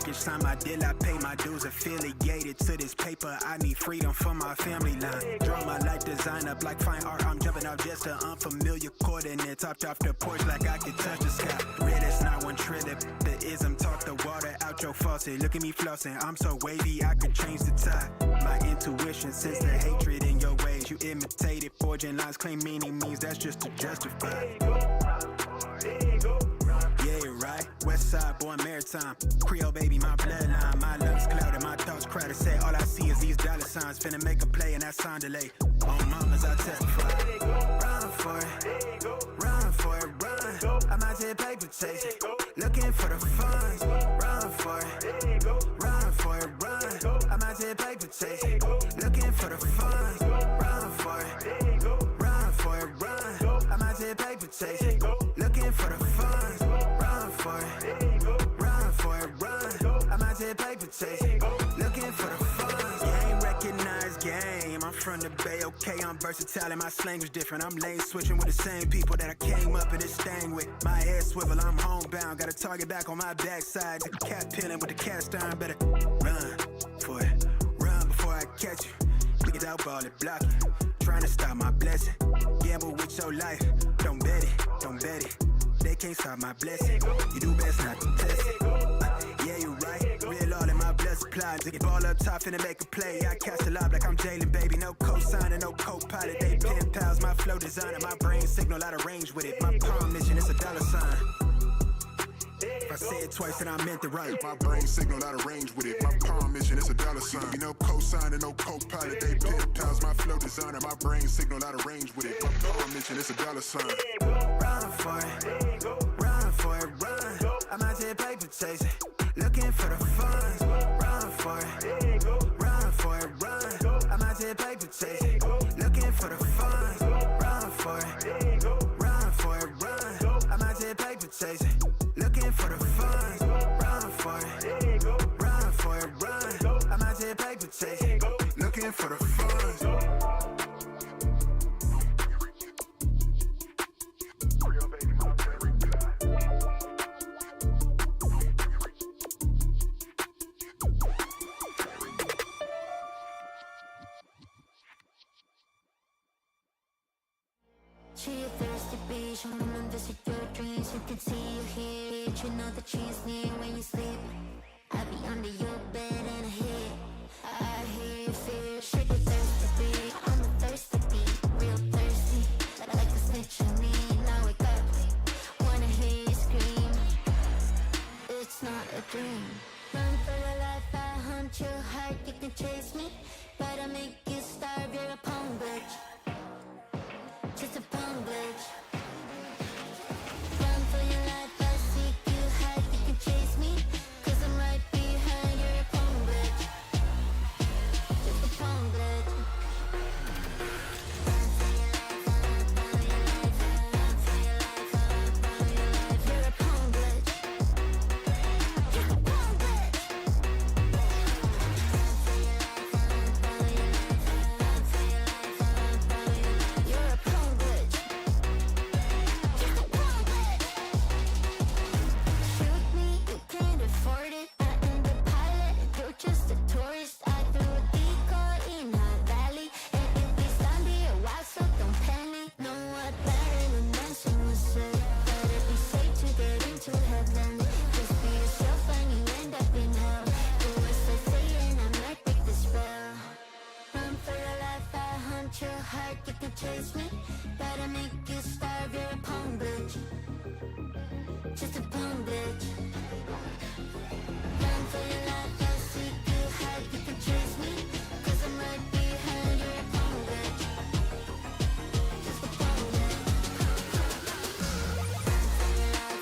mortgage, sign my deal, I pay my dues. Affiliated to this paper, I need freedom from my family line. Draw my life design up like fine art, I'm jumping off just an unfamiliar coordinate. Topped off the porch like I could touch the sky. Red, it's not one trillion. The ism, talk the water out your faucet. Look at me flossing, I'm so wavy, I could change the tide. My intuition sense the hatred in your ways. You imitated, forging lines, claim meaning means that's just to justify. Yeah, right. West side, born maritime. Creole baby, my bloodline. My lungs clouded, my thoughts crowded. Say all I see is these dollar signs. Finna make a play and that sound delay. On mamas, I testify. Run for it, run for it, run. I might take paper chasing, looking for the funds. Run for it, run for it, run. I might take paper chasing, looking for the funds. Run for it, run for it, run. I might take paper chasing, looking for the funds. Run for it, run for it, run. I might take paper chasing, looking for the funds. You ain't recognized game. I'm from the Bay, okay, I'm versatile and my slang is different. I'm lane switching with the same people that I came up in this thing with. My head swivel, I'm homebound. Got a target back on my backside. The cat peeling with the cast iron. Better run for it, run before I catch you. Niggas out ball it, block it. Trying to stop my blessing. Gamble with your life. Don't bet it, don't bet it. They can't stop my blessing. You do best not to test it. Yeah, you right. Real all in my blood supply. Get ball up top, finna make a play. I cast a lob like I'm Jalen, baby. No co-signer, no co-pilot. They pen pals, my flow designer. My brain signal out of range with it. My palm mission is a dollar sign. If I say it twice, then I meant it right. My brain signal out of range with it. My palm mission is a dollar sign. You know, co-signer, no co-pilot. They peptides, my flow designer. My brain signal out of range with it. My palm mission is a dollar sign. Run for it, run for it, run. I might take paper chasing, looking for the funds. Run for it, run for it, run. I might take paper chasing, looking for the funds. Run for it, run for it, run. I might take paper chasing, looking for the funds. Run for it, run for it, run. I might take paper chasing, looking for the funds. She a thirsty bitch, come and visit your dreams. You can see you here, you know that she's near when you sleep. I be under your bed and I hear you feel. She a thirsty bitch, I'm a thirsty beat, real thirsty, like a snitch on me. Now wake up, wanna hear you scream. It's not a dream. Run for your life, I hunt your heart. You can chase me, but I make you starve. You're a punk bitch. Just a punk bitch. Run for your life, I seek you hide. You can chase me, cause I'm right behind. You're a punk bitch. Just a punk bitch. Run for your life, run for your life, run for your life, run for your life. You're a punk bitch. Just a punk bitch. Run for your life, run for your life, run for your life, run for your life. You're a punk bitch. Just a punk bitch. Shoot me, you can't afford it. I am the pilot, you're just a tourist. I threw a decoy in our valley, and if we stand here a while, so don't panic. No, what better than dancing with it. Better be safe to get into heaven. Just be yourself and you end up in hell. Do as I say and I might break the spell. Run for your life, I hunt your heart. You can chase me, but I make you starve. You're a punk bitch. Just a punk bitch. Run for your life, I seek you hide. You can chase me, cause I'm right behind. You're a punk bitch. Just a punk bitch. Run for your life,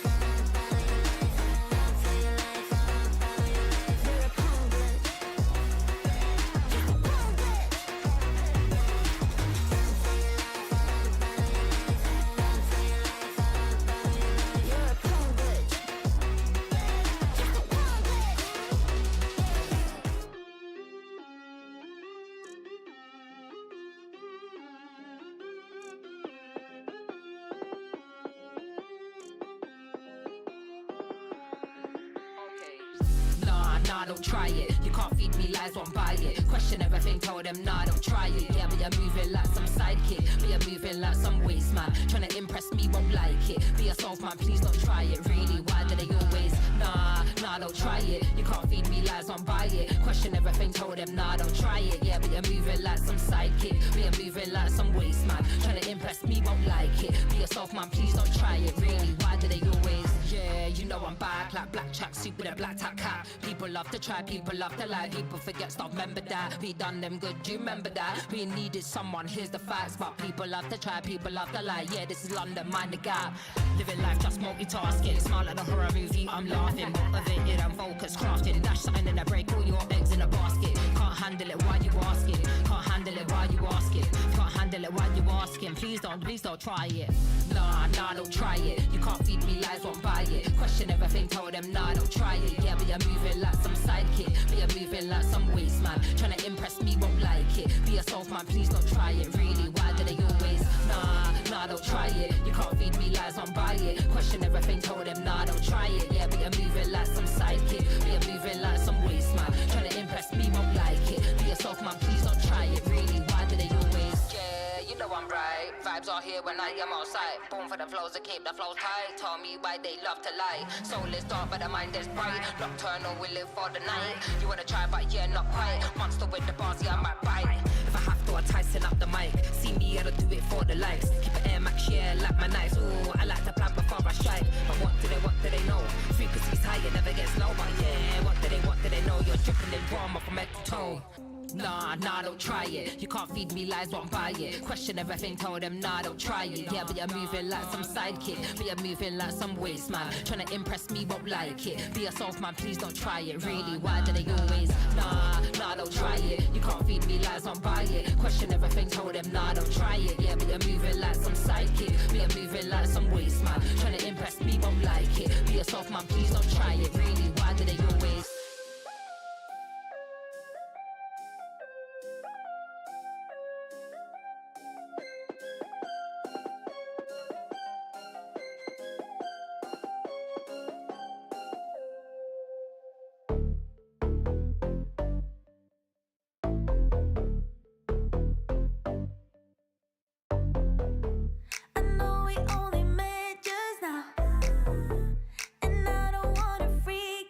run for your life, run for your life, run for your life. You're a punk bitch. Just a punk bitch. Run for your life, run for your life, run for your life, run for your life. You're a punk bitch. nah, don't try it. You can't feed me lies, won't buy it. Question everything, told them, nah, don't try it. Yeah, but you're moving like some sidekick. But you're moving like some waste man. Trying to impress me, won't like it. Be yourself, man, please don't try it. Really, why do they always? Nah, don't try it. You can't feed me lies, won't buy it. Question everything, told them, nah, don't try it. Yeah, but you're moving like some sidekick. But you're moving like some waste man. Trying to impress me, won't like it. Be yourself, man, please don't try it. Really, why do they always? Yeah, you know I'm back like black tracksuit with a black top cap. People love to try, people love to lie. People forget, stop, remember that. We done them good, do you remember that? We needed someone, here's the facts. But people love to try, people love to lie. Yeah, this is London, mind the gap. Living life just multitasking. Smile like a horror movie, I'm laughing. Motivated and focused, crafting. Dash something in a break, all your eggs in a basket. Can't handle it, why you asking? Can't handle it, why you asking? Can't handle it, why you asking? Please don't try it. Nah, don't try it. You can't feed me lies, won't buy it. Question everything, told them, nah, don't try it. Yeah, but you're moving like some sidekick. But you're moving like some waste man. Trying to impress me, won't like it. Be yourself, man, please don't try it. Really, why do they always? Nah, don't try it. You can't feed me lies, won't buy it. Question everything, told them, nah, don't try it. Yeah, but you're moving like some sidekick. But you're moving like some waste man. Trying to impress me, won't like it. Be yourself, man, please don't try it. Really, why do they always? Yeah, you know I'm right. Vibes are here when I am outside. Born for the flows to keep the flows tight. Tell me why they love to lie. Soul is dark but the mind is bright. Nocturnal, we live for the night. You wanna try but yeah, not quite. Monster with the bars, yeah, I might bite. If I have to, I tighten up the mic. See me, I don't do it for the likes. Keep it Air Max, yeah, like my nights. Ooh, I like to plan before I strike. But what do they know? Frequency's high, it never gets low. But yeah, what do they know? You're dripping in drama from head to toe. Nah, don't try it. You can't feed me lies, won't buy it. Question everything, told them, nah, don't try it. Yeah, but you're moving like some sidekick. But you're moving like some waste man. Trying to impress me, won't like it. Be yourself, man, please don't try it. Really, why do they always? Nah, don't try it. You can't feed me lies, won't buy it. Question everything, told them, nah, don't try it. Yeah, but you're moving like some sidekick. But you're moving like some waste man. Trying to impress me, won't like it. Be yourself, man, please don't try it. Really, why do they always? I know we only met just now, and I don't wanna freak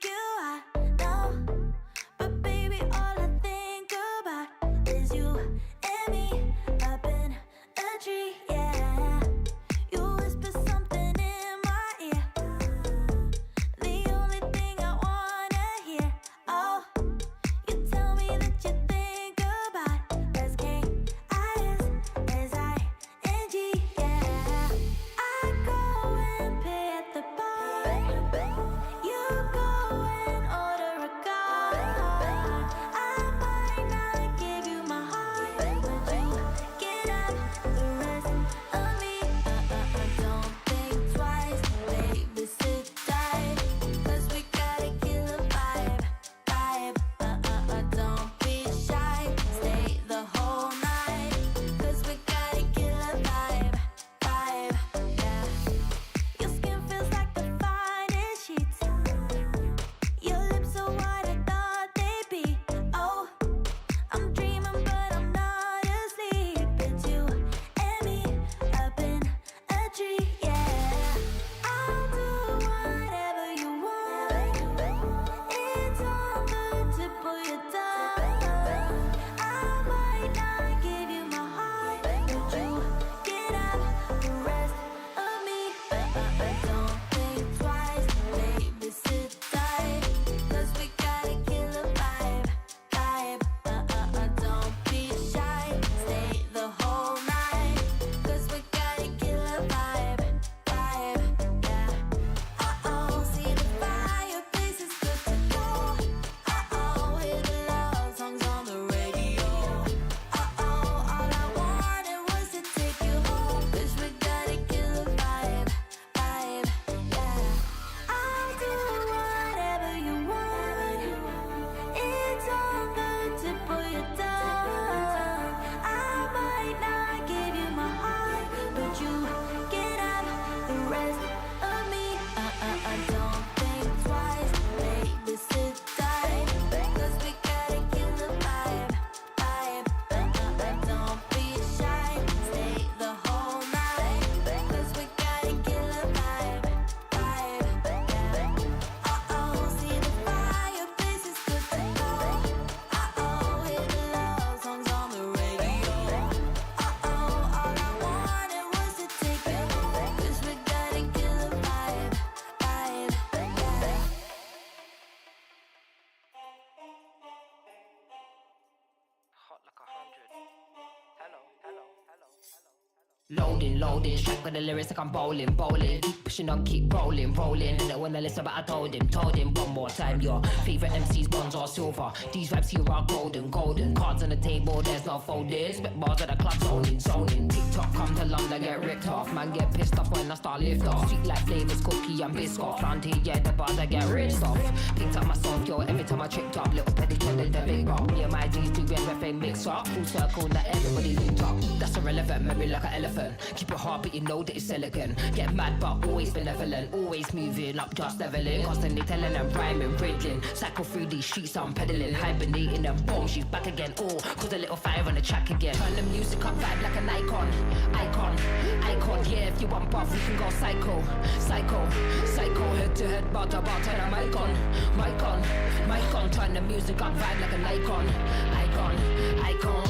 Loading, loading, strike with the lyrics like I'm bowling, bowling. Keep pushing on, keep rolling, rolling. Didn't wanna listen, but I told him one more time. Your favorite MCs, bronze or silver. These raps here are golden, golden. Cards on the table, there's no folding. Spit bars at the club, zoning, zoning. TikTok come to London, get ripped off. Man get pissed off when I start lift off. Sweet like flavors, cookie and biscuit. Planty, yeah, the bars I get ripped off. Picked up my song, yo, every time I tripped up. Little petty tender, the big rock. Me and my G's do everything mix up. Full circle, now everybody linked up. That's irrelevant, memory like an elephant. Keep it hard, but you know that it's elegant. Get mad, but always benevolent. Always moving up, just leveling. Constantly telling them rhyming, riddling. Cycle through these streets, I'm pedaling. Hibernating and boom, she's back again. Oh, cause a little fire on the track again. Turn the music up, vibe like an icon. Icon, icon, yeah, if you want buff, we can go psycho. Psycho, psycho, head to head, bar to bar, turn a mic on. Mic on, mic on. Turn the music up, vibe like an icon. Icon, icon.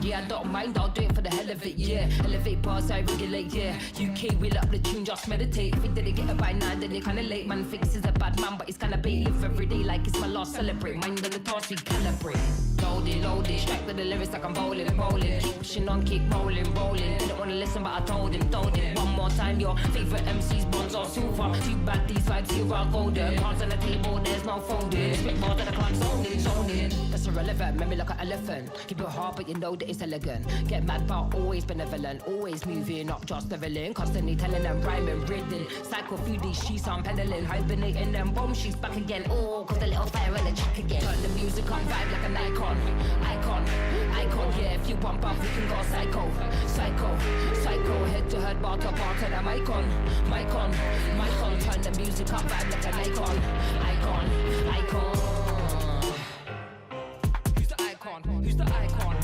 Yeah, I don't mind, I'll do it for the hell of it, yeah. Elevate bars, I regulate, yeah. UK, wheel up the tune, just meditate. If it didn't get it by 9, then it kinda late. Man thinks he's a bad man, but he's kinda bait. Live every day like it's my last celebrate. Mind on the task, we calibrate. Loaded, loaded, strike with the lyrics like I'm bowling, bowling. Keep pushing on, keep rolling, rolling. Didn't wanna listen, but I told him. One more time, your favorite MCs, bronze or silver. Too bad, these vibes here are golden. Cards on the table, there's no folding. Spit bars at the clock, zoning, zoning. That's irrelevant, memory like an elephant. Keep it hard, but you know that it's elegant. Get mad, but always benevolent. Always moving up, just leveling. Constantly telling them rhyming, riddling. Cycle through these streets, I'm pedaling. Hibernating them boom, she's back again. Oh, cause the little fire on the track again. Turn the music on, vibe like an icon. Icon, icon, yeah, if you want buff, we can go psycho. Psycho, psycho, head to head, bar to bar, turn a mic on. Mic on, mic on. Turn the music up, vibe like an icon. Icon, icon. Who's the icon? Who's the icon?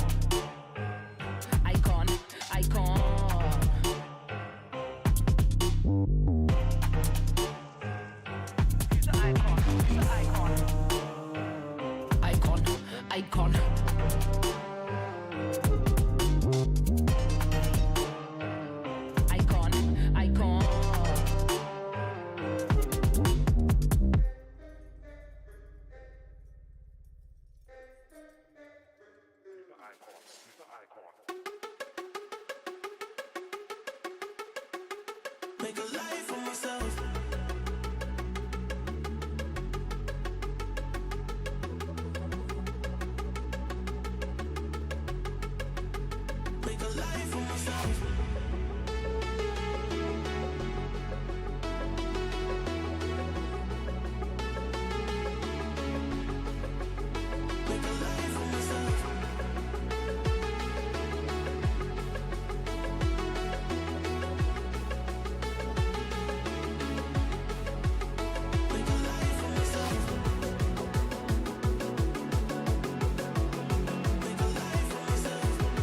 Icon, icon. Who's the icon? Who's the icon? Icon, icon. Icon, icon. Make a life for myself. Make a life for myself. Make a life for myself. Make a life for myself. Make a life for myself.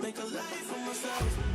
Make a life for myself. Make a life for myself.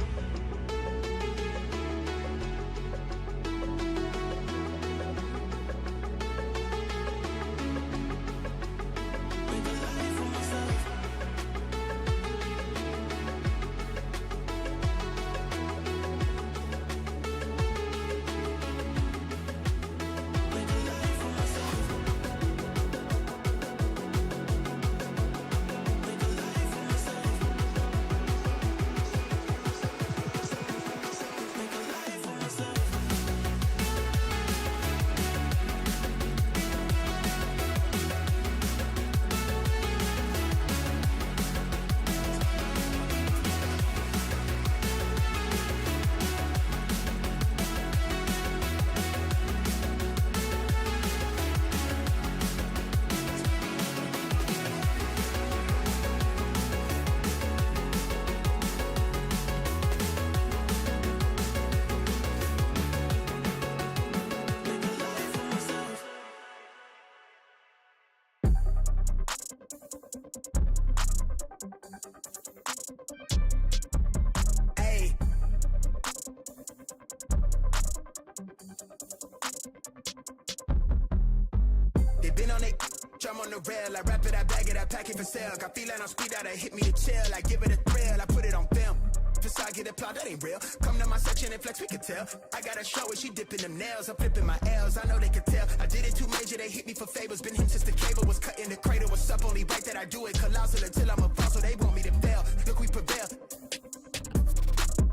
Hey. They been on it, drum on the rail. I wrap it, I bag it, I pack it for sale. Got feeling on speed out, it hit me to chill. I give it a thrill, I put it on film. Facade get applaud, that ain't real. Come to my section and flex, we can tell. I gotta show it, she dipping them nails. I'm flipping my L's, I know they can tell. I did it too major, they hit me for favors. Been him since the cable was cut in the cradle. What's up, only right that I do it. Colossal until I'm a fossil, they want me to fail. Look, we prevail.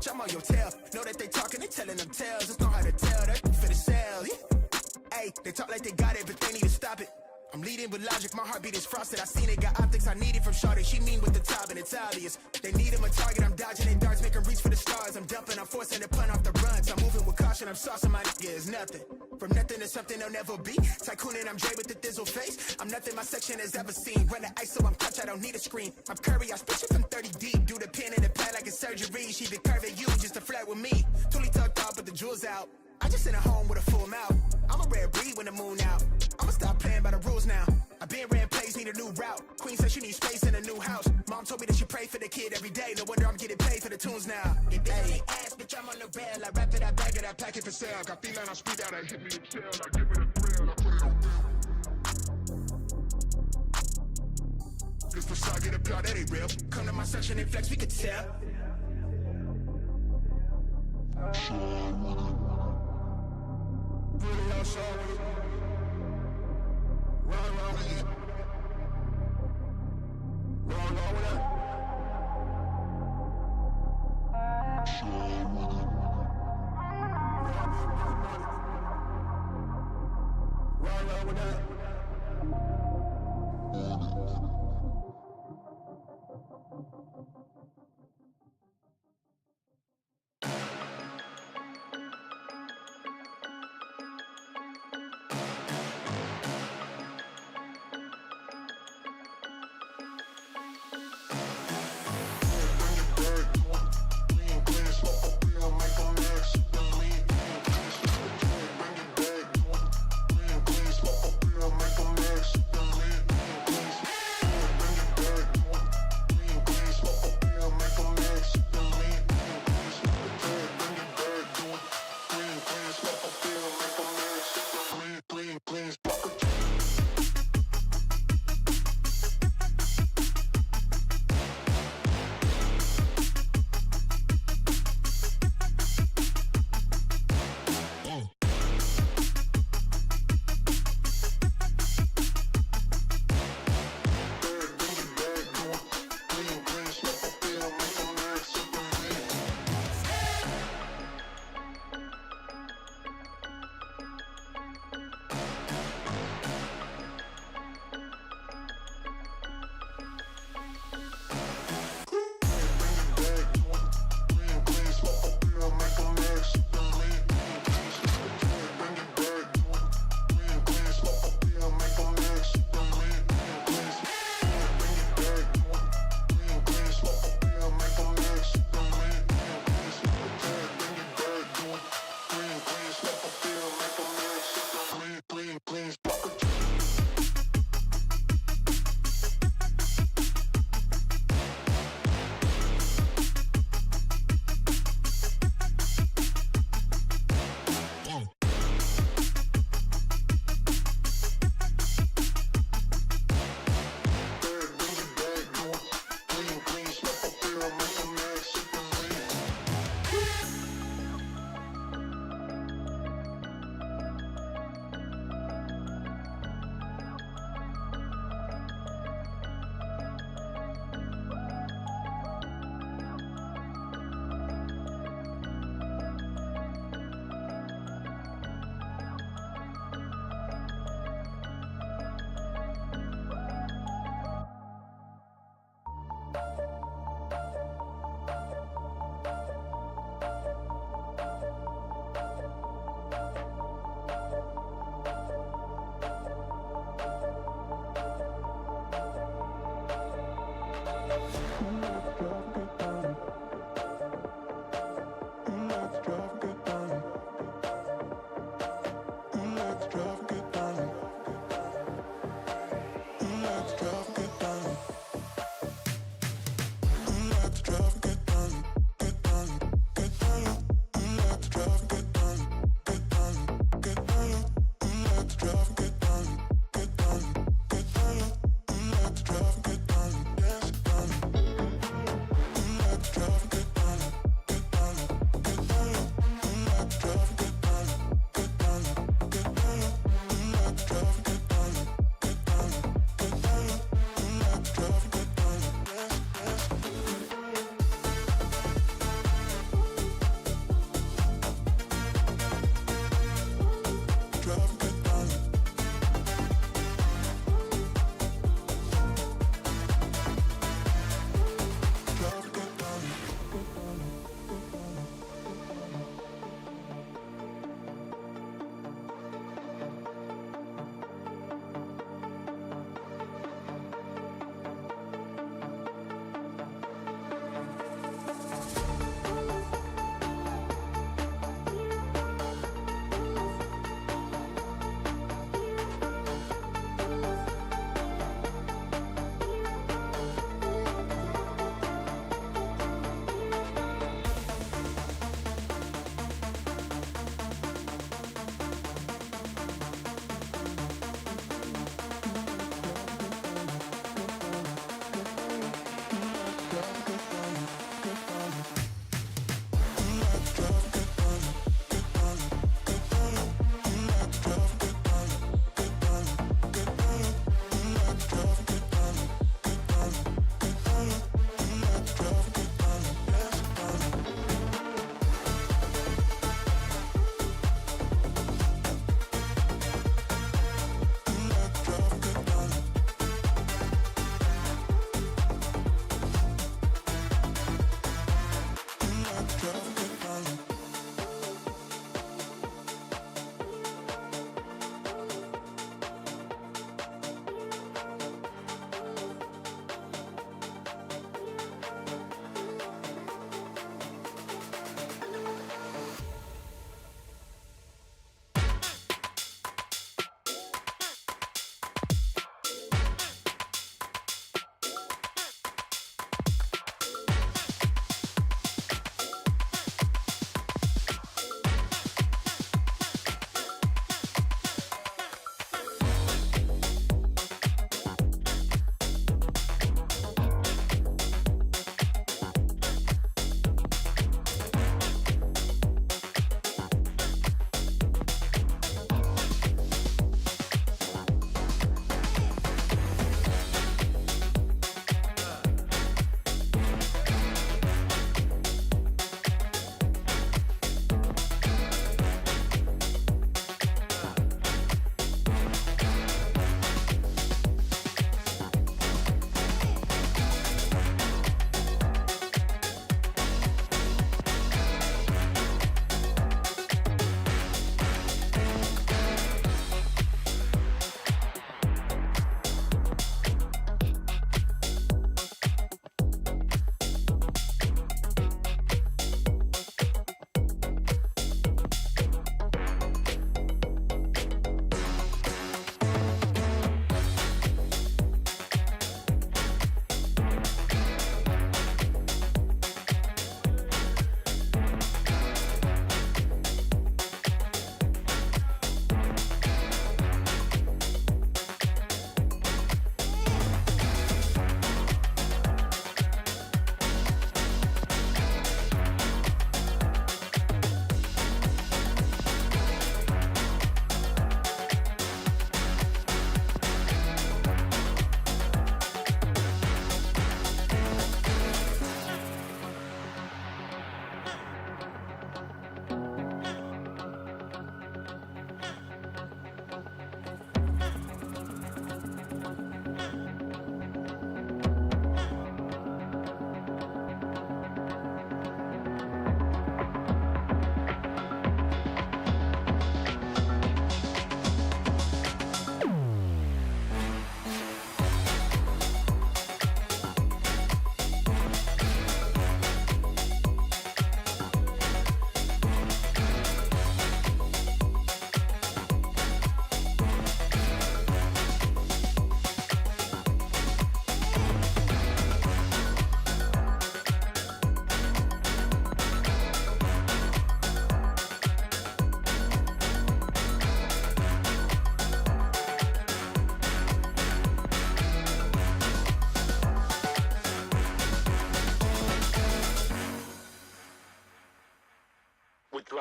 Jump on your tail. Know that they talking, they telling them tales. Just know how to tell, that for the sale. Hey, they talk like they got it, but they need to stop it. I'm leading with logic, my heartbeat is frosted. I seen it, got optics I needed from Shorty. She mean with the top and it's obvious. They need him a target, I'm dodging in darts, make him reach for the stars. I'm dumping, I'm forcing the pun off the runs. I'm moving with caution, I'm saucing my nigga is nothing. From nothing to something they'll never be. Tycooning, I'm Dre with the thizzle face. I'm nothing my section has ever seen. Run the ice so I'm clutch, I don't need a screen. I'm Curry, I spit you from 30 deep. Do the pin in the pad like it's surgery. She been curving you just to flirt with me. Totally tucked off, but the jewels out. I just in a home with a full mouth. I'm a rare breed when the moon out. I'ma stop playing by the rules now. I been ran plays, need a new route. Queen said she needs space in a new house. Mom told me that she pray for the kid every day. No wonder I'm getting paid for the tunes now. It ain't ass, bitch, I'm on the rail. I wrap it, I bag it, I pack it for sale. Got feeling on speed out, I hit me to chill. I give it a thrill, I put it on real. This facade get applaud, that ain't real. Come to my section and flex, we could tell. Really outside with it. Run with it. Run with it. Run with it.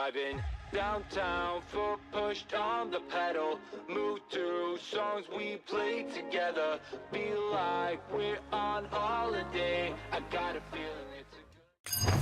driving downtown, foot pushed on the pedal. Move to songs we play together. Feel like we're on holiday. I got a feeling it's a good...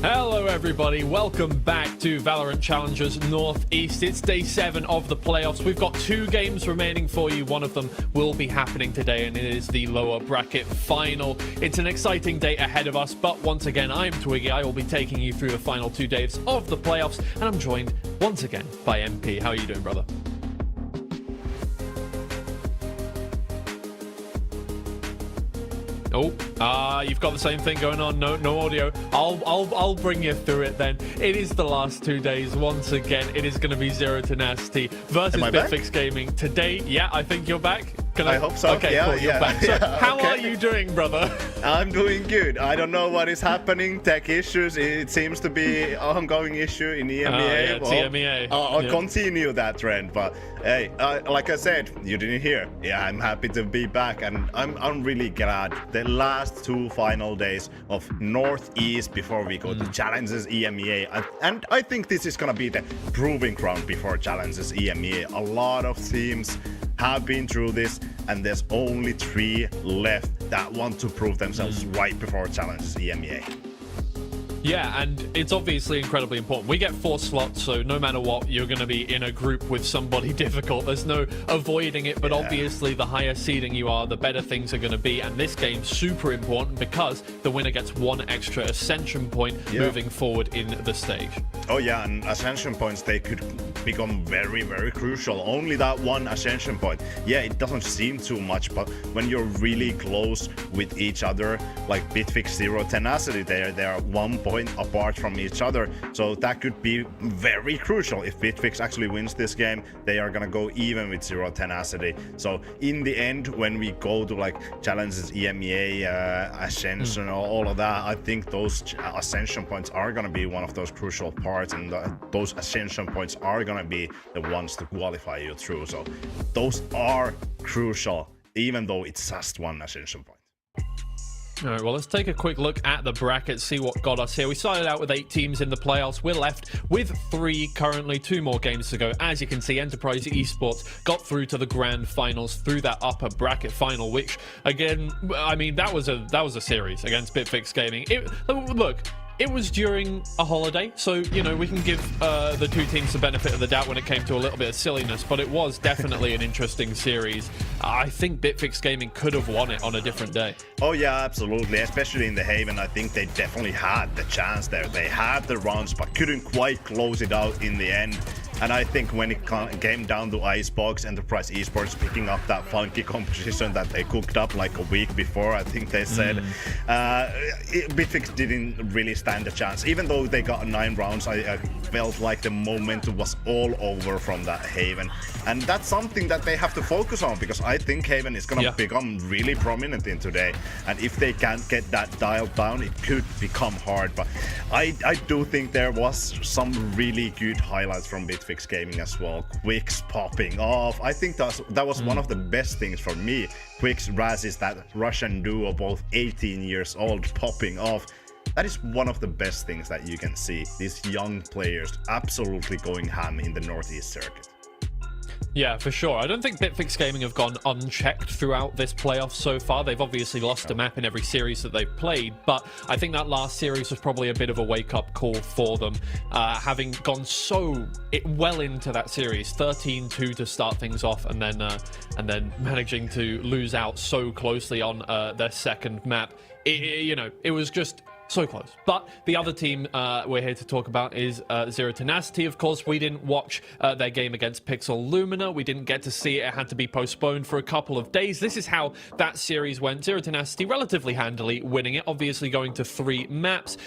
Hello everybody, welcome back to Valorant Challengers Northeast. It's day 7 of the playoffs. We've got 2 games remaining for you. One of them will be happening today, and it is the lower bracket final. It's an exciting day ahead of us, but once again, I'm Twiggy. I will be taking you through the final 2 days of the playoffs, and I'm joined once again by MP. How are you doing, brother? Oh, you've got the same thing going on. No audio. I'll bring you through it then. It is the last 2 days. Once again, it is going to be Zero Tenacity versus Bitfix Gaming today. Yeah, I think you're back. I hope so. Okay, yeah, cool. You're back. So how are you doing, brother? I'm doing good. I don't know what is happening. Tech issues. It seems to be ongoing issue in EMEA. TMEA. I'll continue that trend. But hey, like I said, you didn't hear. Yeah, I'm happy to be back, and I'm really glad. The last 2 final days of Northeast before we go to Challenges EMEA, and I think this is gonna be the proving ground before Challenges EMEA. A lot of teams have been through this, and there's only 3 left that want to prove themselves right before Challenges EMEA. Yeah, and it's obviously incredibly important. We get 4 slots, so no matter what, you're going to be in a group with somebody difficult. There's no avoiding it, but obviously the higher seeding you are, the better things are going to be. And this game's super important because the winner gets 1 extra Ascension point moving forward in the stage. Oh yeah, and Ascension points, they could become very, very crucial. Only that 1 Ascension point. Yeah, it doesn't seem too much, but when you're really close with each other, like Bitfix, Zero Tenacity, they are 1 point apart from each other, so that could be very crucial. If Bitfix actually wins this game, they are gonna go even with Zero Tenacity. So in the end, when we go to like Challenges EMEA, Ascension, all of that, I think those Ascension points are gonna be one of those crucial parts, and those Ascension points are gonna be the ones to qualify you through. So those are crucial, even though it's just 1 Ascension point. All right, well, let's take a quick look at the bracket, see what got us here. We started out with 8 teams in the playoffs. We're left with 3 currently, 2 more games to go. As you can see, Enterprise Esports got through to the grand finals through that upper bracket final, which, again, I mean, that was a series against Bitfix Gaming. Look, it was during a holiday, so, you know, we can give the 2 teams the benefit of the doubt when it came to a little bit of silliness, but it was definitely an interesting series. I think Bitfix Gaming could have won it on a different day. Oh yeah, absolutely, especially in the Haven. I think they definitely had the chance there. They had the runs, but couldn't quite close it out in the end. And I think when it came down to Icebox, Enterprise Esports picking up that funky composition that they cooked up like a week before, I think they said, Bitfix didn't really stand a chance. Even though they got 9 rounds, I felt like the momentum was all over from that Haven. And that's something that they have to focus on, because I think Haven is going to become really prominent in today. And if they can't get that dialed down, it could become hard. But I do think there was some really good highlights from Bitfix Gaming as well. Quicks popping off. I think that was one of the best things for me. Quicks, Razzies, that Russian duo, both 18 years old, popping off. That is one of the best things that you can see. These young players absolutely going ham in the Northeast circuit. Yeah, for sure. I don't think Bitfix Gaming have gone unchecked throughout this playoff so far. They've obviously lost a map in every series that they've played, but I think that last series was probably a bit of a wake-up call for them, having gone so well into that series, 13-2 to start things off, and then managing to lose out so closely on their second map. It was just So close. But the other team we're here to talk about is Zero Tenacity. Of course, we didn't watch their game against Pixel Lumina. We didn't get to see it. It had to be postponed for a couple of days. This is how that series went. Zero Tenacity relatively handily winning it, obviously going to 3 maps,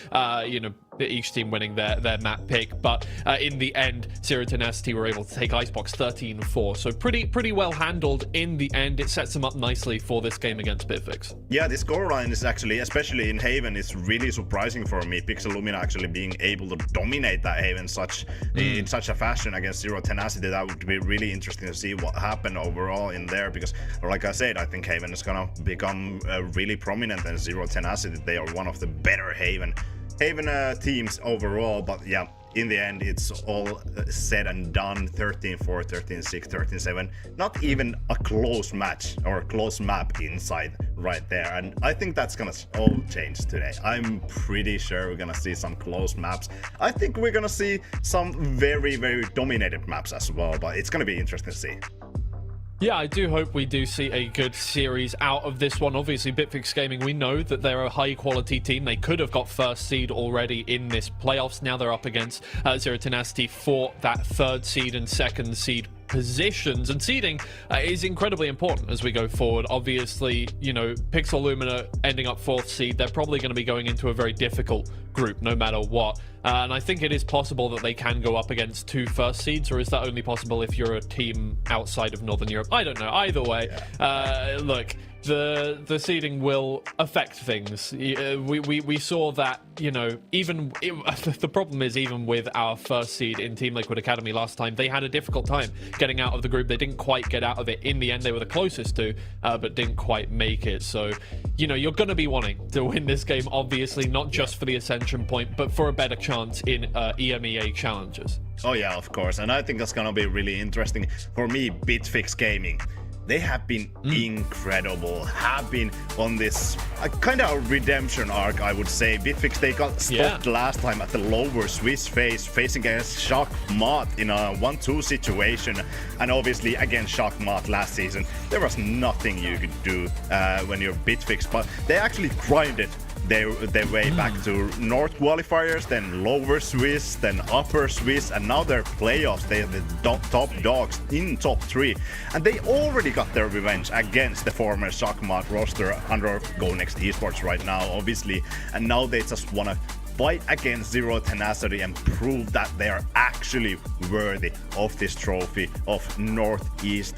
each team winning their map pick. But in the end, Zero Tenacity were able to take Icebox 13-4. So pretty well handled in the end. It sets them up nicely for this game against Bitfix. Yeah, the scoreline is actually, especially in Haven, is really surprising for me. Pixel Lumina actually being able to dominate that Haven in such a fashion against Zero Tenacity. That would be really interesting to see what happened overall in there, because like I said, I think Haven is gonna become really prominent, and Zero Tenacity, they are one of the better Haven teams overall. But yeah, in the end, it's all said and done. 13-4, 13-6, 13-7. Not even a close match or a close map inside right there. And I think that's gonna all change today. I'm pretty sure we're gonna see some close maps. I think we're gonna see some very, very dominated maps as well, but it's gonna be interesting to see. Yeah, I do hope we do see a good series out of this one. Obviously, Bitfix Gaming, we know that they're a high-quality team. They could have got first seed already in this playoffs. Now they're up against Zero Tenacity for that 3rd seed and 2nd seed positions, and seeding is incredibly important as we go forward. Obviously, Pixel Lumina ending up 4th seed, they're probably going to be going into a very difficult group no matter what, and I think it is possible that they can go up against 2 first seeds, or is that only possible if you're a team outside of Northern Europe? I don't know. Either way, look, the seeding will affect things. We saw that, the problem is, even with our first seed in Team Liquid Academy last time, they had a difficult time getting out of the group. They didn't quite get out of it. In the end, they were the closest to, but didn't quite make it. So, you're going to be wanting to win this game, obviously, not just for the Ascension point, but for a better chance in EMEA challenges. Oh yeah, of course. And I think that's going to be really interesting. For me, Bitfix Gaming, they have been incredible, have been on this kind of redemption arc, I would say. Bitfix, they got stopped last time at the lower Swiss phase, facing against Shockmot in a 1-2 situation. And obviously against Shockmot last season, there was nothing you could do when you're Bitfix, but they actually grinded their way back to North qualifiers, then lower Swiss, then upper Swiss, and now they're playoffs. They're the top dogs in top 3, and they already got their revenge against the former Shockmot roster under Go Next Esports right now, obviously, and now they just want to fight against Zero Tenacity and prove that they are actually worthy of this trophy of Northeast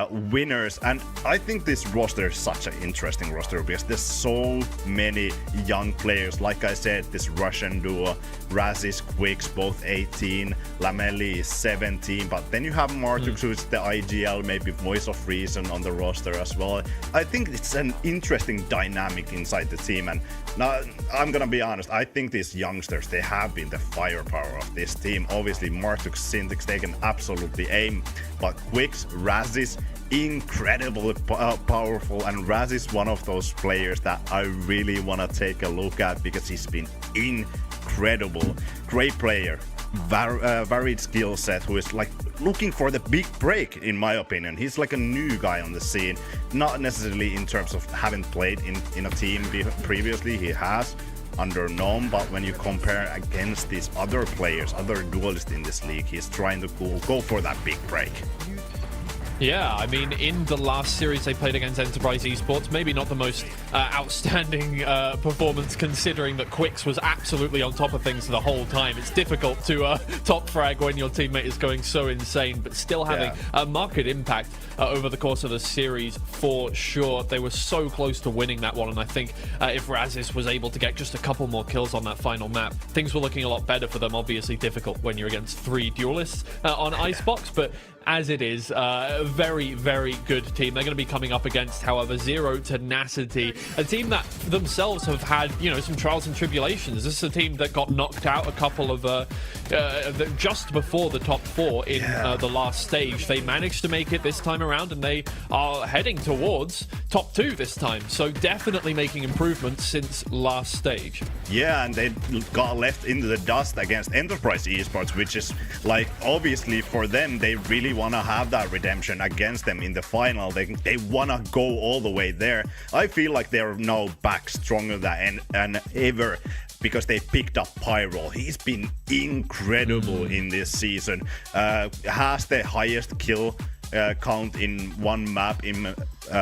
winners. And I think this roster is such an interesting roster because there's so many young players. Like I said, this Russian duo, Razis, Quicks, both 18, Lamelli is 17, but then you have Martux, who's the IGL, maybe voice of reason on the roster as well. I think it's an interesting dynamic inside the team, and now I'm gonna be honest, I think these youngsters, they have been the firepower of this team. Obviously Martux, Syntax, they can absolutely aim, but Quicks, Razis, incredibly powerful, and Raz is one of those players that I really want to take a look at because he's been incredible. Great player, varied skill set, who is like looking for the big break, in my opinion. He's like a new guy on the scene, not necessarily in terms of having played in a team previously. He has under Gnome, but when you compare against these other players, other duelists in this league, he's trying to go for that big break. Yeah, I mean, in the last series they played against Enterprise Esports, maybe not the most outstanding performance, considering that Quicks was absolutely on top of things the whole time. It's difficult to top frag when your teammate is going so insane, but still having a marked impact over the course of the series for sure. They were so close to winning that one, and I think if Razis was able to get just a couple more kills on that final map, things were looking a lot better for them. Obviously difficult when you're against 3 duelists on Icebox, but as it is, a very, very good team. They're going to be coming up against, however, Zero Tenacity, a team that themselves have had, some trials and tribulations. This is a team that got knocked out a couple of, just before the top 4 in the last stage. They managed to make it this time around, and they are heading towards top 2 this time. So definitely making improvements since last stage. Yeah, and they got left into the dust against Enterprise Esports, which is like, obviously for them, they really want to have that redemption against them in the final. They want to go all the way there. I feel like they're now back stronger than ever because they picked up Pyro. He's been incredible in this season. Has the highest kill count in one map in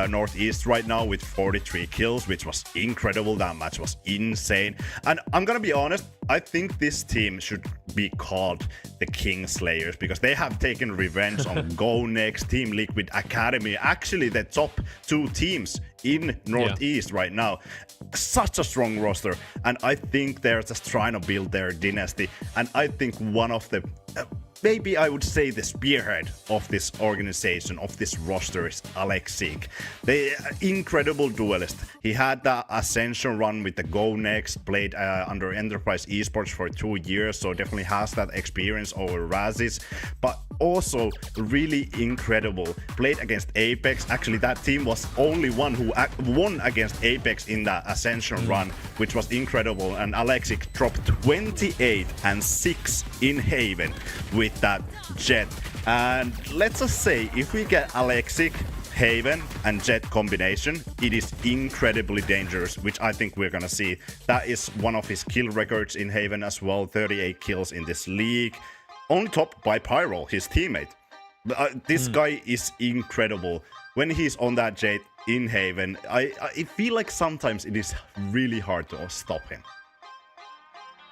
Northeast right now with 43 kills, which was incredible. That match was insane. And I'm gonna be honest, I think this team should be called the Kingslayers because they have taken revenge on Go Next, Team Liquid Academy, actually the top 2 teams in Northeast right now. Such a strong roster, and I think they're just trying to build their dynasty. And I think one of the maybe I would say the spearhead of this organization, of this roster, is Alexic. The incredible duelist. He had the Ascension run with the Go Next, played under Enterprise Esports for 2 years, so definitely has that experience over Razis, but also really incredible. Played against Apex. Actually, that team was only one who won against Apex in the Ascension run, which was incredible. And Alexic dropped 28 and 6 in Haven with that Jet. And let's just say, if we get Alexic, Haven and Jet combination, it is incredibly dangerous, which I think we're gonna see. That is one of his kill records in Haven as well, 38 kills in this league, on top by Pyro, his teammate. This guy is incredible. When he's on that Jet in Haven, I feel like sometimes it is really hard to stop him.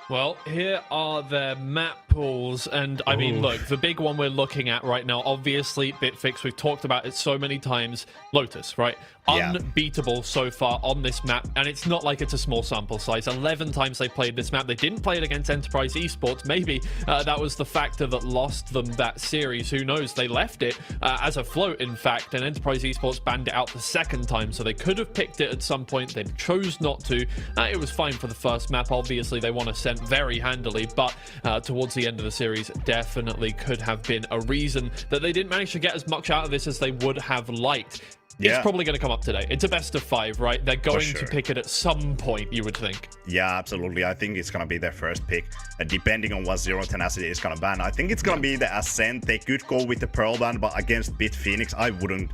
Well, here are their map pools, and I mean, look, the big one we're looking at right now, obviously, Bitfix, we've talked about it so many times, Lotus, right? Unbeatable so far on this map, and it's not like it's a small sample size. 11 times they played this map. They didn't play it against Enterprise Esports. Maybe that was the factor that lost them that series. Who knows? They left it as a float, in fact, and Enterprise Esports banned it out the second time, so they could have picked it at some point. They chose not to. It was fine for the first map. Obviously, they won Ascent very handily, but towards the end of the series, definitely could have been a reason that they didn't manage to get as much out of this as they would have liked. It's probably going to come up today. It's a best of 5, right? They're going to pick it at some point, you would think. Yeah, absolutely. I think it's going to be their first pick, depending on what Zero Tenacity is going to ban. I think it's going to be the Ascent. They could go with the Pearl ban, but against Bit Phoenix, I wouldn't.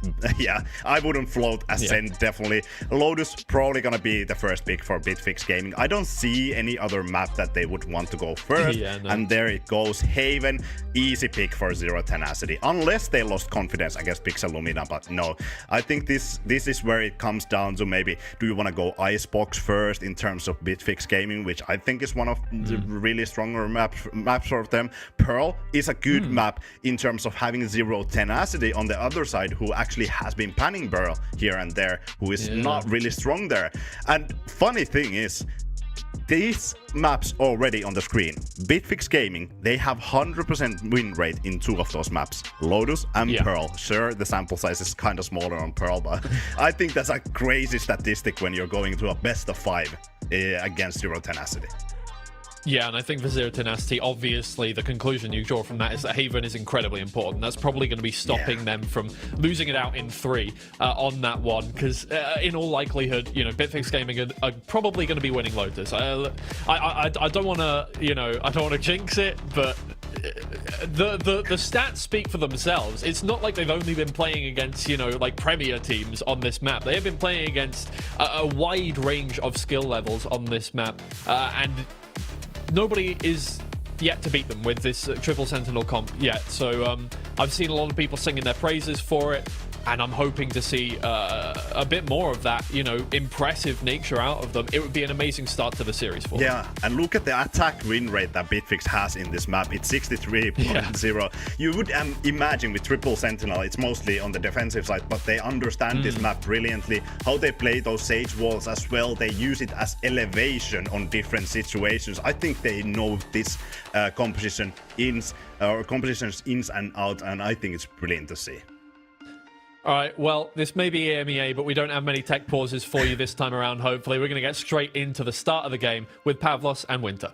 I wouldn't float Ascent, definitely. Lotus probably going to be the first pick for Bitfix Gaming. I don't see any other map that they would want to go first. And there it goes. Haven, easy pick for Zero Tenacity, unless they lost confidence against Pixel Lumina, but no. I think this is where it comes down to maybe, do you want to go Icebox first in terms of Bitfix Gaming, which I think is one of the really stronger maps for them. Pearl is a good map in terms of having Zero Tenacity on the other side, who actually has been panning Pearl here and there, who is not really strong there. And funny thing is, these maps already on the screen, Bitfix Gaming, they have 100% win rate in 2 of those maps, Lotus and Pearl. Sure, the sample size is kind of smaller on Pearl, but I think that's a crazy statistic when you're going to a best of 5 against Zero Tenacity. Yeah, and I think for Zero Tenacity, obviously, the conclusion you draw from that is that Haven is incredibly important. That's probably going to be stopping them from losing it out in 3 on that one, because in all likelihood, you know, Bitfix Gaming are probably going to be winning Lotus. I don't want to, you know, I don't want to jinx it, but the stats speak for themselves. It's not like they've only been playing against, you know, like Premier teams on this map. They have been playing against a wide range of skill levels on this map, and nobody is yet to beat them with this Triple Sentinel comp yet. So I've seen a lot of people singing their praises for it, and I'm hoping to see a bit more of that, you know, impressive nature out of them. It would be an amazing start to the series for them. Yeah, and look at the attack win rate that Bitfix has in this map. It's 63.0. You would imagine with Triple Sentinel, it's mostly on the defensive side, but they understand this map brilliantly. How they play those Sage Walls as well. They use it as elevation on different situations. I think they know this compositions ins and out, and I think it's brilliant to see. All right, well, this may be EMEA, but we don't have many tech pauses for you this time around, hopefully. We're going to get straight into the start of the game with Pavlos and Winter.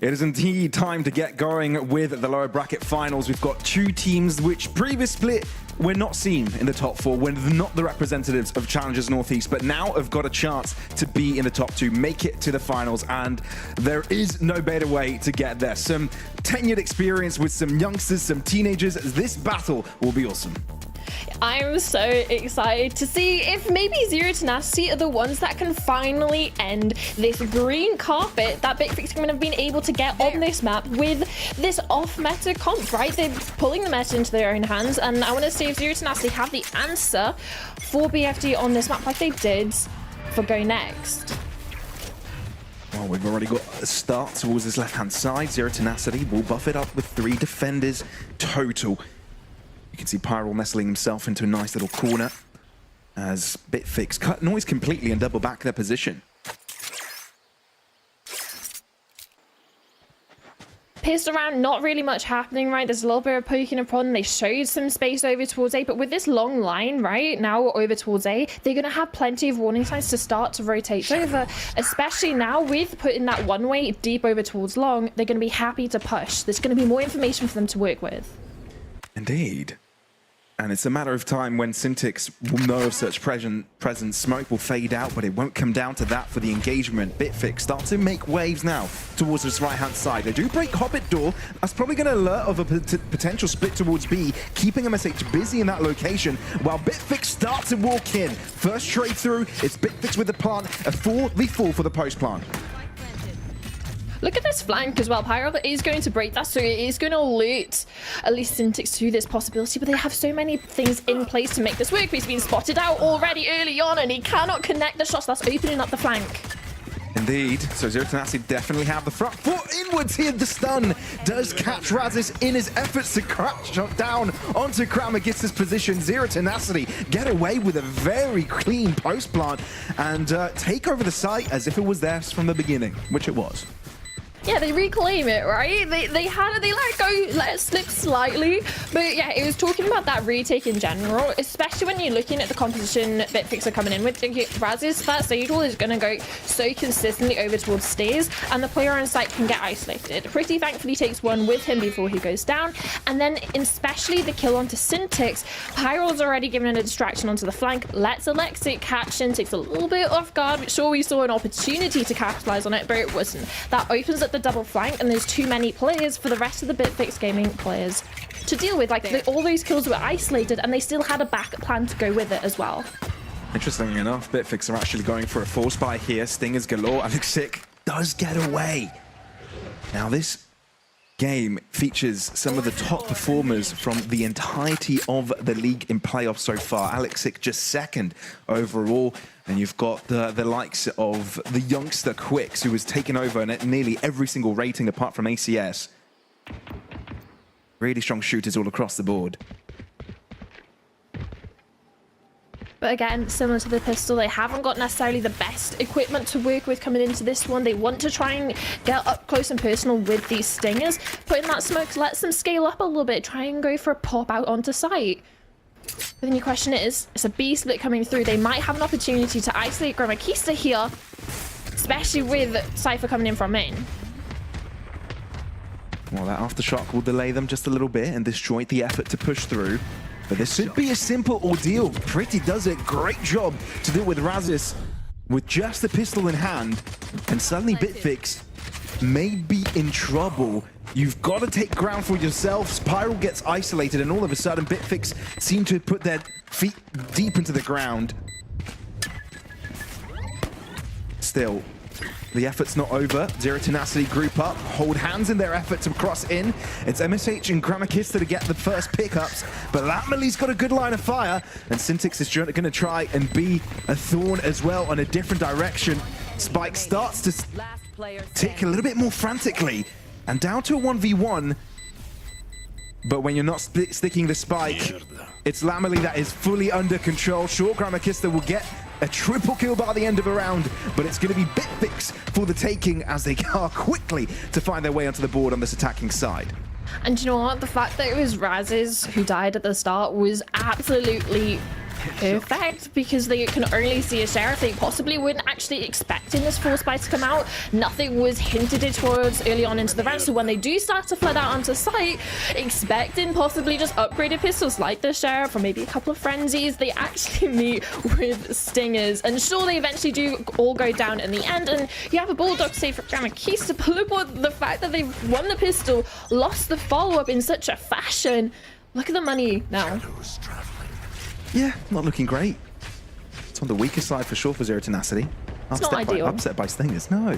It is indeed time to get going with the lower bracket finals. We've got 2 teams which previous split we're not seen in the top 4. We're not the representatives of Challengers Northeast, but now have got a chance to be in the top 2, make it to the finals, and there is no better way to get there. Some tenured experience with some youngsters, some teenagers. This battle will be awesome. I'm so excited to see if maybe Zero Tenacity are the ones that can finally end this green carpet that Big Fix have been able to get on this map with this off-meta comp, right? They're pulling the meta into their own hands, and I want to see if Zero Tenacity have the answer for BFD on this map like they did for Go Next. Well, we've already got a start towards this left-hand side. Zero Tenacity will buff it up with 3 defenders total. You can see Pyro nestling himself into a nice little corner as Bitfix cut noise completely and double back their position. Pissed around, not really much happening, right? There's a little bit of poking and prodding. They showed some space over towards A, but with this long line, right, now over towards A, they're going to have plenty of warning signs to start to rotate over, especially now with putting that one way deep over towards long. They're going to be happy to push. There's going to be more information for them to work with. Indeed. And it's a matter of time when Syntix will know of such presence. Smoke will fade out, but it won't come down to that for the engagement. Bitfix start to make waves now towards this right-hand side. They do break Hobbit door. That's probably going to alert of a potential split towards B, keeping MSH busy in that location, while Bitfix start to walk in. First trade through, it's Bitfix with the plant, a 4v4 for the post plant. Look at this flank as well. Pyro is going to break that, so it is going to alert at least Syntix to this possibility, but they have so many things in place to make this work. He's been spotted out already early on, and he cannot connect the shots. That's opening up the flank. Indeed. So Zero Tenacity definitely have the front foot inwards here. The stun does catch Razis in his efforts to crash down onto Kramagis's position. Zero Tenacity get away with a very clean post plant and take over the site as if it was theirs from the beginning, which it was. Yeah, they reclaim it, right? They let it slip slightly. But yeah, it was talking about that retake in general, especially when you're looking at the composition Bitfix are coming in with. Raz's that stage wall is going to go so consistently over towards stairs, and the player on site can get isolated. Pretty thankfully takes one with him before he goes down. And then especially the kill onto Syntix, Pyro's already given a distraction onto the flank, lets Alexic catch Syntix a little bit off guard. Sure, we saw an opportunity to capitalize on it, but it wasn't. That opens up the double flank, and there's too many players for the rest of the Bitfix gaming players to deal with. Like, all those kills were isolated, and they still had a backup plan to go with it as well. Interestingly enough, Bitfix are actually going for a force buy here. Stingers galore. Alexic does get away. Now this game features some of the top performers from the entirety of the league in playoffs so far. Alexic just second overall, and you've got the likes of the youngster Quicks, who has taken over nearly every single rating apart from ACS. Really strong shooters all across the board. But again, similar to the pistol, they haven't got necessarily the best equipment to work with coming into this one. They want to try and get up close and personal with these stingers. Putting that smoke lets them scale up a little bit, try and go for a pop out onto site. But then your question is, it's a B split coming through. They might have an opportunity to isolate Gramakista here, especially with Cypher coming in from main. Well, that aftershock will delay them just a little bit and disjoint the effort to push through. But this should be a simple ordeal. Pretty does a great job to deal with Razis with just the pistol in hand. And suddenly Bitfix may be in trouble. You've got to take ground for yourselves. Pyro gets isolated, and all of a sudden Bitfix seem to put their feet deep into the ground. Still, the effort's not over. Zero Tenacity group up, hold hands in their effort to cross in. It's MSH and Gramakista to get the first pickups, but Latmely's got a good line of fire, and Syntix is going to try and be a thorn as well on a different direction. Spike starts to tick a little bit more frantically, and down to a 1v1. But when you're not sticking the spike, it's Latmely that is fully under control. Sure, Gramakista will get a triple kill by the end of a round, but it's going to be Bitfix for the taking as they are quickly to find their way onto the board on this attacking side. And you know what? The fact that it was Raz's who died at the start was absolutely perfect, because they can only see a sheriff. They possibly weren't actually expecting this force buy to come out. Nothing was hinted towards early on into the round, so when they do start to flood out onto site, expecting possibly just upgraded pistols like the sheriff or maybe a couple of frenzies, they actually meet with stingers, and sure, they eventually do all go down in the end, and you have a bulldog save for Gramakista, but look what the fact that they've won the pistol, lost the follow-up in such a fashion. Look at the money now. Yeah, not looking great. It's on the weaker side for sure for Zero Tenacity. It's not ideal. Upset by stingers, no.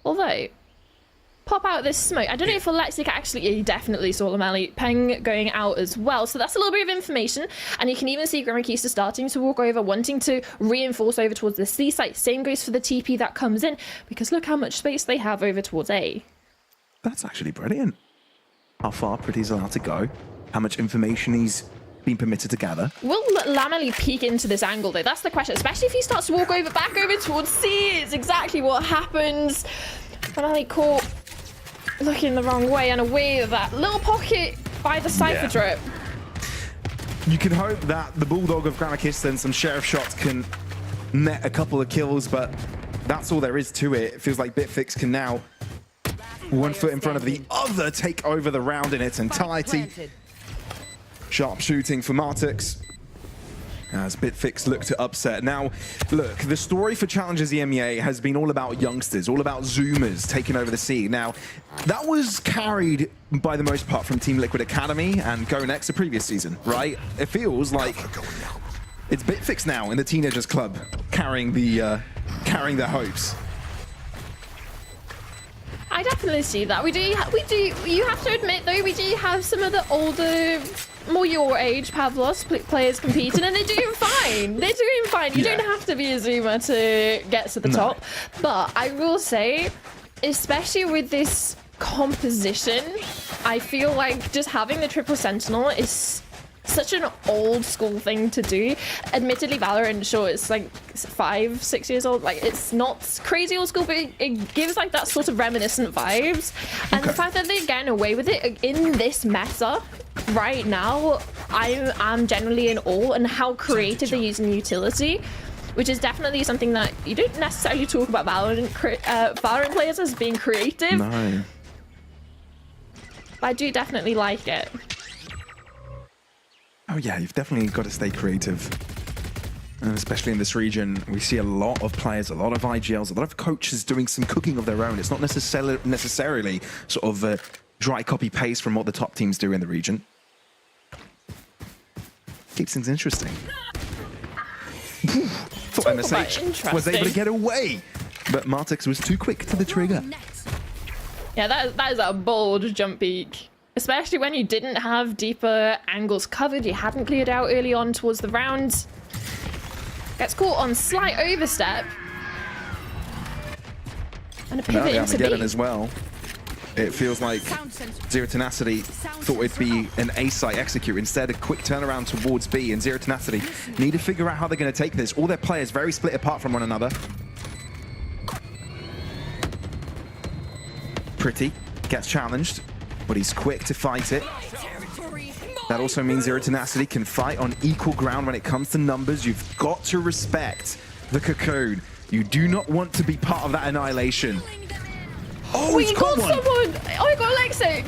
Although, pop out this smoke. I don't know if Alexic actually, he definitely saw Lameli. Peng going out as well. So that's a little bit of information. And you can even see Gramakista starting to walk over, wanting to reinforce over towards the C site. Same goes for the TP that comes in, because look how much space they have over towards A. That's actually brilliant. How far Pretty's allowed to go, how much information he's been permitted to gather. Will Lameli peek into this angle though? That's the question, especially if he starts to walk over back over towards C. It's exactly what happens. Lameli caught looking the wrong way and away of that little pocket by the Cypher drip. You can hope that the Bulldog of Gramakista and some Sheriff shots can net a couple of kills, but that's all there is to it. It feels like Bitfix can now, one foot in front of the other, take over the round in its entirety. Sharp shooting for Martix as Bitfix look to upset. Now, look, the story for Challengers EMEA has been all about youngsters, all about Zoomers taking over the scene. Now, that was carried by the most part from Team Liquid Academy and Go Next the previous season, right? It feels like it's Bitfix now in the Teenagers Club carrying their hopes. I definitely see that. We do. You have to admit, though, we do have some of the older, more your age Pavlos players competing, and they're doing fine. They're doing fine. You don't have to be a Zoomer to get to the top. But I will say, especially with this composition, I feel like just having the triple sentinel is such an old school thing to do. Admittedly, Valorant, sure, it's like 5-6 years old. Like, it's not crazy old school, but it gives like that sort of reminiscent vibes. And the fact that they're getting away with it in this meta right now, I'm generally in awe, and how creative they're using utility, which is definitely something that you don't necessarily talk about Valorant players as being creative. No. But I do definitely like it. Oh yeah, you've definitely got to stay creative. And especially in this region, we see a lot of players, a lot of IGLs, a lot of coaches doing some cooking of their own. It's not necessarily sort of dry copy-paste from what the top teams do in the region. Keeps things interesting. Thought MSH was able to get away, but Martix was too quick to the trigger. Yeah, that is a bold jump peak. Especially when you didn't have deeper angles covered, you hadn't cleared out early on towards the round. Gets caught on slight overstep. And a pivot into B. As well. It feels like Zero Tenacity thought it'd be an A site execute. Instead, a quick turnaround towards B, and Zero Tenacity need to figure out how they're going to take this. All their players very split apart from one another. Pretty gets challenged, but he's quick to fight it. That also means Zero Tenacity can fight on equal ground when it comes to numbers. You've got to respect the Cocoon. You do not want to be part of that annihilation. Oh, he's got someone! Oh, he got Lexic!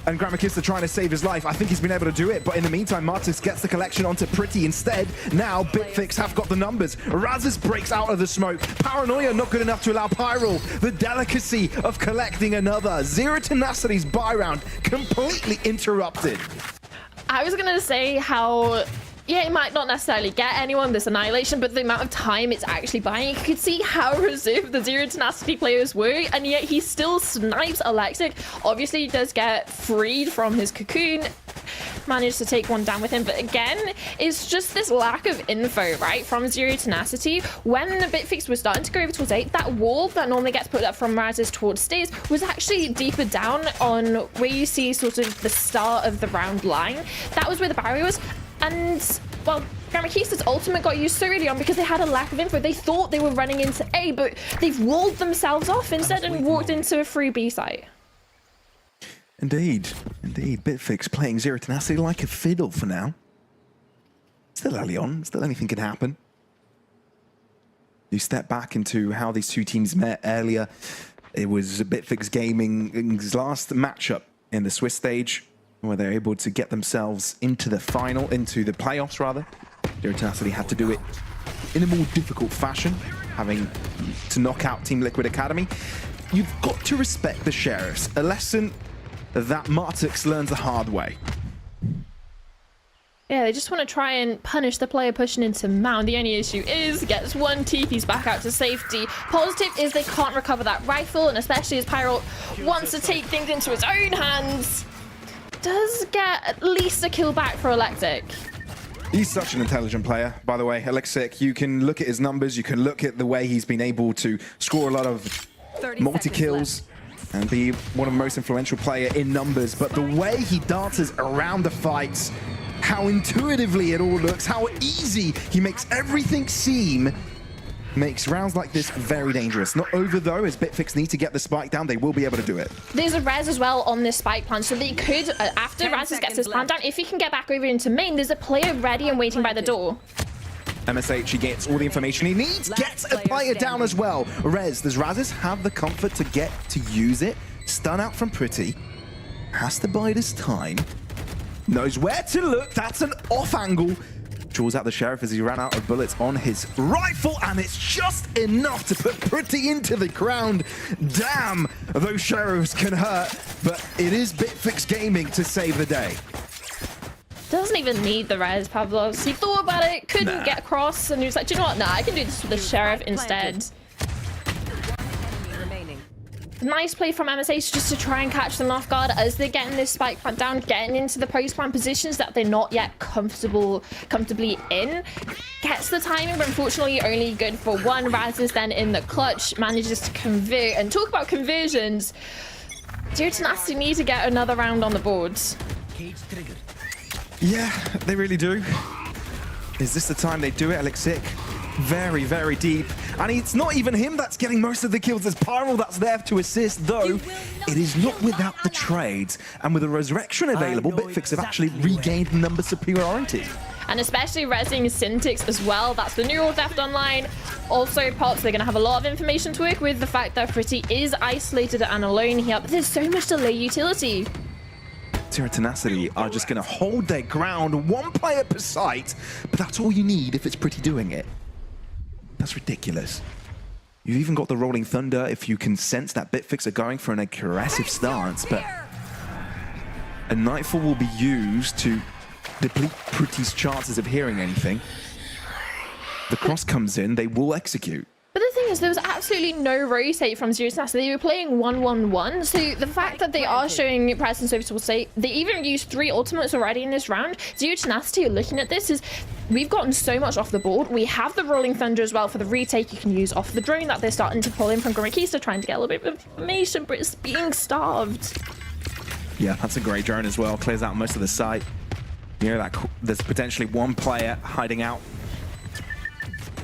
And Gramakista trying to save his life. I think he's been able to do it, but in the meantime, Martix gets the collection onto Pretty instead. Now, Bitfix have got the numbers. Razes breaks out of the smoke. Paranoia not good enough to allow Pyral. The delicacy of collecting another. Zero Tenacity's buy round completely interrupted. I was going to say how, yeah, it might not necessarily get anyone this annihilation, but the amount of time it's actually buying, you could see how reserved the Zero Tenacity players were, and yet he still snipes Alexic. Obviously, he does get freed from his cocoon, managed to take one down with him, but again, it's just this lack of info, right, from Zero Tenacity. When the Bitfix was starting to go over towards 8, that wall that normally gets put up from Razes towards Stays was actually deeper down on where you see sort of the start of the round line. That was where the barrier was. And, well, Gramakista's ultimate got used so early on because they had a lack of info. They thought they were running into A, but they've walled themselves off instead and walked into a free B site. Indeed. Bitfix playing Zero Tenacity like a fiddle for now. Still early on. Still anything can happen. You step back into how these two teams met earlier. It was Bitfix Gaming's last matchup in the Swiss stage, where they're able to get themselves into the playoffs rather. Zero Tenacity had to do it in a more difficult fashion, having to knock out Team Liquid Academy. You've got to respect the Sheriffs, a lesson that Martix learns the hard way. Yeah, they just want to try and punish the player pushing into Mound. The only issue is gets one TP's back out to safety. Positive is they can't recover that rifle, and especially as Pyro wants to take things into his own hands, does get at least a kill back for Electric. He's such an intelligent player, by the way. Electric, you can look at his numbers, you can look at the way he's been able to score a lot of multi-kills and be one of the most influential player in numbers, but the way he dances around the fights, how intuitively it all looks, how easy he makes everything seem, makes rounds like this very dangerous. Not over though, as Bitfix need to get the spike down, they will be able to do it. There's a res as well on this spike plan, so they could, after Razes gets his plan down, if he can get back over into main, there's a player ready and waiting by the door. MSH, he gets all the information he needs, gets a player down as well. Rez, does Razes have the comfort to get to use it? Stun out from Pretty, has to bide his time. Knows where to look, that's an off angle. Draws out the Sheriff as he ran out of bullets on his rifle, and it's just enough to put Pretty into the ground. Damn, those Sheriffs can hurt, but it is Bitfix Gaming to save the day. Doesn't even need the res, Pavlos. He thought about it, couldn't get across, and he was like, do you know what? Nah, I can do this with the Sheriff instead. Nice play from MSH just to try and catch them off guard as they're getting this spike plant down, getting into the post-plant positions that they're not yet comfortably in. Gets the timing, but unfortunately only good for one. Razes then in the clutch manages to convert. And talk about conversions. Zero Tenacity need to get another round on the boards. Yeah, they really do. Is this the time they do it, Alexic? Very, very deep. And it's not even him that's getting most of the kills. It's Pyral that's there to assist, though it is not without the trades. And with a resurrection available, Bitfix have actually regained number superiority. And especially resing Syntix as well. That's the neural theft online. Also, Pops, they're going to have a lot of information to work with. The fact that Pretty is isolated and alone here. But there's so much delay utility. Zero Tenacity are just going to hold their ground, one player per site, but that's all you need if it's Pretty doing it. That's ridiculous. You've even got the Rolling Thunder if you can sense that Bitfix are going for an aggressive stance, but a Nightfall will be used to deplete Pretty's chances of hearing anything. The cross comes in, they will execute. But the thing is, there was absolutely no rotate from Zero Tenacity. They were playing 1-1-1. So the fact that they are showing presence over to say they even used 3 ultimates already in this round. Zero Tenacity are looking at this is we've gotten so much off the board. We have the Rolling Thunder as well for the retake you can use off the drone that they're starting to pull in from Grimmakista, trying to get a little bit of information, but it's being starved. Yeah, that's a great drone as well. Clears out most of the site. You know, that there's potentially one player hiding out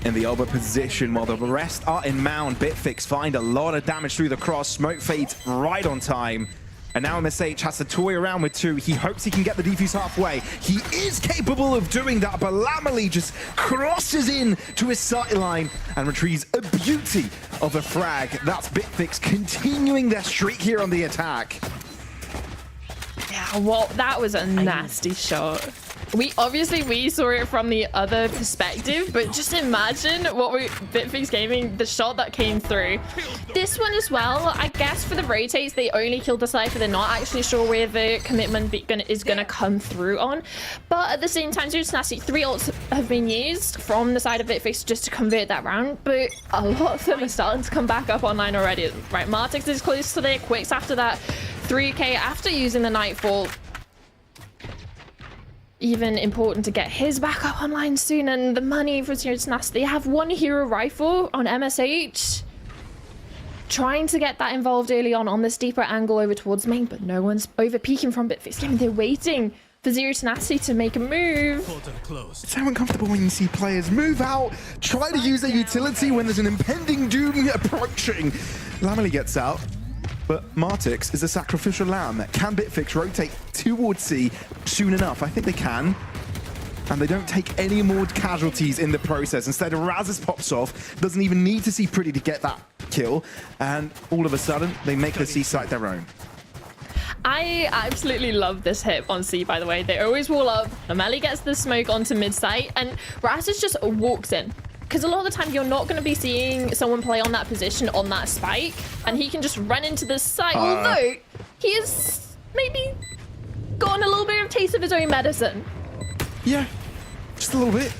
in the over position while the rest are in mound. Bitfix find a lot of damage through the cross. Smoke fades right on time. And now MSH has to toy around with 2. He hopes he can get the defuse halfway. He is capable of doing that, but Lamely just crosses in to his sideline and retrieves a beauty of a frag. That's Bitfix continuing their streak here on the attack. Yeah, well, that was a nasty shot. We saw it from the other perspective, but just imagine Bitfix Gaming, the shot that came through. This one as well, I guess for the rotates, they only killed the Cypher. They're not actually sure where the commitment is going to come through on. But at the same time, Zero Tenacity, 3 ults have been used from the side of Bitfix just to convert that round, but a lot of them are starting to come back up online already. Right, Martix is close to their quicks after that 3k after using the Nightfall. Even important to get his back up online soon, and the money for Zero Tenacity. They have 1 hero rifle on MSH. Trying to get that involved early on this deeper angle over towards main, but no one's over peeking from Bitfix. They're waiting for Zero Tenacity to make a move. It's so uncomfortable when you see players move out, try to use their utility when there's an impending doom approaching. Lamely gets out. But Martix is a sacrificial lamb. Can Bitfix rotate towards C soon enough? I think they can. And they don't take any more casualties in the process. Instead, Razes pops off, doesn't even need to see Pretty to get that kill. And all of a sudden, they make the C site their own. I absolutely love this hit on C, by the way. They always wall up. Ameli gets the smoke onto mid-site, and Razes just walks in. Because a lot of the time, you're not going to be seeing someone play on that position on that spike, and he can just run into the site. Although, he has maybe gotten a little bit of a taste of his own medicine. Yeah, just a little bit.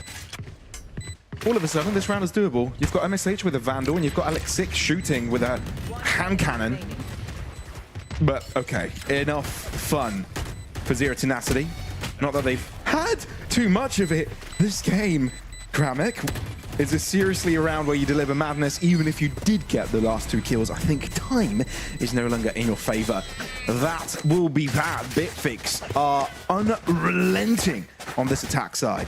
All of a sudden, this round is doable. You've got MSH with a Vandal, and you've got Alex6 shooting with a hand cannon. But, okay, enough fun for Zero Tenacity. Not that they've had too much of it this game. Gramek, is this seriously a round where you deliver madness even if you did get the last 2 kills? I think time is no longer in your favor. That will be bad. Bitfix are unrelenting on this attack side.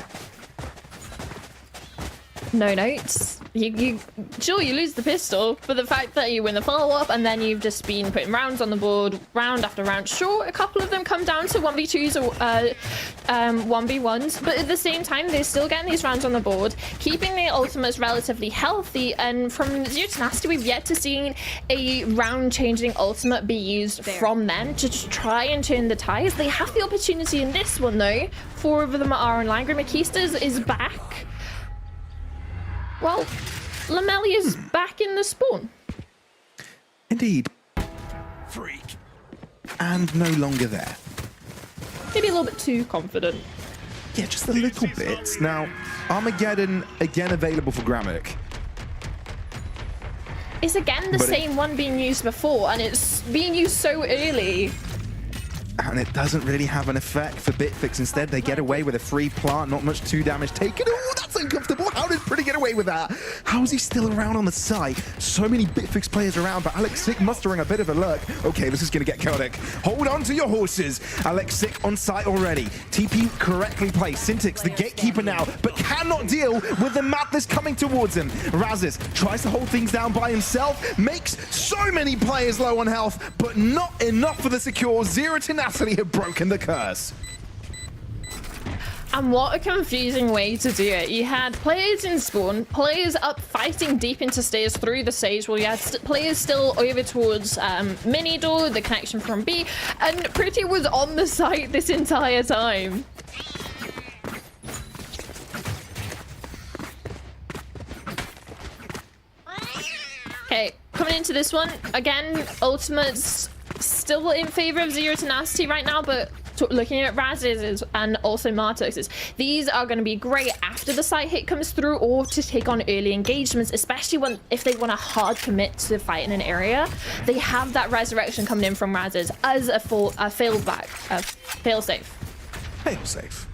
No notes. You lose the pistol, but the fact that you win the follow-up and then you've just been putting rounds on the board, round after round. Sure, a couple of them come down to 1v2s or 1v1s, but at the same time, they're still getting these rounds on the board, keeping their ultimates relatively healthy, and from Zero Tenacity, we've yet to see a round-changing ultimate be used from them to try and turn the ties. They have the opportunity in this one, though. 4 of them are online. Makistas is back. Well, Lameli is back in the spawn. Indeed. Freak. And no longer there. Maybe a little bit too confident. Yeah, just a little bit. Now, Armageddon again available for Gramek. It's again the same one being used before, and it's being used so early. And it doesn't really have an effect for Bitfix. Instead, they get away with a free plant, not much 2 damage taken. Oh, that's uncomfortable. How did Pretty get away with that? How is he still around on the side? So many Bitfix players around, but Alex6 mustering a bit of a lurk. Okay, this is going to get chaotic. Hold on to your horses. Alex6 on site already. TP correctly placed. Syntix, the gatekeeper now, but cannot deal with the madness coming towards him. Razes tries to hold things down by himself, makes so many players low on health, but not enough for the secure. Zero Tenacity have broken the curse. And what a confusing way to do it. You had players in spawn, players up fighting deep into stairs through the stage, while you had players still over towards mini door, the connection from B, and Pretty was on the site this entire time. Okay, coming into this one, again, ultimates still in favor of Zero Tenacity right now, but looking at Razes and also Martix's, these are going to be great after the site hit comes through, or to take on early engagements, especially if they want a hard commit to fight in an area. They have that resurrection coming in from Razes as a fail-safe. Fail-safe.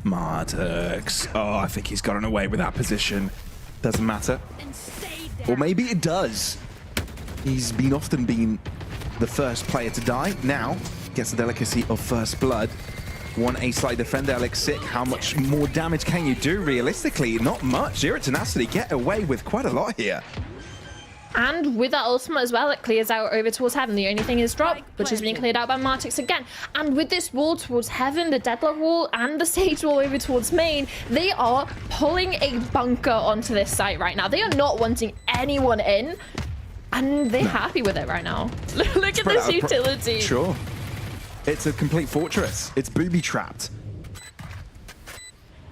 Martix. Oh, I think he's gotten away with that position. Doesn't matter. Or maybe it does. He's often been the first player to die. Now gets the delicacy of first blood. One A-side defender, Alex6. How much more damage can you do realistically? Not much. Zero Tenacity get away with quite a lot here. And with that ultimate as well, it clears out over towards heaven. The only thing is drop, which is being cleared out by Martix again. And with this wall towards heaven, the deadlock wall and the stage wall over towards main, they are pulling a bunker onto this site right now. They are not wanting anyone in. And they're happy with it right now. Look at this utility. Sure. It's a complete fortress. It's booby-trapped.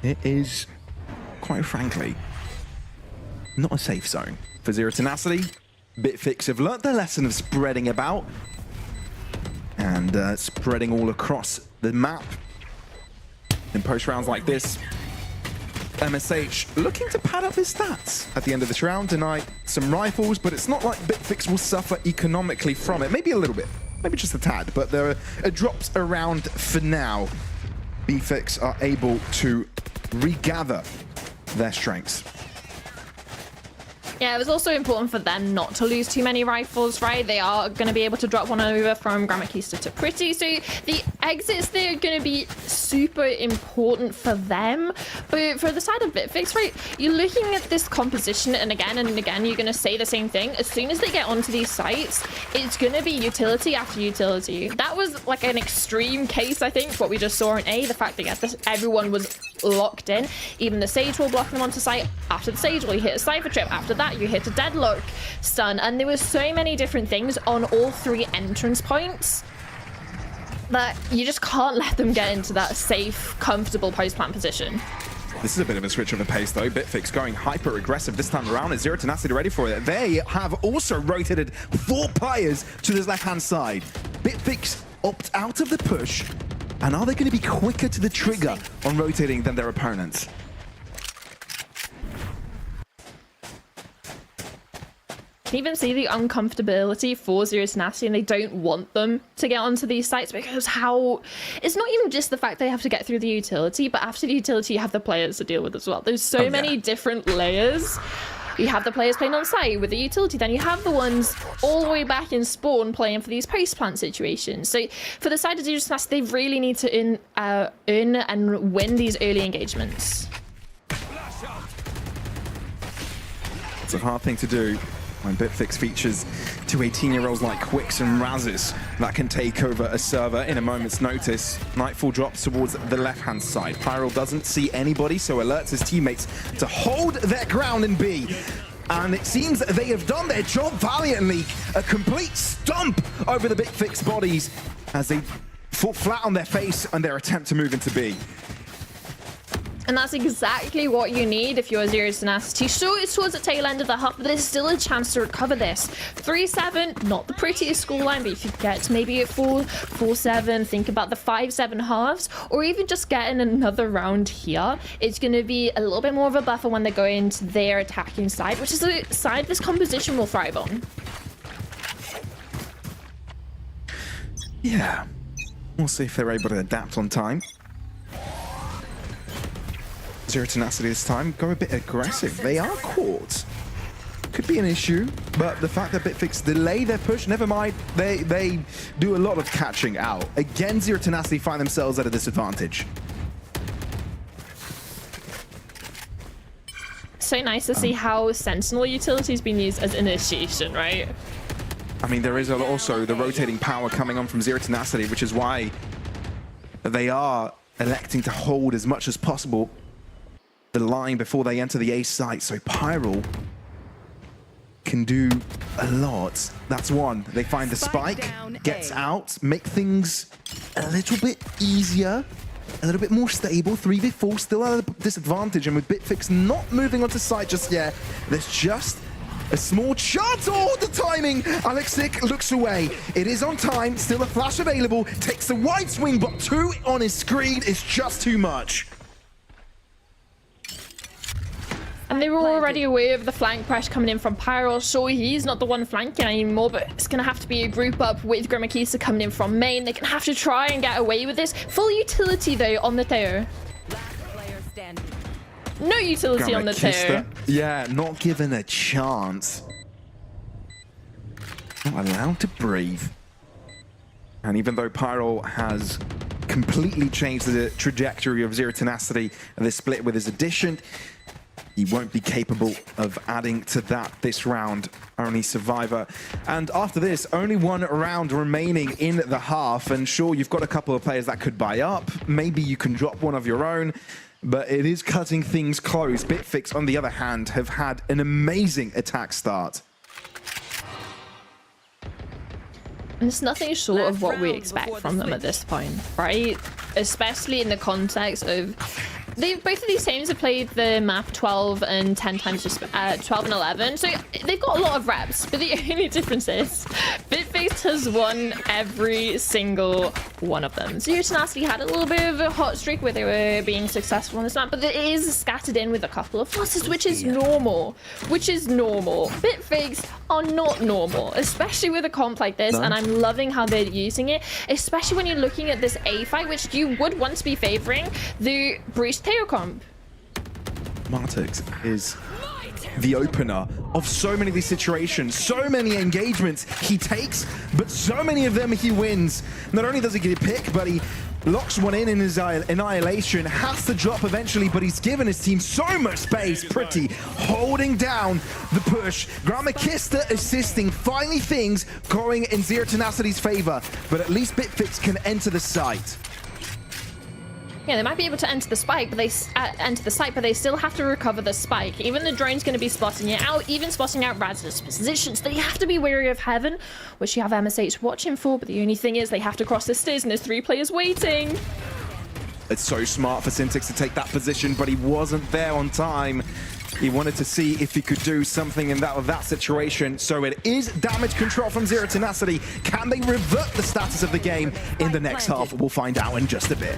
It is, quite frankly, not a safe zone for Zero Tenacity. Bitfix have learnt their lesson of spreading about and spreading all across the map. In post rounds like this, MSH looking to pad up his stats at the end of this round, deny some rifles, but it's not like Bitfix will suffer economically from it. Maybe a little bit, maybe just a tad, but there are drops around for now. Bitfix are able to regather their strengths. Yeah, it was also important for them not to lose too many rifles, right? They are going to be able to drop one over from Gramakista to Pretty, so the exits there are going to be super important for them. But for the side of Bitfix, right, you're looking at this composition, and again you're going to say the same thing. As soon as they get onto these sites, it's going to be utility after utility. That was like an extreme case, I think, what we just saw in A, the fact that everyone was locked in. Even the Sage will block them onto site. After the Sage will hit a Cypher Trip. After that, you hit a Deadlock stun. And there were so many different things on all 3 entrance points that you just can't let them get into that safe, comfortable post-plant position. This is a bit of a switch of the pace, though. Bitfix going hyper aggressive this time around. Is Zero Tenacity ready for it? They have also rotated 4 players to this left-hand side. Bitfix opt out of the push. And are they going to be quicker to the trigger on rotating than their opponents? Can even see the uncomfortability for Zero Tenacity, and they don't want them to get onto these sites because it's not even just the fact they have to get through the utility, but after the utility you have the players to deal with as well. There's so many different layers. You have the players playing on site with the utility, then you have the ones all the way back in spawn playing for these post-plant situations. So for the side of Zero Tenacity, they really need to earn and win these early engagements. It's a hard thing to do when Bitfix features 2 18-year-olds like Quicks and Razes that can take over a server in a moment's notice. Nightfall drops towards the left-hand side. Pyro doesn't see anybody, so alerts his teammates to hold their ground in B. And it seems they have done their job valiantly. A complete stomp over the Bitfix bodies as they fall flat on their face on their attempt to move into B. And that's exactly what you need if you're Zero Tenacity. Sure, it's towards the tail end of the half, but there's still a chance to recover this. 3-7, not the prettiest scoreline, but if you get to maybe a 4-7, think about the 5-7 halves, or even just getting another round here, it's going to be a little bit more of a buffer when they go into their attacking side, which is a side this composition will thrive on. Yeah. We'll see if they're able to adapt on time. Zero Tenacity this time go a bit aggressive. They are caught. Could be an issue, but the fact that Bitfix delay their push, never mind, they do a lot of catching out. Again, Zero Tenacity find themselves at a disadvantage. So nice to see how Sentinel utility has been used as initiation, right? I mean, there is also the rotating power coming on from Zero Tenacity, which is why they are electing to hold as much as possible the line before they enter the A site, so Pyro can do a lot. That's one. They find the spike, gets out, make things a little bit easier, a little bit more stable. 3v4 still at a disadvantage, and with Bitfix not moving onto site just yet, there's just a small chance. Oh, the timing! Alexic looks away. It is on time, still a flash available, takes the wide swing, but 2 on his screen is just too much. And they were already aware of the flank pressure coming in from Pyro. Sure, he's not the one flanking anymore, but it's going to have to be a group up with Gramakista coming in from main. They're going to have to try and get away with this. Full utility, though, on the Teo. No utility on the Teo. Yeah, not given a chance. Not allowed to breathe. And even though Pyro has completely changed the trajectory of Zero Tenacity and this split with his addition, he won't be capable of adding to that this round. Only Survivor. And after this, only 1 round remaining in the half. And sure, you've got a couple of players that could buy up. Maybe you can drop one of your own. But it is cutting things close. Bitfix, on the other hand, have had an amazing attack start. And it's nothing short of what we expect from them at this point, right? Especially in the context of both of these teams have played the map 12 and 10 times, 12 and 11, so they've got a lot of reps, but the only difference is Bitfix has won every single one of them. Zero Tenacity had a little bit of a hot streak where they were being successful on this map, but it is scattered in with a couple of losses, which is normal. Bitfix are not normal, especially with a comp like this, and I'm loving how they're using it, especially when you're looking at this A fight, which you would once be favoring the Breach Teo comp. Martix is the opener of so many of these situations, so many engagements he takes, but so many of them he wins. Not only does he get a pick, but he locks one in his annihilation, has to drop eventually, but he's given his team so much space. Pretty holding down the push. Gramakista assisting, finally things going in Zero Tenacity's favor, but at least Bitfix can enter the site. Yeah, they might be able to enter the spike, but they but they still have to recover the spike. Even the drone's going to be spotting it out, even spotting out Raz's positions. They have to be wary of Heaven, which you have MSH watching for. But the only thing is, they have to cross the stairs, and there's 3 players waiting. It's so smart for Syntax to take that position, but he wasn't there on time. He wanted to see if he could do something in that situation. So it is damage control from Zero Tenacity. Can they revert the status of the game in the next half? We'll find out in just a bit.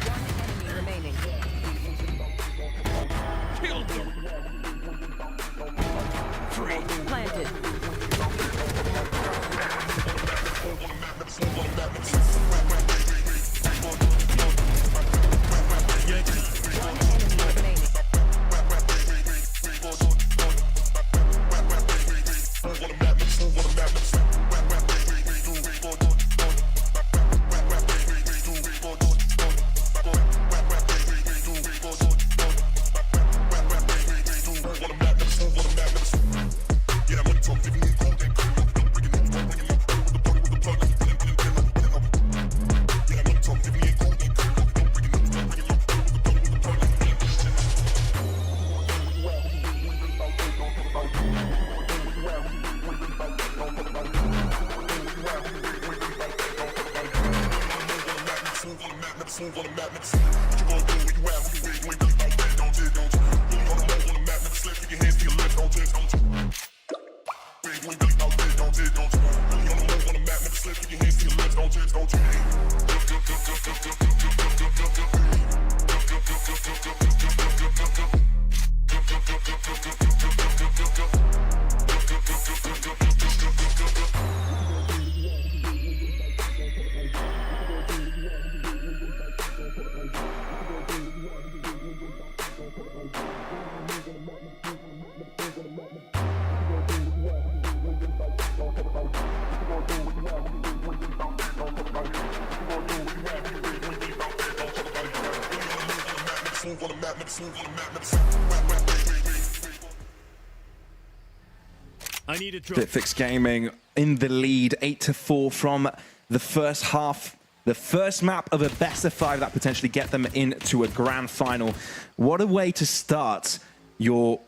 Bitfix Gaming in the lead, 8-4 from the first half. The first map of a best of 5 that potentially get them into a grand final. What a way to start your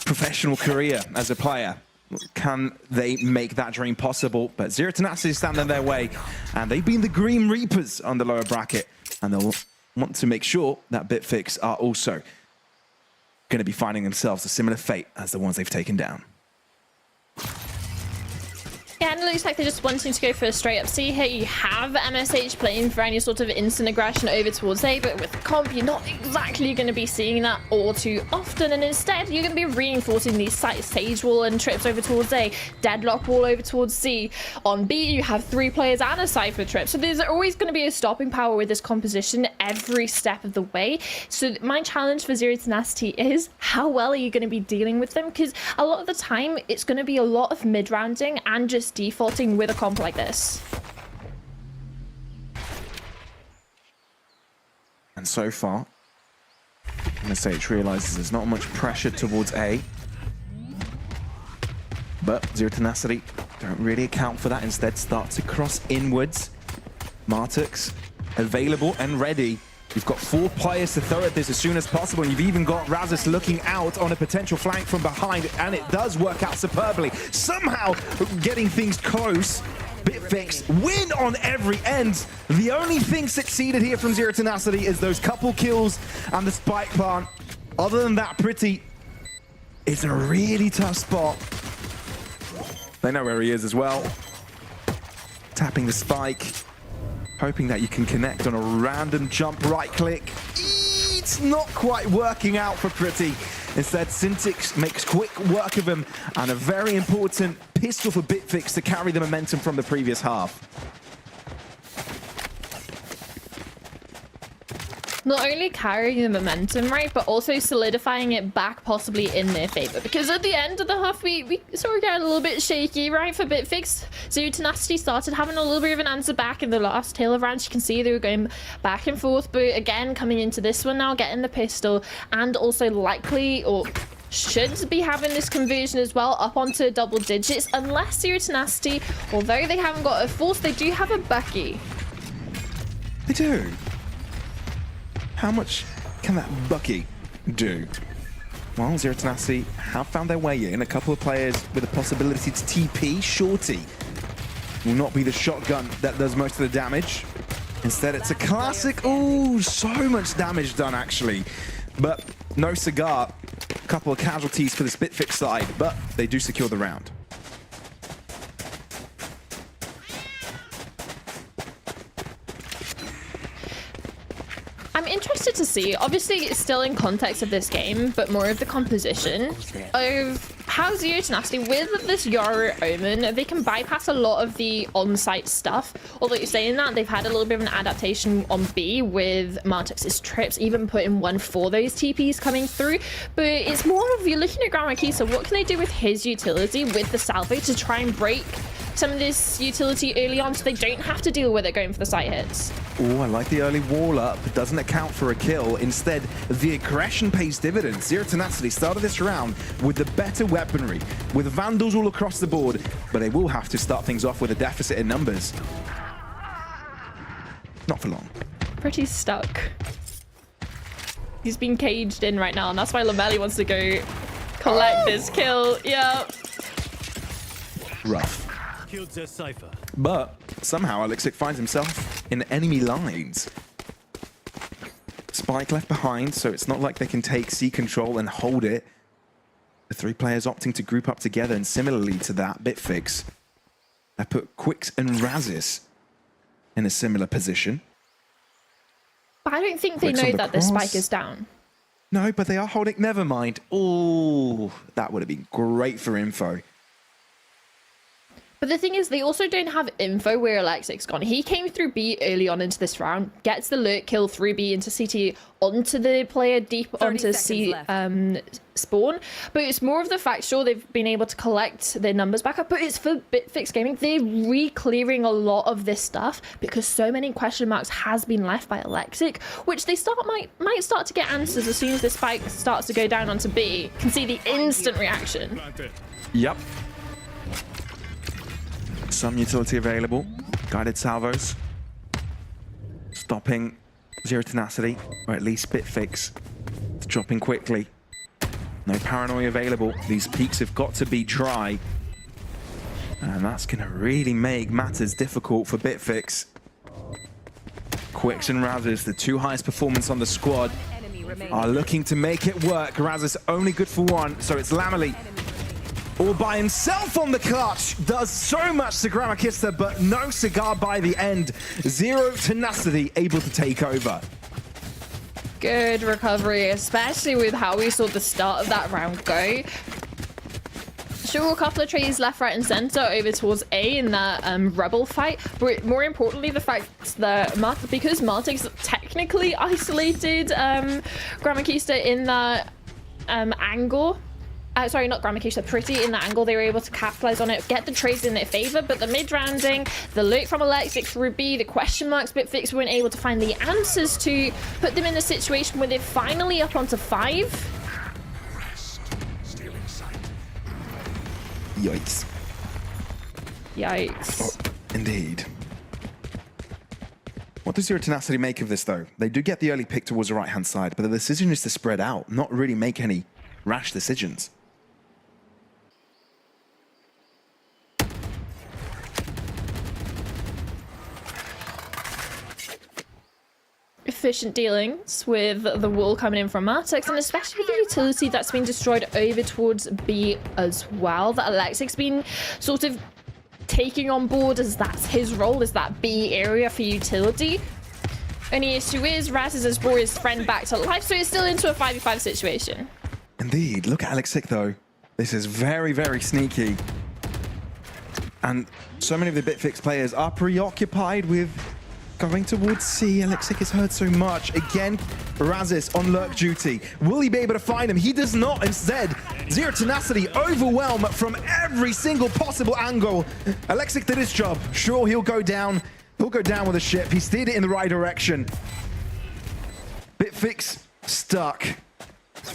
professional career as a player. Can they make that dream possible? But Zero Tenacity stand in their way, and they've been the Green Reapers on the lower bracket, and they'll want to make sure that Bitfix are also going to be finding themselves a similar fate as the ones they've taken down. Yeah, and it looks like they're just wanting to go for a straight up C here. You have MSH playing for any sort of instant aggression over towards A, but with the comp, you're not exactly going to be seeing that all too often, and instead, you're going to be reinforcing these sites. Sage wall and trips over towards A, deadlock wall over towards C. On B, you have 3 players and a Cypher trip, so there's always going to be a stopping power with this composition every step of the way. So my challenge for Zero Tenacity is, how well are you going to be dealing with them? Because a lot of the time, it's going to be a lot of mid-rounding and just defaulting with a comp like this. And so far, MSH realizes there's not much pressure towards A, but Zero Tenacity don't really account for that, instead start to cross inwards. Martux available and ready. You've got 4 players to throw at this as soon as possible, and you've even got Razis looking out on a potential flank from behind, and it does work out superbly. Somehow getting things close. Bitfix win on every end. The only thing succeeded here from Zero Tenacity is those couple kills and the spike plant. Other than that, Pretty is in a really tough spot. They know where he is as well. Tapping the spike, hoping that you can connect on a random jump right click. It's not quite working out for Pretty. Instead, Syntax makes quick work of him, and a very important pistol for Bitfix to carry the momentum from the previous half. not only carrying the momentum, right, but also solidifying it back possibly in their favor. Because at the end of the half, we sort of got a little bit shaky, right, for Bitfix. Zero Tenacity started having a little bit of an answer back in the last tail of rounds. You can see they were going back and forth, but again, coming into this one now, getting the pistol, and also likely, or should be having this conversion as well up onto double digits, unless Zero Tenacity, although they haven't got a force, they do have a Bucky. They do. How much can that Bucky do? Well, Zero Tenacity have found their way in. A couple of players with a possibility to TP. Shorty will not be the shotgun that does most of the damage. Instead, it's a classic. Oh, so much damage done, actually. But no cigar. A couple of casualties for the Spitfix side, but they do secure the round. I'm interested to see, obviously it's still in context of this game, but more of the composition of how Zero Tenacity, with this Yara Omen, they can bypass a lot of the on-site stuff. Although you're saying that, they've had a little bit of an adaptation on B with Martex's trips, even putting one for those TPs coming through. But it's more of, you're looking at Gramakisa, what can they do with his utility with the salvo to try and break some of this utility early on so they don't have to deal with it going for the site hits? Oh, I like the early wall up. Doesn't account for a kill. Instead, the aggression pays dividends. Zero Tenacity started this round with the better weaponry, with Vandals all across the board, but they will have to start things off with a deficit in numbers. Not for long. Pretty stuck. He's been caged in right now, and that's why Lamelli wants to go collect this kill. Yeah. Rough. But somehow Alexic finds himself in enemy lines. Spike left behind, so it's not like they can take C control and hold it. The three players opting to group up together, and similarly to that, Bitfix have put Quicks and Razis in a similar position. But I don't think they know that the spike is down. No, but they are holding. Never mind. Oh, that would have been great for info. But the thing is, they also don't have info where Alexic's gone. He came through B early on into this round, gets the lurk kill through B into CT, onto the player deep onto C spawn. But it's more of the fact, sure, they've been able to collect their numbers back up, but it's for Bitfix Gaming. They're re-clearing a lot of this stuff because so many question marks has been left by Alexic, which they might start to get answers as soon as this spike starts to go down onto B. You can see the instant reaction. Yep. Some utility available. Guided salvos. Stopping Zero Tenacity, or at least Bitfix. It's dropping quickly. No paranoia available. These peaks have got to be dry. And that's going to really make matters difficult for Bitfix. Quicks and Razis, the two highest performance on the squad, are looking to make it work. Razis only good for one, so it's Lamely all by himself on the clutch. Does so much to Gramakista, but no cigar by the end. Zero Tenacity able to take over. Good recovery, especially with how we saw the start of that round go. Sure, a couple of trees left, right, and center over towards A in that rebel fight, but more importantly, the fact that because Martix technically isolated Gramakista in that angle. Sorry, not Gramakista, Pretty in the angle, they were able to capitalize on it, get the trades in their favor, but the mid-rounding, the loot from Alexic through B, the question marks Bitfix weren't able to find the answers to put them in a situation where they're finally up onto 5. Yikes. Yikes. Oh, indeed. What does Zero Tenacity make of this, though? They do get the early pick towards the right-hand side, but the decision is to spread out, not really make any rash decisions. Efficient dealings with the wall coming in from Martex, and especially the utility that's been destroyed over towards B as well, that Alexic's been sort of taking on board as that's his role, is that B area for utility. Only issue is Razis has brought his friend back to life, so it's still into a 5v5 situation. Indeed. Look at Alexic, though. This is very, very sneaky. And so many of the Bitfix players are preoccupied with going towards C. Alexic is hurt so much. Again, Razis on lurk duty. Will he be able to find him? He does not. Instead, Zero Tenacity overwhelm from every single possible angle. Alexic did his job. Sure, he'll go down. He'll go down with a ship. He steered it in the right direction. Bitfix stuck.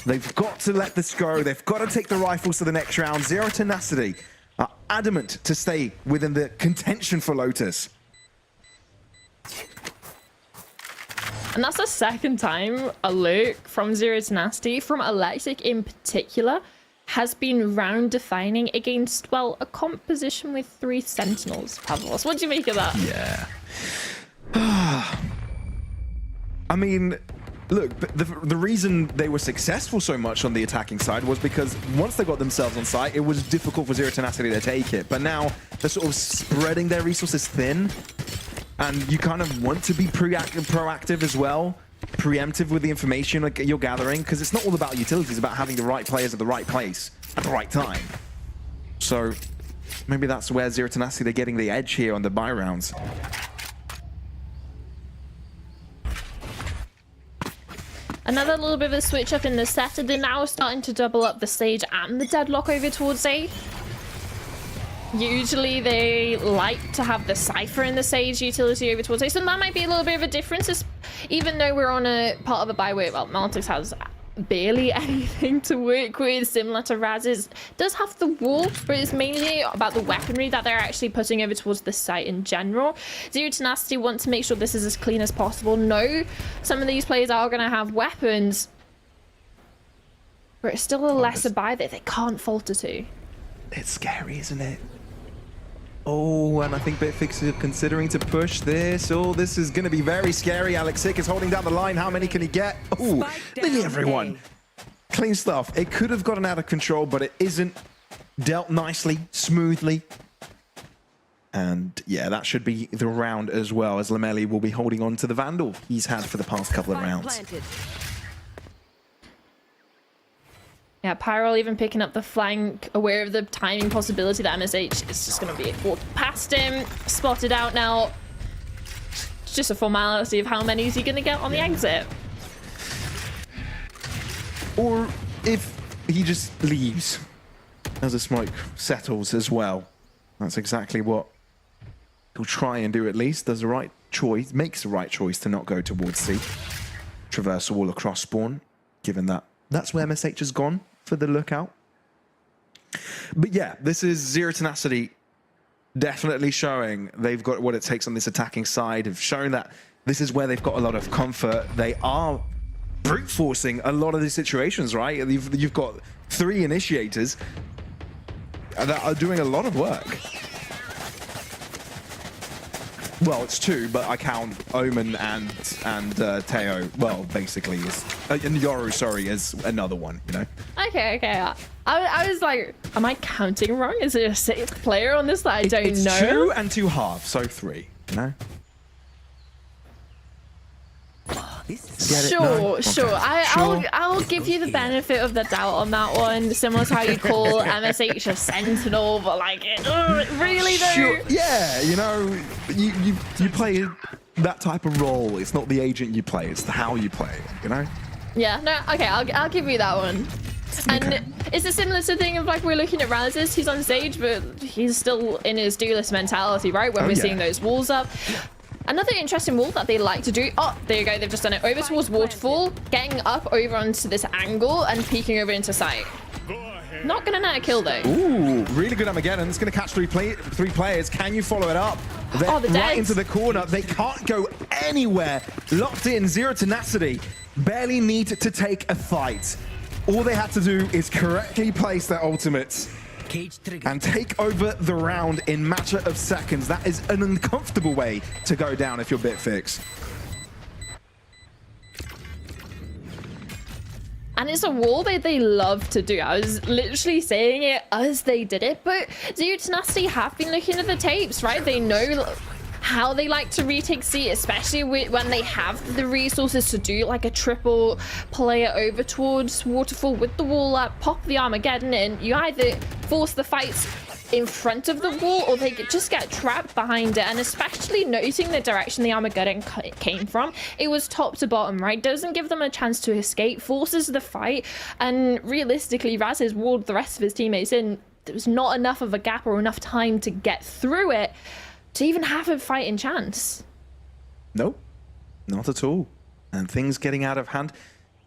They've got to let this go. They've got to take the rifles to the next round. Zero Tenacity are adamant to stay within the contention for Lotus. And that's the second time a look from Zero Tenacity, from Alexic in particular, has been round defining against, well, a composition with 3 Sentinels. Pavlos, what do you make of that? Yeah. I mean, look, the reason they were successful so much on the attacking side was because once they got themselves on site, it was difficult for Zero Tenacity to take it. But now they're sort of spreading their resources thin, and you kind of want to be proactive as well, preemptive with the information like you're gathering, because it's not all about utilities, it's about having the right players at the right place at the right time. So maybe that's where Zero Tenacity are getting the edge here on the buy rounds. Another little bit of a switch up in the setter. They're now starting to double up the Sage and the Deadlock over towards A. Usually they like to have the Cypher and the Sage utility over towards A, so that might be a little bit of a difference, even though we're on a part of a bye where, well, Maltix has barely anything to work with, similar to Raz's. Does have the wall, but it's mainly about the weaponry that they're actually putting over towards the site in general. Zero Tenacity want to make sure this is as clean as possible. No, some of these players are going to have weapons, but it's still a lesser buy that they can't falter to. It's scary, isn't it? Oh, and I think Bitfix are considering to push this. Oh, this is going to be very scary. Alexic is holding down the line. How many can he get? Oh, nearly everyone. Clean stuff. It could have gotten out of control, but it isn't. Dealt nicely, smoothly. And yeah, that should be the round as well, as Lamelli will be holding on to the Vandal he's had for the past couple of rounds. Yeah, Pyrol even picking up the flank, aware of the timing possibility that MSH is just going to be walked past him, spotted out now. It's just a formality of how many is he going to get on the exit. Or if he just leaves as the smoke settles as well. That's exactly what he'll try and do, at least. Does the right choice, makes the right choice to not go towards C. Traverse all across spawn, given that that's where MSH has gone for the lookout. But yeah, this is Zero Tenacity definitely showing they've got what it takes on this attacking side, have shown that this is where they've got a lot of comfort. They are brute forcing a lot of these situations, right? You've got 3 initiators that are doing a lot of work. Well, it's 2, but I count Omen and Teo. Well, basically, and Yoru, sorry, as another one. You know. Okay. I was like, am I counting wrong? Is there a 6th player on this that I don't know? It's 2 and 2 halves, so 3. You know. Sure. I'll give you the benefit of the doubt on that one. Similar to how you call MSH a sentinel, but like, really though? Sure. Yeah, you know, you play that type of role. It's not the agent you play; it's how you play. You know. Yeah. No. Okay. I'll give you that one. And Okay. it's a similar to thing of like we're looking at Razes. He's on stage, but he's still in his duelist mentality, right? When we're seeing those walls up. Another interesting wall that they like to do. Oh, there you go. They've just done it over towards Waterfall, getting up over onto this angle and peeking over into sight. Not gonna net a kill though. Ooh, really good Armageddon. It's gonna catch 3 players. Can you follow it up? They're Oh, the right dead. into the corner. They can't go anywhere. Locked in, Zero Tenacity. Barely need to take a fight. All they had to do is correctly place their ultimates and take over the round in matter of seconds. That is an uncomfortable way to go down if you're Bitfix. And it's a wall that they love to do. I was literally saying it as they did it, but Zero Tenacity have been looking at the tapes, right? They know how they like to retake C, especially when they have the resources to do like a triple player over towards Waterfall with the wall up, pop the Armageddon in. You either force the fights in front of the wall, or they just get trapped behind it. And especially noting the direction the Armageddon came from, it was top to bottom, right? Doesn't give them a chance to escape, forces the fight, and realistically, Raz has walled the rest of his teammates in. There was not enough of a gap or enough time to get through it to even have a fighting chance. Nope, not at all. And things getting out of hand.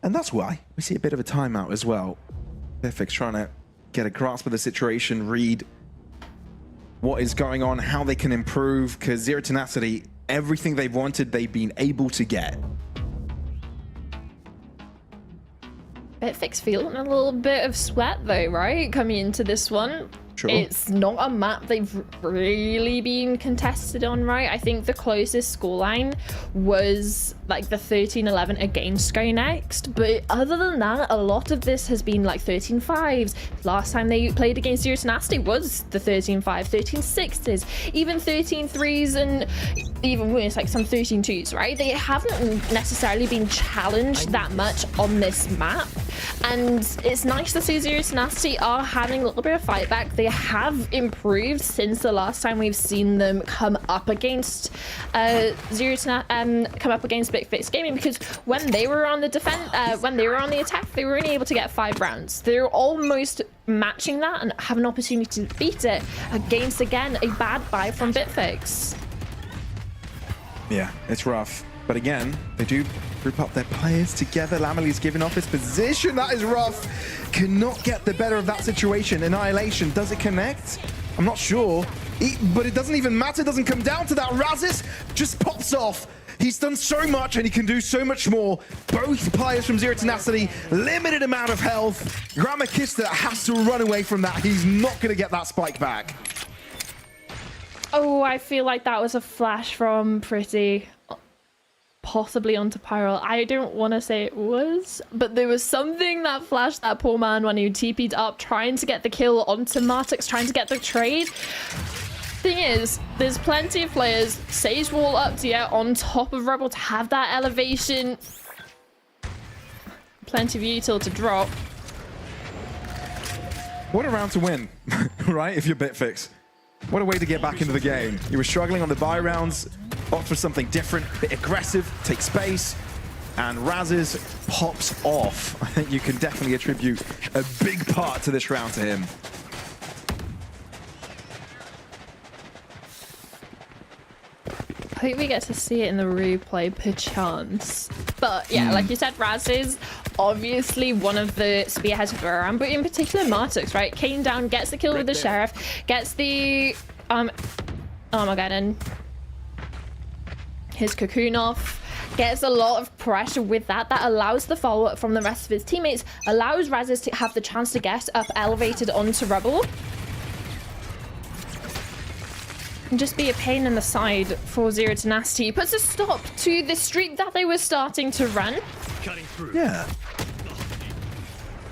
And that's why we see a bit of a timeout as well. Perfect's trying to get a grasp of the situation, read what is going on, how they can improve, because Zero Tenacity, everything they've wanted, they've been able to get. Bitfix feeling a little bit of sweat though, right? Coming into this one. Sure. It's not a map they've really been contested on, right? I think the closest scoreline was like the 13-11 against Sky Next. But other than that, a lot of this has been like 13-5s. Last time they played against Zero Tenacity was the 13-5, 13-6s, even 13-3s, and even worse, like some 13-2s, right? They haven't necessarily been challenged that much on this map. And it's nice to see Zero Tenacity are having a little bit of fight back. They have improved since the last time we've seen them come up against come up against Bitfix Gaming, because when they were on the when they were on the attack, they were only able to get 5 rounds. They're almost matching that and have an opportunity to beat it against, again, a bad buy from Bitfix. Yeah, it's rough. But again, they do group up their players together. Lamely's giving off his position. That is rough. Cannot get the better of that situation. Annihilation, does it connect? I'm not sure. But it doesn't even matter. It doesn't come down to that. Razis just pops off. He's done so much and he can do so much more. Both players from Zero Tenacity, limited amount of health. Gramakista has to run away from that. He's not going to get that spike back. Oh, I feel like that was a flash from Pretty. Possibly onto Pyro. I don't want to say it was, but there was something that flashed that poor man when he TP'd up, trying to get the kill onto Martix, trying to get the trade. Thing is, there's plenty of players, Sage Wall up to get on top of Rebel to have that elevation. Plenty of util to drop. What a round to win, right? If you're Bitfix. What a way to get back into the game. You were struggling on the buy rounds, opt for something different, a bit aggressive, take space, and Razis pops off. I think you can definitely attribute a big part to this round to him. I think we get to see it in the replay perchance. But yeah, like you said, Razis obviously one of the spearheads of Valorant, but in particular Martix, right? Came down, gets the kill with the Sheriff, gets the Armageddon, his cocoon off, gets a lot of pressure with that. That allows the follow-up from the rest of his teammates, allows Razis to have the chance to get up elevated onto Rebel. And just be a pain in the side for Zero Tenacity. Puts a stop to the streak that they were starting to run. Yeah.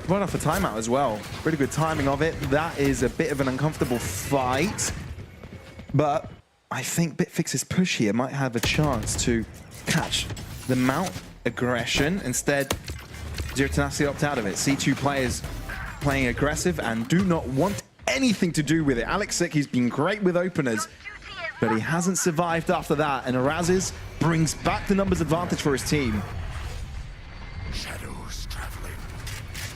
Run off a timeout as well. Really good timing of it. That is a bit of an uncomfortable fight. But I think Bitfix's push here might have a chance to catch the mount aggression. Instead, Zero Tenacity opt out of it. C2 players playing aggressive and do not want anything to do with it. Alex Sick, he's been great with openers, but he hasn't survived after that. And Razis brings back the numbers advantage for his team. Shadows traveling.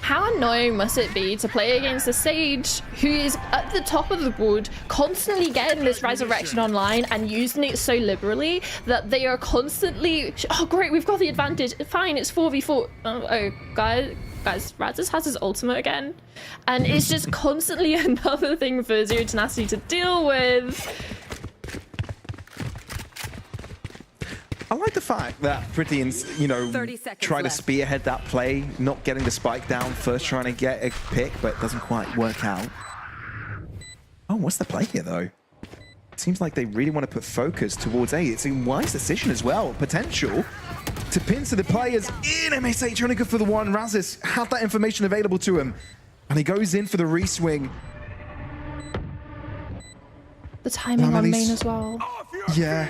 How annoying must it be to play against a Sage who is at the top of the board, constantly getting this resurrection online and using it so liberally that they are constantly, oh great, we've got the advantage, fine, it's 4v4. Oh guys, Razis has his ultimate again. And it's just constantly another thing for Zero Tenacity to deal with. I like the fact that Pretty, you know, try to spearhead that play, not getting the spike down first, trying to get a pick, but it doesn't quite work out. Oh, what's the play here, though? It seems like they really want to put focus towards A. It's a wise decision as well. Potential to pin to the players in MSH, trying to go for the one. Razis had that information available to him, and he goes in for the re-swing. The timing on main as well. Yeah.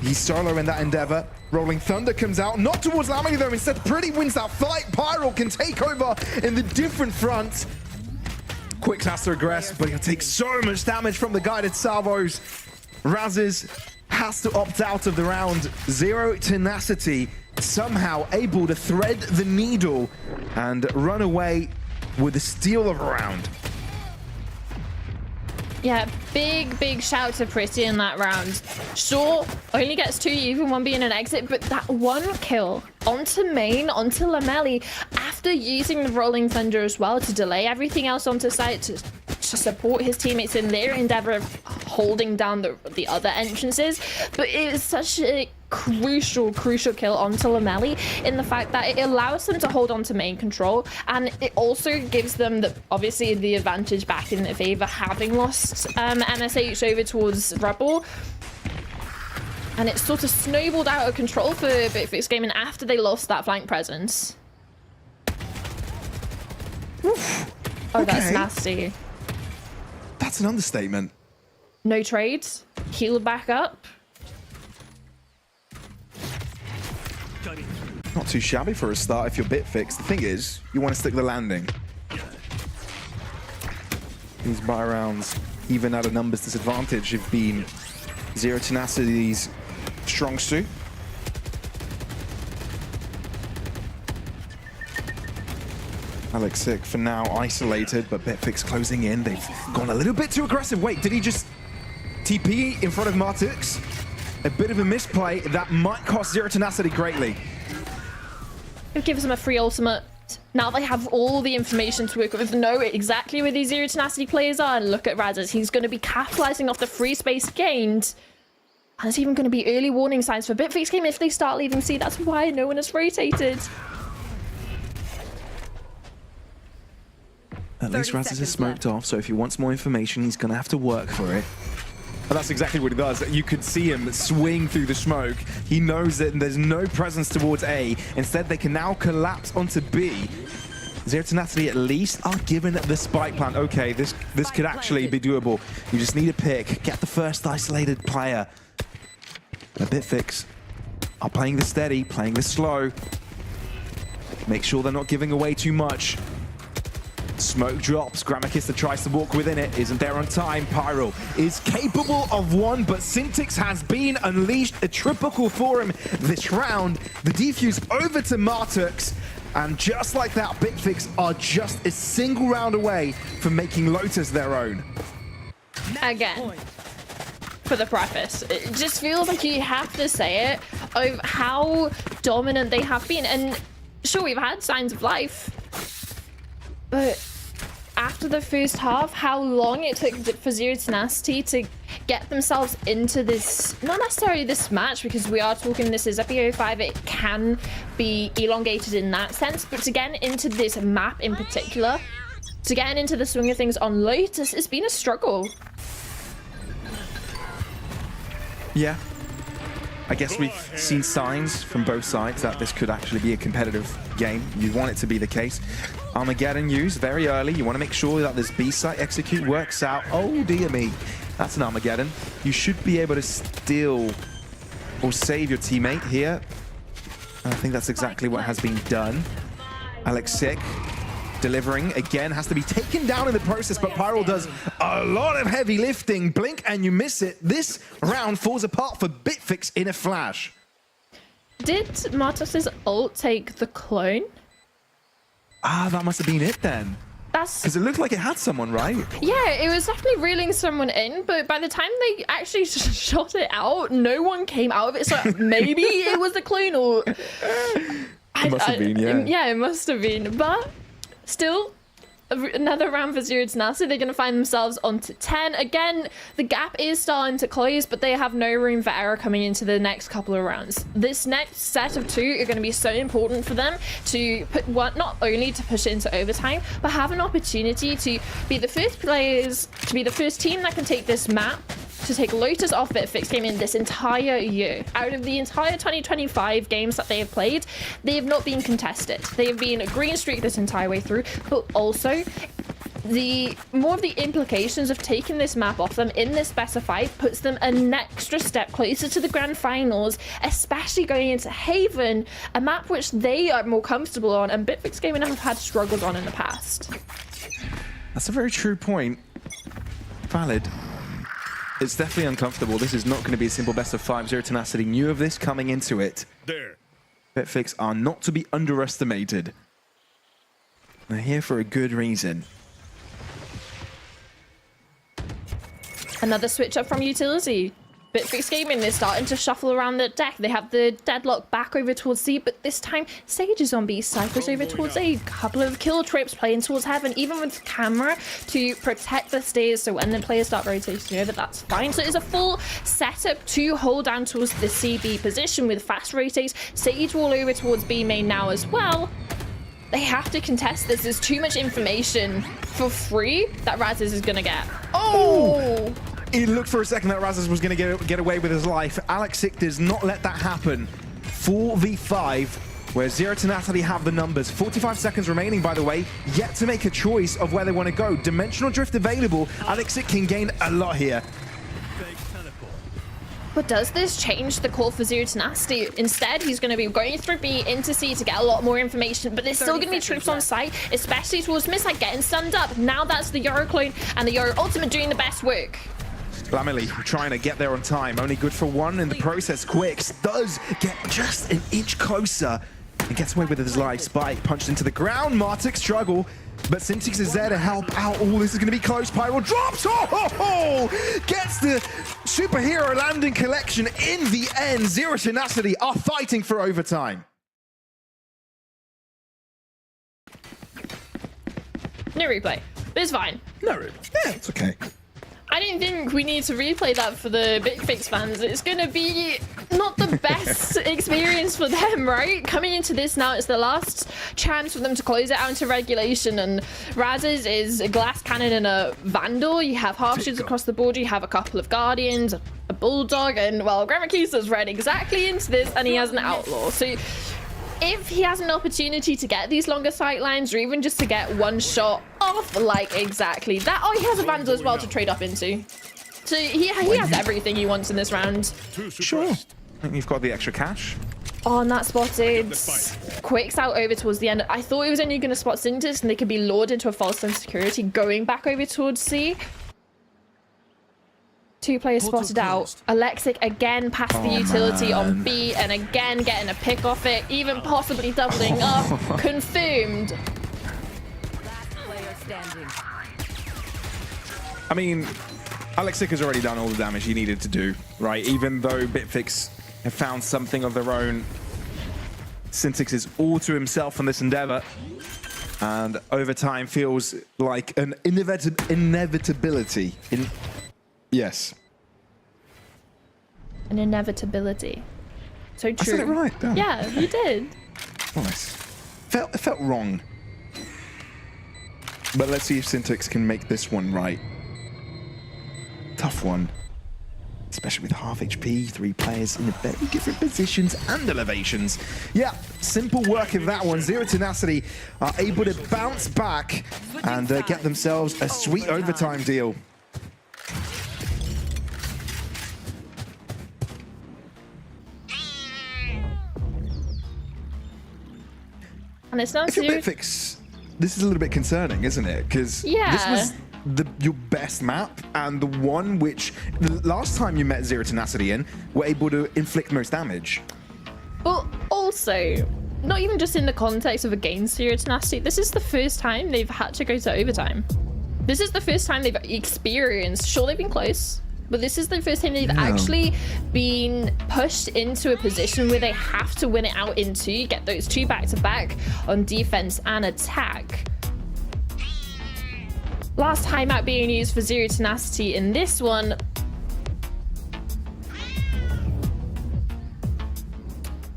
He's solo in that endeavor. Rolling Thunder comes out, not towards Lamely though. Instead, Pretty wins that fight. Pyro can take over in the different front. Quick has to regress, but he'll take so much damage from the guided salvos. Razes has to opt out of the round. Zero Tenacity somehow able to thread the needle and run away with the steal of a round. Yeah, big shout to Pretty in that round. Sure, only gets 2, even one being an exit, but that one kill onto main, onto Lamelli, after using the Rolling Thunder as well to delay everything else onto site to support his teammates in their endeavor of holding down the other entrances. But it is such a crucial kill onto Lamelli in the fact that it allows them to hold on to main control, and it also gives them obviously the advantage back in their favor, having lost MSH over towards Rebel. And it sort of snowballed out of control for Bitfix Gaming after they lost that flank presence. Oof. Oh, Okay. that's nasty. That's an understatement. No trades. Healed back up. Not too shabby for a start if you're Bitfix. The thing is, you want to stick the landing. These buy rounds, even at a numbers disadvantage, have been Zero Tenacity's strong suit. Alex Sick for now isolated, but Bitfix closing in. They've gone a little bit too aggressive. Wait, did he just TP in front of Martux? A bit of a misplay that might cost Zero Tenacity greatly. It gives them a free ultimate. Now they have all the information to work with, know exactly where these Zero Tenacity players are, and look at Razes. He's going to be capitalizing off the free space gained. And there's even going to be early warning signs for Bitfix Game if they start leaving C. That's why no one has rotated. At least Razes is smoked off, so if he wants more information, he's going to have to work for it. And that's exactly what he does. You could see him swing through the smoke. He knows that there's no presence towards A. Instead, they can now collapse onto B. Zero Tenacity at least are given the spike plant. Okay, this could actually be doable. You just need a pick. Get the first isolated player. A Bitfix are playing the steady, playing the slow. Make sure they're not giving away too much. Smoke drops. Gramakista tries to walk within it. Isn't there on time. Pyro is capable of one, but Syntix has been unleashed. A triple for him this round. The defuse over to Martux. And just like that, Bitfix are just a single round away from making Lotus their own. Again, for the preface, it just feels like you have to say it of how dominant they have been. And sure, we've had signs of life, but after the first half, how long it took for Zero Tenacity to get themselves into this, not necessarily this match, because we are talking this is FEO5, it can be elongated in that sense, but to get into this map in particular, to get into the swing of things on Lotus, it's been a struggle. Yeah. I guess we've seen signs from both sides that this could actually be a competitive game. You want it to be the case. Armageddon used very early. You want to make sure that this B site execute works out. Oh dear me, that's an Armageddon. You should be able to steal or save your teammate here. And I think that's exactly what has been done. Alex Sick delivering again, has to be taken down in the process, but Pyro does a lot of heavy lifting. Blink and you miss it. This round falls apart for Bitfix in a flash. Did Martus's ult take the clone? Ah, that must have been it then. That's because it looked like it had someone, right? Yeah, it was definitely reeling someone in, but by the time they actually shot it out, no one came out of it. So maybe it was the clone, or It must have been, yeah. Yeah, it must have been. But still, another round for Zero Tenacity. They're going to find themselves onto 10. Again, the gap is starting to close, but they have no room for error coming into the next couple of rounds. This next set of 2 are going to be so important for them to put one, not only to push it into overtime, but have an opportunity to be the first players, to be the first team that can take this map, to take Lotus off Bitfix Game in this entire year. Out of the entire 2025 games that they have played, they have not been contested. They have been a green streak this entire way through, but also the more of the implications of taking this map off them in this specified puts them an extra step closer to the grand finals, especially going into Haven, a map which they are more comfortable on and Bitfix Gaming have had struggles on in the past. That's a very true point. Valid. It's definitely uncomfortable. This is not going to be a simple best of 5. Zero Tenacity knew of this coming into it. There. Bitfix are not to be underestimated. They're here for a good reason. Another switch up from utility. Bitfix Gaming is starting to shuffle around the deck. They have the deadlock back over towards C, but this time Sage is on B, Cypher's over towards A. Couple of kill trips playing towards heaven, even with camera to protect the stairs. So when the players start rotating over, that's fine. So it's a full setup to hold down towards the CB position with fast rotates. Sage all over towards B main now as well. They have to contest this. There's too much information for free that Razes is going to get. Oh! He looked for a second that Razes was going to get away with his life. Alexic does not let that happen. 4v5, where Zero Tenacity have the numbers. 45 seconds remaining, by the way. Yet to make a choice of where they want to go. Dimensional Drift available. Alexic can gain a lot here. But does this change the call for Zero Tenacity? Instead, he's going to be going through B into C to get a lot more information, but there's still going to be troops on site, especially towards Miss, like getting stunned up. Now that's the Yoru clone and the Yoru ultimate doing the best work. Lamely trying to get there on time, only good for one in the process. Quicks does get just an inch closer and gets away with his life. Spike punched into the ground. Martic struggle, but Syntix is there to help out. Oh, this is going to be close. Pyro drops. Gets the superhero landing collection in the end. Zero Tenacity are fighting for overtime. No replay, but it's fine. No replay. Yeah, it's okay. I don't think we need to replay that for the Bitfix fans. It's going to be not the best experience for them, right? Coming into this now, it's the last chance for them to close it out into regulation. And Razes is a glass cannon and a Vandal. You have half shields across the board. You have a couple of Guardians, a Bulldog, and, well, Gramakisa's read exactly into this, and he has an Outlaw. So if he has an opportunity to get these longer sight lines, or even just to get one shot off, like exactly that. Oh, he has a Vandal as well to trade up into. So he has everything he wants in this round. Sure. I think you've got the extra cash. Oh, and that spotted Quicks out over towards the end. I thought he was only going to spot Syntix and they could be lured into a false sense of security going back over towards C. 2 players spotted out. Alexic again past the utility on B and again getting a pick off it, even possibly doubling up. Confirmed. I mean, Alexic has already done all the damage he needed to do, right? Even though Bitfix have found something of their own, Syntix is all to himself on this endeavor. And overtime feels like an inevitability. Yes. An inevitability. So true. I said it right. Damn. Yeah, you did. Nice. It felt wrong. But let's see if Syntix can make this one right. Tough one. Especially with half HP, 3 players in very different positions and elevations. Yeah, simple work in that one. Zero Tenacity are able to bounce back and get themselves a sweet overtime deal. And it's not if you're Bitfix, this is a little bit concerning, isn't it? Because this was your best map and the one which the last time you met Zero Tenacity in were able to inflict most damage. But also, not even just in the context of against Zero Tenacity, this is the first time they've had to go to overtime. This is the first time they've experienced, sure they've been close, but this is the first time they've actually been pushed into a position where they have to win it out in 2, get those 2 back-to-back on defense and attack. Last timeout being used for Zero Tenacity in this one.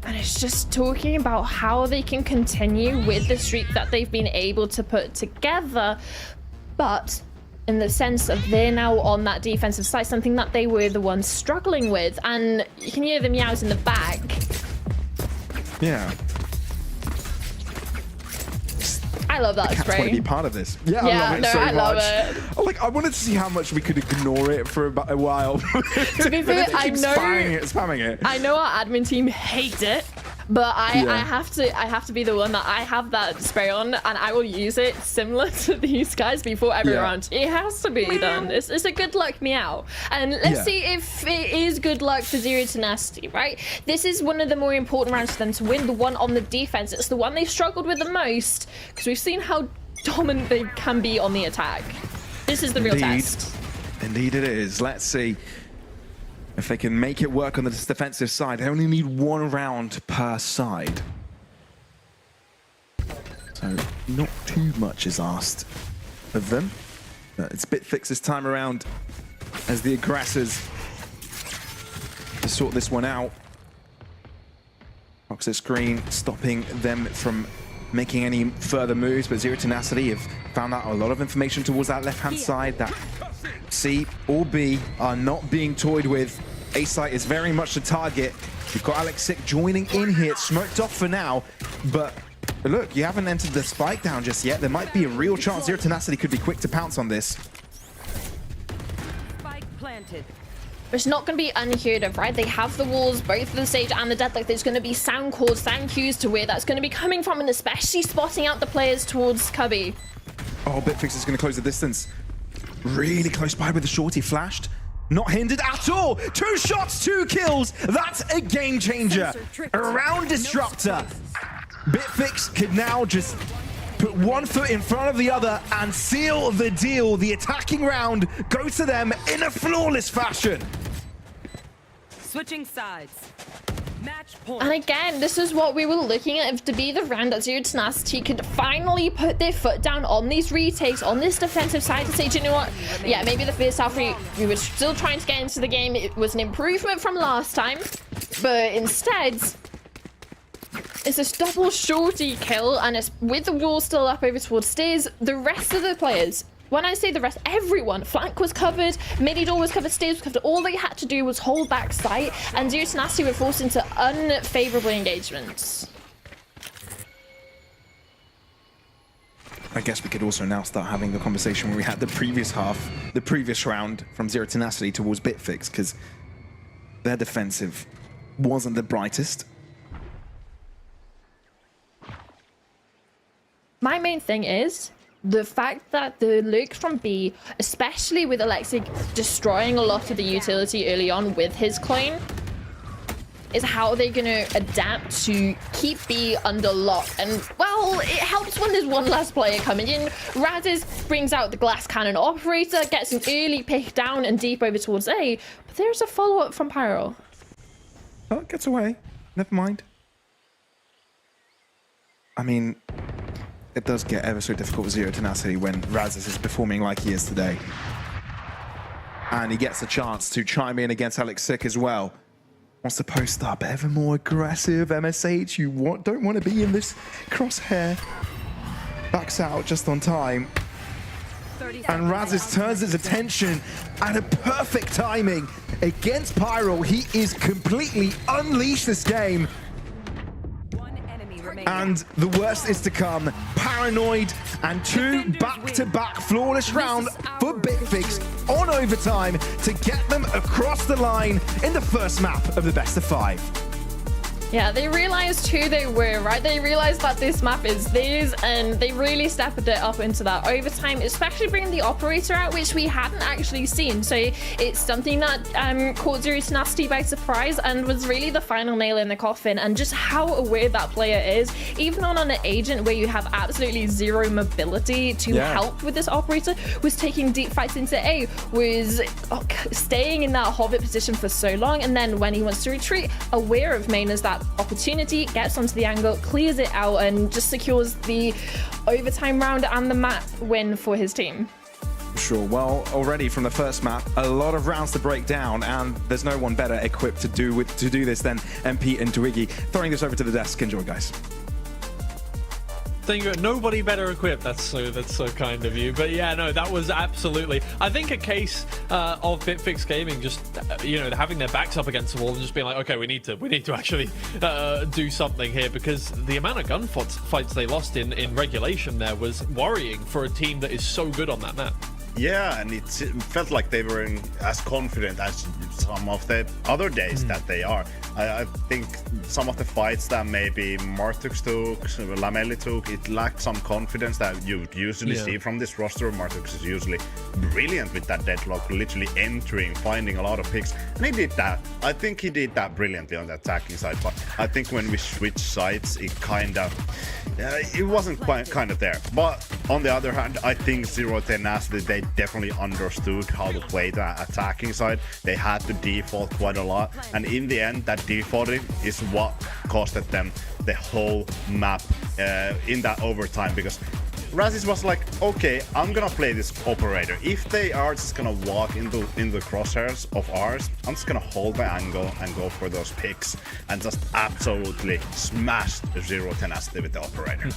And it's just talking about how they can continue with the streak that they've been able to put together, but in the sense of they're now on that defensive side, something that they were the ones struggling with, and you can hear the meows in the back. Yeah. I love that spray. I want to be part of this. Yeah, I love it so much. Like, I wanted to see how much we could ignore it for about a while. To be fair, I know spamming it. I know our admin team hate it, but I have to be the one that I have that spray on, and I will use it similar to these guys before every round. It has to be done. It's a good luck meow. And let's see if it is good luck for Zero Tenacity, right? This is one of the more important rounds for them to win, the one on the defense. It's the one they've struggled with the most, because we've seen how dominant they can be on the attack. This is the real test. Indeed it is. Let's see if they can make it work on the defensive side. They only need 1 round per side. So not too much is asked of them. But it's BitFix this time around as the aggressors to sort this one out. Toxic screen stopping them from making any further moves, but Zero Tenacity have found out a lot of information towards that left-hand side that C or B are not being toyed with. A-Site is very much the target. You've got Alex Sick joining in here. It's smoked off for now, but look, you haven't entered the spike down just yet. There might be a real chance Zero Tenacity could be quick to pounce on this. Spike planted. It's not going to be unheard of, right? They have the walls, both the stage and the deadlock. There's going to be sound calls, sound cues to where that's going to be coming from, and especially spotting out the players towards Cubby. Oh, BitFix is going to close the distance. Really close by with the shorty flashed. Not hindered at all. 2 shots, 2 kills. That's a game changer. Around Disruptor. BitFix could now just put 1 foot in front of the other and seal the deal. The attacking round goes to them in a flawless fashion. Switching sides. Match point. And again, this is what we were looking at to be the round that Zero Tenacity could finally put their foot down on these retakes, on this defensive side, to say, do you know what? Yeah, maybe the first half we were still trying to get into the game. It was an improvement from last time, but instead, it's this double shorty kill, and it's with the wall still up over towards stairs. The rest of the players, when I say the rest, everyone, flank was covered, midi door was covered, stairs was covered. All they had to do was hold back sight, and Zero Tenacity were forced into unfavorable engagements. I guess we could also now start having the conversation where we had the previous half, the previous round from Zero Tenacity towards BitFix, because their defensive wasn't the brightest. My main thing is the fact that the look from B, especially with Alexic destroying a lot of the utility early on with his clone, is how they're going to adapt to keep B under lock. And, well, it helps when there's one last player coming in. Razes brings out the glass cannon operator, gets an early pick down and deep over towards A, but there's a follow-up from Pyro. Oh, it gets away. Never mind. I mean, it does get ever so difficult with Zero Tenacity when Razes is performing like he is today. And he gets a chance to chime in against Alex Sick as well. Wants to post up ever more aggressive. MSH, you don't want to be in this crosshair. Backs out just on time. And Razes turns his attention at a perfect timing against Pyro. He is completely unleashed this game. And the worst is to come. Paranoid and 2 back-to-back flawless round for BitFix on overtime to get them across the line in the first map of the best of 5. Yeah, they realized who they were, right? They realized that this map is theirs, and they really stepped it up into that overtime, especially bringing the operator out, which we hadn't actually seen. So it's something that caught Zero Tenacity by surprise and was really the final nail in the coffin. And just how aware that player is, even on an agent where you have absolutely zero mobility to help with this operator, was taking deep fights into A, was staying in that hobbit position for so long, and then when he wants to retreat, aware of main as that opportunity, gets onto the angle, clears it out, and just secures the overtime round and the map win for his team. Sure. Well, already from the first map, a lot of rounds to break down, and there's no one better equipped to do this than MP and Twiggy. Throwing this over to the desk. Enjoy, guys. Thank you. Nobody better equipped. That's so kind of you. But yeah, no, that was absolutely, I think, a case of BitFix Gaming just having their backs up against the wall and just being like, okay, we need to actually do something here, because the amount of gunfights they lost in regulation there was worrying for a team that is so good on that map. Yeah, and it felt like they were as confident as some of the other days that they are. I think some of the fights that maybe Martux took, Lamelli took, it lacked some confidence that you usually see from this roster. Martux is usually brilliant with that deadlock, literally entering, finding a lot of picks, and he did that. I think he did that brilliantly on the attacking side, but I think when we switched sides, it kind of it wasn't quite kind of there. But on the other hand, I think Zero Tenacity, they definitely understood how to play the attacking side. They had to default quite a lot, and in the end, that defaulting is what costed them the whole map in that overtime, because Razzies was like, okay, I'm gonna play this operator. If they are just gonna walk in the crosshairs of ours, I'm just gonna hold my angle and go for those picks and just absolutely smash Zero Tenacity with the operator.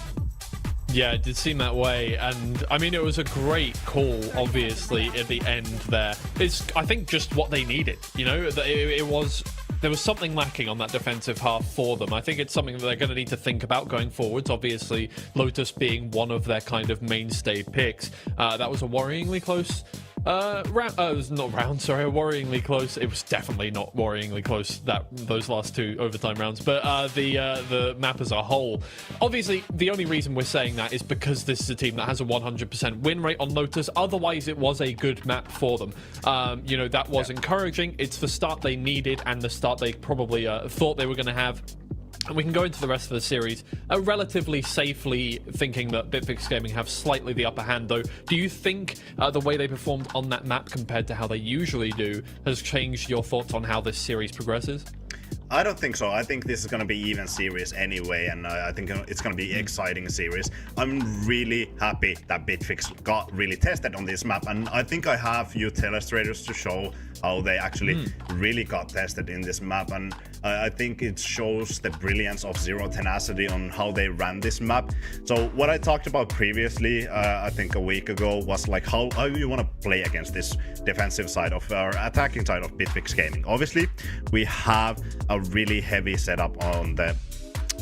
Yeah, it did seem that way, and I mean, it was a great call, obviously, at the end there. It's, I think, just what they needed, you know? There was something lacking on that defensive half for them. I think it's something that they're going to need to think about going forwards. Obviously, Lotus being one of their kind of mainstay picks. That was a worryingly close round. It was not round, sorry, worryingly close. It was definitely not worryingly close, those last two overtime rounds. But the map as a whole, obviously, the only reason we're saying that is because this is a team that has a 100% win rate on Lotus. Otherwise, it was a good map for them. You know, that was encouraging. It's the start they needed and the start they probably thought they were going to have. And we can go into the rest of the series relatively safely, thinking that Bitfix Gaming have slightly the upper hand, though. Do you think the way they performed on that map compared to how they usually do has changed your thoughts on how this series progresses? I don't think so. I think this is going to be even series anyway, and I think it's going to be exciting series. I'm really happy that Bitfix got really tested on this map, and I think I have few illustrators to show how they actually really got tested in this map, and I think it shows the brilliance of Zero Tenacity on how they ran this map. So what I talked about previously, I think a week ago, was like how you want to play against this defensive side of our attacking side of Bitfix Gaming. Obviously, we have a really heavy setup on the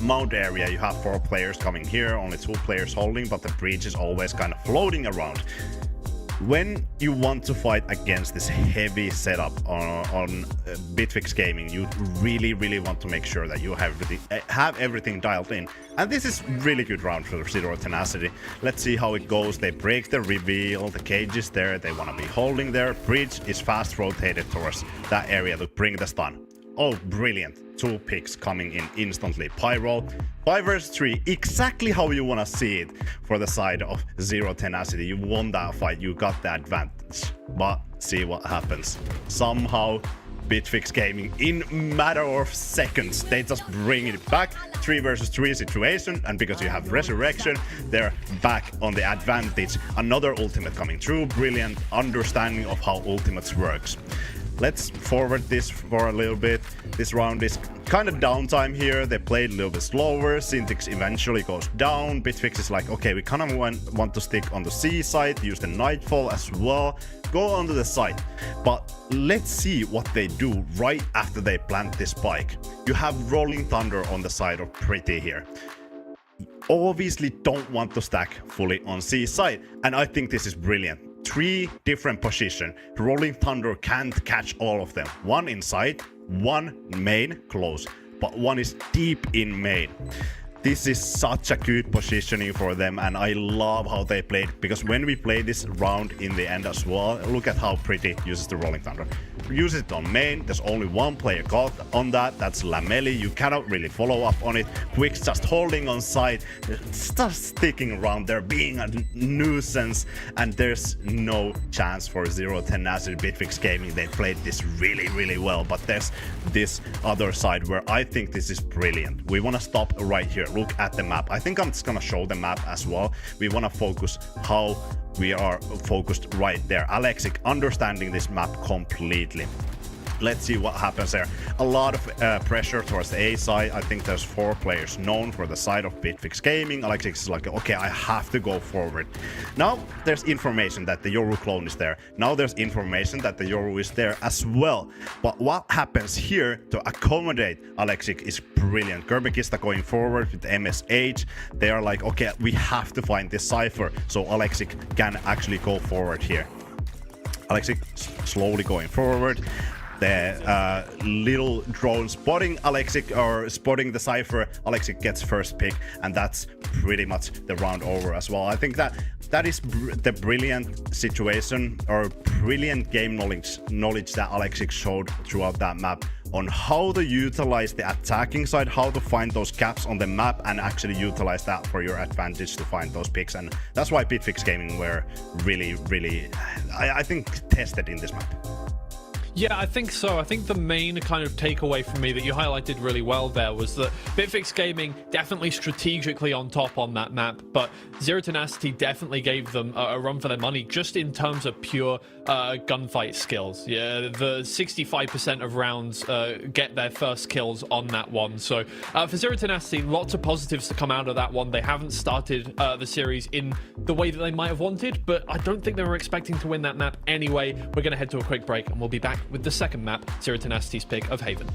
mount area. You have 4 players coming here, only 2 players holding, but the breach is always kind of floating around. When you want to fight against this heavy setup on Bitfix Gaming, you really want to make sure that you have everything dialed in. And this is really good round for Zero Tenacity. Let's see how it goes. They break the reveal, the cage is there, they want to be holding there. Breach is fast rotated towards that area to bring the stun. Oh, brilliant. 2 picks coming in instantly. Pyro, 5 vs 3, exactly how you want to see it for the side of Zero Tenacity. You won that fight, you got the advantage. But see what happens. Somehow, Bitfix Gaming, in matter of seconds, they just bring it back. 3 vs 3 situation, and because you have Resurrection, they're back on the advantage. Another ultimate coming through. Brilliant understanding of how ultimates works. Let's forward this for a little bit. This round is kind of downtime here. They played a little bit slower. Syntix eventually goes down. Bitfix is like, okay, we kind of want to stick on the C side, use the Nightfall as well, go onto the side. But let's see what they do right after they plant this spike. You have Rolling Thunder on the side of Pretty here. Obviously don't want to stack fully on C side, and I think this is brilliant. 3 different positions. Rolling Thunder can't catch all of them. 1 inside, 1 main close, but 1 is deep in main. This is such a good positioning for them, and I love how they played, because when we play this round in the end as well, look at how Pretty uses the Rolling Thunder. Uses it on main, there's only 1 player caught on that, that's Lamelli. You cannot really follow up on it. Quick's just holding on side, just sticking around there, being a nuisance, and there's no chance for Zero Tenacity. Bitfix Gaming, they played this really well, but there's this other side where I think this is brilliant. We want to stop right here. Look at the map. I think I'm just gonna show the map as well. We want to focus how we are focused right there. Alexic understanding this map completely. Let's see what happens there. A lot of pressure towards the A side. I think there's 4 players known for the side of Bitfix Gaming. Alexix is like, okay, I have to go forward. Now there's information that the Yoru clone is there. Now there's information that the Yoru is there as well. But what happens here to accommodate Alexic is brilliant. Gerbekista going forward with MSH. They are like, okay, we have to find this cipher so Alexic can actually go forward here. Alexic slowly going forward. the little drone spotting Alexic or spotting the Cypher. Alexic gets first pick, and that's pretty much the round over as well. I think that is the brilliant situation or brilliant game knowledge that Alexic showed throughout that map on how to utilize the attacking side, how to find those gaps on the map and actually utilize that for your advantage to find those picks. And that's why Bitfix Gaming were really, I think, tested in this map. Yeah, I think so. I think the main kind of takeaway from me that you highlighted really well there was that Bitfix Gaming definitely strategically on top on that map, but Zero Tenacity definitely gave them a run for their money just in terms of pure gunfight skills. Yeah, the 65% of rounds get their first kills on that one. So for Zero Tenacity, lots of positives to come out of that one. They haven't started the series in the way that they might have wanted, but I don't think they were expecting to win that map anyway. We're going to head to a quick break and we'll be back with the second map, Zero Tenacity's pick of Haven.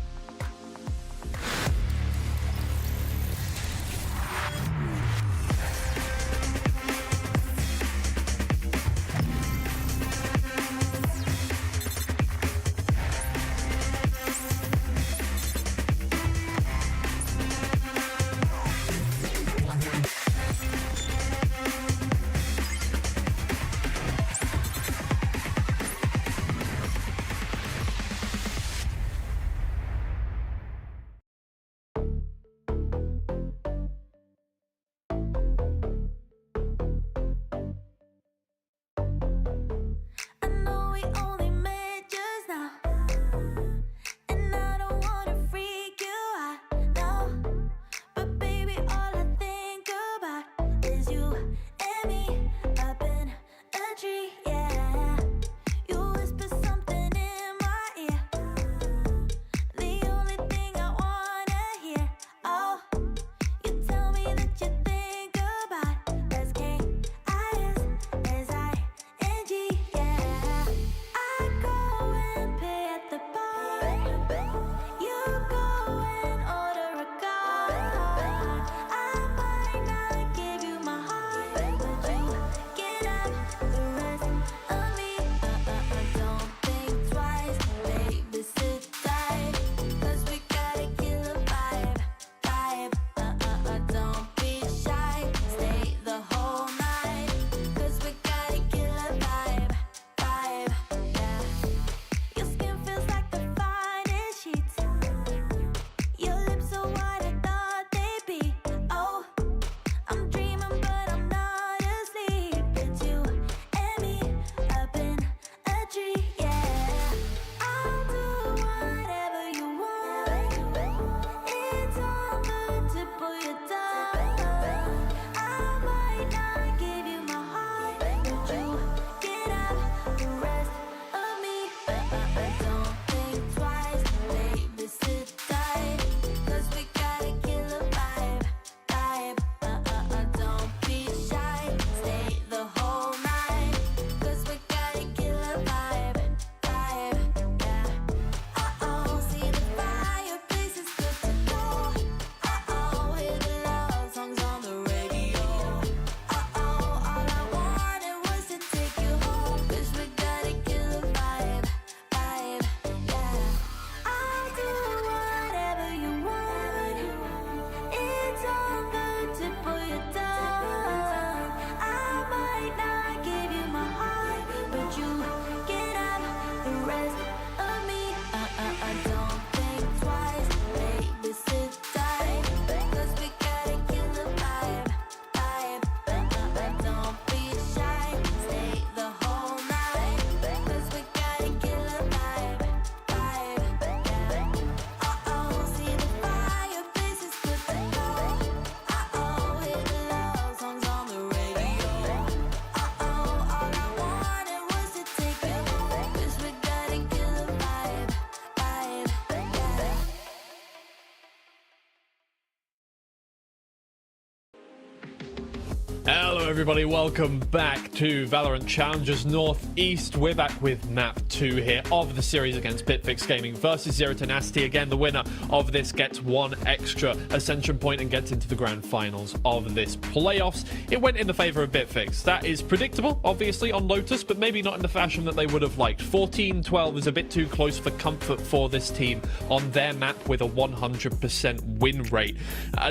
Hello everybody, welcome back to Valorant Challengers Northeast. We're back with map 2 here of the series against Bitfix Gaming versus Zero Tenacity. Again, the winner of this gets one extra Ascension point and gets into the grand finals of this playoffs. It went in the favor of Bitfix. That is predictable, obviously, on Lotus, but maybe not in the fashion that they would have liked. 14-12 is a bit too close for comfort for this team on their map with a 100% win rate.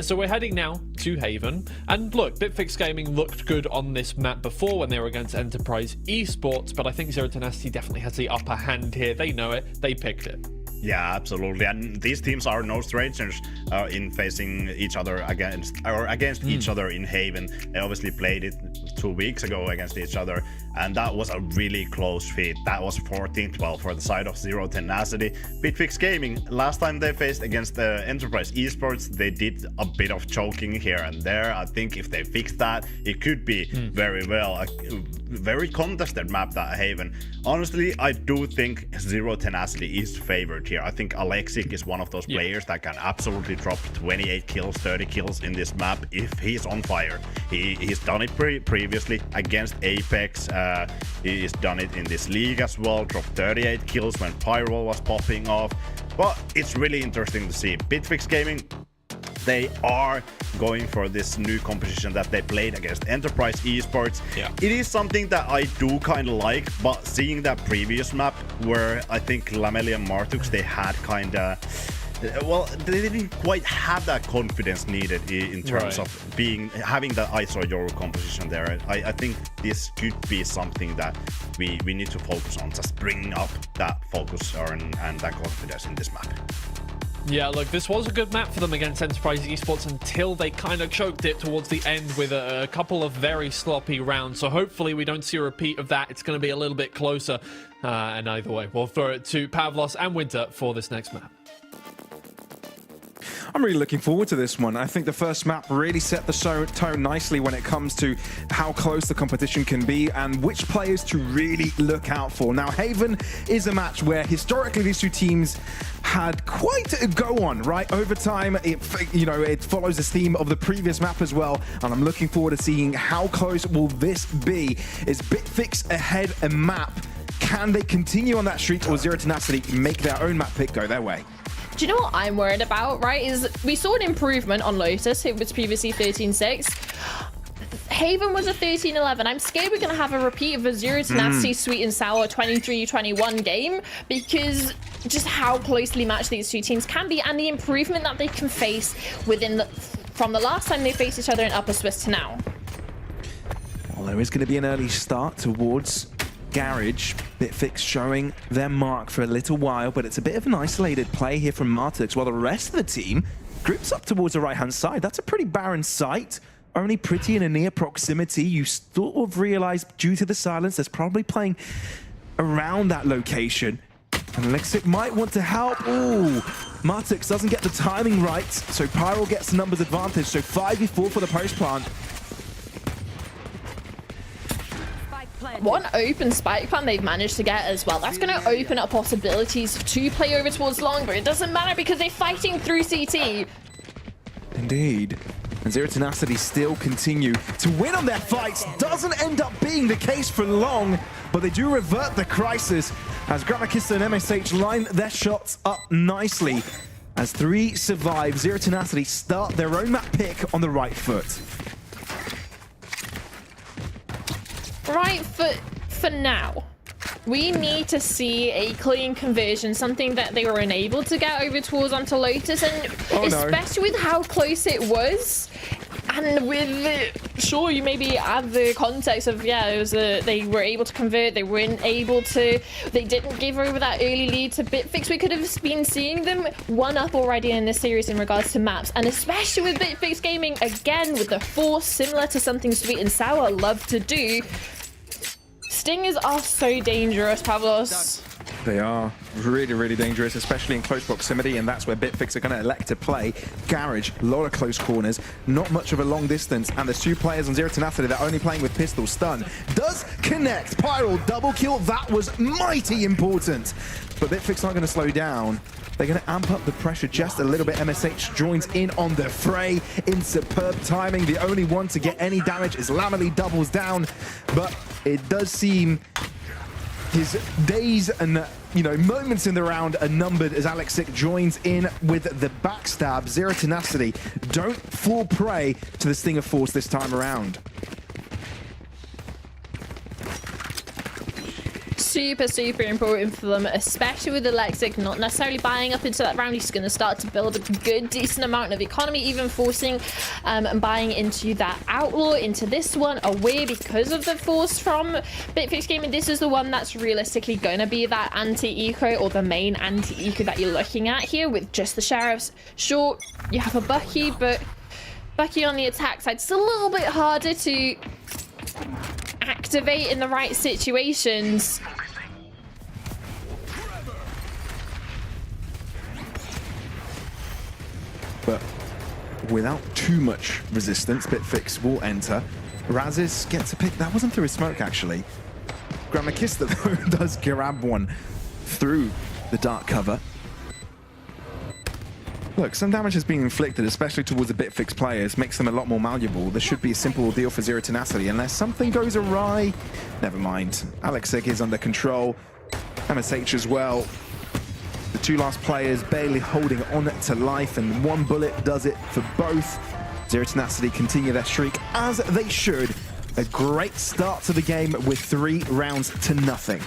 So we're heading now to Haven. And look, Bitfix Gaming looked good on this map before when they were against Enterprise Esports, but I think Zero Tenacity definitely has the upper hand here. They know it, they picked it. Yeah, absolutely. And these teams are no strangers in facing each other against each other in Haven. They obviously played it 2 weeks ago against each other, and that was a really close feat. That was 14-12 for the side of Zero Tenacity. Bitfix Gaming, last time they faced against the Enterprise Esports, they did a bit of choking here and there. I think if they fix that, it could be very well a very contested map, that Haven. Honestly, I do think Zero Tenacity is favored here. I think Alexic is one of those players that can absolutely drop 28 kills, 30 kills in this map if he's on fire. He's done it previously against Apex. He's done it in this league as well, dropped 38 kills when Pyro was popping off. But it's really interesting to see. Bitfix Gaming, they are going for this new composition that they played against Enterprise Esports. It is something that I do kind of like, but seeing that previous map where I think Lameli and Martux, they had kind of, well, they didn't quite have that confidence needed in terms of having that ISO Yoru composition there. I think this could be something that we need to focus on, just bringing up that focus and that confidence in this map. Yeah, look, this was a good map for them against Enterprise Esports until they kind of choked it towards the end with a couple of very sloppy rounds. So hopefully we don't see a repeat of that. It's going to be a little bit closer. And either way, we'll throw it to Pavlos and Winter for this next map. I'm really looking forward to this one. I think the first map really set the tone nicely when it comes to how close the competition can be and which players to really look out for. Now, Haven is a match where historically these two teams had quite a go on, right? Over time, it follows this theme of the previous map as well, and I'm looking forward to seeing how close will this be. Is Bitfix ahead a map? Can they continue on that streak, or Zero Tenacity make their own map pick go their way? Do you know what I'm worried about, right? Is we saw an improvement on Lotus. It was previously 13-6. Haven was a 13-11. I'm scared we're going to have a repeat of a Zero Tenacity Sweet and Sour 23-21 game, because just how closely matched these two teams can be and the improvement that they can face from the last time they faced each other in Upper Swiss to now. Well, there is going to be an early start towards Garage. Bitfix showing their mark for a little while, but it's a bit of an isolated play here from Martux, while the rest of the team groups up towards the right-hand side. That's a pretty barren sight. Only pretty in a near proximity. You sort of realize due to the silence, there's probably playing around that location. And Alexic might want to help. Ooh, Martux doesn't get the timing right, so Pyro gets the numbers advantage. So 5v4 for the post plant. One open spike plant they've managed to get as well. That's going to open up possibilities to play over towards long, but it doesn't matter because they're fighting through CT. Indeed. And Zero Tenacity still continue to win on their fights. Doesn't end up being the case for long, but they do revert the crisis as Gramakista and MSH line their shots up nicely. As 3 survive, Zero Tenacity start their own map pick on the right foot. Right foot for now. We need to see a clean conversion, something that they were unable to get over towards onto Lotus, and especially with how close it was. And with sure, you maybe add the context of they were able to convert, they didn't give over that early lead to Bitfix. We could have been seeing them one up already in this series in regards to maps, and especially with Bitfix Gaming again with the force similar to something Sweet and Sour love to do. Stingers are so dangerous, Pavlos. They are really, really dangerous, especially in close proximity, and that's where Bitfix are going to elect to play. Garage, a lot of close corners, not much of a long distance, and there's 2 players on Zero Tenacity that are only playing with pistol. Stun does connect. Pyral double kill, that was mighty important. But Bitfix aren't going to slow down. They're going to amp up the pressure just a little bit. MSH joins in on the fray in superb timing. The only one to get any damage is Lamely, doubles down, but it does seem his days and moments in the round are numbered as Alexic joins in with the backstab. Zero Tenacity don't fall prey to the Sting of Force this time around. Super, super important for them, especially with Alexic not necessarily buying up into that round. He's going to start to build a good, decent amount of economy, even forcing and buying into that Outlaw, into this one, away because of the force from Bitfix Gaming. This is the one that's realistically going to be that anti-eco, or the main anti-eco that you're looking at here with just the Sheriffs. Sure, you have a Bucky, but Bucky on the attack side, it's a little bit harder to activate in the right situations. But without too much resistance, Bitfix will enter. Razis gets a pick. That wasn't through his smoke, actually. Gramakista, though, does grab one through the dark cover. Look, some damage has been inflicted, especially towards the Bitfix players, makes them a lot more malleable. This should be a simple deal for Zero Tenacity, unless something goes awry. Never mind. Alexic is under control. MSH as well. The 2 last players barely holding on to life, and 1 bullet does it for both. Zero Tenacity continue their streak as they should. A great start to the game with 3 rounds to nothing.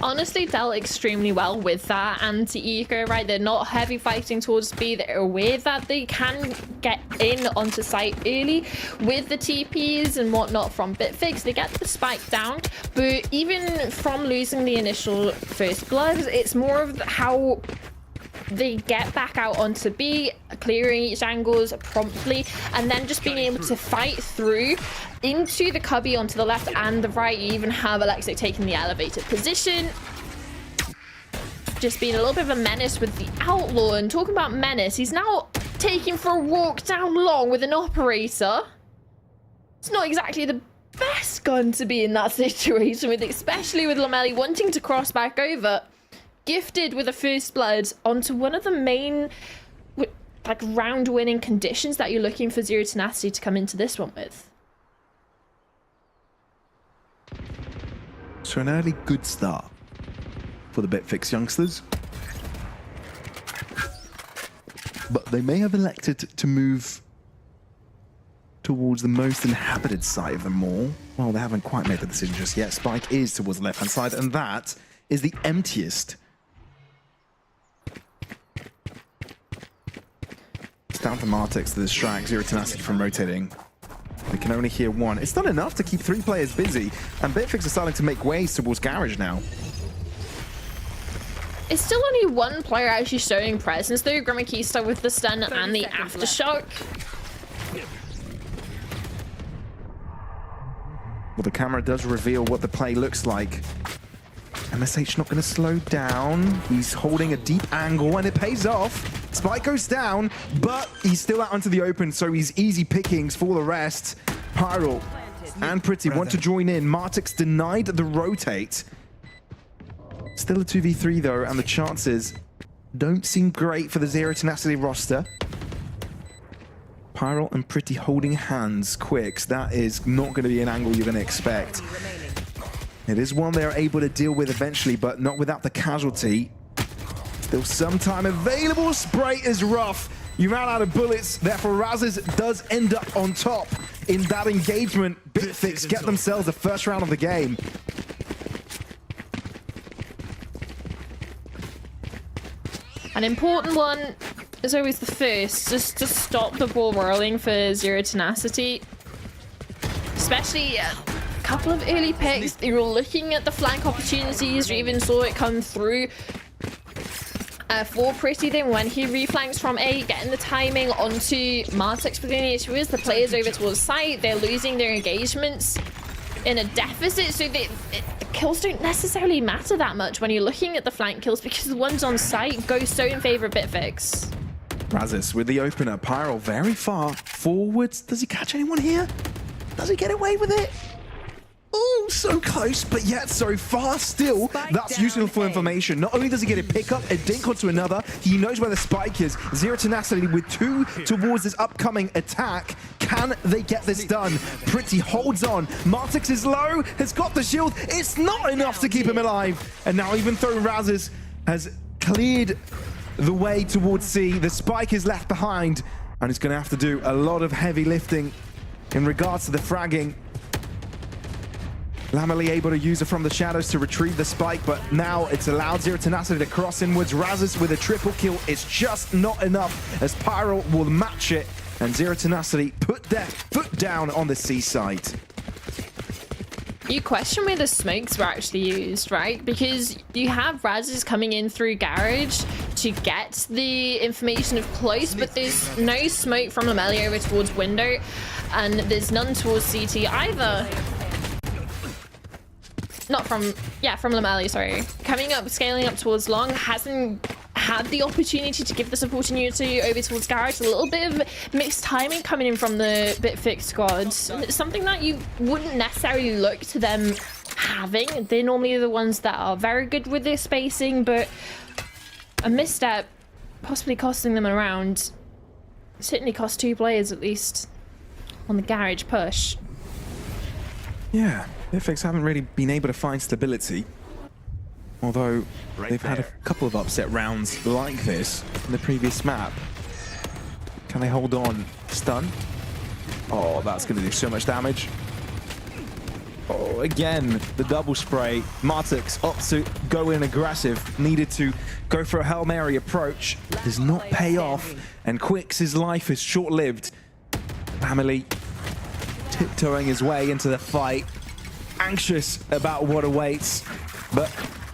Honestly, dealt extremely well with that anti-eco, right? They're not heavy fighting towards B. They're aware that they can get in onto site early with the TPs and whatnot from Bitfix. They get the spike down, but even from losing the initial first blood, it's more of how they get back out onto B, clearing each angles promptly, and then just being able to fight through into the cubby onto the left and the right. You even have Alexic taking the elevated position. Just being a little bit of a menace with the Outlaw. And talking about menace, he's now taking for a walk down long with an operator. It's not exactly the best gun to be in that situation with, especially with Lamely wanting to cross back over. Gifted with a first blood onto one of the main like round winning conditions that you're looking for Zero Tenacity to come into this one with. So an early good start for the Bitfix youngsters. But they may have elected to move towards the most inhabited side of them all. Well, they haven't quite made the decision just yet. Spike is towards the left-hand side, and that is the emptiest. It's down to Martix to distract Zero Tenacity from rotating. We can only hear 1. It's not enough to keep 3 players busy, and Bitfix are starting to make ways towards Garage now. It's still only 1 player actually showing presence though, Gramakista with the stun and the aftershock. Well, the camera does reveal what the play looks like. MSH not going to slow down. He's holding a deep angle, and it pays off. Spike goes down, but he's still out onto the open, so he's easy pickings for the rest. Pyral and Pretty want to join in. Martix denied the rotate. Still a 2v3 though, and the chances don't seem great for the Zero Tenacity roster. Pyral and Pretty holding hands. Quicks, that is not going to be an angle you're going to expect. It is one they are able to deal with eventually, but not without the casualty. Still some time available. Spray is rough. You ran out of bullets, therefore Razis does end up on top in that engagement. Bitfix get themselves the first round of the game. An important one is always the first, just to stop the ball rolling for Zero Tenacity. Especially a couple of early picks, you were looking at the flank opportunities, you even saw it come through. For Pretty, then when he reflanks from A, getting the timing onto Martix, but the only issue is the players over towards site, they're losing their engagements in a deficit, so the kills don't necessarily matter that much when you're looking at the flank kills, because the ones on site go so in favor of Bitfix. Razis with the opener. Pyro very far forwards. Does he catch anyone here? Does he get away with it? Oh, so close, but yet so far still. That's useful information. Not only does he get a pickup, a dink onto another, he knows where the spike is. Zero Tenacity with 2 towards this upcoming attack. Can they get this done? Pretty holds on. Martix is low, has got the shield. It's not enough to keep him alive. And now even though Razis has cleared the way towards C, the spike is left behind, and he's going to have to do a lot of heavy lifting in regards to the fragging. Lamely able to use it from the shadows to retrieve the spike, but now it's allowed Zero Tenacity to cross inwards. Razis with a triple kill is just not enough, as Pyro will match it, and Zero Tenacity put their foot down on the C side. You question where the smokes were actually used, right? Because you have Razis coming in through garage to get the information of close, but there's no smoke from Lamely over towards window, and there's none towards CT either. Not from, yeah, from Lamely, sorry. Coming up, scaling up towards long, hasn't had the opportunity to give the support immunity over towards garage. A little bit of mixed timing coming in from the Bitfix squad. It's something that you wouldn't necessarily look to them having. They're normally the ones that are very good with their spacing, but a misstep possibly costing them a round. Certainly cost 2 players at least on the garage push. Yeah, Bitfix haven't really been able to find stability. Although they've had a couple of upset rounds like this in the previous map. Can they hold on? Stun? Oh, that's going to do so much damage. Oh, again, the double spray. Martix opts to go in aggressive. Needed to go for a Hail Mary approach. Does not pay off. And Quix's life is short-lived. Family tiptoeing his way into the fight. Anxious about what awaits. But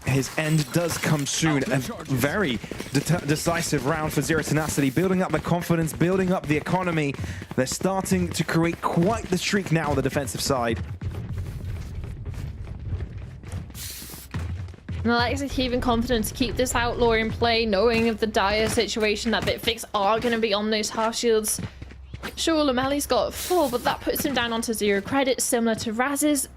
his end does come soon. A very decisive round for Zero Tenacity, building up the confidence, building up the economy. They're starting to create quite the streak now on the defensive side. And Alexa keeping confidence to keep this outlaw in play, knowing of the dire situation that Bitfix are going to be on those half shields. Sure, Lamely's got 4, but that puts him down onto 0 credits, similar to Raz's.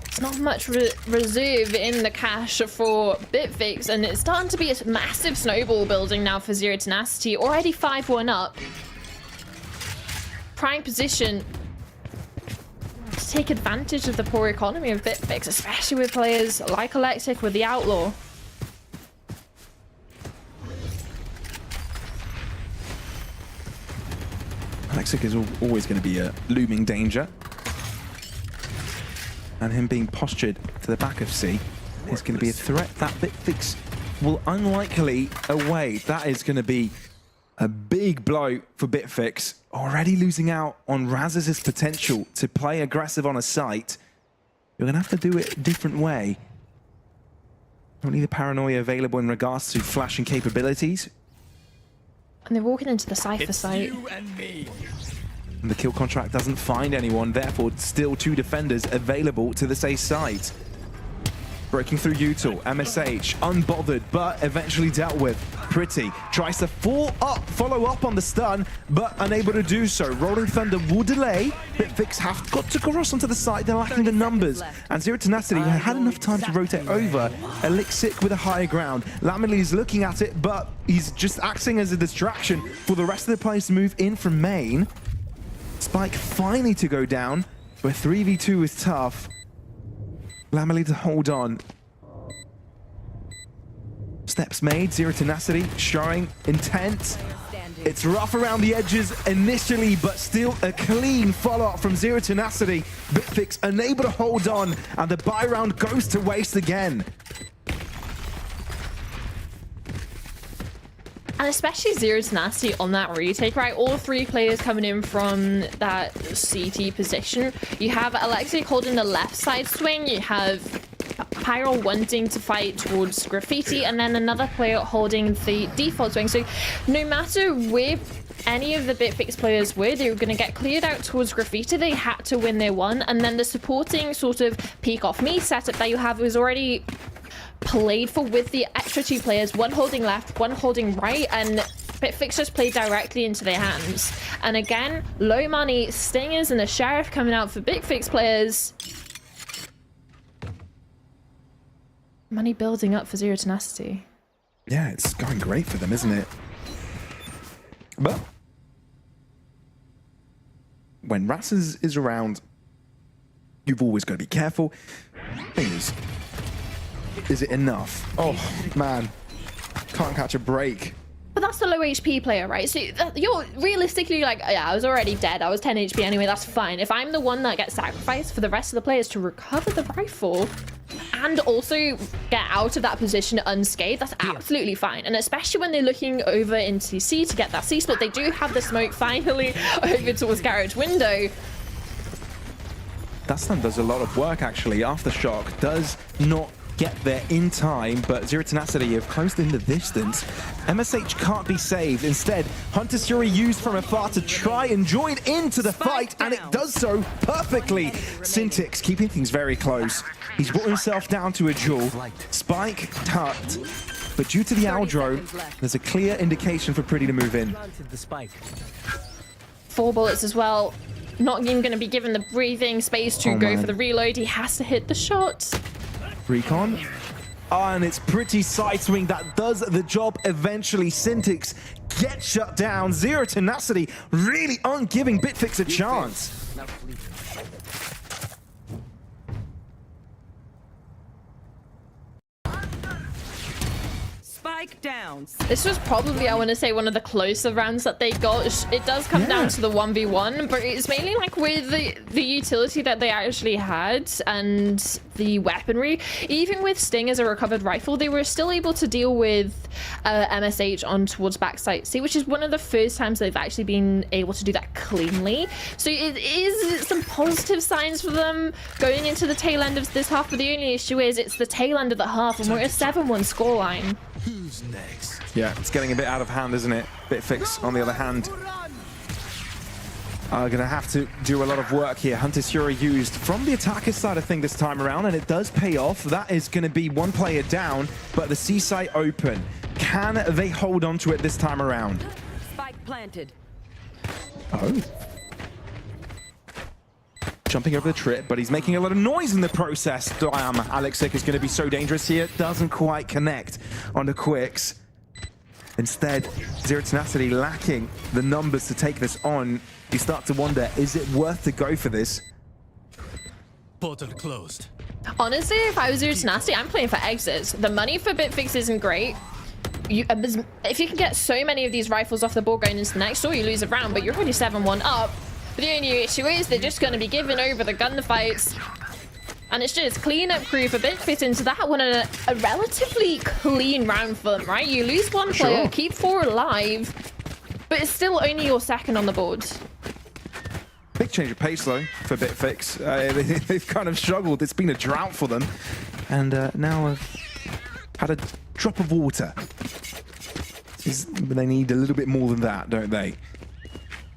It's not much reserve in the cash for Bitfix, and it's starting to be a massive snowball building now for Zero Tenacity. Already 5-1 up. Prime position to take advantage of the poor economy of Bitfix, especially with players like Electric with the Outlaw. Alexic is always going to be a looming danger. And him being postured to the back of C is going to be a threat that Bitfix will unlikely away. That is going to be a big blow for Bitfix. Already losing out on Raz's potential to play aggressive on a site. You're going to have to do it a different way. Only the paranoia available in regards to flashing capabilities. And they're walking into the Cypher site. And the kill contract doesn't find anyone, therefore still 2 defenders available to this A site. Breaking through Util, MSH, unbothered, but eventually dealt with. Pretty tries to follow up on the stun, but unable to do so. Rolling Thunder will delay. Bitfix have got to cross onto the site, they're lacking the numbers. And Zero Tenacity had enough time to rotate over. Elixir with a higher ground. Lamely is looking at it, but he's just acting as a distraction for the rest of the players to move in from main. Spike finally to go down, but 3v2 is tough. Lamely to hold on. Steps made, Zero Tenacity showing intent. It's rough around the edges initially, but still a clean follow-up from Zero Tenacity. Bitfix unable to hold on, and the buy round goes to waste again. And especially Zero Tenacity on that retake, right? All 3 players coming in from that CT position. You have Alexic holding the left side swing. You have Pyro wanting to fight towards Graffiti, and then another player holding the default swing. So no matter where any of the Bitfix players were, they were going to get cleared out towards Graffiti. They had to win their one, and then the supporting sort of peek off me setup that you have was already played for with the extra 2 players, one holding left, one holding right, and Bitfix just played directly into their hands. And again, low money Stingers and the Sheriff coming out for Bitfix players. Money building up for Zero Tenacity. Yeah, it's going great for them, isn't it? But when Ras is around, you've always got to be careful. Thing is it enough? Oh, man. Can't catch a break. But that's the low HP player, right? So you're realistically like, yeah, I was already dead. I was 10 HP anyway, that's fine. If I'm the one that gets sacrificed for the rest of the players to recover the rifle and also get out of that position unscathed, that's absolutely fine. And especially when they're looking over into C to get that C split, they do have the smoke finally over towards Garage Window. Dastan does a lot of work, actually. Aftershock does not get there in time, but Zero Tenacity have closed in the distance. MSH can't be saved. Instead, Hunter's Fury used from afar to try and join into the fight, and it does so perfectly. Syntix keeping things very close. He's brought himself down to a duel. Spike tucked, but due to the Aldro, there's a clear indication for Pretty to move in. 4 bullets as well. Not even going to be given the breathing space to go for the reload. He has to hit the shot. Recon. And it's Pretty side swing that does the job eventually. Syntix gets shut down. Zero Tenacity really aren't giving Bitfix a chance. Down. This was probably, I want to say, one of the closer rounds that they got. It does come down to the 1v1, but it's mainly like with the utility that they actually had and the weaponry. Even with Sting as a recovered rifle, they were still able to deal with MSH on towards backside C, which is one of the first times they've actually been able to do that cleanly. So it is some positive signs for them going into the tail end of this half, but the only issue is it's the tail end of the half and we're at a 7-1 scoreline. Who's next? Yeah, it's getting a bit out of hand, isn't it? Bitfix, on the other hand, are going to have to do a lot of work here. Hunter's Fury used from the attacker's side of things this time around, and it does pay off. That is going to be one player down, but the C site open. Can they hold on to it this time around? Spike planted. Oh. Jumping over the trip, but he's making a lot of noise in the process. Damn, Alexic is going to be so dangerous here. Doesn't quite connect on the quicks. Instead, Zero Tenacity lacking the numbers to take this on. You start to wonder, is it worth to go for this? Portal closed. Honestly, if I was Zero Tenacity, I'm playing for exits. The money for Bitfix isn't great. If you can get so many of these rifles off the board going into the next door, you lose a round, but you're already 7-1 up. But the only issue is they're just going to be giving over the gunfights. And it's just clean-up crew for Bitfix into that one, and a relatively clean round for them, right? You lose one player, keep 4 alive, but it's still only your second on the board. Big change of pace, though, for Bitfix. They've kind of struggled. It's been a drought for them. And now have had a drop of water. They need a little bit more than that, don't they?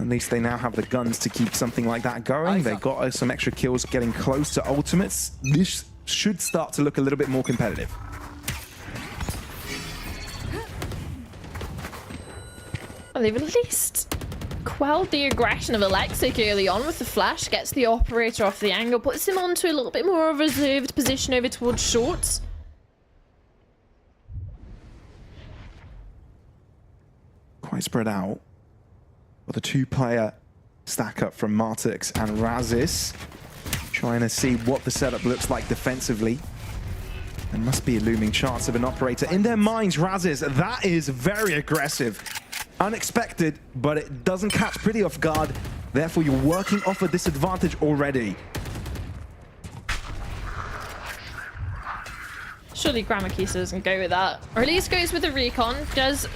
At least they now have the guns to keep something like that going. They got some extra kills getting close to ultimates. This should start to look a little bit more competitive. Well, they've at least quelled the aggression of Alexic early on with the flash, gets the operator off the angle, puts him onto a little bit more of a reserved position over towards short. Quite spread out. But the 2-player stack up from Martix and Razis, trying to see what the setup looks like defensively. There must be a looming chance of an operator. In their minds, Razis, that is very aggressive. Unexpected, but it doesn't catch Pretty off guard. Therefore, you're working off a disadvantage already. Surely Gramakisa doesn't go with that. Or at least goes with the recon, does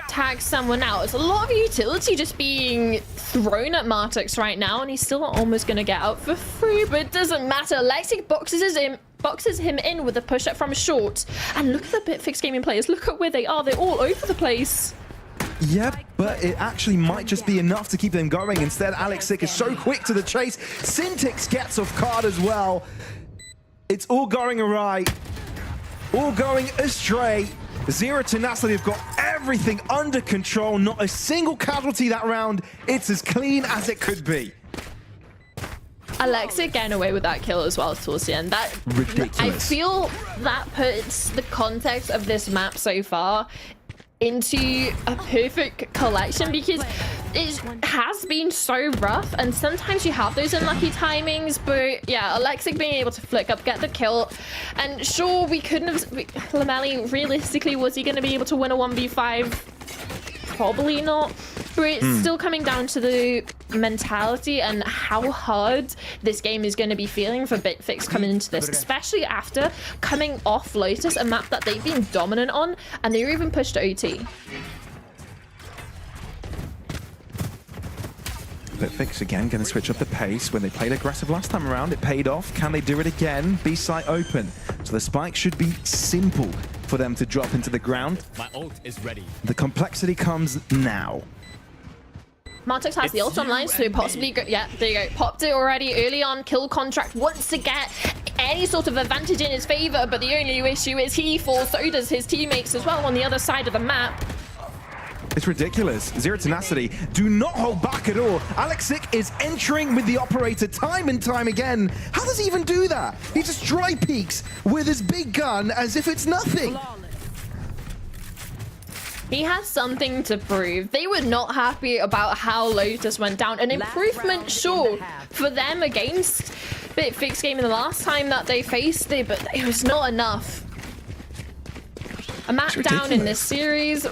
tag someone out. It's a lot of utility just being thrown at Martix right now, and he's still almost going to get out for free, but it doesn't matter. Alexic boxes boxes him in with a push-up from short. And look at the Bitfix Gaming players. Look at where they are. They're all over the place. Yeah, but it actually might just be enough to keep them going. Instead, Alexic is so quick to the chase. Syntix gets off card as well. It's all going awry. All going astray. Zero Tenacity have got everything under control. Not a single casualty that round. It's as clean as it could be. Alexic getting away with that kill as well towards the end. That ridiculous. I feel that puts the context of this map so far into a perfect collection, because it has been so rough and sometimes you have those unlucky timings. But yeah, Alexic being able to flick up, get the kill, and sure, we couldn't have Lamelli, realistically, was he going to be able to win a 1v5? Probably not. But it's still coming down to the mentality and how hard this game is going to be feeling for Bitfix coming into this, especially after coming off Lotus, a map that they've been dominant on, and they were even pushed to OT. Bitfix again going to switch up the pace. When they played aggressive last time around, it paid off. Can they do it again? B site open. So the spike should be simple for them to drop into the ground. My ult is ready. The complexity comes now. Martox has the ult online, so possibly yeah, there you go. Popped it already early on. Kill contract wants to get any sort of advantage in his favor, but the only issue is he falls, so does his teammates as well on the other side of the map. It's ridiculous. Zero Tenacity do not hold back at all. Alexic is entering with the operator time and time again. How does he even do that? He just dry peeks with his big gun as if it's nothing. He has something to prove. They were not happy about how Lotus went down. An improvement, sure, for them against Bitfix Gaming the last time that they faced it, but it was not enough. A map down in this series.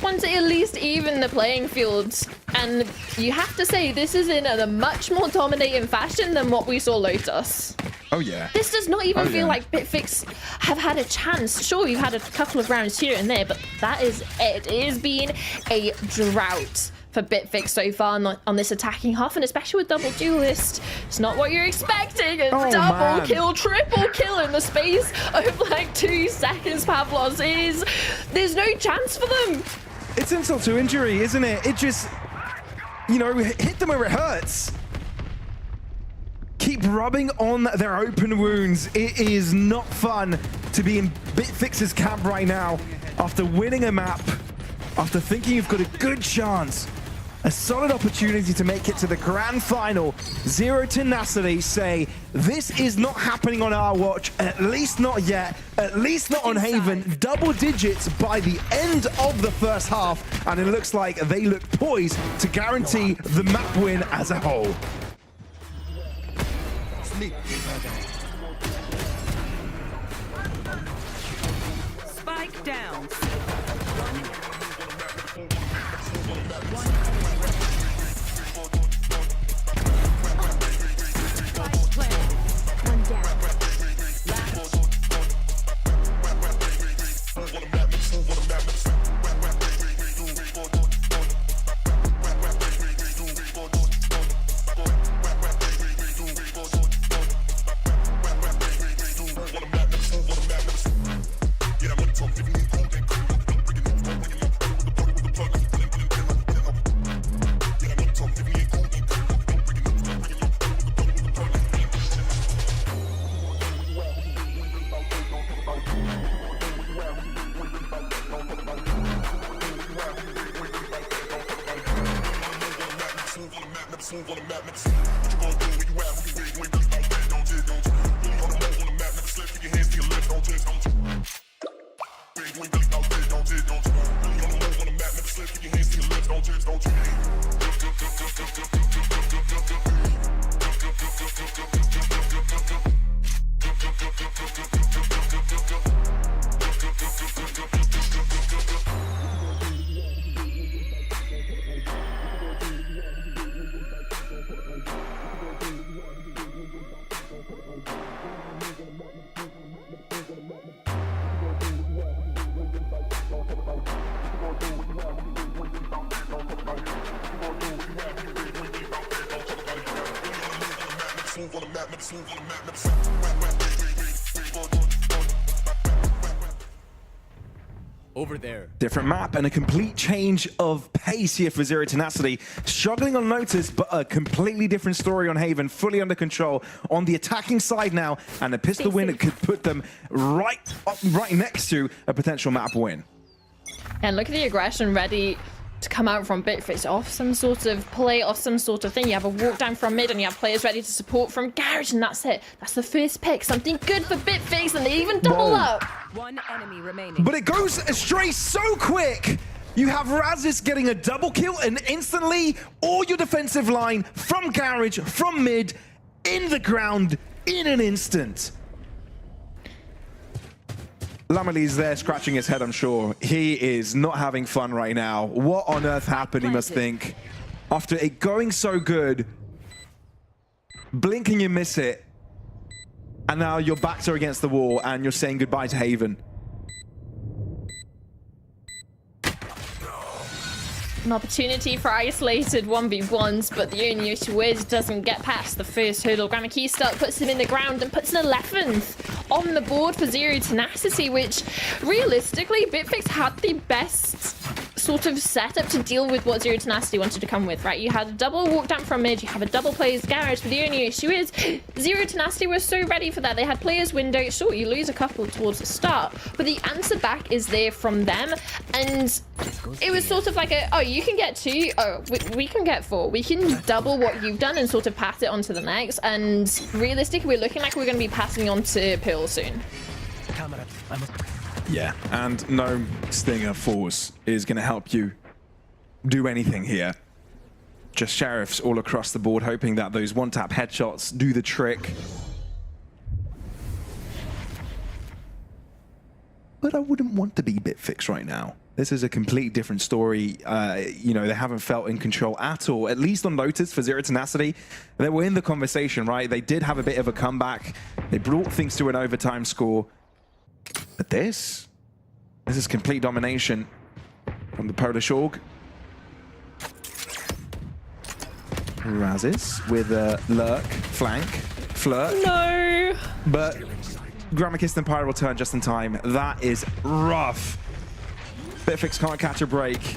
Want to at least even the playing fields, and you have to say this is in a much more dominating fashion than what we saw Lotus. Oh yeah. This does not even feel like Bitfix have had a chance. Sure, we've had a couple of rounds here and there, but that is it. It has been a drought for Bitfix so far on this attacking half, and especially with double duelist. It's not what you're expecting. A double kill, triple kill in the space of like 2 seconds, Pavlos. There's no chance for them. It's insult to injury, isn't it? It just, you know, hit them where it hurts. Keep rubbing on their open wounds. It is not fun to be in Bitfix's camp right now after winning a map, after thinking you've got a good chance, a solid opportunity to make it to the grand final. Zero Tenacity say, this is not happening on our watch, at least not yet, at least not on Haven. Double digits by the end of the first half, and it looks like they look poised to guarantee the map win as a whole. Spike down. Move on the map, over there. Different map and a complete change of pace here for Zero Tenacity. Struggling on Lotus, but a completely different story on Haven, fully under control on the attacking side now, and a pistol win that could put them right next to a potential map win. And look at the aggression ready to come out from Bitfix off some sort of play, off some sort of thing. You have a walk down from mid and you have players ready to support from Garage, and that's it. That's the first pick. Something good for Bitfix, and they even double up. One enemy remaining. But it goes astray so quick. You have Razis getting a double kill, and instantly all your defensive line from Garage, from mid, in the ground in an instant. Lamely's there scratching his head, I'm sure. He is not having fun right now. What on earth happened, he must think. After it going so good, blink and you miss it, and now your backs are against the wall and you're saying goodbye to Haven. An opportunity for isolated 1v1s, but the only issue is doesn't get past the first hurdle. Grammakista puts him in the ground and puts an 11th on the board for Zero Tenacity, which realistically Bitfix had the best sort of setup to deal with what Zero Tenacity wanted to come with, right? You had a double walk down from mid, you have a double players Garage, but the only issue is Zero Tenacity was so ready for that. They had players window. Sure, you lose a couple towards the start, but the answer back is there from them, and it was sort of like a, oh, you can get 2, oh, we can get 4. We can double what you've done and sort of pass it on to the next, and realistically, we're looking like we're going to be passing on to Pearl soon. Yeah, and no Stinger Force is going to help you do anything here. Just Sheriffs all across the board, hoping that those one-tap headshots do the trick. But I wouldn't want to be Bitfix right now. This is a complete different story. You know, they haven't felt in control at all, at least on Lotus for Zero Tenacity. They were in the conversation, right? They did have a bit of a comeback. They brought things to an overtime score. But this is complete domination from the Polish org. Razis with a lurk, flank, flirt. No! But Grammakist and Pyro will turn just in time. That is rough. Bitfix can't catch a break.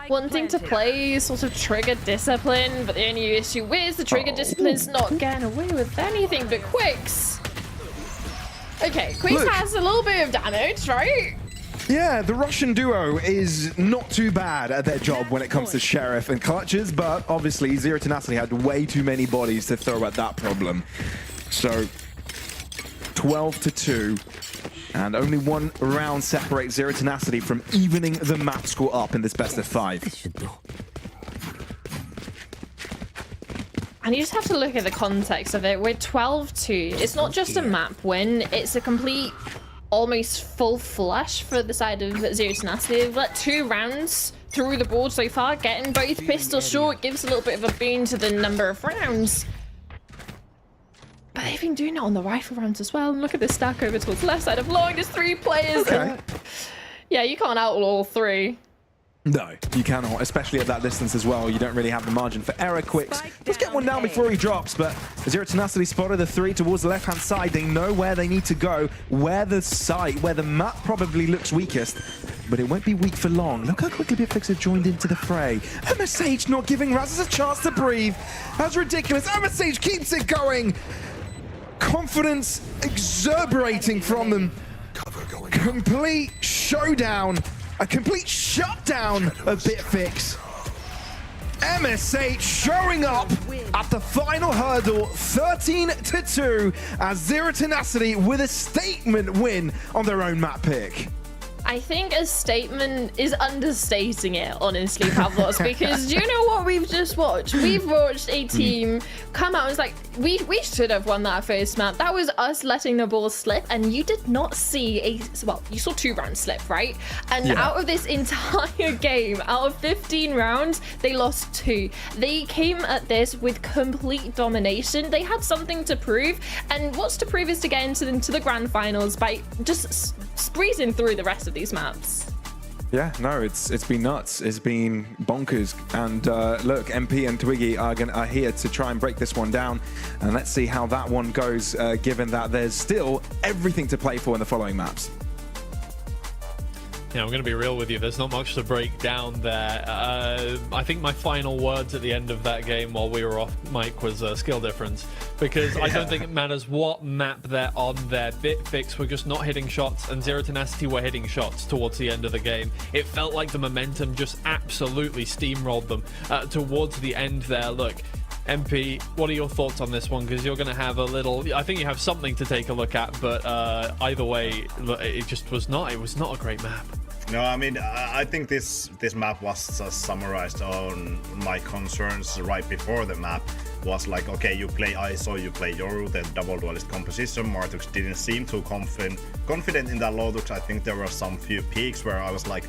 Wanting to play sort of trigger discipline, but the only issue is the trigger discipline's not getting away with anything but Quicks. Okay, Quicks has a little bit of damage, right? Yeah, the Russian duo is not too bad at their job when it comes to Sheriff and clutches, but obviously Zero Tenacity had way too many bodies to throw at that problem. So 12-2, and only one round separates Zero Tenacity from evening the map score up in this best of 5. And you just have to look at the context of it. We're 12-2. It's not just a map win, it's a complete, almost full flush for the side of Zero Tenacity. They've let 2 rounds through the board so far, getting both pistols short gives a little bit of a boon to the number of rounds. But they've been doing it on the rifle rounds as well. And look at this stack over towards the left side of long. There's 3 players. Okay. Yeah, you can't outlaw all 3. No, you cannot, especially at that distance as well. You don't really have the margin for error. Quicks let's get one down before he drops, but Zero Tenacity spotted the 3 towards the left-hand side. They know where they need to go, where the map probably looks weakest, but it won't be weak for long. Look how quickly Bitfix have joined into the fray. MSH not giving Razis a chance to breathe. That's ridiculous. MSH keeps it going. Confidence exuberating from them. Complete showdown. A complete shutdown of Bitfix. MSH showing up at the final hurdle, 13-2, as Zero Tenacity with a statement win on their own map pick. I think a statement is understating it, honestly, Pavlos, because do you know what we've just watched? We've watched a team come out and it's like, we should have won that first map. That was us letting the ball slip, and you did not see well, you saw 2 rounds slip, right? And out of this entire game, out of 15 rounds, they lost 2. They came at this with complete domination. They had something to prove, and what's to prove is to get into the grand finals by just breezing through the rest of these maps. Yeah, no, it's been nuts. It's been bonkers. And look, MP and Twiggy are here to try and break this one down. And let's see how that one goes, given that there's still everything to play for in the following maps. Yeah, I'm going to be real with you. There's not much to break down there. I think my final words at the end of that game while we were off mic was skill difference. Because I don't think it matters what map they're on there. Bitfix were just not hitting shots, and Zero Tenacity were hitting shots towards the end of the game. It felt like the momentum just absolutely steamrolled them towards the end there. Look, MP, what are your thoughts on this one? Because you're going to have a little... I think you have something to take a look at, but either way, it just was not... It was not a great map. No, I mean, I think this map was summarized on my concerns right before the map. Was like, okay, you play ISO, you play Yoru, the double duelist composition. Martux didn't seem too confident in that Lodux. I think there were some few peaks where I was like,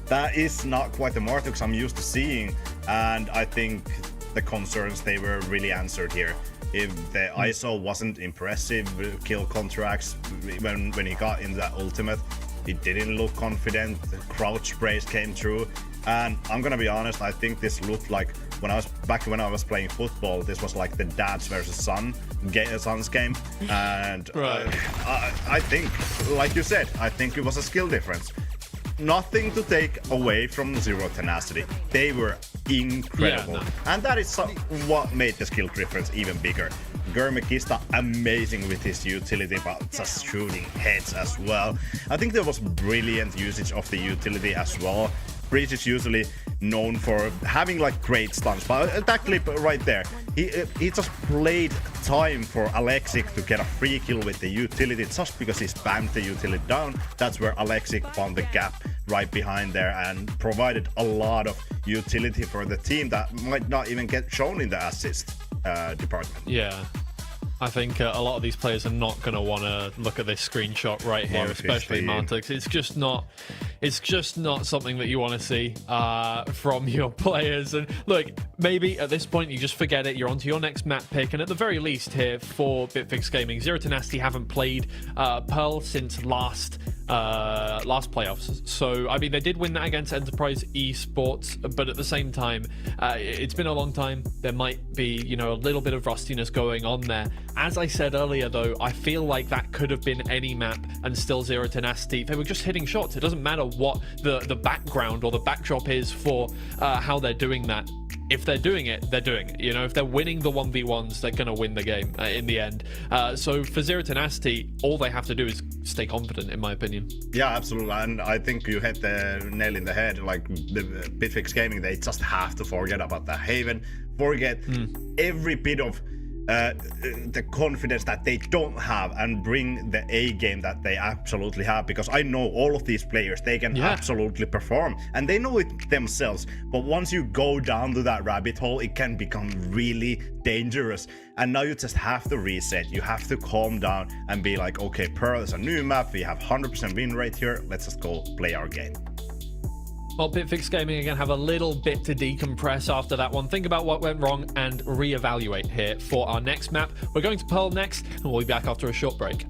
that is not quite the Martux I'm used to seeing. And I think the concerns, they were really answered here. If the ISO wasn't impressive, kill contracts when he got in that ultimate, he didn't look confident. The crouch sprays came through, and I'm gonna be honest, I think this looked like when I was playing football, this was like the dads versus sons game, and I think, like you said, I think it was a skill difference. Nothing to take away from Zero Tenacity. They were incredible. Yeah, no. And that is what made the skill difference even bigger. Gurmekista amazing with his utility, but just shooting heads as well. I think there was brilliant usage of the utility as well. Breach is usually known for having like great stuns, but that clip right there, he just played time for Alexic to get a free kill with the utility just because he spammed the utility down. That's where Alexic found the gap right behind there and provided a lot of utility for the team that might not even get shown in the assist department. Yeah. I think a lot of these players are not going to want to look at this screenshot right here, especially Martux. It's just not something that you want to see from your players. And look, maybe at this point you just forget it. You're onto your next map pick, and at the very least here for Bitfix Gaming, Zero Tenacity haven't played Pearl since last playoffs. So I mean, they did win that against Enterprise Esports, but at the same time, it's been a long time. There might be, you know, a little bit of rustiness going on there. As I said earlier, though, I feel like that could have been any map and still Zero Tenacity. They were just hitting shots. It doesn't matter what the background or the backdrop is for how they're doing that. If they're doing it, they're doing it. You know, if they're winning the 1v1s, they're going to win the game in the end. So for Zero Tenacity, all they have to do is stay confident, in my opinion. Yeah, absolutely. And I think you hit the nail in the head. Like the Bitfix Gaming, they just have to forget about the Haven, forget every bit of the confidence that they don't have, and bring the A game that they absolutely have, because I know all of these players, they can absolutely perform and they know it themselves, but once you go down to that rabbit hole, it can become really dangerous. And now you just have to reset. You have to calm down and be like, okay, Pearl is a new map, we have 100% win rate here, let's just go play our game. Well, Bitfix Gaming are going to have a little bit to decompress after that one. Think about what went wrong and reevaluate here for our next map. We're going to Pearl next, and we'll be back after a short break.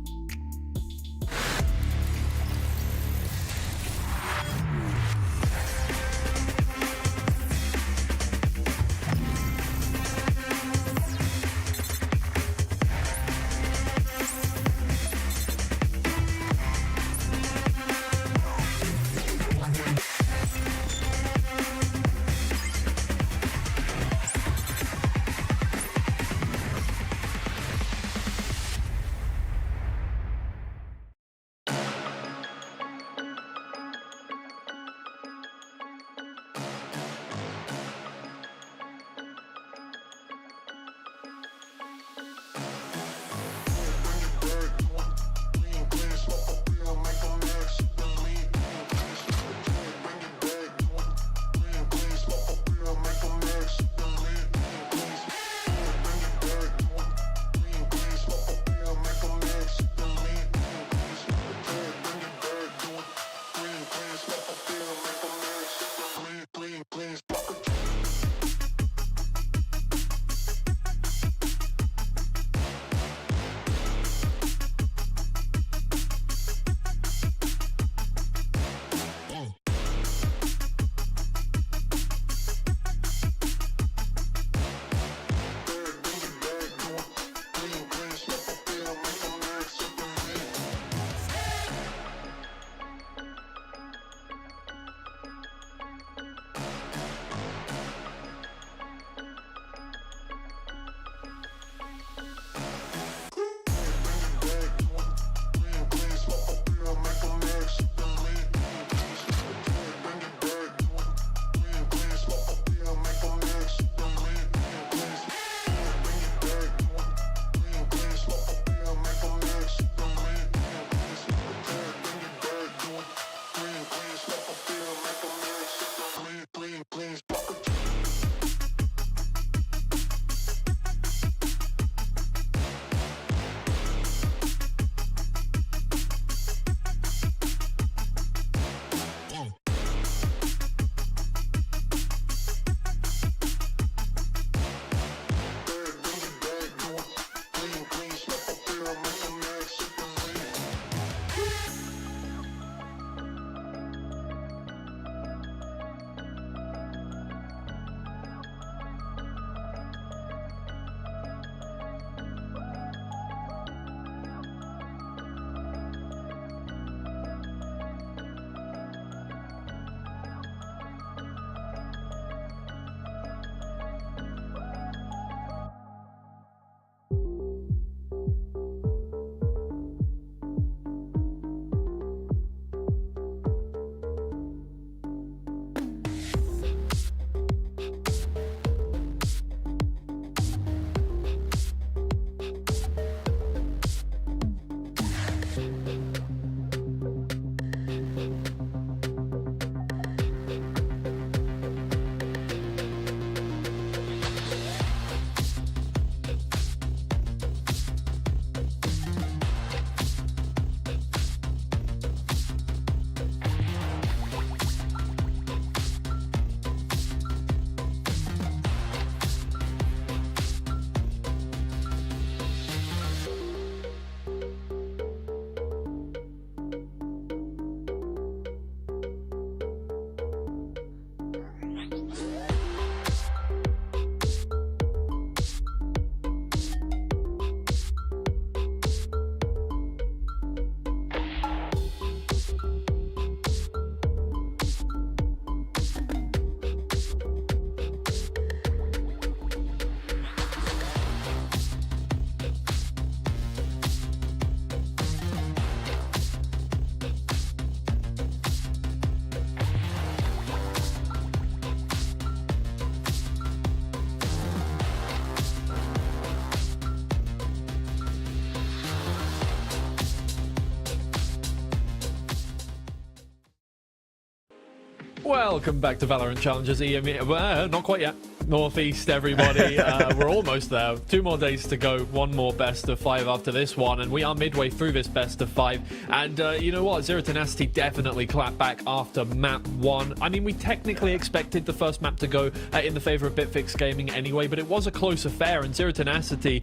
Welcome back to Valorant Challengers EME. Not quite yet. Northeast, everybody. We're almost there. 2 more days to go. 1 more best of 5 after this one, and we are midway through this best of 5. And you know what? Zero Tenacity definitely clapped back after map 1. I mean, we technically expected the first map to go in the favor of Bitfix Gaming anyway, but it was a close affair, and Zero Tenacity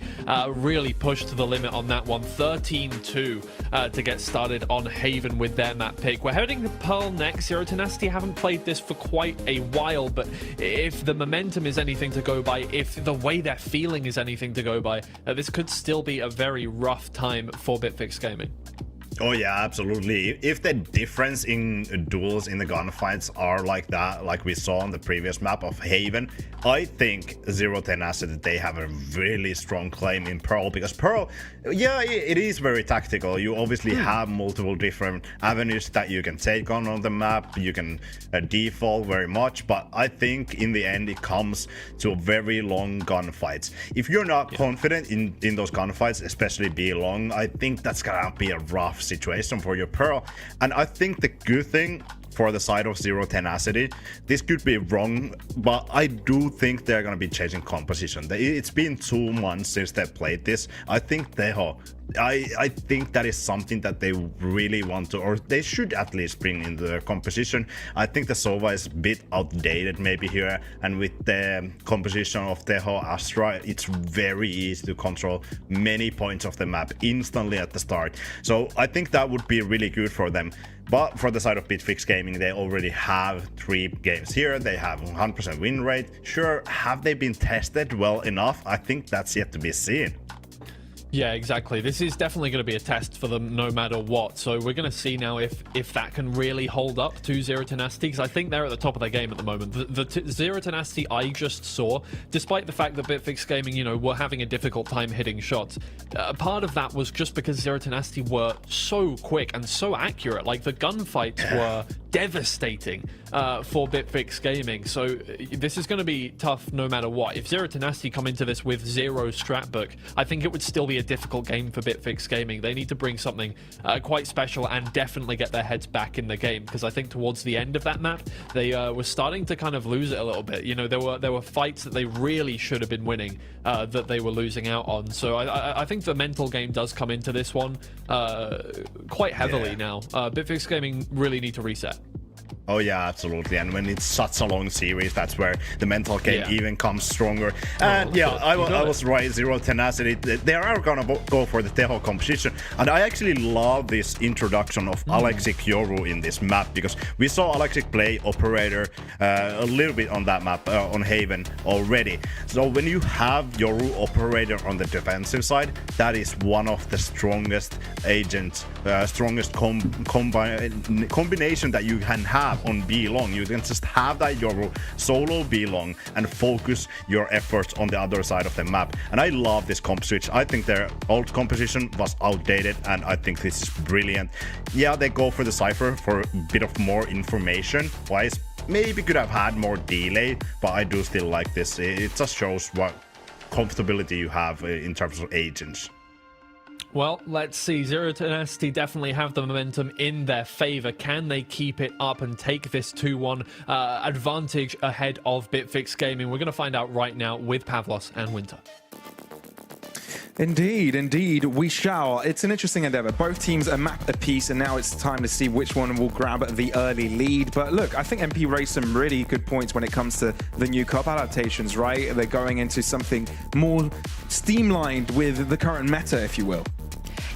really pushed to the limit on that one. 13-2 to get started on Haven with their map pick. We're heading to Pearl next. Zero Tenacity haven't played this for quite a while, but if the momentum is anything to go by, if the way they're feeling is anything to go by, this could still be a very rough time for Bitfix Gaming. Oh yeah, absolutely. If the difference in duels in the gunfights are like that, like we saw on the previous map of Haven, I think Zero Tenacity, they have a really strong claim in Pearl, because Pearl, yeah, it is very tactical. You obviously have multiple different avenues that you can take on the map. You can default very much, but I think in the end it comes to very long gunfights. If you're not confident in those gunfights, especially B long, I think that's gonna be a rough situation for your Pearl. And I think the good thing for the side of Zero Tenacity, this could be wrong, but I do think they're gonna be changing composition. It's been 2 months since they played this. I think I think that is something that they really want to, or they should at least bring into their composition. I think the Sova is a bit outdated maybe here, and with the composition of Teho Astra, it's very easy to control many points of the map instantly at the start. So I think that would be really good for them. But for the side of Bitfix Gaming, they already have 3 games here. They have 100% win rate. Sure, have they been tested well enough? I think that's yet to be seen. Yeah, exactly. This is definitely going to be a test for them no matter what. So we're going to see now if that can really hold up to Zero Tenacity, because I think they're at the top of their game at the moment. The Zero Tenacity I just saw, despite the fact that Bitfix Gaming, you know, were having a difficult time hitting shots, part of that was just because Zero Tenacity were so quick and so accurate. Like, the gunfights were devastating for Bitfix Gaming. So this is going to be tough no matter what. If Zero Tenacity come into this with 0 stratbook, I think it would still be a difficult game for Bitfix Gaming. They need to bring something quite special and definitely get their heads back in the game, because I think towards the end of that map they were starting to kind of lose it a little bit. You know, there were fights that they really should have been winning that they were losing out on. So I think the mental game does come into this one quite heavily now. Bitfix Gaming really need to reset. Oh yeah, absolutely. And when it's such a long series, that's where the mental game even comes stronger. And I was right, Zero Tenacity, they are gonna go for the Teho composition. And I actually love this introduction of Alexic Yoru in this map, because we saw Alexic play Operator a little bit on that map, on Haven already. So when you have Yoru Operator on the defensive side, that is one of the strongest agents, strongest combination that you can have on B long. You can just have that Yoru solo B long and focus your efforts on the other side of the map. And I love this comp switch. I think their old composition was outdated, and I think this is brilliant. Yeah, they go for the Cypher for a bit of more information wise. Maybe could have had more delay, but I do still like this. It just shows what comfortability you have in terms of agents. Well, let's see. Zero Tenacity definitely have the momentum in their favor. Can they keep it up and take this 2-1 advantage ahead of Bitfix Gaming? We're going to find out right now with Pavlos and Winter. Indeed, we shall. It's an interesting endeavor. Both teams are map apiece, and now it's time to see which one will grab the early lead. But look, I think MP raised some really good points when it comes to the new cup adaptations, right? They're going into something more streamlined with the current meta, if you will.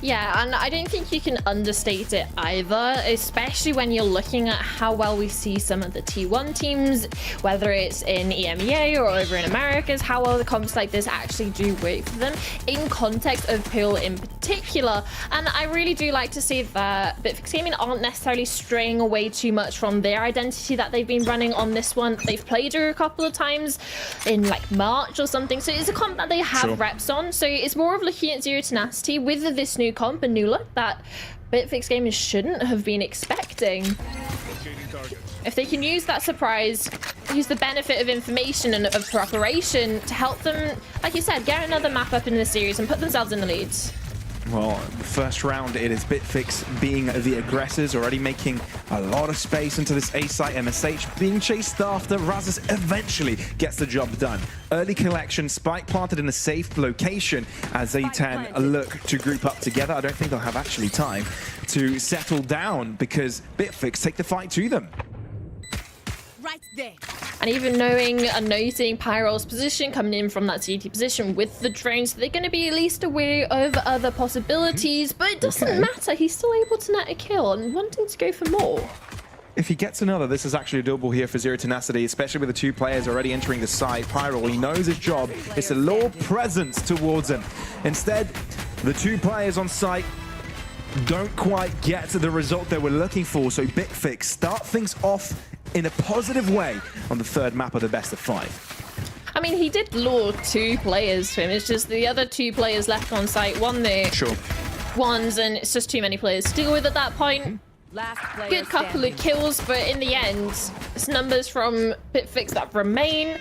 Yeah, and I don't think you can understate it either, especially when you're looking at how well we see some of the T1 teams, whether it's in EMEA or over in Americas, how well the comps like this actually do work for them in context of Pearl in particular. And I really do like to see that Bitfix Gaming aren't necessarily straying away too much from their identity that they've been running on this one. They've played her a couple of times in like March or something, so it's a comp that they have reps on. So it's more of looking at Zero Tenacity with this new comp, a new look that Bitfix Gaming shouldn't have been expecting. If they can use that surprise, use the benefit of information and of preparation to help them, like you said, get another map up in the series and put themselves in the lead. Well, the first round, it is Bitfix being the aggressors, already making a lot of space into this A site. MSH being chased after. Razes eventually gets the job done. Early collection, Spike planted in a safe location as A10 look to group up together. I don't think they'll have actually time to settle down because Bitfix take the fight to them. Right there. And even knowing and noting Pyro's position coming in from that CT position with the drones, they're going to be at least aware of other possibilities, but it doesn't matter. He's still able to net a kill and wanting to go for more. If he gets another, this is actually a double here for Zero Tenacity, especially with the two players already entering the site. Pyro, he knows his job. It's a low presence towards him. Instead, the two players on site don't quite get the result they were looking for, so Bitfix start things off in a positive way on the third map of the best of 5. I mean, he did lure 2 players to him. It's just the other 2 players left on site. One there. Sure. Ones, and it's just too many players to deal with at that point. Last player Good couple standing. of kills, but in the end, it's numbers from Bitfix that remain.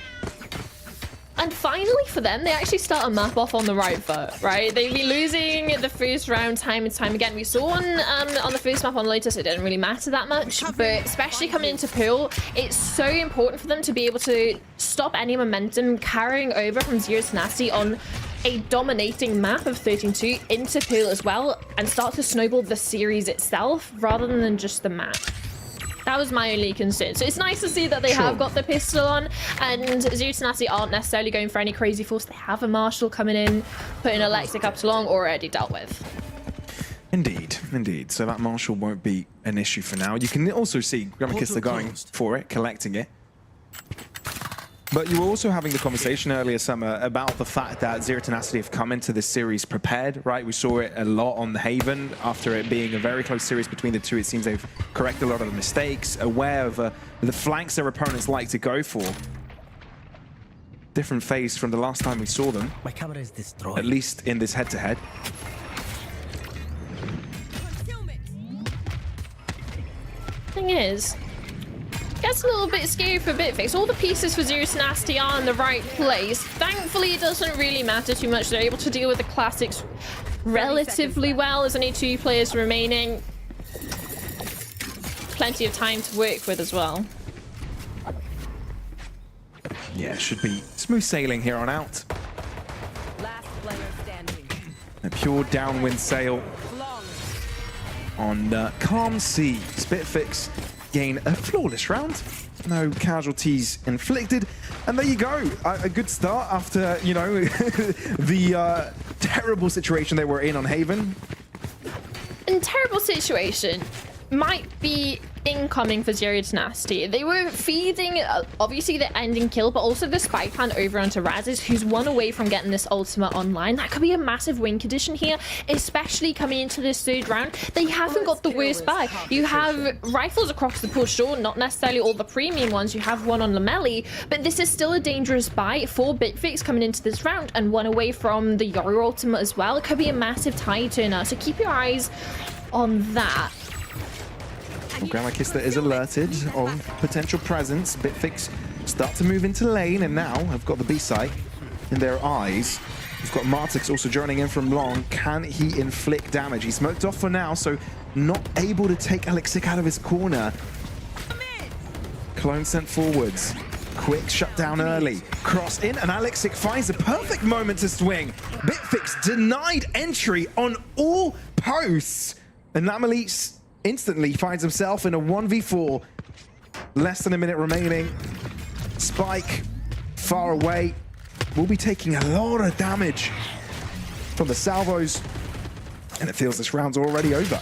And finally for them, they actually start a map off on the right foot, right? They've been losing the first round time and time again. We saw on the first map on Lotus, it didn't really matter that much, but especially coming into Pool, it's so important for them to be able to stop any momentum carrying over from Zero Tenacity on a dominating map of 13-2 into Pool as well and start to snowball the series itself rather than just the map. That was my only concern. So it's nice to see that they have got the pistol on, and Zero Tenacity aren't necessarily going for any crazy force. They have a Marshall coming in, putting a Lexic up along, already dealt with. Indeed, indeed. So that Marshall won't be an issue for now. You can also see Grammakista going for it, collecting it. But you were also having the conversation earlier, Summer, about the fact that Zero Tenacity have come into this series prepared, right? We saw it a lot on the Haven. After it being a very close series between the two, it seems they've corrected a lot of the mistakes, aware of the flanks their opponents like to go for. Different phase from the last time we saw them. My camera is destroyed. At least in this head-to-head. Thing is, gets a little bit scary for Bitfix. All the pieces for Zero Tenacity are in the right place. Thankfully, it doesn't really matter too much. They're able to deal with the classics relatively well. There's only 2 players remaining. Plenty of time to work with as well. Yeah, should be smooth sailing here on out. Last player standing. A pure downwind sail on calm seas. Bitfix gain a flawless round. No casualties inflicted. And there you go. A good start after, you know, the terrible situation they were in on Haven. And terrible situation might be incoming for Zero Tenacity. They were feeding, obviously, the ending kill, but also the spike plan over onto Razes, who's 1 away from getting this ultimate online. That could be a massive win condition here, especially coming into this 3rd round. They haven't got the worst buy. You have rifles across the pool, sure, not necessarily all the premium ones. You have one on Lamelli, but this is still a dangerous buy for Bitfix coming into this round, and 1 away from the Yoru ultimate as well. It could be a massive tide turner, so keep your eyes on that. Well, Grammakista is alerted of potential presence. Bitfix start to move into lane, and now have got the B site in their eyes. We've got Martix also joining in from long. Can he inflict damage? He's smoked off for now, so not able to take Alexic out of his corner. Clone sent forwards. Quick shutdown early. Cross in, and Alexic finds the perfect moment to swing. Bitfix denied entry on all posts. And Lamelis instantly finds himself in a 1v4. Less than a minute remaining. Spike far away. Will be taking a lot of damage from the salvos. And it feels this round's already over.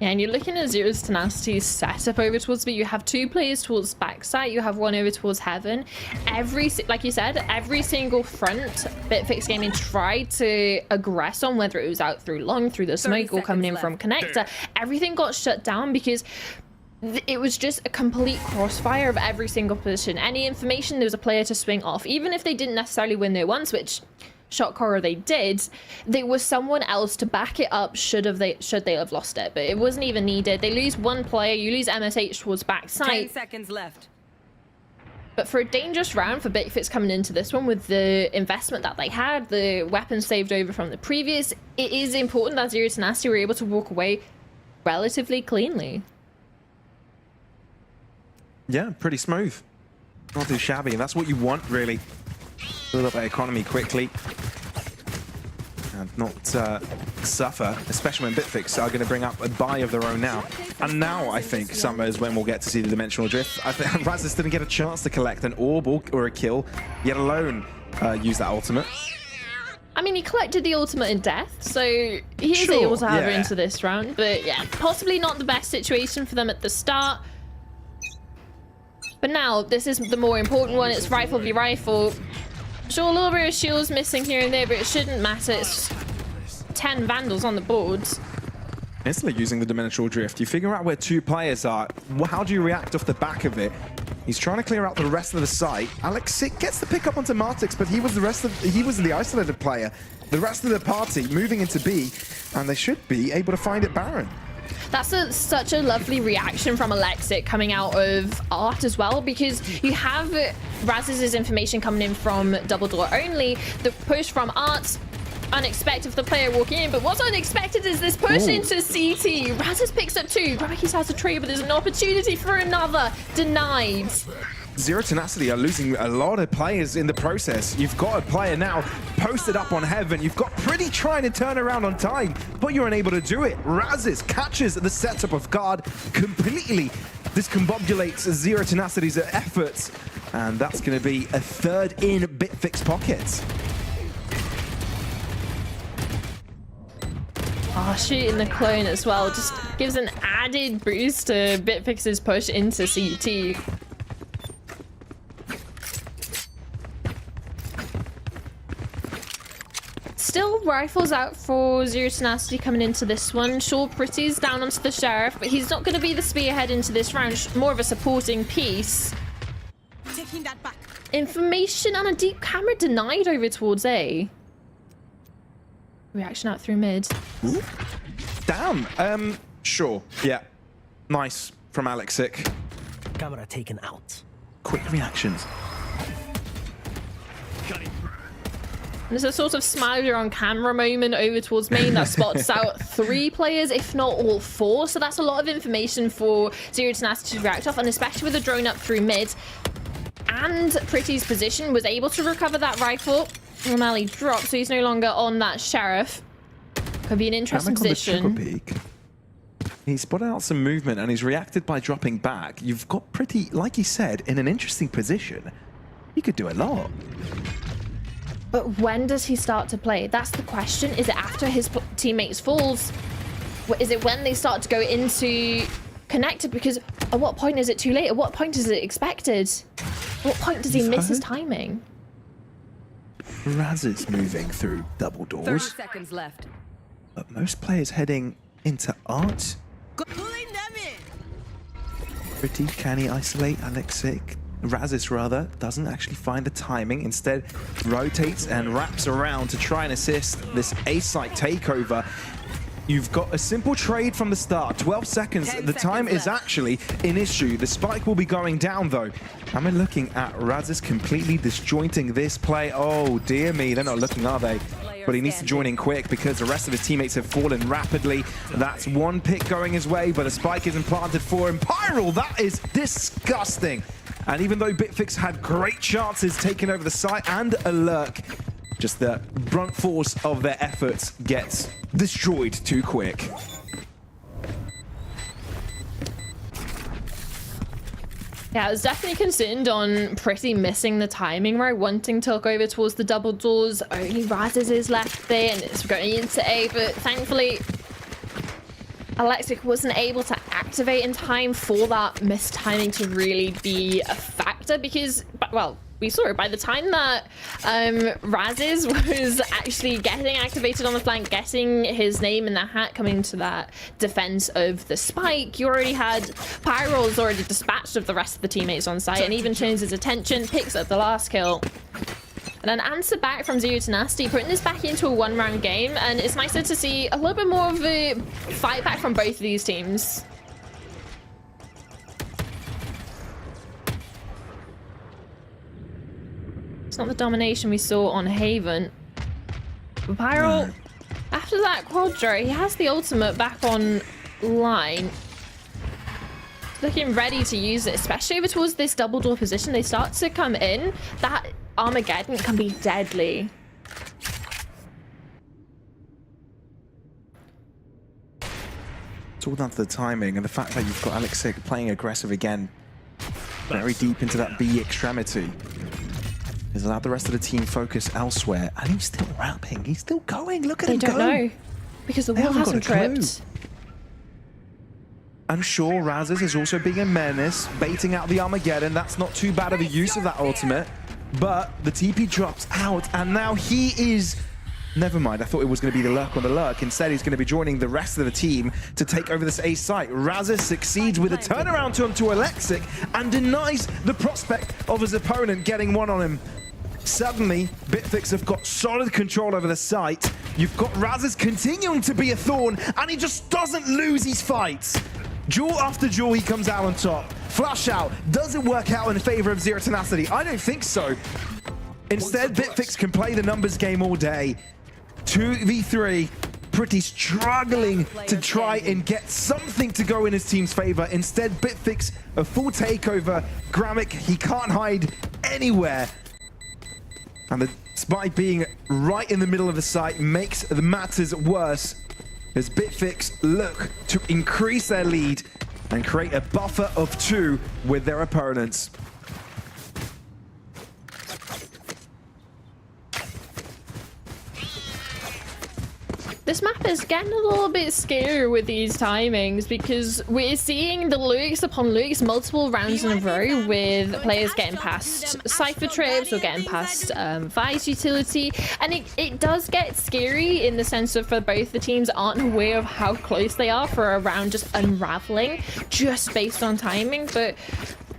Yeah, and you're looking at Zero Tenacity's setup over towards B. You have 2 players towards backside. You have 1 over towards Heaven. Like you said, every single front Bitfix Gaming tried to aggress on, whether it was out through long, through the smoke, or coming in from connector. Everything got shut down because it was just a complete crossfire of every single position. Any information, there was a player to swing off. Even if they didn't necessarily win their one switch, shot caller they did, there was someone else to back it up should they have lost it, but it wasn't even needed. They lose 1 player, you lose MSH towards backside. 10 seconds left. But for a dangerous round for Bitfix coming into this one with the investment that they had, the weapons saved over from the previous, it is important that Zero Tenacity were able to walk away relatively cleanly. Yeah, pretty smooth. Not too shabby, and that's what you want, really. Build up that economy quickly. And not suffer, especially when Bitfix are going to bring up a buy of their own now. And now, I think, summer is when we'll get to see the dimensional drift. I think Razis didn't get a chance to collect an orb or a kill, yet alone use that ultimate. I mean, he collected the ultimate in death, so he's Sure, able to have her yeah. into this round. But yeah, possibly not the best situation for them at the start. But now, this is the more important one. It's rifle v rifle. Sure, a little bit of shields missing here and there, but it shouldn't matter. It's 10 Vandals on the boards. Instantly using the dimensional drift. You figure out where two players are. How do you react off the back of it? He's trying to clear out the rest of the site. Alexic gets the pick up onto Martix, but he was the isolated player. The rest of the party moving into B, and they should be able to find it Baron. That's such a lovely reaction from Alexic coming out of Art as well, because you have Raz's information coming in from Double Door only, the push from Art, unexpected for the player walking in, but what's unexpected is this push into CT. Raz's picks up 2, Ramakis has a trade, but there's an opportunity for another, denied. Zero Tenacity are losing a lot of players in the process. You've got a player now posted up on Heaven. You've got Pretty trying to turn around on time, but you're unable to do it. Razis catches the setup of guard completely. Discombobulates Zero Tenacity's efforts, and that's going to be a third in Bitfix pockets. Oh, shooting the clone as well just gives an added boost to Bitfix's push into CT. Still rifles out for Zero Tenacity coming into this one. Sure, Pretty's down onto the Sheriff, but he's not going to be the spearhead into this round, more of a supporting piece. Taking that back. Information and a deep camera denied over towards A. Reaction out through mid. Ooh. Damn. Sure. Yeah. Nice from Alexic. Camera taken out. Quick reactions. There's a sort of smiler on camera moment over towards main that spots out 3 players, if not all 4. So that's a lot of information for Zero Tenacity to react off, and especially with the drone up through mid. And Pretty's position was able to recover that rifle. O'Malley dropped, so he's no longer on that Sheriff. Could be an interesting position. He spotted out some movement and he's reacted by dropping back. You've got Pretty, like he said, in an interesting position. He could do a lot. But when does he start to play? That's the question. Is it after his teammates falls? Is it when they start to go into connected? Because at what point is it too late? At what point is it expected? At what point does he miss his timing? Razis moving through double 30 doors. seconds left. But most players heading into Art. Pulling them in. Pretty, can he isolate Alexic? Razis, rather, doesn't actually find the timing. Instead, rotates and wraps around to try and assist this A-site takeover. You've got a simple trade from the start. 12 seconds. The time is actually an issue. The spike will be going down, though. And we're looking at Razis completely disjointing this play. Oh, dear me. They're not looking, are they? But he needs to join in quick because the rest of his teammates have fallen rapidly. That's one pick going his way, but a spike isn't planted for him. Pyral, that is disgusting. And even though Bitfix had great chances taking over the site and a lurk, just the brunt force of their efforts gets destroyed too quick. Yeah, I was definitely concerned on Pretty missing the timing, right? Wanting to look over towards the double doors. Only Razis is left there and it's going into A, but thankfully Alexic wasn't able to activate in time for that missed timing to really be a factor because, well, we saw it by the time that Razis was actually getting activated on the flank, getting his name in the hat, coming to that defense of the spike. You already had Pyral's already dispatched of the rest of the teammates on site and even turns his attention, picks up the last kill. And an answer back from Zero Tenacity, putting this back into a one-round game, and it's nicer to see a little bit more of a fight back from both of these teams. It's not the domination we saw on Haven. But Pyro, after that Quadra, he has the ultimate back online. Looking ready to use it, especially over towards this double door position. They start to come in. That Armageddon can be deadly. It's all down to the timing and the fact that you've got Alex Sick playing aggressive again, very deep into that B extremity. He's allowed the rest of the team focus elsewhere, and he's still rapping. He's still going. Look at him go. They don't know because the wall hasn't tripped. I'm sure Razes is also being a menace, baiting out the Armageddon. That's not too bad of a use of that ultimate, but the TP drops out, and now he is... Never mind, I thought it was going to be the lurk on the lurk. Instead, he's going to be joining the rest of the team to take over this A site. Razes succeeds with a turnaround onto Alexic and denies the prospect of his opponent getting one on him. Suddenly, Bitfix have got solid control over the site. You've got Razes continuing to be a thorn, and he just doesn't lose his fights. Duel after duel, he comes out on top. Flush out. Does it work out in favor of Zero Tenacity? I don't think so. Instead, Bitfix can play the numbers game all day. 2v3, Pretty struggling to try and get something to go in his team's favor. Instead, Bitfix, a full takeover. Gramic, he can't hide anywhere. And the spy being right in the middle of the site makes the matters worse as Bitfix look to increase their lead and create a buffer of 2 with their opponents. This map is getting a little bit scary with these timings because we're seeing the lurks upon lurks multiple rounds in a row with players getting past Cypher trips or getting past Vice utility, and it does get scary in the sense of for both the teams aren't aware of how close they are for a round just unraveling just based on timing. But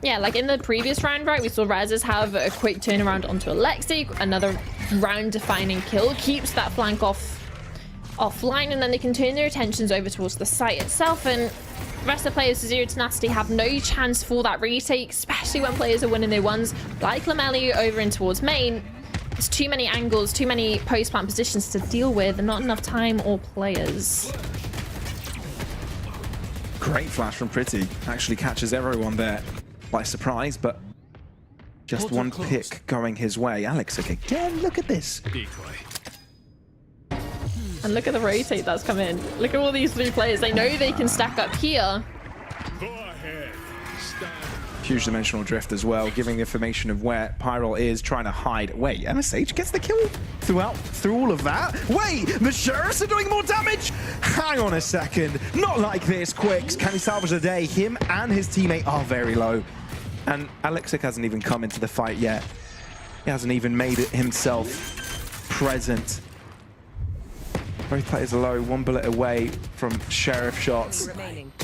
yeah, like in the previous round, right, we saw Razes have a quick turnaround onto Alexic, another round defining kill, keeps that flank offline, and then they can turn their attentions over towards the site itself, and the rest of the players of Zero Tenacity have no chance for that retake, especially when players are winning their ones like Lamelli over in towards main. There's too many angles, too many post-plant positions to deal with, and not enough time or players. Great flash from Pretty. Actually catches everyone there by surprise, but just one pick going his way. Alexic again, look at this. And look at the rotate that's come in. Look at all these blue players. They know they can stack up here. Huge dimensional drift as well, giving the information of where Pyrol is trying to hide. Wait, MSH gets the kill through all of that? Wait, the Sheriffs are doing more damage? Hang on a second. Not like this, Quicks. Can he salvage the day? Him and his teammate are very low. And Alexic hasn't even come into the fight yet. He hasn't even made it himself present. Both players are low, 1 bullet away from Sheriff shots.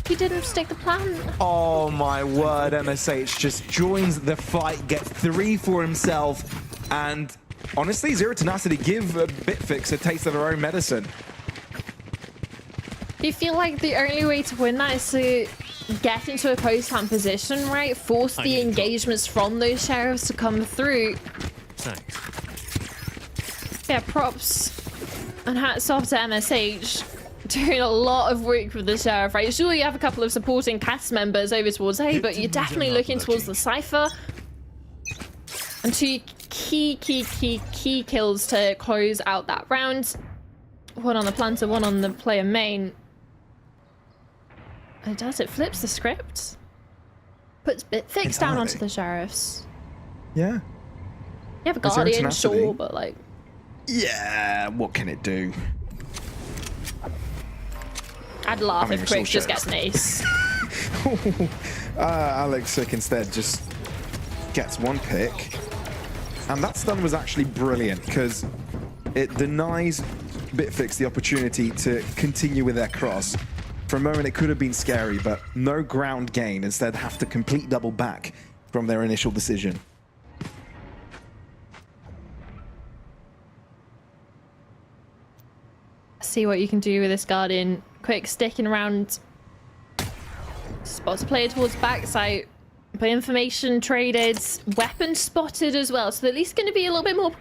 He didn't stick the plan. Oh my word, MSH just joins the fight, gets 3 for himself, and honestly, Zero Tenacity give Bitfix a taste of their own medicine. You feel like the only way to win that is to get into a post-plant position, right? Force the engagements from those Sheriffs to come through. Thanks. Yeah, props. And hats off to MSH, doing a lot of work with the Sheriff, right? Sure, you have a couple of supporting cast members over towards A, but you're definitely looking towards the Cypher. And 2 key kills to close out that round. 1 on the planter, 1 on the player main. And it does, it flips the script. Puts Bitfix down onto the Sheriffs. Yeah. You have a Guardian, sure, but like... Yeah, what can it do? I'd laugh if Quick just gets an ace. Alexic instead just gets 1 pick. And that stun was actually brilliant because it denies Bitfix the opportunity to continue with their cross. For a moment it could have been scary, but no ground gain. Instead have to complete double back from their initial decision. See what you can do with this Guardian. Quick sticking around. Spots player towards backside. But information traded, weapons spotted as well. So they're at least going to be a little bit more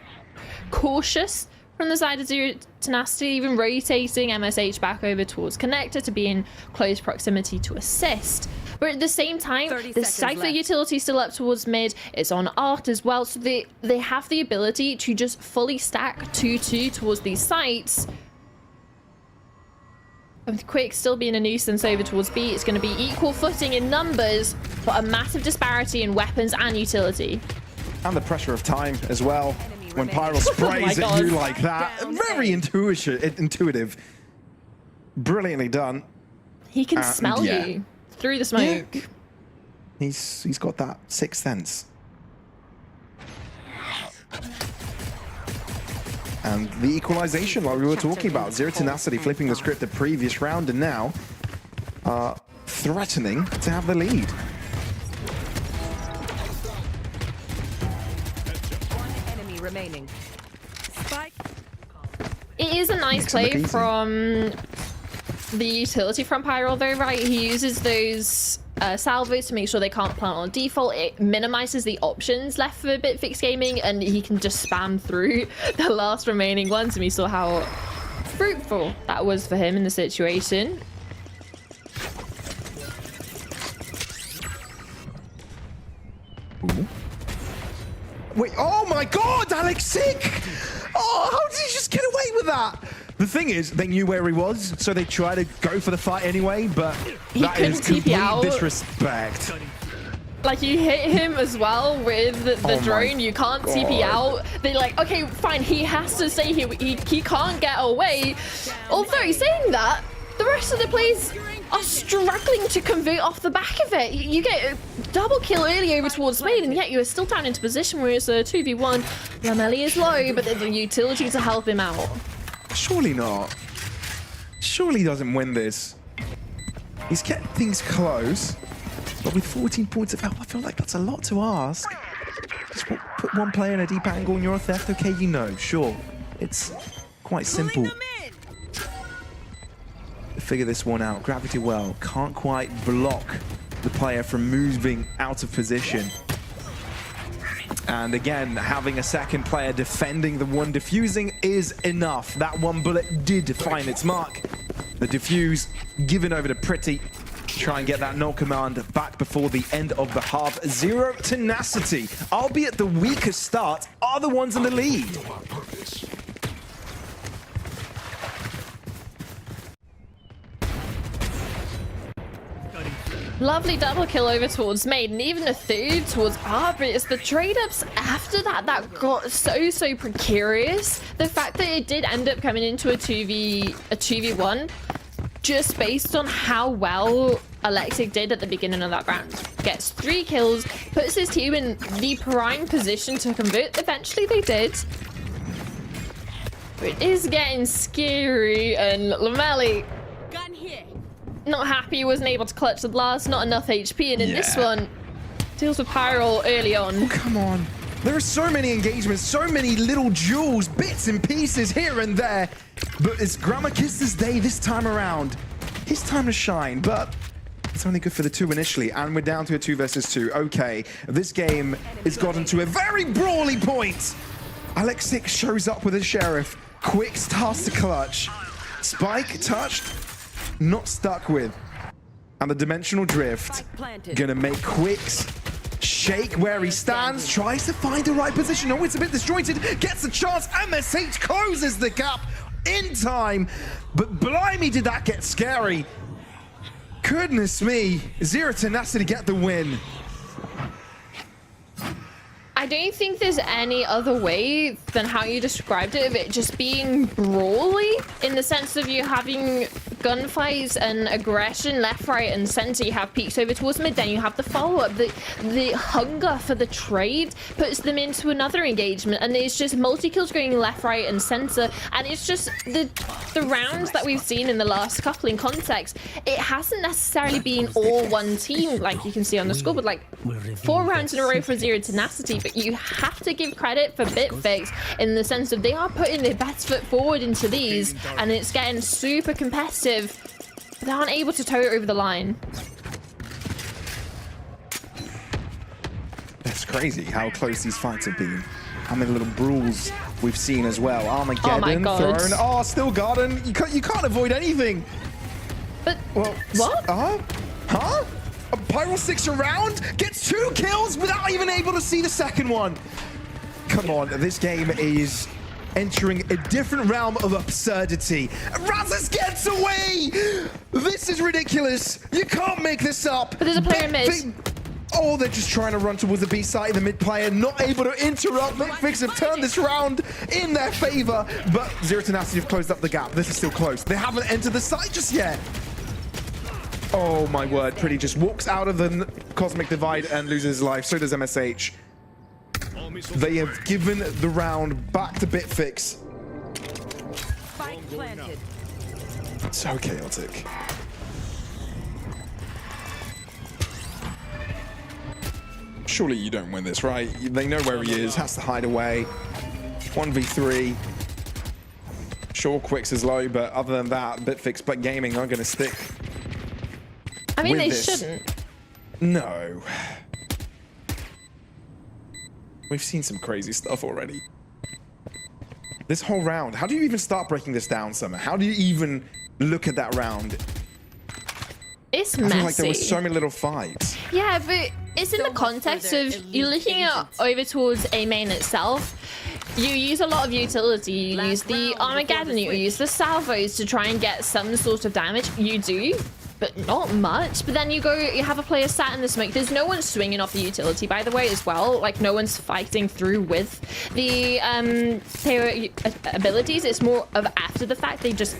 cautious from the side of Zero Tenacity, even rotating MSH back over towards Connector to be in close proximity to assist. But at the same time, the Cypher utility is still up towards mid. It's on Art as well. So they have the ability to just fully stack 2-2 towards these sites. With Quick still being a nuisance over towards B, it's going to be equal footing in numbers, but a massive disparity in weapons and utility. And the pressure of time as well. When Pyro sprays at you like that. Very intuitive. Brilliantly done. He can smell you through the smoke. Yeah. He's got that sixth sense. And the equalization, like we were talking about, Zero Tenacity flipping the script the previous round and now threatening to have the lead. One enemy remaining. Spike. It is a nice play from the utility from Pyro though, right? He uses those salvos to make sure they can't plant on default. It minimizes the options left for Bitfix Gaming, and he can just spam through the last remaining ones, and we saw how fruitful that was for him in the situation. Ooh. Wait, oh my god, Alex Sick! Oh, how did he just get away with that? The thing is, they knew where he was, so they tried to go for the fight anyway, but that is complete disrespect. Like, you hit him as well with the drone, you can't TP out. They're like, okay, fine, he has to stay here, he can't get away. Although, saying that, the rest of the players are struggling to convert off the back of it. You get a double kill early over towards Maid, and yet you are still down into position where it's a 2v1. Lamelli is low, but there's a utility to help him out. Surely not. Surely he doesn't win this. He's kept things close, but with 14 points of health, I feel like that's a lot to ask. Just put one player in a deep angle and you're a theft. Okay, you know, sure. It's quite simple. Figure this one out. Gravity Well can't quite block the player from moving out of position. And again, having a second player defending the one defusing is enough. That one bullet did find its mark. The defuse given over to Pretty. Try and get that null command back before the end of the half. Zero Tenacity, albeit the weakest start, are the ones in the lead. Lovely double kill over towards Maid, and even a third towards Art, but it's the trade-ups after that that got so precarious. The fact that it did end up coming into a 2v1 just based on how well Alexic did at the beginning of that round. Gets 3 kills, puts his team in the prime position to convert. Eventually they did. But it is getting scary, and Lamelli not happy he wasn't able to clutch the blast, not enough HP, and in this one, deals with Pyro early on. Oh, come on. There are so many engagements, so many little jewels, bits and pieces here and there. But it's Grammarkist's day this time around. His time to shine, but it's only good for the 2 initially, and we're down to a 2 versus 2. Okay, this game has gotten to a very brawly point. Alex Sick shows up with a Sheriff. Quick starts to clutch. Spike touched. Not stuck with. And the dimensional drift gonna make Quicks shake where he stands, tries to find the right position. Oh, it's a bit disjointed, gets the chance. MSH closes the gap in time, but blimey did that get scary. Goodness me, Zero Tenacity get the win. I don't think there's any other way than how you described it, of it just being brawly, in the sense of you having gunfights and aggression left, right, and center. You have peaks over towards mid, then you have the follow-up. The hunger for the trade puts them into another engagement, and it's just multi-kills going left, right, and center. And it's just the rounds that we've seen in the last couple in context, it hasn't necessarily been all one team, like you can see on the scoreboard, like 4 rounds in a row for Zero Tenacity. But you have to give credit for Bitfix in the sense of they are putting their best foot forward into these, and it's getting super competitive, but they aren't able to tow it over the line. crazy how close these fights have been. How many little brawls we've seen as well. Armageddon, oh my God. thrown. Oh, still Garden. You can't avoid anything. But well, what? Huh? A Pyro 6 around gets 2 kills without even able to see the second one. Come on, this game is entering a different realm of absurdity. Razes gets away! This is ridiculous. You can't make this up. But there's a player in mid. Oh, they're just trying to run towards the B side. The mid player not able to interrupt. Bitfix have turned this round in their favor, but Zero Tenacity have closed up the gap. This is still close. They haven't entered the site just yet. Oh my word, Pretty just walks out of the Cosmic Divide and loses his life. So does MSH. They have given the round back to Bitfix. Spike planted. So chaotic. Surely you don't win this, right? They know where he is, has to hide away. 1v3. Sure, Quicks is low, but other than that, Bitfix but Gaming are going to stick. I mean, they this. shouldn't. No. We've seen some crazy stuff already. This whole round, how do you even start breaking this down, Summer? How do you even look at that round? It's I messy. feel like there were so many little fights. Yeah, but it's in the context of you're looking at over towards A main itself. You use a lot of utility. You use the Armageddon, you use the salvos to try and get some sort of damage. You do, but not much. But then you have a player sat in the smoke. There's no one swinging off the utility, by the way, as well. Like, no one's fighting through with the player abilities. It's more of after the fact. They just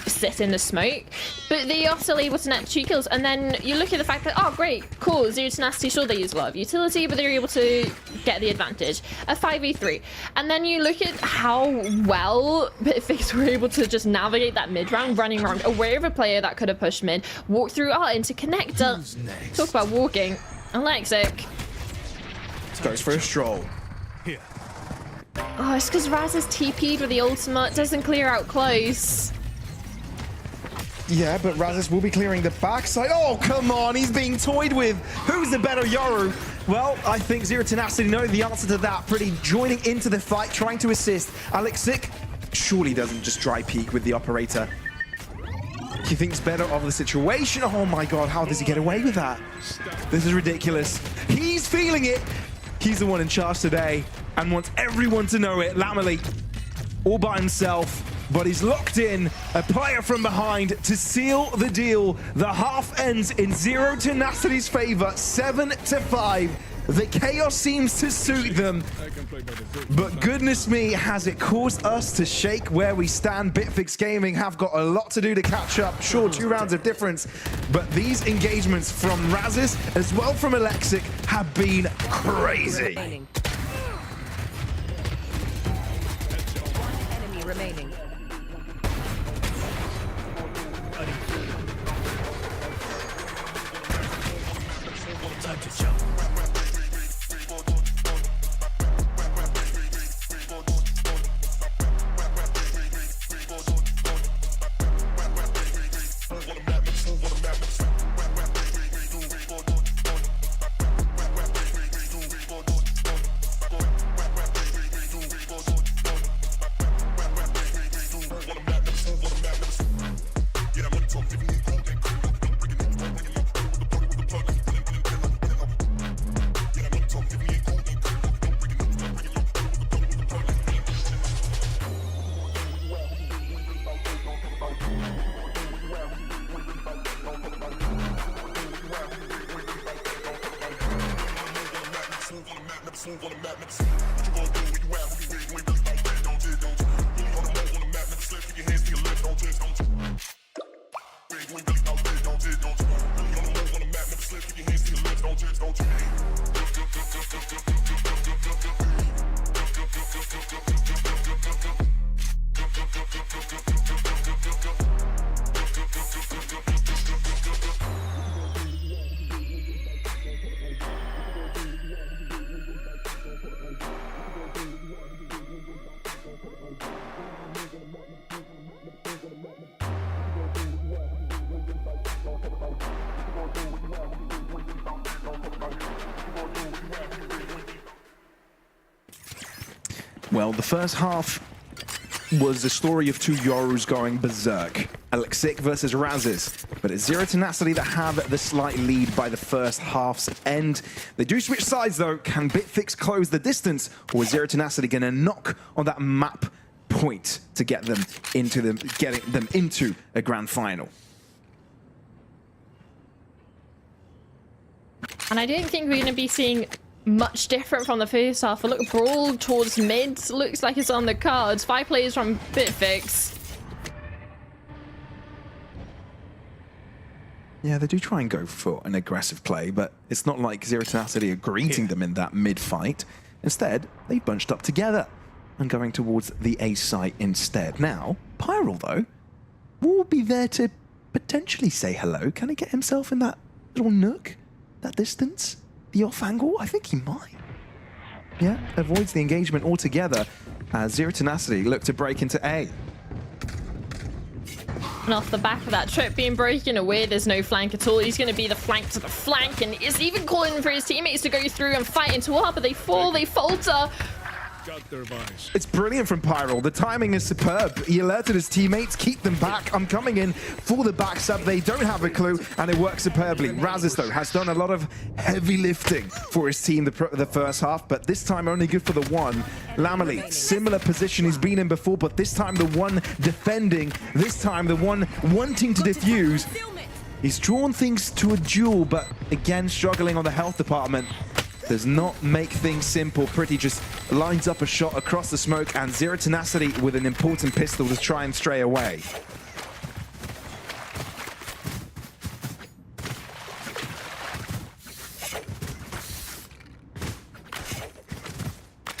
sit in the smoke. But they are still able to net 2 kills. And then you look at the fact that, oh, great, cool, Zero Tenacity, sure, they use a lot of utility, but they're able to get the advantage. A 5v3. And then you look at how well Bitfix were able to just navigate that mid round, running around, aware of a player that could have pushed mid, walk through our interconnector. Talk about walking. Alexic. Goes for a stroll. Here. Oh, it's because Raz is TP'd with the ultimate, doesn't clear out close. Yeah, but Razes will be clearing the backside. Oh, come on, he's being toyed with. Who's the better Yoru? Well, I think Zero Tenacity know the answer to that. Pretty joining into the fight, trying to assist. Alexic surely doesn't just dry peek with the operator. He thinks better of the situation. Oh my god, how does he get away with that? This is ridiculous. He's feeling it. He's the one in charge today and wants everyone to know it. Lamely, all by himself, but he's locked in. A player from behind to seal the deal. The half ends in Zero Tenacity's favor, 7-5. The chaos seems to suit them, but goodness me, has it caused us to shake where we stand. Bitfix Gaming have got a lot to do to catch up. Sure, 2 rounds of difference, but these engagements from Razes as well from Alexic have been crazy. Enemy remaining. Time to jump. Well, the first half was the story of two Yorus going berserk. Alexic versus Razes. But it's Zero Tenacity that have the slight lead by the first half's end. They do switch sides though. Can Bitfix close the distance? Or is Zero Tenacity going to knock on that map point to get them into getting them into a grand final? And I don't think we're going to be seeing much different from the first half. A look, brawl towards mid looks like it's on the cards. 5 players from Bitfix. Yeah, they do try and go for an aggressive play, but it's not like Zero Tenacity are greeting them in that mid-fight. Instead, they bunched up together and going towards the A site instead. Now, Pyral, though, will be there to potentially say hello. Can he get himself in that little nook, that distance, the off angle? I think he might. Yeah, avoids the engagement altogether as Zero Tenacity look to break into A. And off the back of that trip being broken away, there's no flank at all. He's going to be the flank to the flank, and is even calling for his teammates to go through and fight into up, but they fall, they falter. It's brilliant from Pyral. The timing is superb. He alerted his teammates, keep them back. I'm coming in for the back sub. They don't have a clue, and it works superbly. Razes, though, has done a lot of heavy lifting for his team the first half, but this time only good for the one. Lamely, similar position he's been in before, but this time the one defending, this time the one wanting to defuse. He's drawn things to a duel, but again, struggling on the health department. Does not make things simple. Pretty just lines up a shot across the smoke, and Zero Tenacity with an important pistol to try and stray away.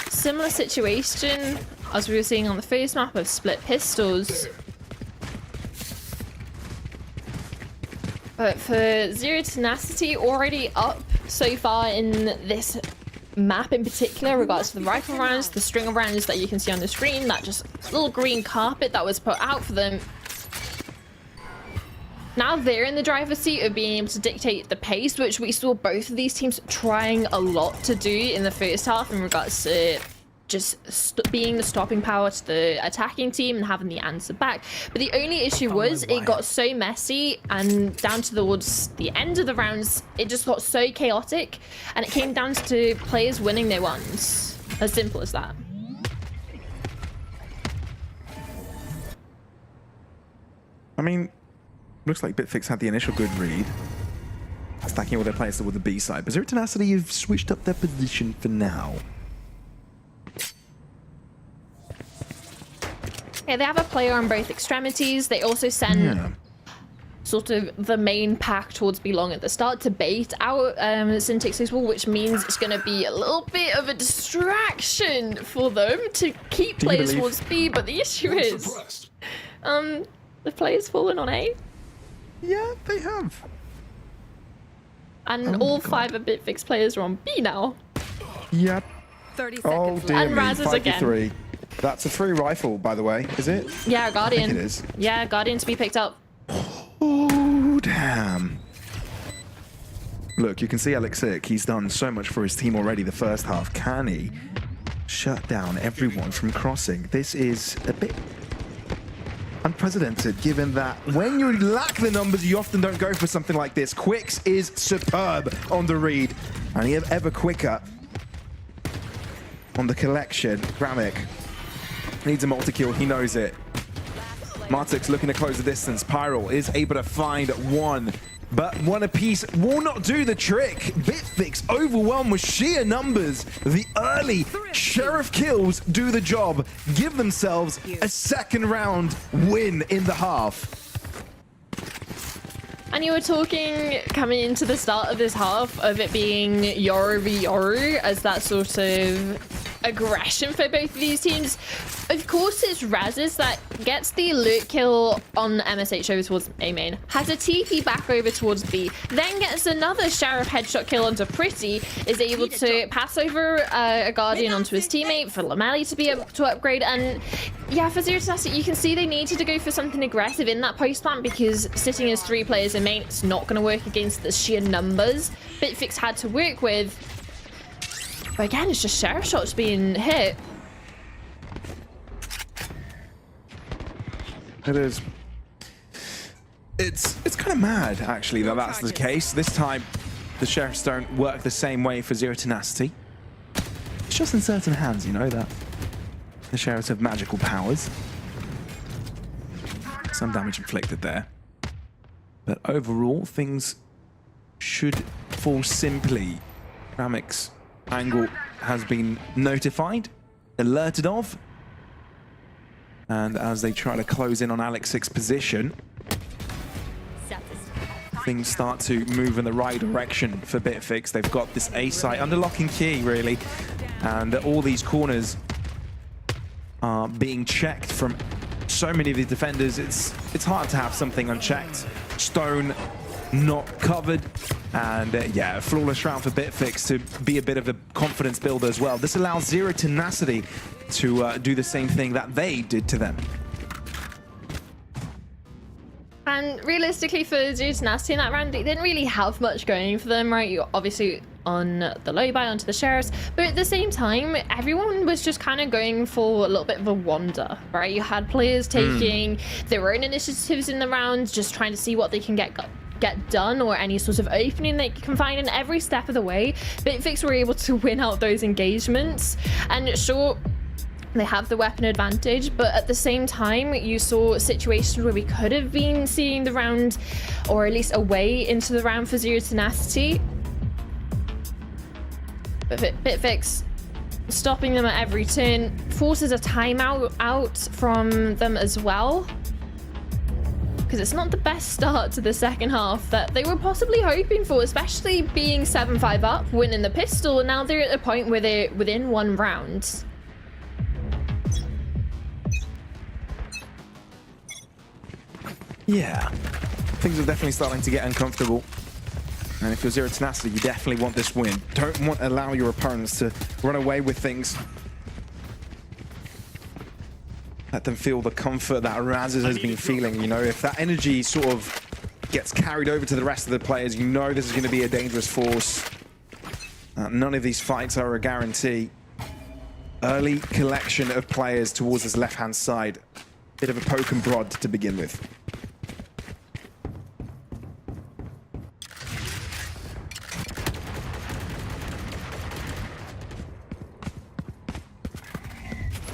Similar situation as we were seeing on the first map of split pistols. But for Zero Tenacity, already up so far in this map in particular, regards to the rifle rounds, the string of rounds that you can see on the screen, that just little green carpet that was put out for them. Now they're in the driver's seat of being able to dictate the pace, which we saw both of these teams trying a lot to do in the first half in regards to just being the stopping power to the attacking team and having the answer back. But the only issue was it got so messy, and down towards the end of the rounds, it just got so chaotic, and it came down to players winning their ones. As simple as that. I mean, looks like Bitfix had the initial good read, stacking all their players toward the B side, but Zero Tenacity have switched up their position for now. Okay, they have a player on both extremities. They also send sort of the main pack towards B long at the start to bait out Syntix's wall, which means it's going to be a little bit of a distraction for them to keep players towards B. But the issue is, the players fallen on A. Yeah, they have. And all 5 of Bitfix players are on B now. Yep. 30 seconds. Oh dear And me, Razes again. 5-3. That's a free rifle, by the way, is it? Yeah, Guardian. I think it is. Yeah, Guardian to be picked up. Oh, damn. Look, you can see Alexic. He's done so much for his team already the first half. Can he shut down everyone from crossing? This is a bit unprecedented, given that when you lack the numbers, you often don't go for something like this. Quicks is superb on the read, and he ever quicker on the collection. Gramic needs a multi-kill, he knows it. Martix looking to close the distance. Pyral is able to find one, but one apiece will not do the trick. Bitfix overwhelmed with sheer numbers. The early Sheriff kills do the job, give themselves a second round win in the half. And you were talking coming into the start of this half of it being Yoru v Yoru as that sort of aggression for both of these teams. Of course, it's Razes that gets the alert kill on MSH over towards A main, has a TP back over towards B, then gets another Sheriff headshot kill onto Pretty, is able to pass over a Guardian onto his teammate for Lameli to be able to upgrade. And yeah, for Zero Tenacity, you can see they needed to go for something aggressive in that post plant because sitting as 3 players in main, it's not going to work against the sheer numbers Bitfix had to work with. But again, it's just Sheriff shots being hit. It is. It's kind of mad, actually, that that's the case. This time, the Sheriffs don't work the same way for Zero Tenacity. It's just in certain hands, you know that. The Sheriffs have magical powers. Some damage inflicted there. But overall, things should fall simply. Ramik's angle has been notified, alerted of. And as they try to close in on Alexic's position, things start to move in the right direction for Bitfix. They've got this A site under lock and key, really. And all these corners are being checked from so many of the defenders. It's hard to have something unchecked. Stone not covered. And yeah, a flawless round for Bitfix to be a bit of a confidence builder as well. This allows Zero Tenacity to do the same thing that they did to them. And realistically for Zero Tenacity in that round, they didn't really have much going for them, right? You're obviously on the low buy onto the Sheriffs, but at the same time, everyone was just kind of going for a little bit of a wander, right? You had players taking their own initiatives in the round, just trying to see what they can get done or any sort of opening they can find, and every step of the way, Bitfix were able to win out those engagements. And sure, they have the weapon advantage, but at the same time, you saw situations where we could have been seeing the round, or at least a way into the round for Zero Tenacity. But Bitfix stopping them at every turn, forces a timeout out from them as well. Because it's not the best start to the second half that they were possibly hoping for, especially being 7-5 up, winning the pistol, and now they're at a point where they're within one round. Yeah, things are definitely starting to get uncomfortable. And if you're Zero Tenacity, you definitely want this win. Don't want to allow your opponents to run away with things. Let them feel the comfort that Razes has been feeling. You know, if that energy sort of gets carried over to the rest of the players, you know this is going to be a dangerous force. None of these fights are a guarantee. Early collection of players towards this left-hand side. Bit of a poke and prod to begin with.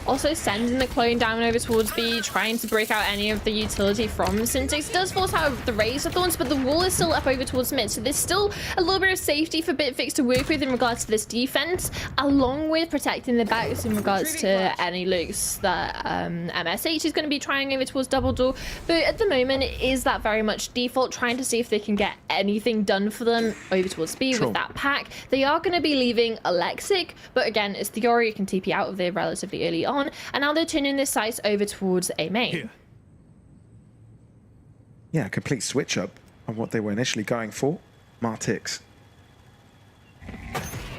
Also sending the clone down over towards B, trying to break out any of the utility from Syntax. It does force out the Razor Thorns, but the wall is still up over towards mid, so there's still a little bit of safety for Bitfix to work with in regards to this defense, along with protecting the backs in regards to any looks that MSH is going to be trying over towards double door. But at the moment, it is that very much default, trying to see if they can get anything done for them over towards B with that pack. They are going to be leaving Alexic, but again, it's Theory, you can TP out of there relatively early on. And now they're turning their sights over towards A main. Here. Yeah, complete switch up on what they were initially going for. Martix.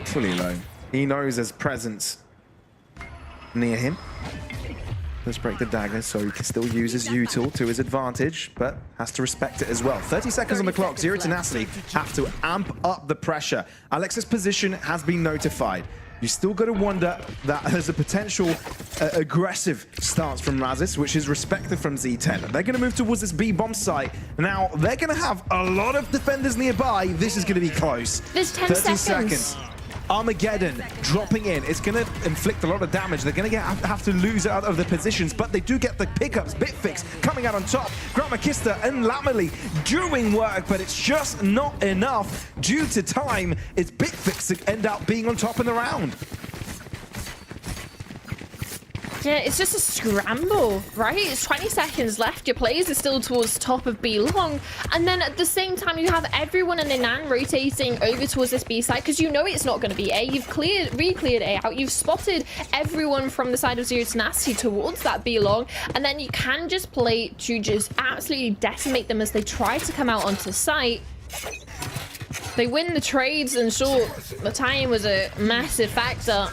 Fully alone. He knows there's presence near him. Let's break the dagger so he can still use his util to his advantage, but has to respect it as well. 30 seconds on the clock. Zero Tenacity have to amp up the pressure. Alex's position has been notified. You still got to wonder that there's a potential aggressive stance from Razes, which is respected from Z10. They're going to move towards this B bomb site. Now, they're going to have a lot of defenders nearby. This is going to be close. There's 10 seconds. Armageddon dropping in. It's going to inflict a lot of damage. They're going to have to lose out of the positions, but they do get the pickups. Bitfix coming out on top. Gramakista and Lamely doing work, but it's just not enough due to time. It's Bitfix to end up being on top in the round. Yeah, it's just a scramble, right? It's 20 seconds left. Your players are still towards top of B long. And then at the same time, you have everyone in the NAN rotating over towards this B side because you know it's not going to be A. You've re-cleared A out. You've spotted everyone from the side of Zero Tenacity towards that B long. And then you can just play to just absolutely decimate them as they try to come out onto site. They win the trades, and sure, the time was a massive factor.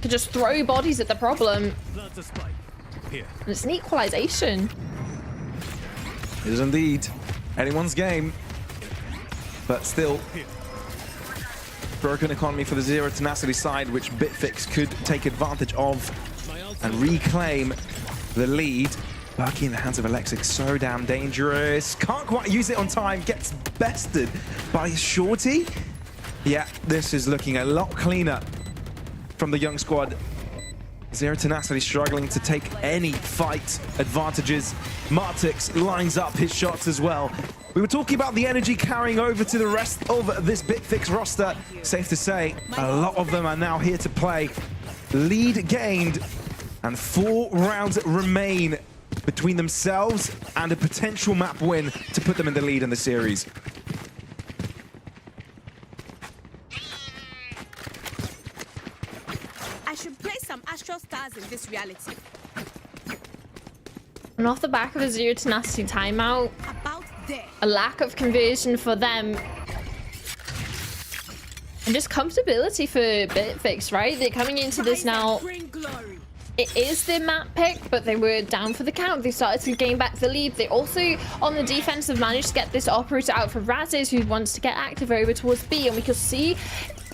To just throw bodies at the problem. And it's an equalization. It is indeed anyone's game, but still broken economy for the Zero Tenacity side, which Bitfix could take advantage of and reclaim the lead. Bucky in the hands of Alexic, so damn dangerous. Can't quite use it on time, gets bested by Shorty. Yeah, this is looking a lot cleaner from the young squad. Zero Tenacity struggling to take any fight advantages. Martix lines up his shots as well. We were talking about the energy carrying over to the rest of this BitFix roster. Safe to say, a lot of them are now here to play. Lead gained, and 4 rounds remain between themselves and a potential map win to put them in the lead in the series. I should play some Astral Stars in this reality. And off the back of a Zero Tenacity timeout, About there. a lack of conversion for them, and just comfortability for BitFix, right? They're coming into this now. Bring glory. It is their map pick, but they were down for the count. They started to gain back the lead. They also, on the defense, have managed to get this operator out for Razes, who wants to get active over towards B. And we could see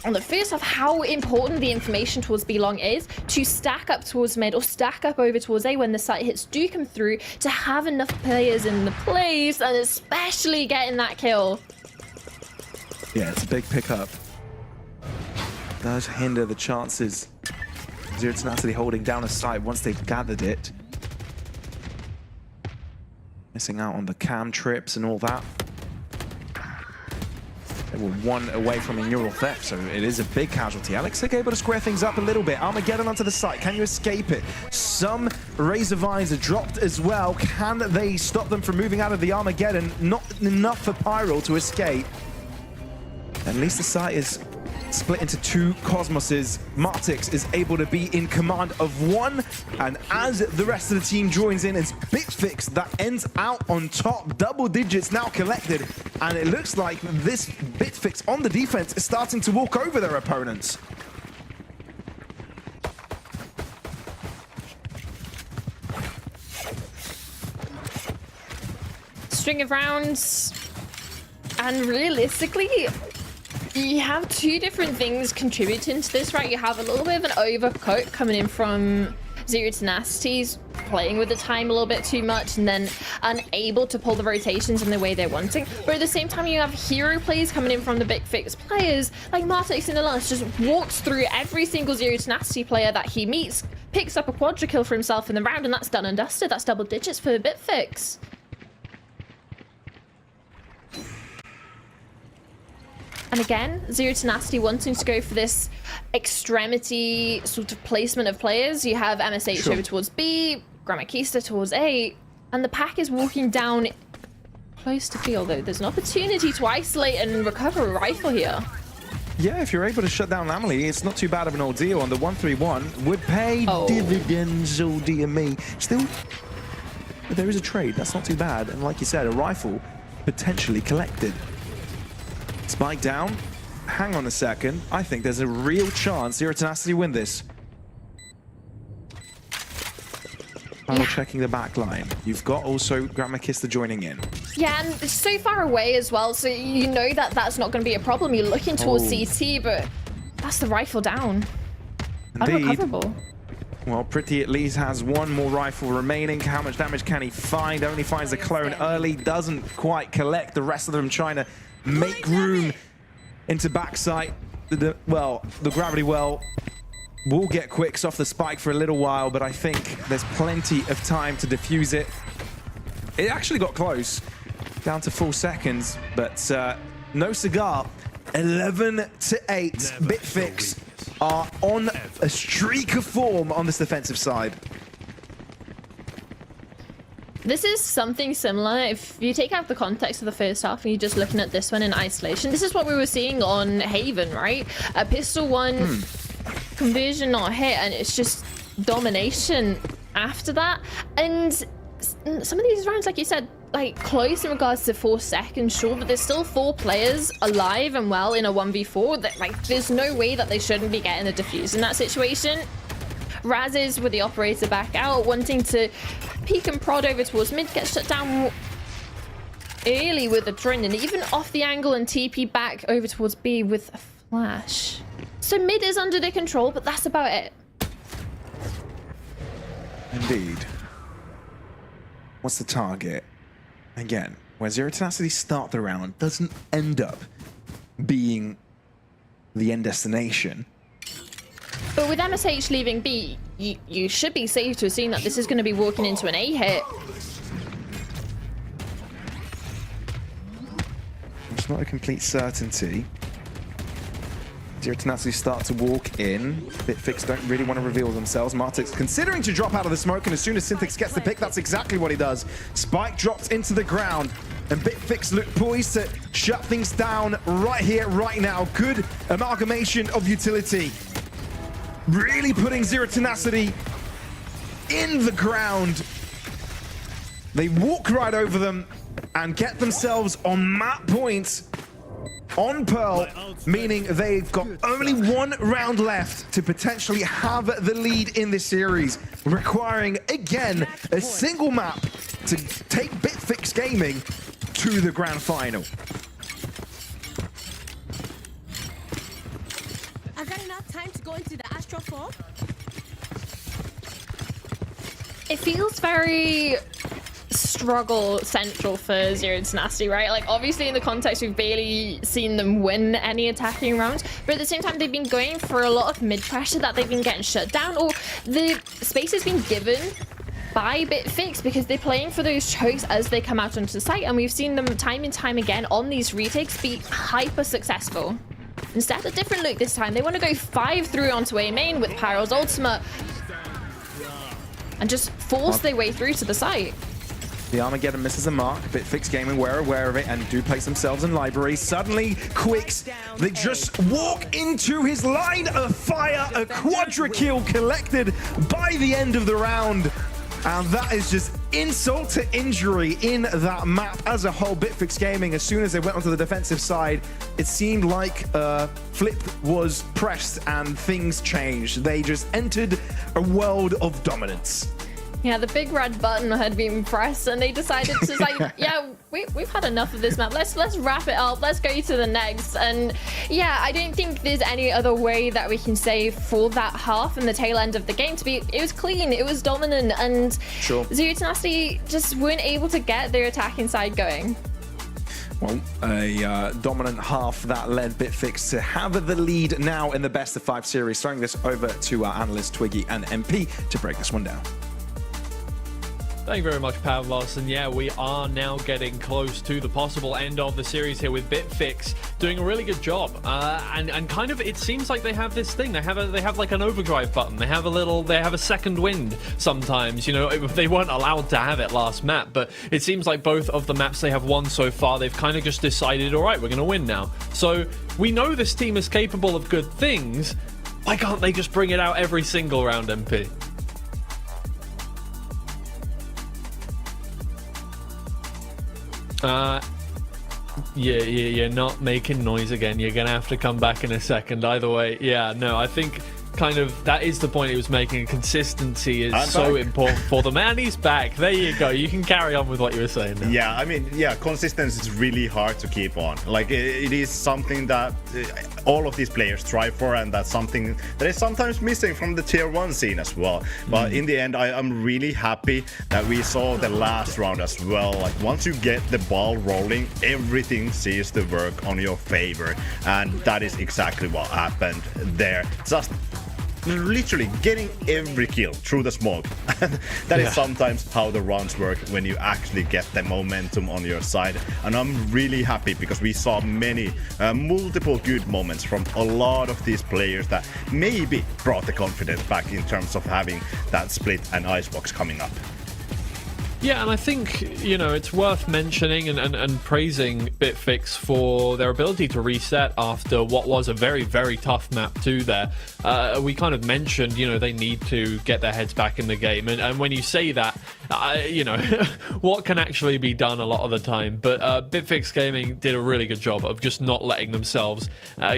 on the first off how important the information towards B long is to stack up towards mid or stack up over towards A when the site hits do come through, to have enough players in the place and especially getting that kill. Yeah, it's a big pickup. Does hinder the chances. Zero Tenacity holding down a site once they've gathered it. Missing out on the cam trips and all that. They were 1 away from a neural theft, so it is a big casualty. Alexic able to square things up a little bit. Armageddon onto the site. Can you escape it? Some Razor Vines are dropped as well. Can they stop them from moving out of the Armageddon? Not enough for Pyro to escape. At least the site is split into 2 Cosmoses. Martix is able to be in command of 1, and as the rest of the team joins in, it's BitFix that ends out on top. Double digits now collected, and it looks like this BitFix on the defense is starting to walk over their opponents. String of rounds, and realistically, you have 2 different things contributing to this, right? You have a little bit of an overcoat coming in from Zero Tenacities, playing with the time a little bit too much, and then unable to pull the rotations in the way they're wanting. But at the same time, you have hero plays coming in from the BitFix players, like Martix in the last just walks through every single Zero Tenacity player that he meets, picks up a quadra kill for himself in the round, and that's done and dusted. That's double digits for BitFix. And again, Zero Tenacity wanting to go for this extremity sort of placement of players. You have MSH over towards B, Gramakista towards A, and the pack is walking down close to B, although there's an opportunity to isolate and recover a rifle here. Yeah, if you're able to shut down Amelie, it's not too bad of an ordeal, and the 1-3-1 would pay dividends, oh dear me. Still, there is a trade, that's not too bad, and like you said, a rifle potentially collected. Spike down. Hang on a second. I think there's a real chance Zero Tenacity win this. We're checking the back line. You've got also Gramakista joining in. Yeah, and it's so far away as well, so you know that that's not going to be a problem. You're looking towards CT, but that's the rifle down. Indeed. Unrecoverable. Well, Pretty at least has 1 more rifle remaining. How much damage can he find? Only finds the clone early. Doesn't quite collect. The rest of them trying to make room into backside. The gravity well will get quicks off the spike for a little while, but I think there's plenty of time to defuse it. It actually got close, down to 4 seconds, but no cigar. 11-8. BitFix are on a streak of form on this defensive side. This is something similar. If you take out the context of the first half and you're just looking at this one in isolation, this is what we were seeing on Haven, right? A pistol 1 conversion not hit, and it's just domination after that. And some of these rounds, like you said, like close in regards to 4 seconds, sure, but there's still 4 players alive and well in a 1v4. That, like, there's no way that they shouldn't be getting a defuse in that situation. Razes with the operator back out, wanting to peek and prod over towards mid, gets shut down early with a drone, and even off the angle and TP back over towards B with a flash. So mid is under their control, but that's about it. Indeed. What's the target? Again, where Zero Tenacity start the round doesn't end up being the end destination. But with MSH leaving B, you should be safe to assume that this is going to be walking into an A hit. It's not a complete certainty. Zero Tenacity start to walk in. Bitfix don't really want to reveal themselves. Martix considering to drop out of the smoke, and as soon as Synthix gets the pick, that's exactly what he does. Spike drops into the ground, and Bitfix look poised to shut things down right here, right now. Good amalgamation of utility. Really putting Zero Tenacity in the ground. They walk right over them and get themselves on map points on Pearl, meaning they've got only one round left to potentially have the lead in this series, requiring, again, a single map to take Bitfix Gaming to the grand final. I've got enough time to go into the Astro 4. It feels very struggle central for Zero Tenacity, right? Like, obviously in the context we've barely seen them win any attacking rounds, but at the same time they've been going for a lot of mid pressure that they've been getting shut down, or the space has been given by Bitfix because they're playing for those chokes as they come out onto the site, and we've seen them time and time again on these retakes be hyper successful. Instead, a different look this time. They want to go 5 through onto A main with Pyro's ultimate and just force their way through to the site. The Armageddon misses a mark. Bitfix Gaming were aware of it and do place themselves in library. Suddenly, Quicks, they just walk into his line of fire. A quadra kill collected by the end of the round. And that is just insult to injury in that map as a whole. Bitfix Gaming, as soon as they went onto the defensive side, it seemed like flip was pressed and things changed. They just entered a world of dominance. Yeah, the big red button had been pressed and they decided to like, yeah, we've had enough of this map. Let's wrap it up. Let's go to the next. And yeah, I don't think there's any other way that we can say for that half and the tail end of the game to be, it was clean, it was dominant, and sure, Zero Tenacity just weren't able to get their attacking side going. Well, a dominant half that led Bitfix to have the lead now in the best of 5 series. Throwing this over to our analysts Twiggy and MP to break this one down. Thank you very much, Pavlos. And yeah, we are now getting close to the possible end of the series here with Bitfix doing a really good job. And kind of, it seems like they have this thing. They have like an overdrive button. They have a second wind sometimes. You know, they weren't allowed to have it last map, but it seems like both of the maps they have won so far, they've kind of just decided, all right, we're going to win now. So we know this team is capable of good things. Why can't they just bring it out every single round, MP? You're not making noise again. You're gonna have to come back in a second. Either way, yeah, no, I think kind of that is the point he was making. Consistency is so important for them, and he's back. There you go. You can carry on with what you were saying now. Yeah, I mean, yeah, consistency is really hard to keep on. Like, it is something that all of these players strive for, and that's something that is sometimes missing from the tier 1 scene as well. But in the end, I'm really happy that we saw the last round as well. Like, once you get the ball rolling, everything seems to work on your favor, and that is exactly what happened there. Just literally getting every kill through the smoke. That is sometimes how the rounds work when you actually get the momentum on your side. And I'm really happy because we saw many multiple good moments from a lot of these players that maybe brought the confidence back in terms of having that split and icebox coming up. Yeah, and I think, you know, it's worth mentioning and praising Bitfix for their ability to reset after what was a very, very tough map 2 there. We kind of mentioned, you know, they need to get their heads back in the game. And when you say that, you know, what can actually be done a lot of the time. But Bitfix Gaming did a really good job of just not letting themselves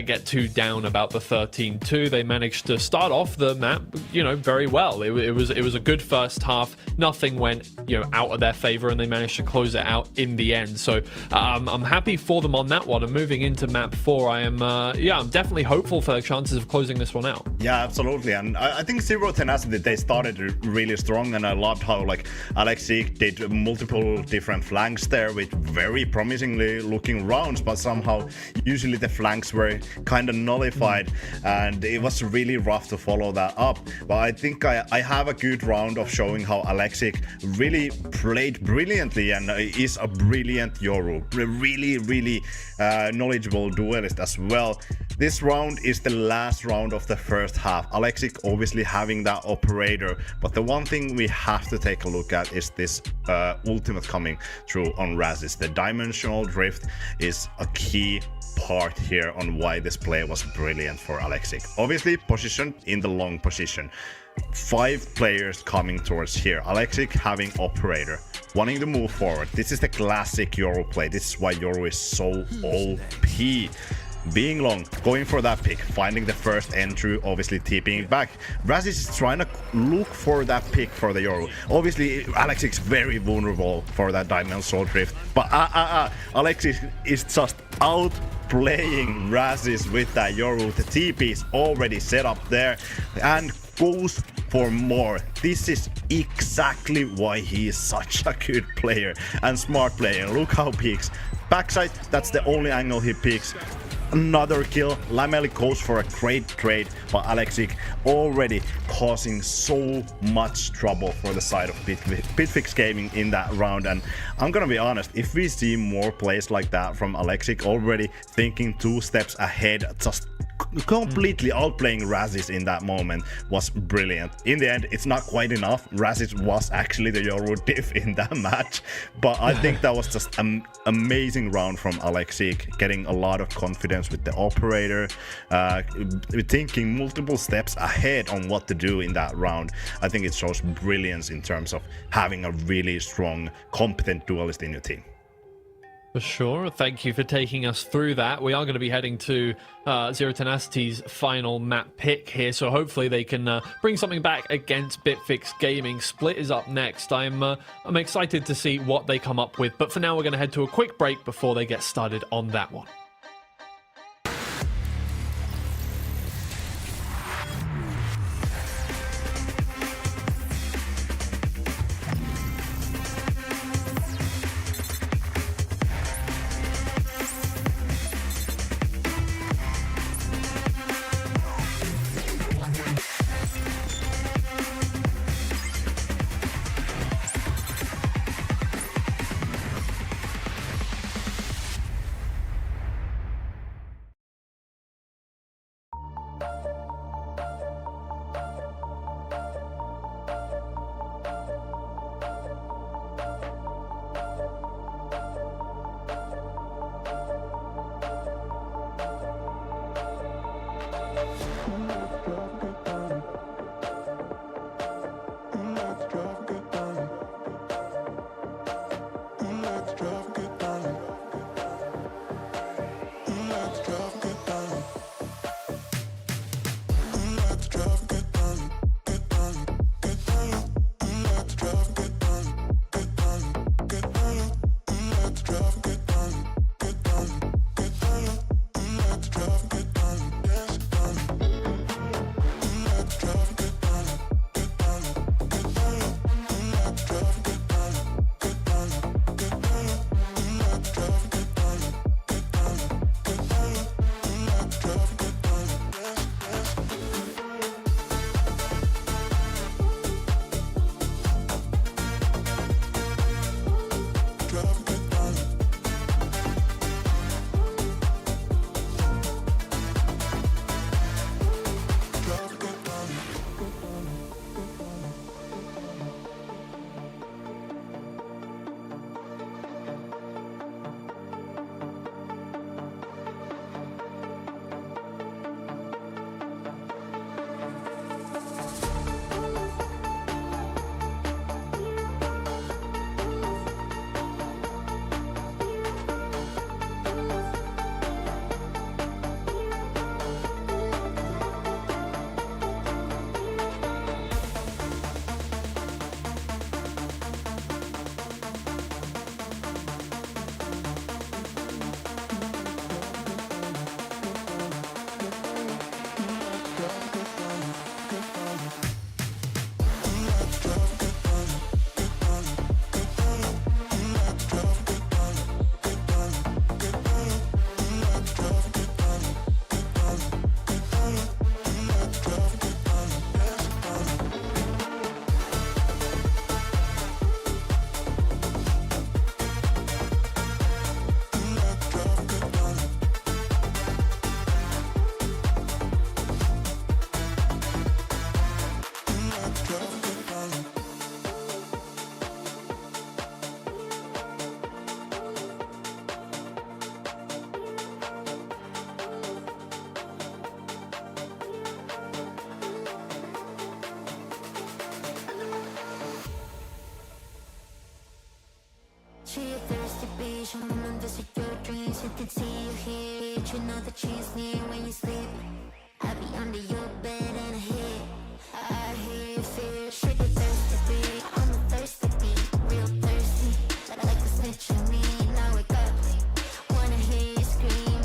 get too down about the 13-2. They managed to start off the map, you know, very well. It was a good first half. Nothing went, you know, out of their favor, and they managed to close it out in the end. So I'm happy for them on that one. And moving into map 4, I am, I'm definitely hopeful for their chances of closing this one out. Yeah, absolutely. And I think Zero Tenacity, they started really strong, and I loved how like Alexi did multiple different flanks there with very promisingly looking rounds, but somehow usually the flanks were kind of nullified, and it was really rough to follow that up. But I think I have a good round of showing how Alexic really played brilliantly and is a brilliant Yoru. Really knowledgeable duelist as well. This round is the last round of the first half. Alexic obviously having that operator, but the one thing we have to take a look at is this ultimate coming through on Razis. The dimensional drift is a key part here on why this play was brilliant for Alexic. Obviously positioned in the long position. 5 players coming towards here. Alexic having operator, wanting to move forward. This is the classic Yoru play. This is why Yoru is so OP. Being long, going for that pick, finding the first entry, obviously TPing it back. Razis is trying to look for that pick for the Yoru. Obviously, Alexic's very vulnerable for that dimensional drift, but Alexis is just outplaying Razis with that Yoru. The TP is already set up there and goes for more. This is exactly why he is such a good player and smart player. Look how he peeks. Backside, that's the only angle he picks. Another kill. Lameli goes for a great trade, but Alexic already causing so much trouble for the side of Bitfix Gaming in that round. And I'm gonna be honest, if we see more plays like that from Alexic, already thinking 2 steps ahead, just completely outplaying Razis in that moment, was brilliant. In the end, it's not quite enough. Razis was actually the Yoru diff in that match, but I think that was just an amazing round from Alexic, getting a lot of confidence with the operator, thinking multiple steps ahead on what to do in that round. I think it shows brilliance in terms of having a really strong, competent duelist in your team. For sure. Thank you for taking us through that. We are going to be heading to Zero Tenacity's final map pick here, so hopefully they can bring something back against Bitfix Gaming. Split is up next. I'm excited to see what they come up with, but for now we're going to head to a quick break before they get started on that one. place to be. Show them and visit your dreams. You can see you here. You know the trees near when you sleep. I'll be under your bed and I hear you fear. Shake a thirsty beat. I'm a thirsty beat, real thirsty. Like a snitch on me. Now wake up. Wanna hear you scream.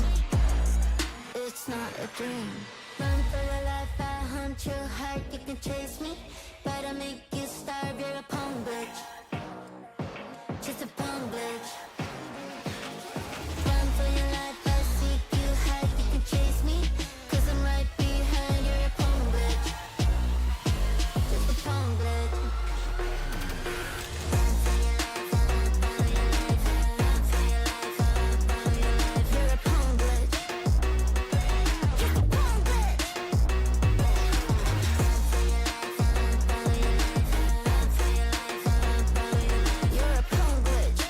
It's not a dream. Run for your life, I hunt your heart. You can chase me, but I make you starve. You're a punk bitch, just a punk bitch. Run for your life, I seek you hide. You can chase me, 'cause I'm right behind. You're a punk bitch, just a punk bitch. Run for your life, run for your life, run for your life, run for your life. You're a punk bitch, just a punk bitch. Run for your life, run for your life, run for your life, run for your life. You're a punk bitch,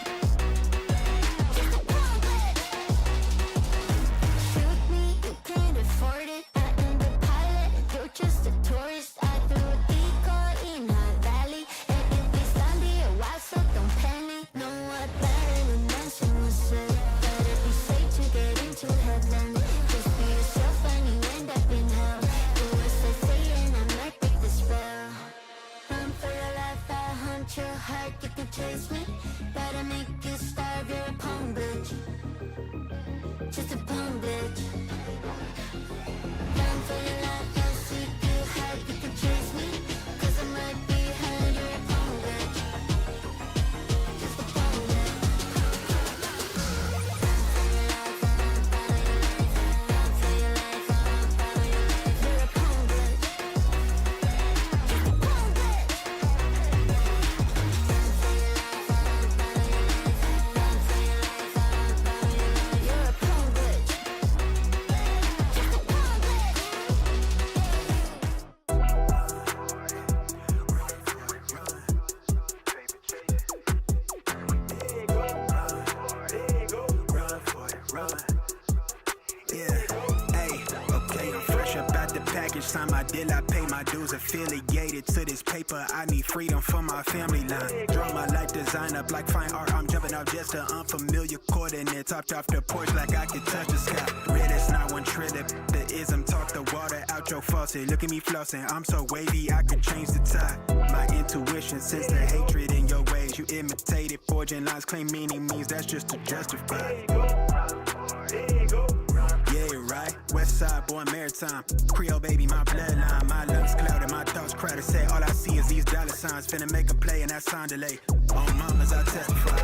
just a punk bitch. Shoot me, you can't afford it. I am the pilot, you're just a tourist. I threw a decoy in High Valley, and if we stand here a while, so don't panic. Know what Marilyn Manson was said. Better be safe to get into heaven. Just be yourself and you end up in hell. Do as I say and I might break the spell. Run for your life, I hunt your heart. You can chase me, but I make you starve. You're a punk bitch, just a punk bitch. Run for your life, I seek you hide. You can chase me, 'cause I'm right behind. You're a punk bitch, just a punk bitch. Run for your life, run for your life, run for your life, run for your life. You're a punk bitch, just a punk bitch. Run for your life, run for your life, run for your life, run for your life. You're a punk bitch, just a punk bitch. Run for it, run. Yeah, hey, okay, I'm fresh up out the package. Sign my deal, I pay my dues. Affiliated to this paper, I need freedom for my family line. Draw my life design up like fine art. I'm jumping off just an unfamiliar coordinates. Hopped off the porch like I could touch the sky. Red is not one trillion. The ism talk the water out your faucet. Look at me flossing, I'm so wavy, I could change the tide. My intuition sense the hatred in your ways. You imitated, forging lines, claim meaning means that's just to justify. Yeah, right. West side, born maritime. Creole baby, my bloodline. My lungs clouded, my thoughts crowded. Say all I see is these dollar signs. Finna make a play and that sound delay. On mamas, I testify.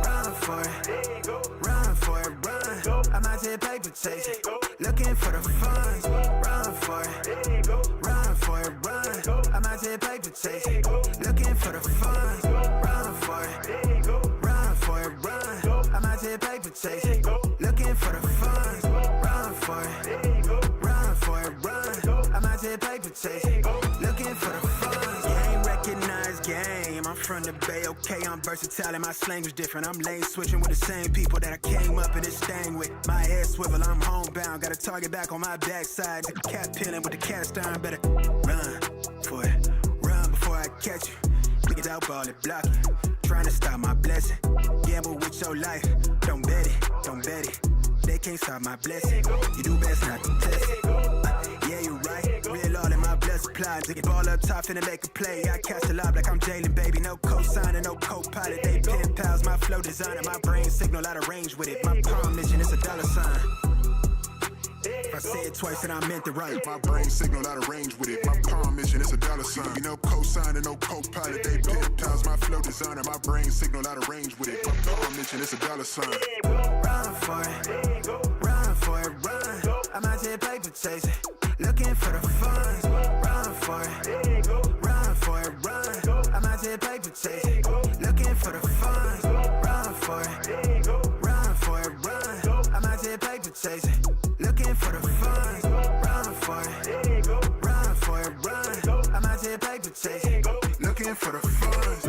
Run for it, run for it, run. I'm out here paper chasing, looking for the funds. Run for it, run for it, run. I'm out here paper chasing, looking for the funds. Run for it, run for it, run. I'm out here paper chasing, looking for the funds. Run for it, run for it, run. I'm out here paper chasing, looking for the funds. Game recognized game. I'm from the Bay, okay, I'm versatile and my slang was different. I'm lane switching with the same people that I came up in this thing with. My head swivel, I'm homebound. Got a target back on my backside. The cat peeling with the cast iron. Better run for it, run before I catch you. Pick it out, ball it, block it. Trying to stop my blessing. Gamble with your life. Don't bet it, don't bet it. They can't stop my blessing. You do best not to test it. Yeah, you're right. Real all in my blood supply. Dig it ball up top, finna make a play. I catch a lob like I'm Jalen, baby. No co-signer, no co-pilot. They pen pals, my flow designer. My brain signal out of range with it. My palm mission is a dollar sign. If I say it twice, then I meant it right. My brain signal out of range with it. My palm mission is a dollar sign. You know, co-signer, no co-pilot. They pen pals, my flow designer. My brain signal out of range with it. My palm mission is a dollar sign. Run for it, run for it, run. I'm out here paper chasing, looking for the funds. Run for it, run for it, run. I'm out here paper chasing, looking for the funds. Run for it, run for it, run. I'm out here paper chasing, looking for the funds. Run for it, run for it, run. I'm out here paper chasing, looking for the funds.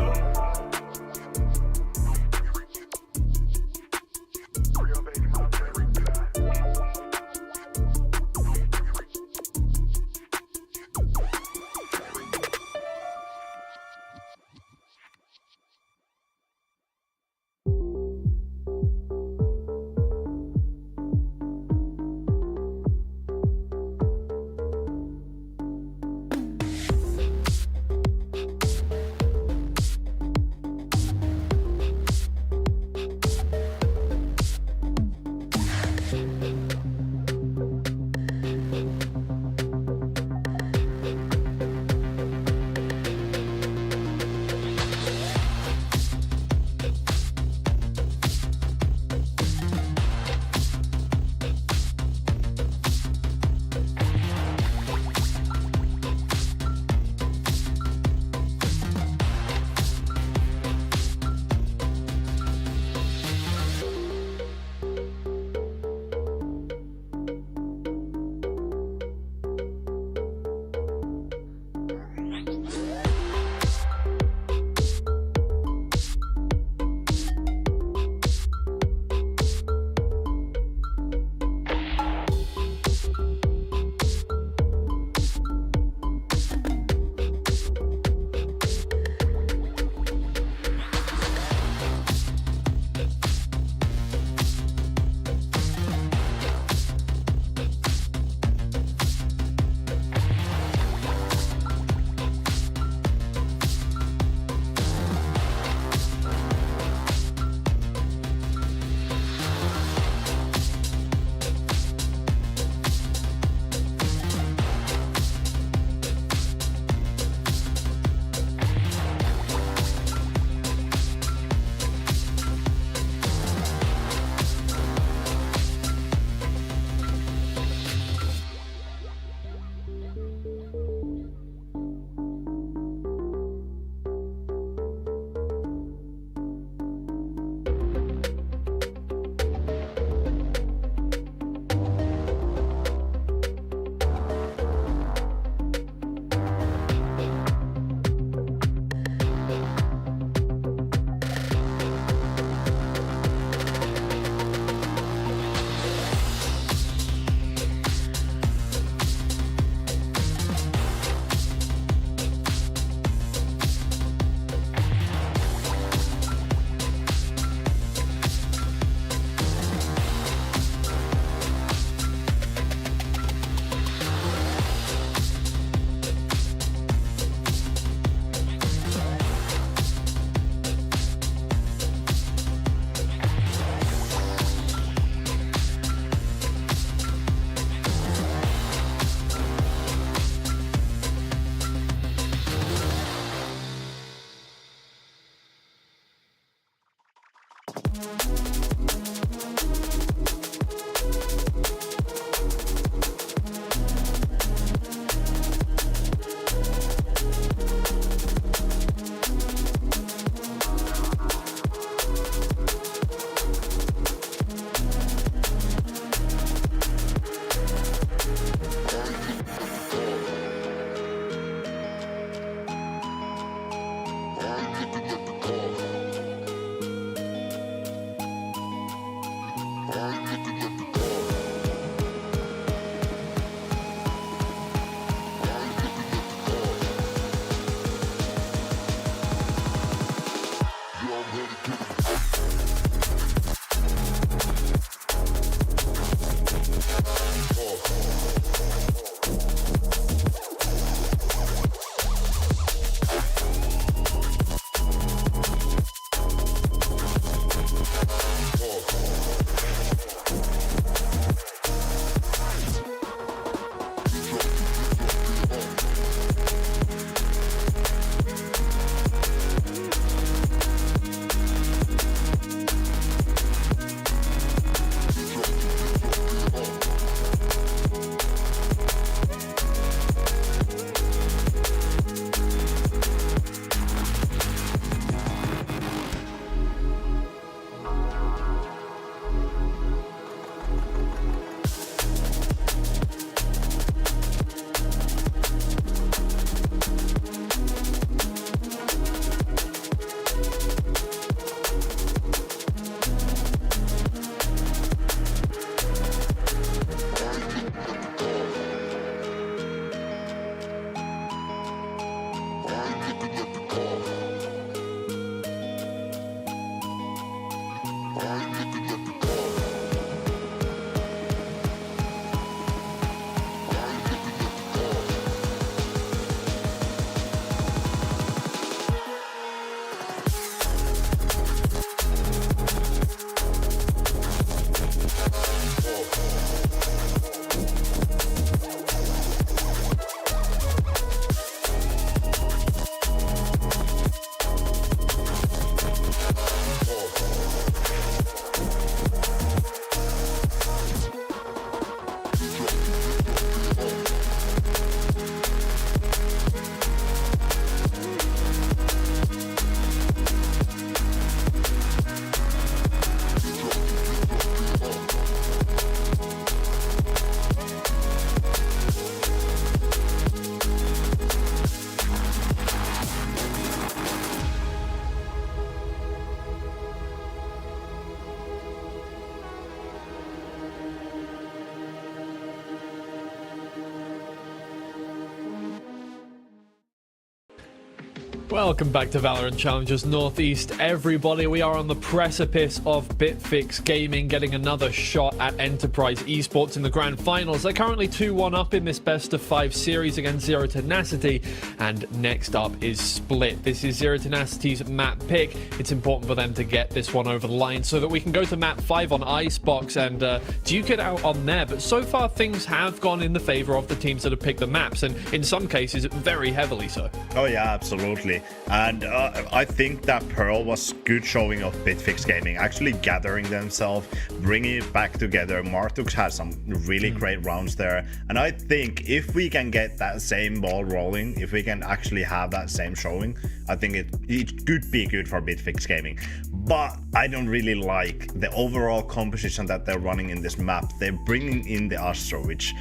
Welcome back to Valorant Challengers Northeast, everybody. We are on the precipice of Bitfix Gaming getting another shot at Enterprise Esports in the grand finals. They're currently 2-1 up in this best-of-5 series against Zero Tenacity, and next up is Split. This is Zero Tenacity's map pick. It's important for them to get this one over the line so that we can go to map 5 on Icebox and duke it out on there. But so far, things have gone in the favor of the teams that have picked the maps, and in some cases, very heavily so. Oh yeah, absolutely. And I think that Pearl was good showing of Bitfix Gaming, actually gathering themselves, bringing it back together. Martux had some really great rounds there. And I think if we can get that same ball rolling, if we can actually have that same showing, I think it could be good for Bitfix Gaming. But I don't really like the overall composition that they're running in this map. They're bringing in the Astro, which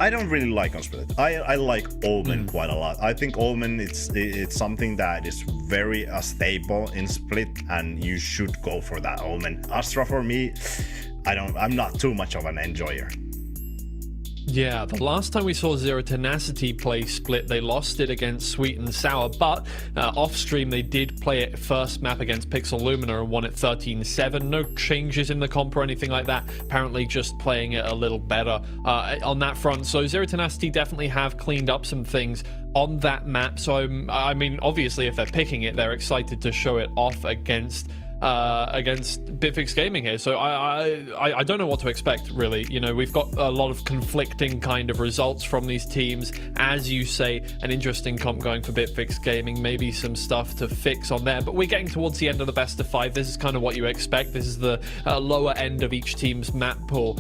I don't really like on Split. I like Omen quite a lot. I think Omen it's something that is very stable in Split, and you should go for that Omen. Astra for me, I'm not too much of an enjoyer. Yeah, the last time we saw Zero Tenacity play Split, they lost it against Sweet and Sour, but off-stream they did play it first map against Pixel Lumina and won it 13-7. No changes in the comp or anything like that. Apparently just playing it a little better on that front. So Zero Tenacity definitely have cleaned up some things on that map. So, I mean, obviously if they're picking it, they're excited to show it off against Bitfix Gaming here. So I don't know what to expect, really. You know, we've got a lot of conflicting kind of results from these teams. As you say, an interesting comp going for Bitfix Gaming, maybe some stuff to fix on there, but we're getting towards the end of the best of 5. This is kind of what you expect. This is the lower end of each team's map pool.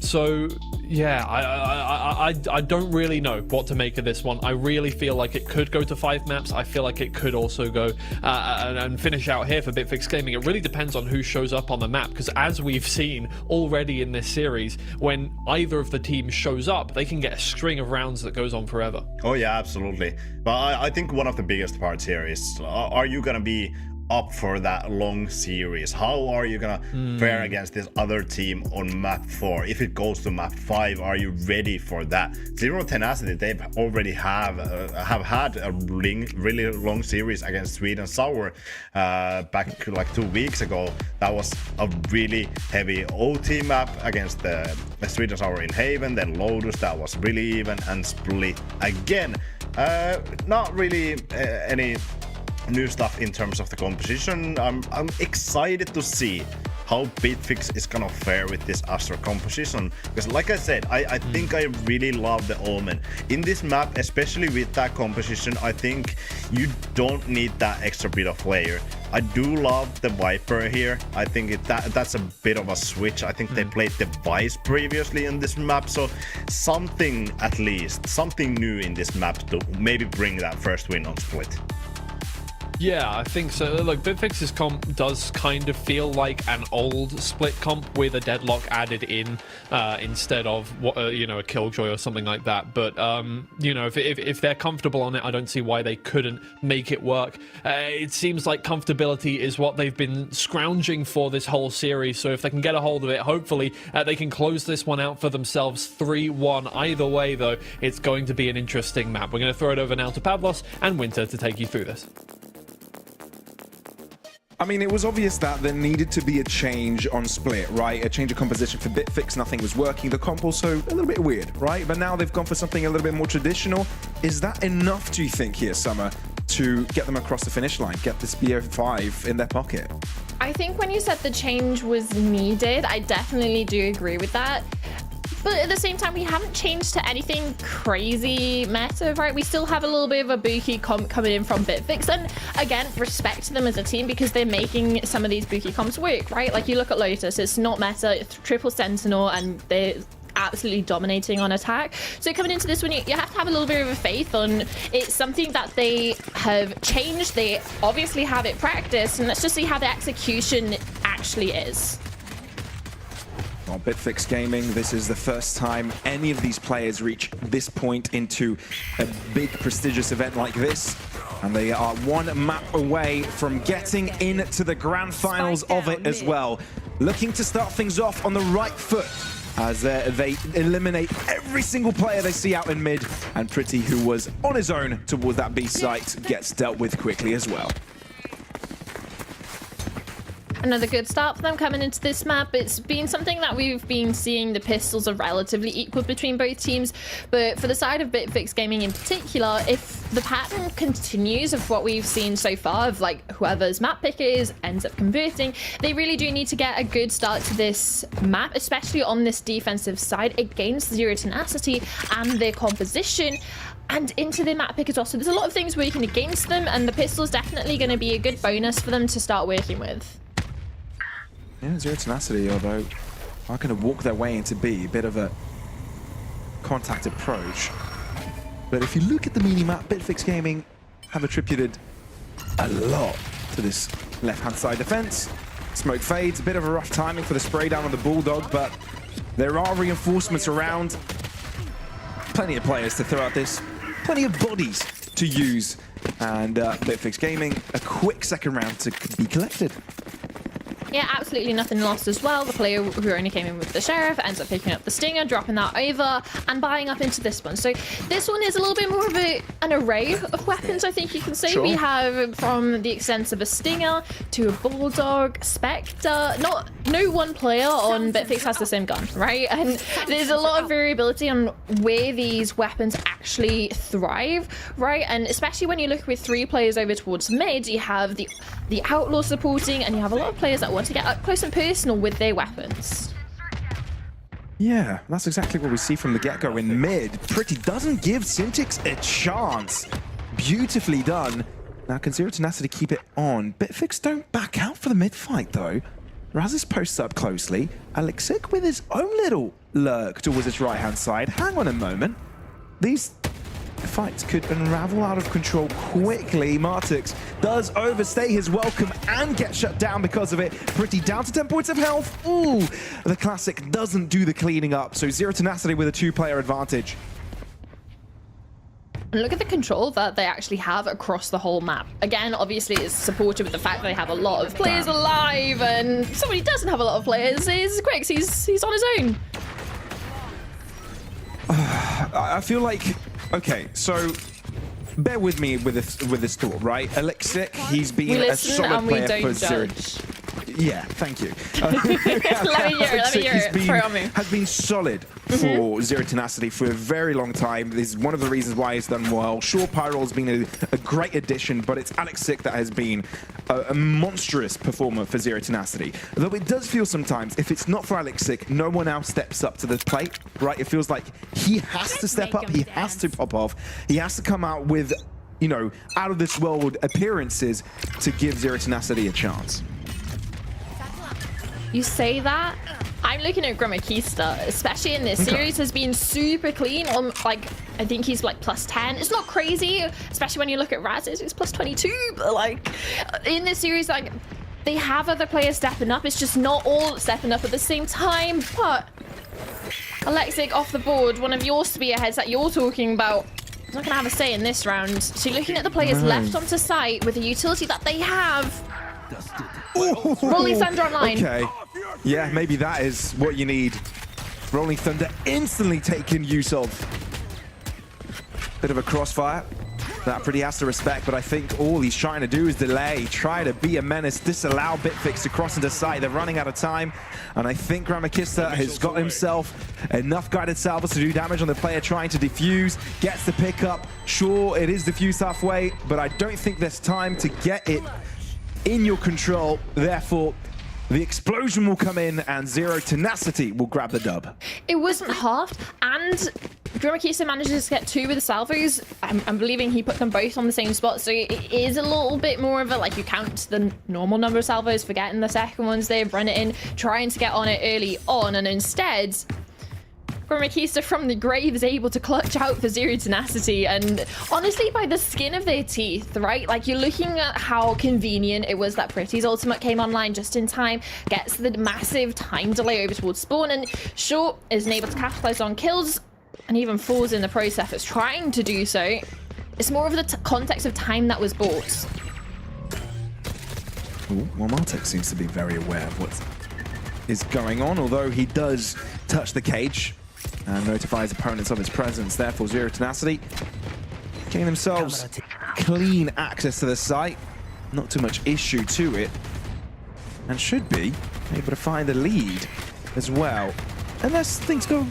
So yeah, I don't really know what to make of this one. I really feel like it could go to 5 maps. I feel like it could also go and finish out here for Bitfix Gaming. It really depends on who shows up on the map, because as we've seen already in this series, when either of the teams shows up, they can get a string of rounds that goes on forever. Oh yeah, absolutely. But I think one of the biggest parts here is, are you gonna be up for that long series? How are you gonna fare against this other team on map 4? If it goes to map 5, are you ready for that? Zero Tenacity, they already have had a really long series against Sweet and Sour back like 2 weeks ago. That was a really heavy OT map against the Sweet and Sour in Haven, then Lotus, that was really even, and Split again. Not really any new stuff in terms of the composition. I'm excited to see how Bitfix is gonna fare with this Astro composition, because like I said, I think I really love the Omen in this map, especially with that composition. I think you don't need that extra bit of layer. I do love the Viper here. I think that's a bit of a switch. I think they played the Vice previously in this map, so something, at least something new in this map to maybe bring that first win on Split. Yeah, I think so. Look, Bitfix's comp does kind of feel like an old Split comp with a deadlock added in instead of you know, a Killjoy or something like that. But you know, if they're comfortable on it, I don't see why they couldn't make it work. It seems like comfortability is what they've been scrounging for this whole series. So if they can get a hold of it, hopefully they can close this one out for themselves 3-1. Either way, though, it's going to be an interesting map. We're going to throw it over now to Pavlos and Winter to take you through this. I mean, it was obvious that there needed to be a change on Split, right? A change of composition for Bitfix. Nothing was working. The comp also a little bit weird, right? But now they've gone for something a little bit more traditional. Is that enough, do you think, here, Summer, to get them across the finish line, get this BO5 in their pocket? I think when you said the change was needed, I definitely do agree with that. But at the same time, we haven't changed to anything crazy massive, right? We still have a little bit of a bookie comp coming in from Bitfix. And again, respect to them as a team because they're making some of these bookie comps work, right? Like you look at Lotus, it's not meta, it's triple Sentinel, and they're absolutely dominating on attack. So coming into this one, you have to have a little bit of a faith on it's something that they have changed. They obviously have it practiced, and let's just see how the execution actually is. Well, Bitfix Gaming, this is the first time any of these players reach this point into a big prestigious event like this. And they are one map away from getting into the grand finals of it as well. Looking to start things off on the right foot. as they eliminate every single player they see out in mid, and Pretty, who was on his own towards that B site, gets dealt with quickly as well. Another good start for them coming into this map. It's been something that we've been seeing. The pistols are relatively equal between both teams, but for the side of Bitfix Gaming in particular, if the pattern continues of what we've seen so far, of like whoever's map pick is ends up converting, they really do need to get a good start to this map, especially on this defensive side against Zero Tenacity and their composition, and into their map pick as well. So there's a lot of things working against them, and the pistol is definitely going to be a good bonus for them to start working with. Yeah, Zero Tenacity, although, are going to walk their way into B, a bit of a contact approach. But if you look at the mini-map, Bitfix Gaming have attributed a lot to this left-hand side defense. Smoke fades, a bit of a rough timing for the spray down on the Bulldog, but there are reinforcements around. Plenty of players to throw at this, plenty of bodies to use, and Bitfix Gaming, a quick second round to be collected. Yeah, absolutely nothing lost as well. The player who only came in with the Sheriff ends up picking up the Stinger, dropping that over, and buying up into this one. So this one is a little bit more of an array of weapons, I think you can say. Sure. We have from the extent of a Stinger to a Bulldog, Spectre. No one player on Bitfix has the same gun, right? And there's a lot of variability on where these weapons actually thrive, right? And especially when you look with 3 players over towards mid, you have the Outlaw supporting, and you have a lot of players that want to get up close and personal with their weapons. Yeah, that's exactly what we see from the get-go in mid. Pretty doesn't give Syntix a chance. Beautifully done. Now can Zero Tenacity keep it on? Bitfix don't back out for the mid fight though. Razes posts up closely. Alexic with his own little lurk towards his right-hand side. Hang on a moment. These fights could unravel out of control quickly. Martix does overstay his welcome and get shut down because of it. Pretty down to 10 points of health. Ooh, the classic doesn't do the cleaning up. So Zero Tenacity with a 2-player advantage. And look at the control that they actually have across the whole map. Again, obviously it's supported with the fact that they have a lot of players alive, and somebody who doesn't have a lot of players is Grix. He's on his own. I feel like, okay, so bear with me with this thought, right? Alexic, he's been a solid player for Zero. Yeah, thank you. Let me hear it. Has been solid for Zero Tenacity for a very long time. This is one of the reasons why he's done well. Sure, Pyro has been a great addition, but it's Alexic that has been a monstrous performer for Zero Tenacity. Though it does feel sometimes, if it's not for Alexic, no one else steps up to the plate, right? It feels like he has to step up, he has to pop off, he has to come out with, you know, out of this world appearances to give Zero Tenacity a chance. You say that, I'm looking at Grammakista, especially in this series, has been super clean on, like, I think he's like +10. It's not crazy, especially when you look at Razes, it's +22, but like, in this series, like, they have other players stepping up, it's just not all stepping up at the same time, but Alexic off the board, one of your spearheads that you're talking about, is not gonna have a say in this round. So looking at the players left onto site with the utility that they have, Rolling Thunder online. Okay. Yeah, maybe that is what you need. Rolling Thunder instantly taken use of. Bit of a crossfire. That Pretty has to respect, but I think all he's trying to do is delay, try to be a menace, disallow Bitfix to cross into sight. They're running out of time, and I think Grammakista has got himself enough guided salvos to do damage on the player trying to defuse, gets the pickup. Sure, it is defused halfway, but I don't think there's time to get it in your control. Therefore, the explosion will come in and Zero Tenacity will grab the dub. It wasn't halved, and Grammakista manages to get 2 with the salvos. I'm believing he put them both on the same spot, so it is a little bit more of a, like, you count the normal number of salvos, forgetting the second ones there, run it in, trying to get on it early on, and instead, Grammakista from the grave is able to clutch out for Zero Tenacity, and honestly by the skin of their teeth, right? Like, you're looking at how convenient it was that Pretty's ultimate came online just in time, gets the massive time delay over towards spawn, and Short isn't able to capitalize on kills, and even falls in the process efforts trying to do so. It's more of the context of time that was bought. Well, Martix seems to be very aware of what is going on, although he does touch the cage and notifies opponents of its presence. Therefore, Zero Tenacity getting themselves clean access to the site. Not too much issue to it. And should be able to find a lead as well. Unless things go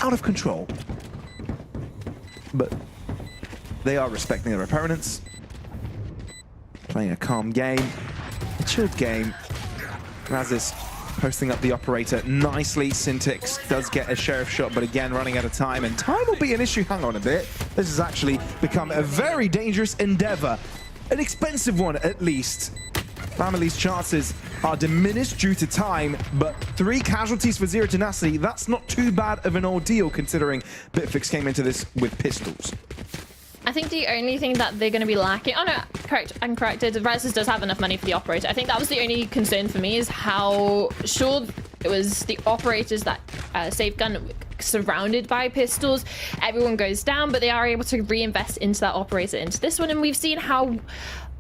out of control. But they are respecting their opponents. Playing a calm game. A chilled game. Razis posting up the operator nicely. Syntix does get a sheriff shot, but again, running out of time. And time will be an issue. Hang on a bit. This has actually become a very dangerous endeavor. An expensive one, at least. Family's chances are diminished due to time, but 3 casualties for Zero Tenacity, that's not too bad of an ordeal considering Bitfix came into this with pistols. I think the only thing that they're going to be lacking... Oh, no, correct. I'm corrected. Razis does have enough money for the operator. I think that was the only concern for me is how... Sure, it was the operators that saved gun surrounded by pistols. Everyone goes down, but they are able to reinvest into that operator, into this one. And we've seen how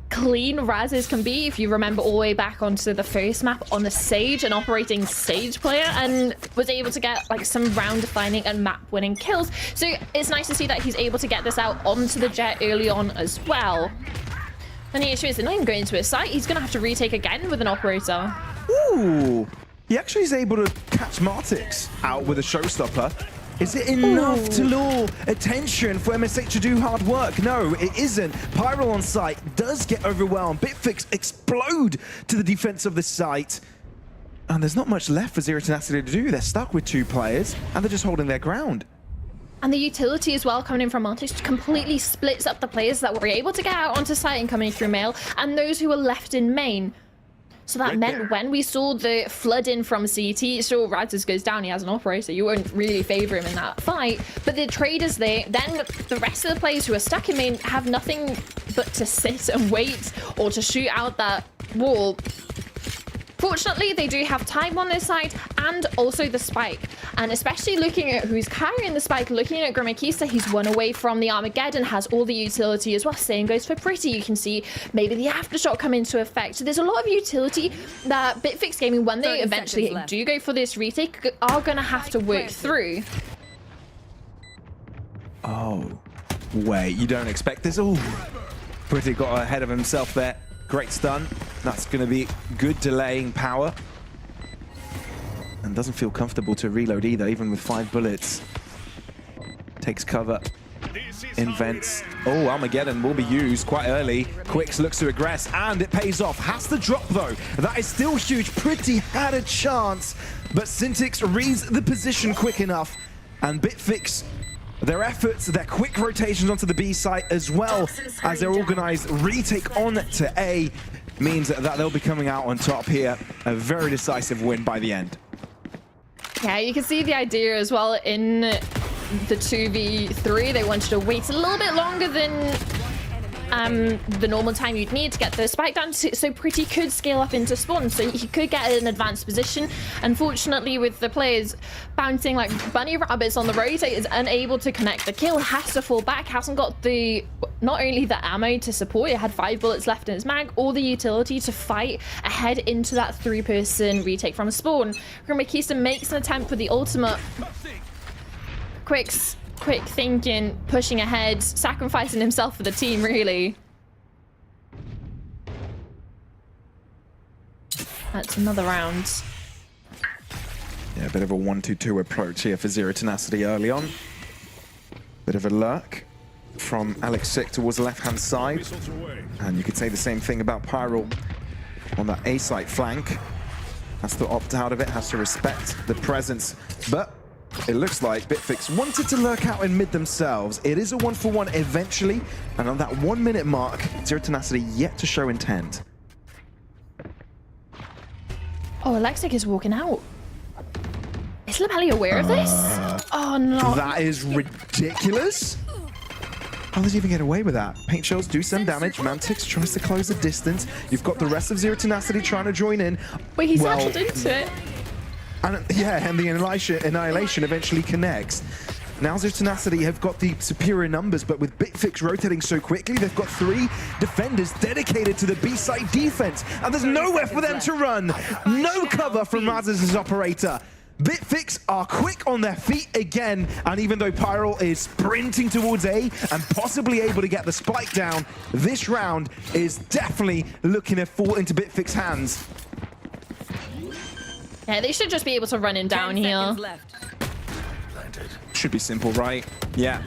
clean Razis can be. If you remember all the way back onto the first map on the Sage, an operating Sage player, and was able to get like some round defining and map winning kills. So it's nice to see that he's able to get this out onto the Jet early on as well. And the issue is they're not even going to his site. He's going to have to retake again with an operator. Ooh, he actually is able to catch Martix out with a showstopper. Is it enough to lure attention for MSH to do hard work? No, it isn't. Pyro on site does get overwhelmed. Bitfix explode to the defense of the site. And there's not much left for Zero Tenacity to do. They're stuck with 2 players, and they're just holding their ground. And the utility as well coming in from Martix completely splits up the players that were able to get out onto site and coming through mail, and those who were left in main. So that meant when we saw the flood in from CT, sure, Razis goes down, he has an operator. You won't really favor him in that fight. But the traders there, then the rest of the players who are stuck in main have nothing but to sit and wait or to shoot out that wall. Fortunately, they do have time on their side and also the spike. And especially looking at who's carrying the spike, looking at Grimakista, he's one away from the Armageddon, has all the utility as well. Same goes for Pretty. You can see maybe the Aftershock come into effect. So there's a lot of utility that Bitfix Gaming, when they eventually do go for this retake, are going to have to work through. Oh, wait, you don't expect this? Oh, Pretty got ahead of himself there. Great stun. That's going to be good delaying power. And doesn't feel comfortable to reload either, even with 5 bullets. Takes cover. Invents. Oh, Armageddon will be used quite early. Quicks looks to aggress, and it pays off. Has to drop, though. That is still huge. Pretty had a chance, but Syntix reads the position quick enough. And Bitfix, their efforts, their quick rotations onto the B site, as well as their organized retake on to A, means that they'll be coming out on top here. A very decisive win by the end. Yeah, you can see the idea as well in the 2v3. They wanted to wait a little bit longer than the normal time you'd need to get the spike down, so Pretty could scale up into spawn, so he could get an advanced position. Unfortunately, with the players bouncing like bunny rabbits on the rotators, unable to connect the kill, has to fall back, hasn't got the, not only the ammo to support, it had 5 bullets left in his mag, or the utility to fight ahead into that 3-person retake from spawn. Grimakista makes an attempt for the ultimate. Quick thinking, pushing ahead, sacrificing himself for the team, really. That's another round. Yeah, a bit of a 1-2-2 approach here for Zero Tenacity early on. Bit of a lurk from Alex Sick towards the left-hand side. And you could say the same thing about Pyro on that A-site flank. Has to opt out of it, has to respect the presence. But it looks like Bitfix wanted to lurk out in mid themselves. It is a 1-for-1 eventually, and on that 1-minute mark, Zero Tenacity yet to show intent. Oh, Alexic is walking out. Is Lapelli aware of this? Oh no. That is ridiculous. How does he even get away with that? Paint shells do some damage. Mantix tries to close the distance. You've got the rest of Zero Tenacity trying to join in. Wait, he's satcheled into it. And yeah, and the Annihilation eventually connects. Now Zero Tenacity have got the superior numbers, but with Bitfix rotating so quickly, they've got 3 defenders dedicated to the B-side defense. And there's nowhere for them to run. No cover from Raz's operator. Bitfix are quick on their feet again, and even though Pyral is sprinting towards A and possibly able to get the spike down, this round is definitely looking to fall into Bitfix's hands. Yeah, they should just be able to run him down here. Should be simple, right? Yeah.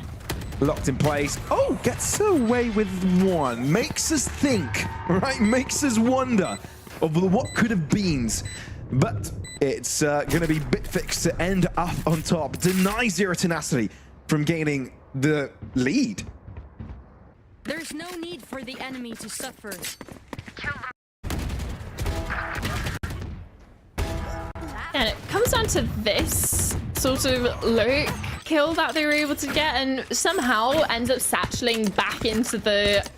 Locked in place. Oh, gets away with one. Makes us think, right? Makes us wonder of what could have been. But it's going to be Bitfix to end up on top. Deny Zero Tenacity from gaining the lead. There's no need for the enemy to suffer. And it comes down to this sort of lurk kill that they were able to get, and somehow ends up satcheling back into the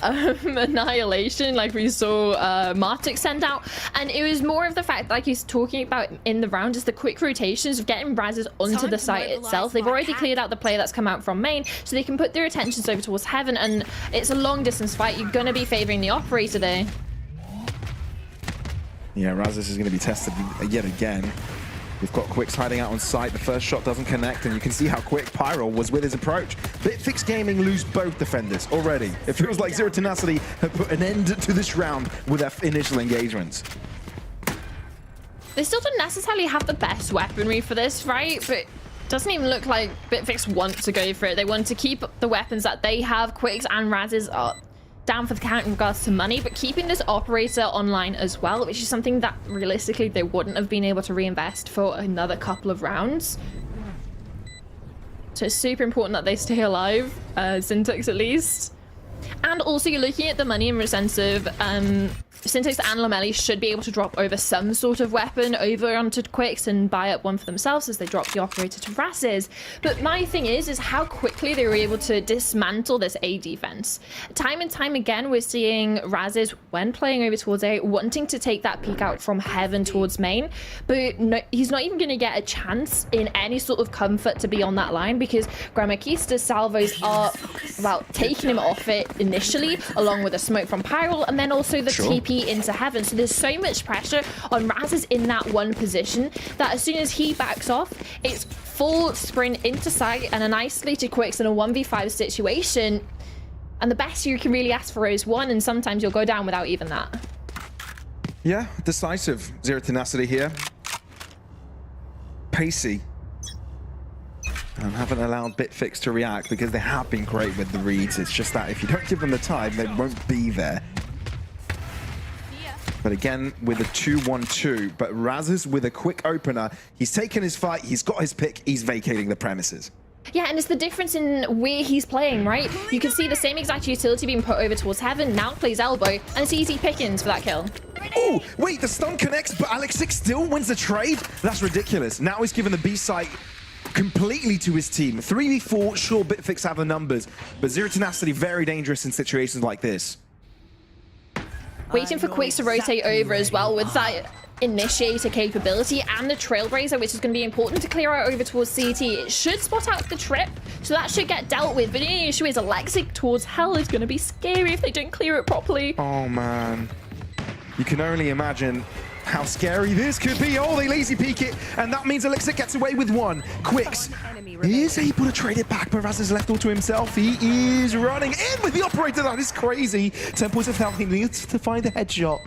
annihilation like we saw Martik send out. And it was more of the fact, like he's talking about in the round, is the quick rotations of getting Razes onto the site itself. They've already cleared out the player that's come out from main, so they can put their attentions over towards heaven, and it's a long distance fight. You're going to be favoring the operator there. Yeah, Razes is going to be tested yet again. We've got Quicks hiding out on site. The first shot doesn't connect, and you can see how quick Pyral was with his approach. Bitfix Gaming lose both defenders already. It feels like Zero Tenacity have put an end to this round with their initial engagements. They still don't necessarily have the best weaponry for this, right? But it doesn't even look like Bitfix want to go for it. They want to keep the weapons that they have. Quicks and Razes are down for the count in regards to money, but keeping this operator online as well, which is something that realistically they wouldn't have been able to reinvest for another couple of rounds. So it's super important that they stay alive, Syntax at least. And also you're looking at the money in the sense of Syntax and Lamelli should be able to drop over some sort of weapon over onto Quicks and buy up one for themselves as they drop the operator to Razes. But my thing is how quickly they were able to dismantle this A defense. Time and time again, we're seeing Razes, when playing over towards A, wanting to take that peek out from heaven towards main, but no, he's not even going to get a chance in any sort of comfort to be on that line, because Gramakista's salvos are, well, taking him off it initially, along with a smoke from Pyral, and then also the TP into heaven. So there's so much pressure on Razes in that one position that as soon as he backs off, it's full sprint into sight and an isolated Quicks in a 1v5 situation. And the best you can really ask for is one, and sometimes you'll go down without even that. Yeah, decisive Zero Tenacity here. Pacey. And haven't allowed Bitfix to react because they have been great with the reads. It's just that if you don't give them the time, they won't be there. But again, with a 2-1-2, but Razes with a quick opener. He's taken his fight, he's got his pick, he's vacating the premises. Yeah, and it's the difference in where he's playing, right? You can see the same exact utility being put over towards heaven, now plays elbow, and it's easy pickings for that kill. Oh, wait, the stun connects, but Alexic still wins the trade? That's ridiculous. Now he's given the B site completely to his team. 3v4, sure, Bitfix have the numbers, but Zero Tenacity very dangerous in situations like this. Waiting for Quicks to rotate over as well with that initiator capability and the Trailblazer, which is going to be important to clear out over towards CT. It should spot out the trip, so that should get dealt with. But the issue is Alexic towards hell is going to be scary if they don't clear it properly. Oh, man. You can only imagine how scary this could be. Oh, they lazy peek it, and that means Alexic gets away with one. Quicks is able to trade it back, but Raz is left all to himself. He is running in with the operator. That is crazy. 10 points of health. He needs to find the headshot.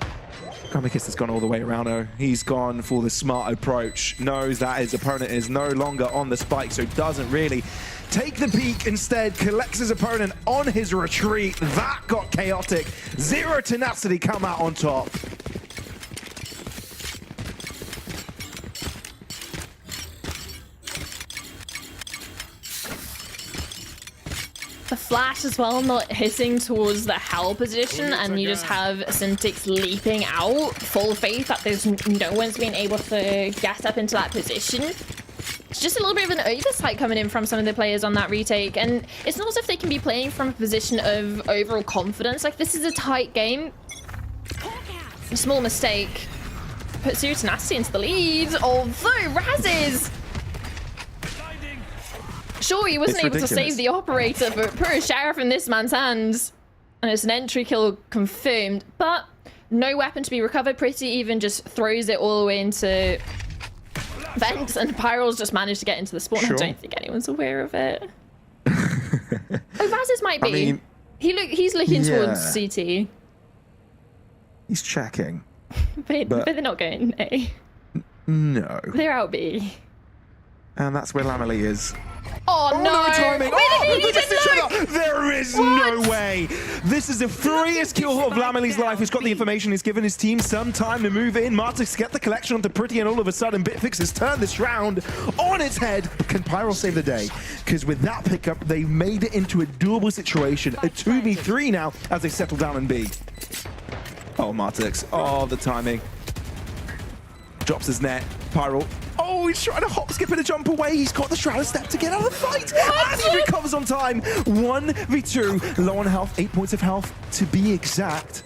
Gramakis has gone all the way around. Oh, he's gone for the smart approach. Knows that his opponent is no longer on the spike, so doesn't really take the peek. Instead, collects his opponent on his retreat. That got chaotic. Zero Tenacity come out on top. The flash as well, not hitting towards the hell position, and you just have Syntax leaping out, full faith that there's no one's been able to get up into that position. It's just a little bit of an oversight coming in from some of the players on that retake, and it's not as if they can be playing from a position of overall confidence. Like, this is a tight game. A small mistake puts Zero Tenacity into the lead, although Razes, sure, he wasn't able to save the operator, but put a sheriff in this man's hands. And it's an entry kill confirmed, but no weapon to be recovered. Pretty even just throws it all the way into vents, and Pyral's just managed to get into the spawn. Sure. I don't think anyone's aware of it. Oh, Raz's might be. I mean, he's looking towards yeah. CT. He's checking. But they're not going A. No. They're out B. And that's where Lamely is. Oh, no! Timing. Wait, he look at didn't each look! other. There is no way. This is the freest kill of Lamely's life. He's got the information. He's given his team some time to move in. Martix get the collection onto Pretty, and all of a sudden, Bitfix has turned this round on its head. Can Pyro save the day? Because with that pickup, they made it into a doable situation. A 2v3 now as they settle down in B. Oh, Martix. Oh, the timing. Drops his net. Pyro. Oh, he's trying to hop, skip, and a jump away. He's got the Shroud of Step to get out of the fight. And he recovers on time. 1v2. Low on health. 8 points of health to be exact.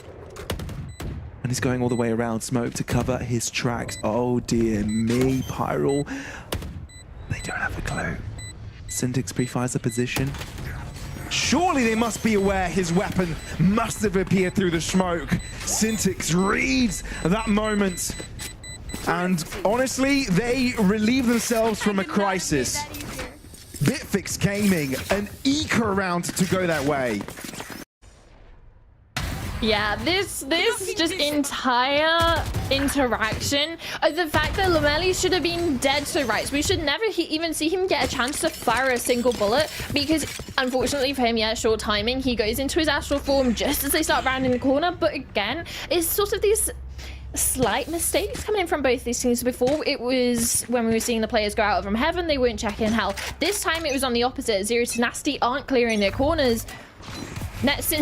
And he's going all the way around. Smoke to cover his tracks. Oh, dear me. Pyro. They don't have a clue. Syntix pre-fires the position. Surely they must be aware his weapon must have appeared through the smoke. Syntix reads that moment. And honestly, they relieve themselves from a crisis. Bitfix Gaming, an eco round to go that way. Yeah, this just entire interaction, the fact that Lamely should have been dead to rights. We should never even see him get a chance to fire a single bullet, because unfortunately for him, yeah, short timing, he goes into his astral form just as they start rounding the corner. But again, it's sort of these slight mistakes coming in from both these teams. Before, it was when we were seeing the players go out from heaven, they weren't checking health. This time it was on the opposite. Zero to Nasty aren't clearing their corners. Next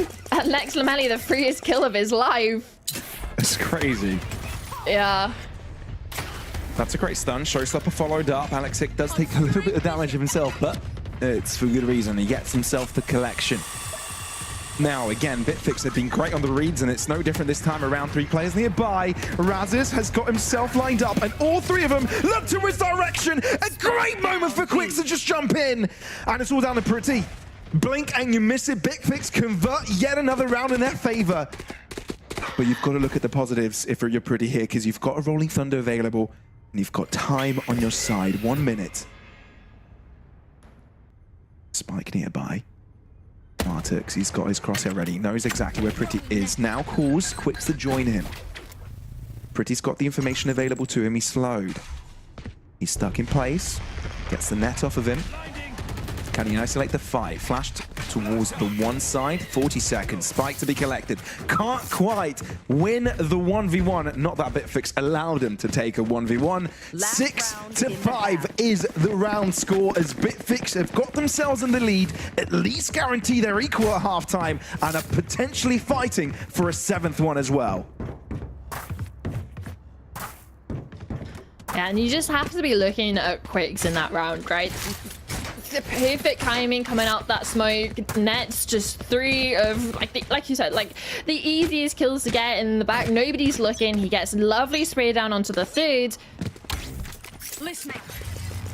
Lamely, the freest kill of his life. It's crazy. Yeah. That's a great stun. Showstopper followed up. Alexic does take a little bit of damage of himself, but it's for good reason. He gets himself the collection. Now, again, Bitfix have been great on the reads, and it's no different this time around. 3 players nearby. Razes has got himself lined up, and all 3 of them look to his direction. A great moment for Quicks to just jump in. And it's all down to Pretty. Blink and you miss it. Bitfix convert yet another round in their favor. But you've got to look at the positives if you're Pretty here, because you've got a Rolling Thunder available, and you've got time on your side. 1 minute. Spike nearby. Martix, he's got his crosshair ready, knows exactly where Pretty is. Now calls Quicks to join him. Pretty's got the information available to him. He's slowed. He's stuck in place. Gets the net off of him. Can he isolate the fight? Flashed towards the one side. 40 seconds. Spike to be collected. Can't quite win the 1v1. Not that Bitfix allowed him to take a 1v1. 6-5 is the round score, as Bitfix have got themselves in the lead, at least guarantee they're equal at halftime, and are potentially fighting for a 7th one as well. Yeah, and you just have to be looking at Quicks in that round, right? The perfect timing coming out that smoke. Nets just 3 of, like you said, like the easiest kills to get in the back. Nobody's looking. He gets lovely spray down onto the 3rd.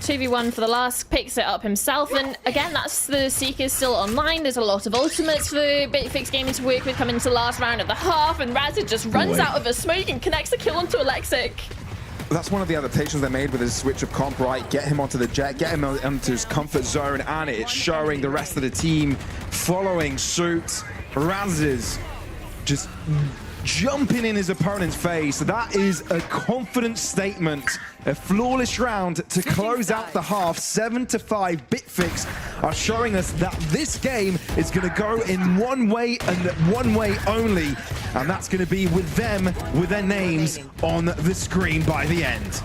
2v1 for the last, picks it up himself, and again, that's the Seeker still online. There's a lot of ultimates for Bitfix Gaming to work with coming to the last round of the half, and Razid just runs out of a smoke and connects the kill onto Alexic. That's one of the adaptations they made with his switch of comp, right? Get him onto the jet, get him onto his comfort zone, and it's showing the rest of the team following suit. Razes just jumping in his opponent's face. That is a confident statement. A flawless round to close out the half. 7-5. Bitfix are showing us that this game is going to go in one way and one way only. And that's going to be with them, with their names on the screen by the end.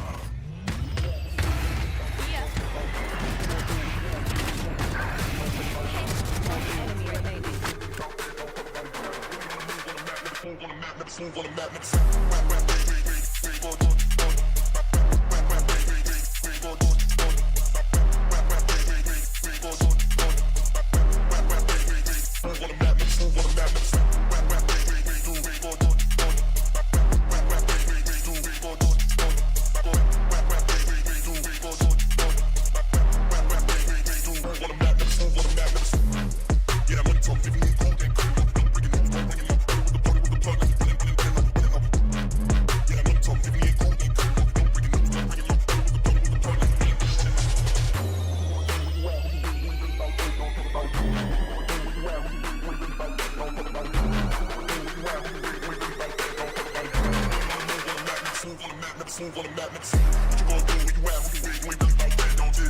move on the map, never slip. What you gonna do when you at? Who you with? You ain't really about that, don't you?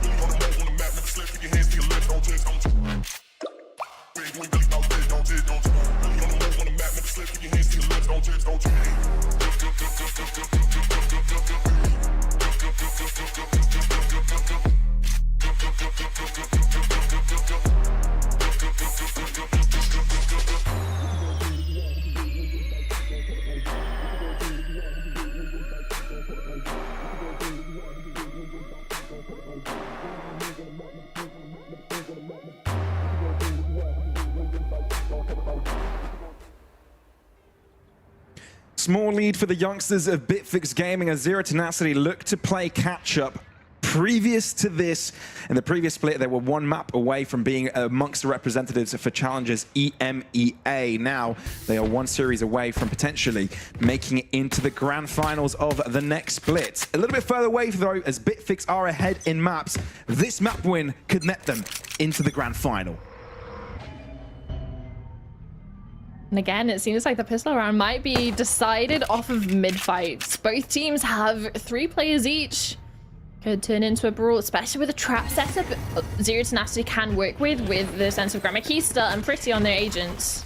Really on the move on the map, never slip. Put your hands to your lips, don't you? You ain't really about that, don't you? Really on the move on the map, never slip. Put your hands to your lips, don't you? Small lead for the youngsters of Bitfix Gaming as Zero Tenacity look to play catch-up. Previous to this, in the previous split, they were one map away from being amongst the representatives for Challengers EMEA. Now, they are one series away from potentially making it into the grand finals of the next split. A little bit further away, though, as Bitfix are ahead in maps. This map win could net them into the grand final. And again, it seems like the pistol round might be decided off of mid-fights. Both teams have 3 players each. Could turn into a brawl, especially with a trap setup Zero Tenacity can work with the sense of grammar. Keystart and Pretty on their agents.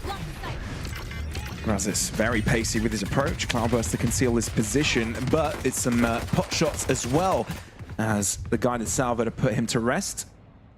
Razis very pacey with his approach. Cloudburst to conceal his position, but it's some pot shots as well as the guided salvo to put him to rest.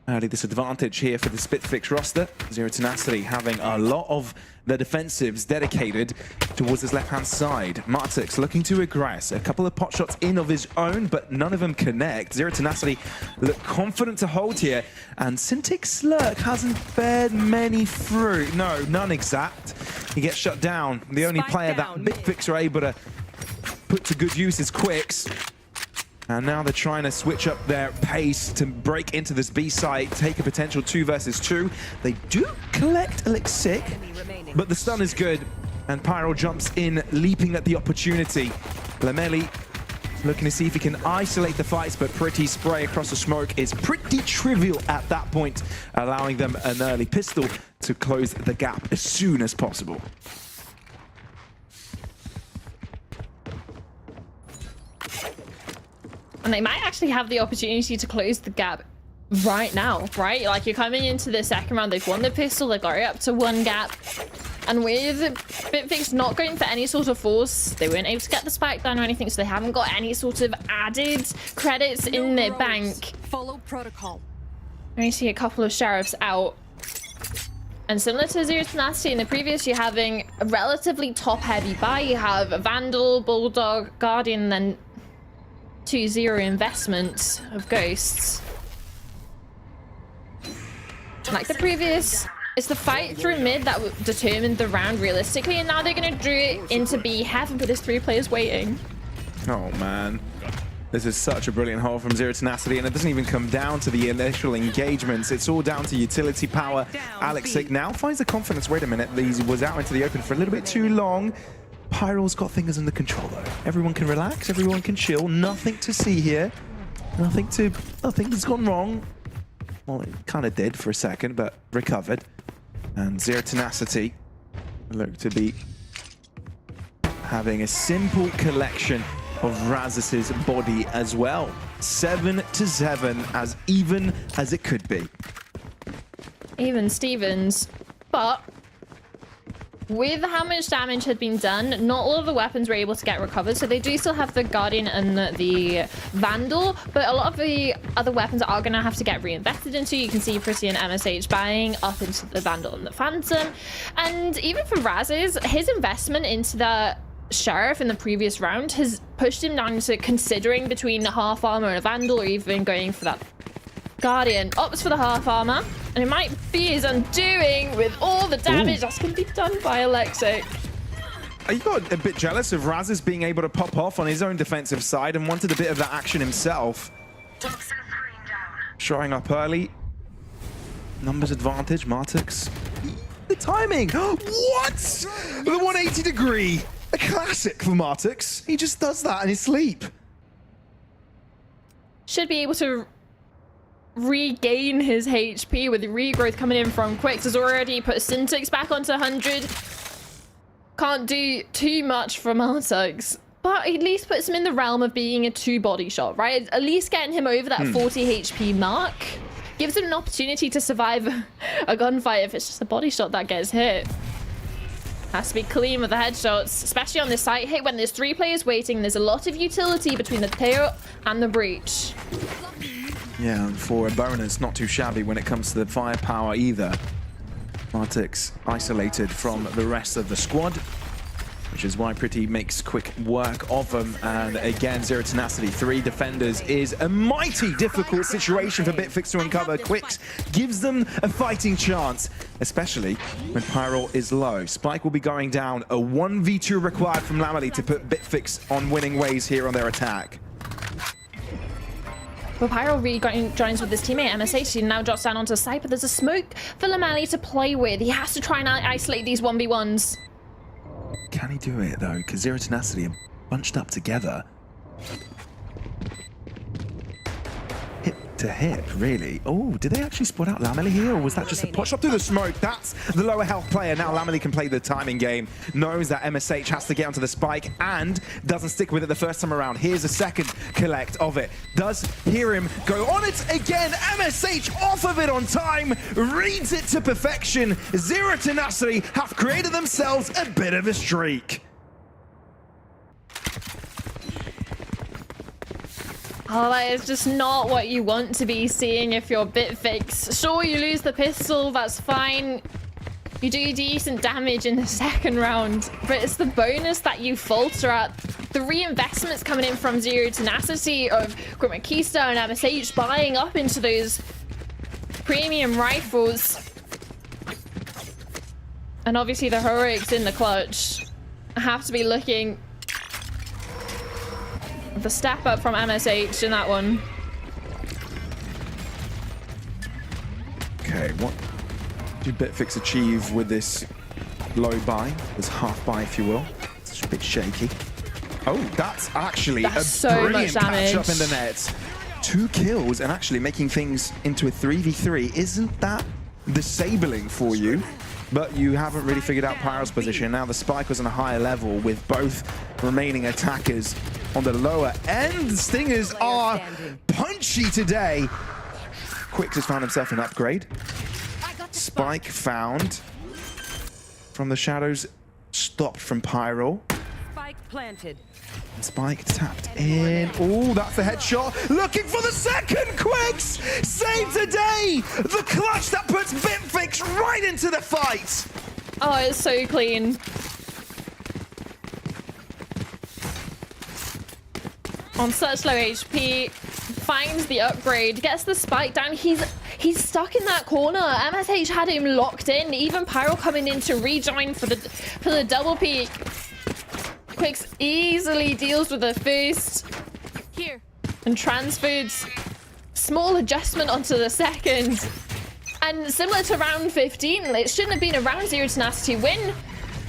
Early disadvantage here for the Bitfix roster. Zero Tenacity having a lot of the defensives dedicated towards his left-hand side. Martix looking to aggress. A couple of pot shots in of his own, but none of them connect. Zero Tenacity look confident to hold here, and Cintiq Slurk hasn't bared many fruit. No, none exact. He gets shut down. The only player that Bitfix are able to put to good use is Quicks. And now they're trying to switch up their pace to break into this B site, take a potential 2 versus 2. They do collect Elixir, but the stun is good. And Pyro jumps in, leaping at the opportunity. Lameli looking to see if he can isolate the fights, but Pretty spray across the smoke is pretty trivial at that point, allowing them an early pistol to close the gap as soon as possible. And they might actually have the opportunity to close the gap right now, right? Like, you're coming into the second round, they've won the pistol, they got it up to 1 gap. And with Bitfix not going for any sort of force, they weren't able to get the spike down or anything, so they haven't got any sort of added credits in their bank. Follow protocol. I see a couple of sheriffs out. And similar to Zero Tenacity in the previous, you're having a relatively top-heavy buy. You have a Vandal, Bulldog, Guardian, then 2-0 investments of Ghosts. Like the previous, it's the fight through mid that determined the round realistically, and now they're going to draw it into B heaven, but there's 3 players waiting. Oh man, this is such a brilliant hold from Zero Tenacity, and it doesn't even come down to the initial engagements. It's all down to utility power. Alexic now finds the confidence. Wait a minute, he was out into the open for a little bit too long. Pyro's got things under control though. Everyone can relax, everyone can chill. Nothing to see here. Nothing's gone wrong. Well, it kind of did for a second, but recovered. And Zero Tenacity look to be having a simple collection of Razis's body as well. 7-7, as even as it could be. Even Stevens, but with how much damage had been done, not all of the weapons were able to get recovered, so they do still have the Guardian and the Vandal, but a lot of the other weapons are going to have to get reinvested into. You can see Pretty and MSH buying up into the Vandal and the Phantom, and even for Raz's, his investment into the Sheriff in the previous round has pushed him down to considering between half armor and a Vandal, or even going for that Guardian. Opts for the half armor, and it might be his undoing with all the damage that's going to be done by Alexic. You got a bit jealous of Razis being able to pop off on his own defensive side and wanted a bit of that action himself. Showing up early. Numbers advantage, Martix. The timing! What? The 180 degree! A classic for Martix. He just does that in his sleep. Should be able to regain his HP with the regrowth coming in from Quicks. Has already put Syntax back onto 100. Can't do too much for Martix. But at least puts him in the realm of being a 2-body shot, right? At least getting him over that 40 HP mark gives him an opportunity to survive a gunfight if it's just a body shot that gets hit. Has to be clean with the headshots, especially on this site hit when there's 3 players waiting. There's a lot of utility between the tail and the breach. Yeah, and for a bonus, not too shabby when it comes to the firepower either. Artix isolated from the rest of the squad, which is why Pretty makes quick work of them. And again, Zero Tenacity, 3 defenders is a mighty difficult situation for Bitfix to uncover. Quicks gives them a fighting chance, especially when Pyro is low. Spike will be going down. A 1v2 required from Lamely to put Bitfix on winning ways here on their attack. Well, Pyro rejoins with his teammate MSH. He now drops down onto the side, but there's a smoke for Lamely to play with. He has to try and isolate these 1v1s. Can he do it, though? Because Zero Tenacity are bunched up together. Hip to hip, really. Oh, did they actually spot out Lamely here, or was that just a pot shot through the smoke? That's the lower health player. Now Lamely can play the timing game, knows that MSH has to get onto the spike, and doesn't stick with it the first time around. Here's a second collect of it. Does hear him go on it again. MSH off of it on time, reads it to perfection. Zero Tenacity have created themselves a bit of a streak. Oh, that is just not what you want to be seeing if you're Bitfix. Sure, you lose the pistol, that's fine. You do decent damage in the second round, but it's the bonus that you falter at. The reinvestments coming in from Zero Tenacity of Grimmakista and MSH buying up into those premium rifles. And obviously the heroics in the clutch have to be looking. The step up from MSH in that one. Okay, what did Bitfix achieve with this low buy? This half buy, if you will. It's a bit shaky. Oh, that's actually a brilliant patch-up in the net. 2 kills and actually making things into a 3v3. Isn't that disabling for you? But you haven't really figured out Pyro's position. Now the spike was on a higher level with both remaining attackers on the lower end. Stingers are punchy today. Quicks has found himself an upgrade. Spike found from the shadows, stopped from Pyro. Spike planted. Spike tapped in. Oh, that's the headshot. Looking for the second. Quicks save today. The clutch that puts Bitfix right into the fight. Oh, it's so clean. On such low HP, finds the upgrade, gets the spike down. He's stuck in that corner. MSH had him locked in. Even Pyro coming in to rejoin for the double peek. Quicks easily deals with the first. Here. And transfers. Small adjustment onto the second. And similar to round 15, it shouldn't have been a round Zero Tenacity win.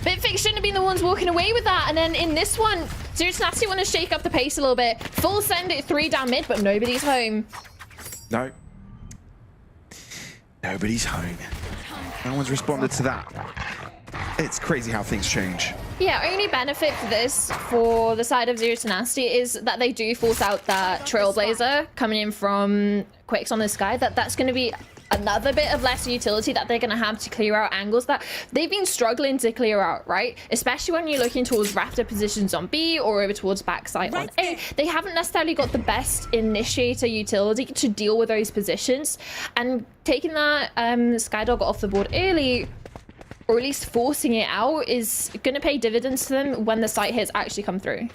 Bitfix shouldn't have been the ones walking away with that. And then in this one, Zero Tenacity want to shake up the pace a little bit. Full send it 3 down mid, but nobody's home. No. Nobody's home. No one's responded to that. It's crazy how things change. Yeah, only benefit for this, for the side of Zero Tenacity, is that they do force out that Trailblazer coming in from Quicks on this guy. That's going to be another bit of less utility that they're going to have to clear out angles that they've been struggling to clear out, right? Especially when you're looking towards Raptor positions on B or over towards backside on A. They haven't necessarily got the best initiator utility to deal with those positions. And taking that Skydog off the board early, or at least forcing it out, is going to pay dividends to them when the site hits actually come through.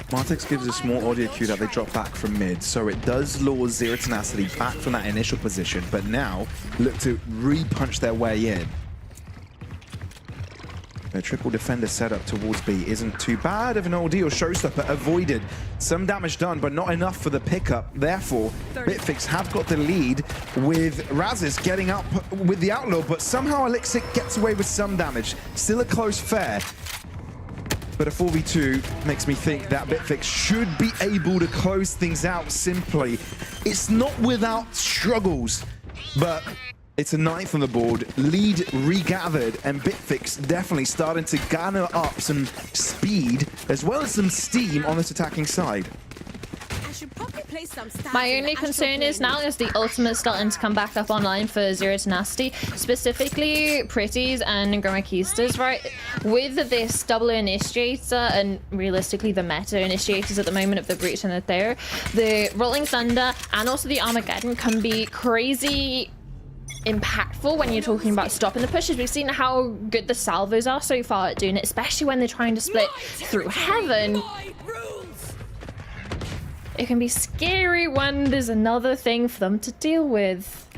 Martix gives a small audio cue that they drop back from mid, so it does lure Zero Tenacity back from that initial position, but now look to re-punch their way in. The triple defender setup towards B isn't too bad of an ordeal. Showstopper avoided. Some damage done, but not enough for the pickup. Therefore, Bitfix have got the lead with Razes getting up with the Outlaw, but somehow Elixir gets away with some damage. Still a close fair. But a 4v2 makes me think that Bitfix should be able to close things out simply. It's not without struggles, but It's a ninth on the board, lead regathered, and Bitfix definitely starting to garner up some speed as well as some steam on this attacking side. My only concern is now is the ultimate starting to come back up online for Zero Tenacity, specifically Pretties and Gramakistas, right? With this double initiator and realistically the meta initiators at the moment of the Breach and the Thayer, the Rolling Thunder and also the Armageddon can be crazy impactful when you're talking about stopping the pushes. We've seen how good the salvos are so far at doing it, especially when they're trying to split through heaven. It can be scary when there's another thing for them to deal with.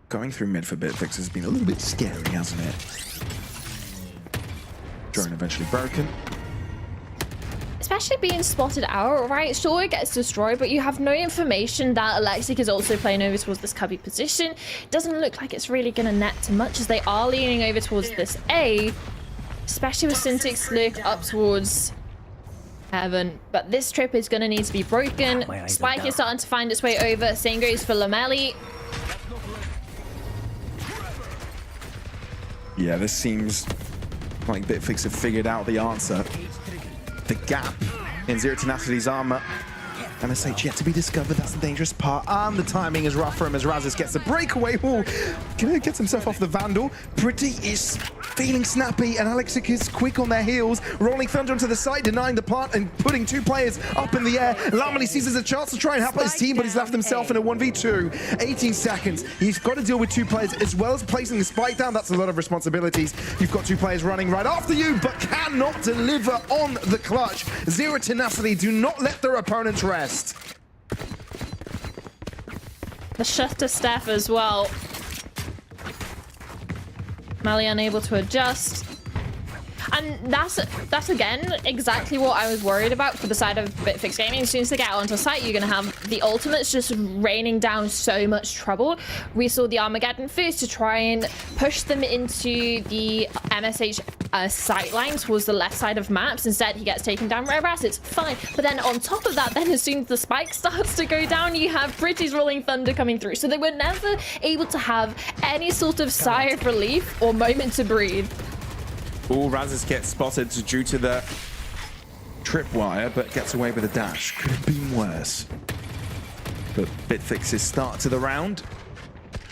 Going through mid for Bitfix has been a little bit scary, hasn't it? Drone eventually broken. Especially being spotted out, right? Sure, it gets destroyed, but you have no information that Alexic is also playing over towards this cubby position. Doesn't look like it's really going to net too much as they are leaning over towards this A, especially with Syntix look up towards heaven. But this trip is going to need to be broken. Spike is starting to find its way over. Same goes for Lamelli. Yeah, this seems like Bitfix have figured out the answer. The gap in Zero Tenacity's armor. MSH yet to be discovered. That's the dangerous part. And the timing is rough for him as Razes gets a breakaway. Ooh, gets himself off the Vandal. Pretty is feeling snappy, and Alexic is quick on their heels. Rolling Thunder onto the side, denying the plant and putting two players up in the air. Lamely sees there's a chance to try and help out his team, but he's left himself in a 1v2. 18 seconds. He's got to deal with two players as well as placing the spike down. That's a lot of responsibilities. You've got two players running right after you, but cannot deliver on the clutch. Zero Tenacity do not let their opponents rest. The shutter step as well. Mali unable to adjust. And that's again exactly what I was worried about for the side of Bitfix Gaming. As soon as they get onto site, you're going to have the ultimates just raining down so much trouble. We saw the Armageddon first to try and push them into the MSH sight line towards the left side of maps. Instead, he gets taken down. Whereas it's fine. But then on top of that, then as soon as the spike starts to go down, you have Pretty's Rolling Thunder coming through. So they were never able to have any sort of sigh of relief or moment to breathe. All Razes gets spotted due to the tripwire, but gets away with a dash. Could have been worse. But Bitfix's start to the round.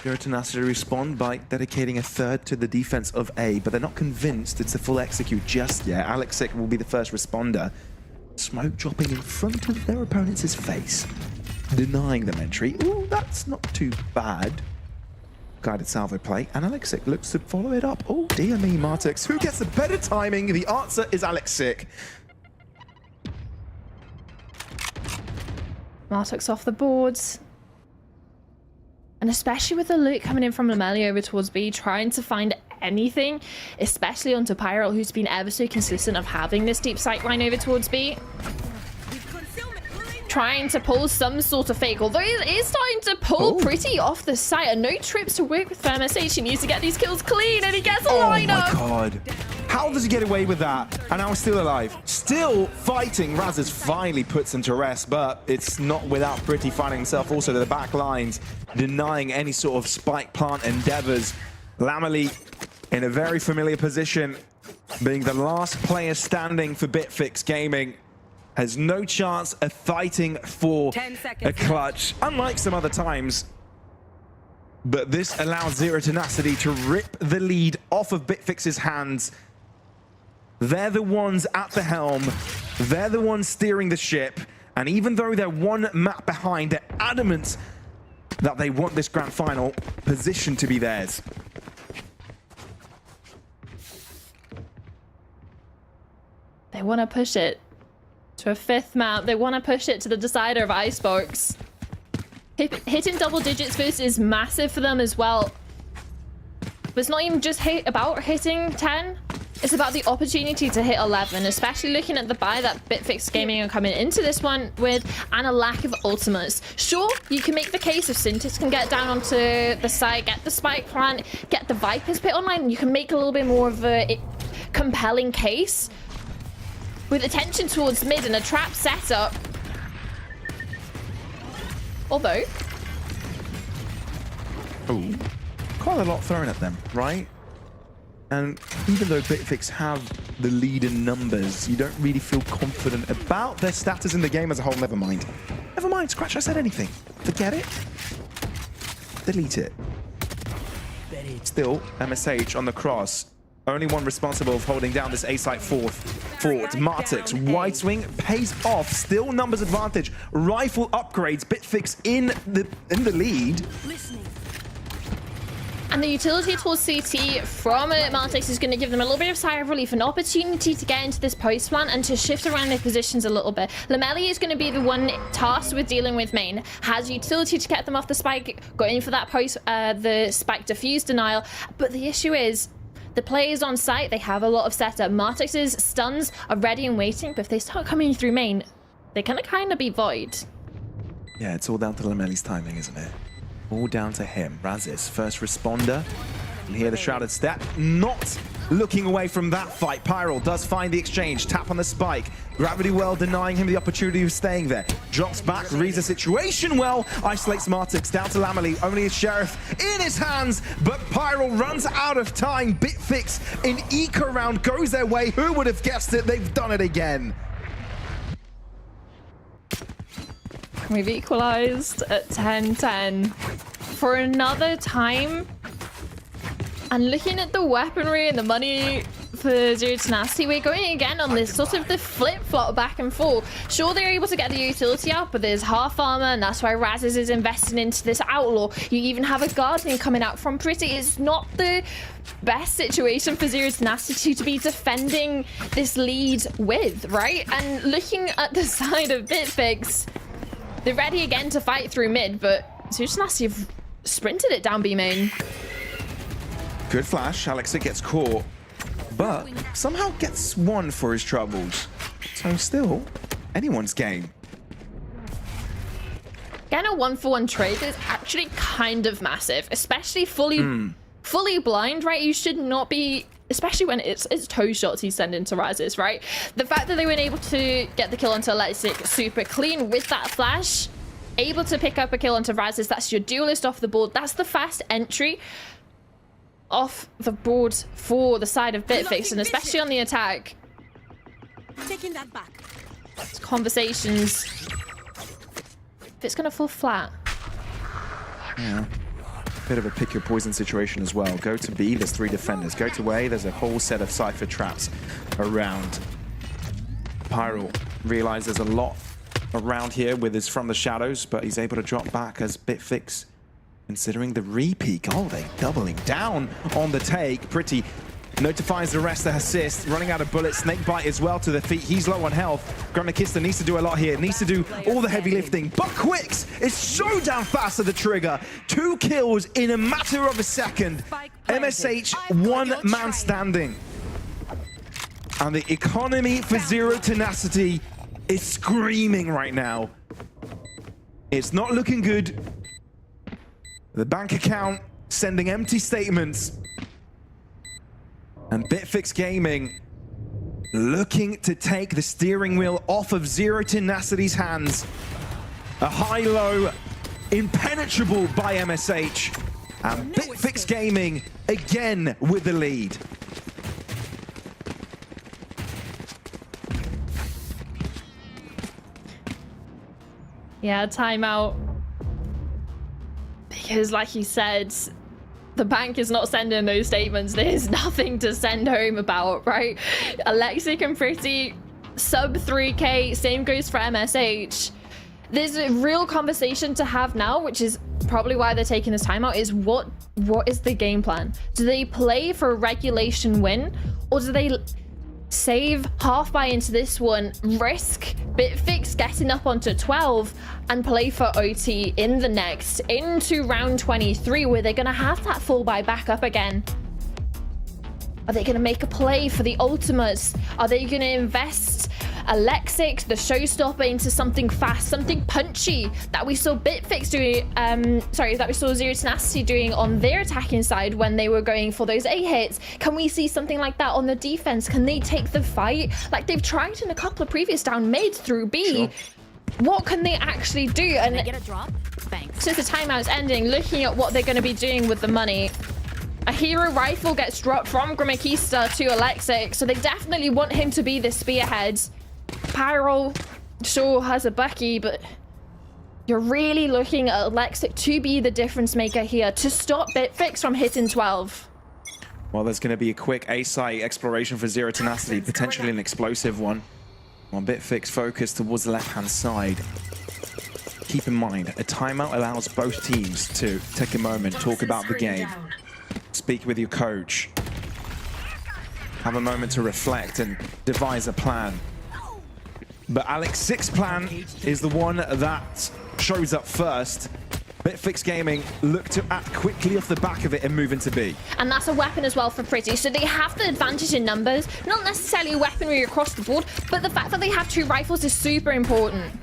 Zero Tenacity respond by dedicating a third to the defense of A, but they're not convinced it's a full execute just yet. Alexic will be the first responder. Smoke dropping in front of their opponent's face, denying them entry. Ooh, that's not too bad. Guided salvo play, and Alexic looks to follow it up. Oh, dear me, Martix. Who gets the better timing? The answer is Alexic. Martix off the boards. And especially with the loot coming in from Lamelli over towards B, trying to find anything, especially onto Pyro, who's been ever so consistent of having this deep sight line over towards B. Trying to pull some sort of fake, although it is starting to pull Pretty off the site, and no trips to work with MSH. He needs to get these kills clean, and he gets a lineup. Oh my god. How does he get away with that? And now he's still alive. Still fighting. Razes finally puts him to rest, but it's not without Pretty finding himself also to the back lines, denying any sort of spike plant endeavors. Lamely in a very familiar position, being the last player standing for Bitfix Gaming. Has no chance of fighting for a clutch, unlike some other times. But this allows Zero Tenacity to rip the lead off of Bitfix's hands. They're the ones at the helm. They're the ones steering the ship. And even though they're one map behind, they're adamant that they want this grand final position to be theirs. They want to push it to a fifth map. They want to push it to the decider of Icebox. Hitting double digits first is massive for them as well. But it's not even just about hitting 10. It's about the opportunity to hit 11, especially looking at the buy that Bitfix Gaming are coming into this one with, and a lack of ultimates. Sure, you can make the case if Syntix can get down onto the side, get the spike plant, get the Viper's pit online, you can make a little bit more of a compelling case. With attention towards mid and a trap setup. Although... Ooh, quite a lot thrown at them, right? And even though Bitfix have the lead in numbers, you don't really feel confident about their status in the game as a whole. Never mind. Never mind, Scratch, I said anything. Forget it. Delete it. Still, MSH on the cross. Only one responsible of holding down this A site forward. Martix, wide swing pays off. Still numbers advantage. Rifle upgrades. Bitfix in the lead. And the utility towards CT from Martix is going to give them a little bit of sigh of relief, an opportunity to get into this post plant and to shift around their positions a little bit. Lamelli is going to be the one tasked with dealing with main, has utility to get them off the spike, going for that post, the spike defuse denial. But the issue is, the players on site, they have a lot of setup. Martix's stuns are ready and waiting, but if they start coming through main, they're going to kind of be void. Yeah, it's all down to Lamelli's timing, isn't it? All down to him. Razis, first responder. You hear the shrouded step. Not looking away from that fight. Pyral does find the exchange. Tap on the spike. Gravity well denying him the opportunity of staying there. Drops back, reads the situation well. Isolates Martix down to Lamelli. Only his sheriff in his hands, but Pyral runs out of time. Bitfix in eco round goes their way. Who would have guessed it? They've done it again. We've equalized at 10-10 for another time. And looking at the weaponry and the money for Zero Tenacity, we're going again on this sort of the flip-flop back and forth. Sure, they're able to get the utility out, but there's half armor, and that's why Razis is investing into this Outlaw. You even have a Guardian coming out from Pretty. It's not the best situation for Zero Tenacity to be defending this lead with, right? And looking at the side of Bitfix, they're ready again to fight through mid, but Zero Tenacity have sprinted it down B main. Good flash. Alexa gets caught, but somehow gets one for his troubles. So still, anyone's game. Getting a 1-for-1 trade is actually kind of massive, especially fully blind, right? You should not be, especially when it's toe shots he's sending to Razis, right? The fact that they were able to get the kill onto Alexic super clean with that flash, able to pick up a kill onto Razis, that's your duelist off the board. That's the fast entry off the board for the side of Bitfix, and especially on the attack. Taking that back. It's conversations. If it's gonna fall flat. Yeah. Bit of a pick your poison situation as well. Go to B, there's 3 defenders. Go to A, there's a whole set of Cypher traps around. Pyral realizes there's a lot around here with his From the Shadows, but he's able to drop back as Bitfix considering the re-peek. Oh, they doubling down on the take. Pretty notifies the rest of assist. Running out of bullets. Snakebite as well to the feet. He's low on health. Granakista needs to do a lot here. Needs to do all the heavy lifting. But Quicks is so down fast at the trigger. 2 kills in a matter of a second. MSH, one man standing. And the economy for Zero Tenacity is screaming right now. It's not looking good. The bank account sending empty statements. And Bitfix Gaming looking to take the steering wheel off of Zero Tenacity's hands. A high-low, impenetrable by MSH. And Bitfix Gaming again with the lead. Yeah, timeout. Because like you said, the bank is not sending those statements. There's nothing to send home about, right? Alexic and Pretty, sub 3K, same goes for MSH. There's a real conversation to have now, which is probably why they're taking this timeout, is what is the game plan? Do they play for a regulation win, or do they save half buy into this one, risk Bitfix getting up onto 12 and play for OT in the next, into round 23, where they're going to have that full buy back up again? Are they going to make a play for the ultimates? Are they going to invest Alexic, the showstopper, into something fast, something punchy that we saw Bitfix doing, that we saw Zero Tenacity doing on their attacking side when they were going for those A hits. Can we see something like that on the defense? Can they take the fight like they've tried in a couple of previous down mid through B? Sure. What can they actually do? And get a drop? Thanks. Since the timeout's ending, looking at what they're going to be doing with the money, a hero rifle gets dropped from Grimmakista to Alexic, so they definitely want him to be the spearhead. Pyro sure has a Bucky, but you're really looking at Alexic to be the difference maker here, to stop Bitfix from hitting 12. Well, there's going to be a quick A site exploration for Zero Tenacity, potentially an explosive one. One Bitfix focused towards the left-hand side. Keep in mind, a timeout allows both teams to take a moment, talk about the game, speak with your coach, have a moment to reflect and devise a plan. But Alexic's plan is the one that shows up first. Bitfix Gaming look to act quickly off the back of it and move into B. And that's a weapon as well for Pretty, so they have the advantage in numbers, not necessarily weaponry across the board, but the fact that they have 2 rifles is super important.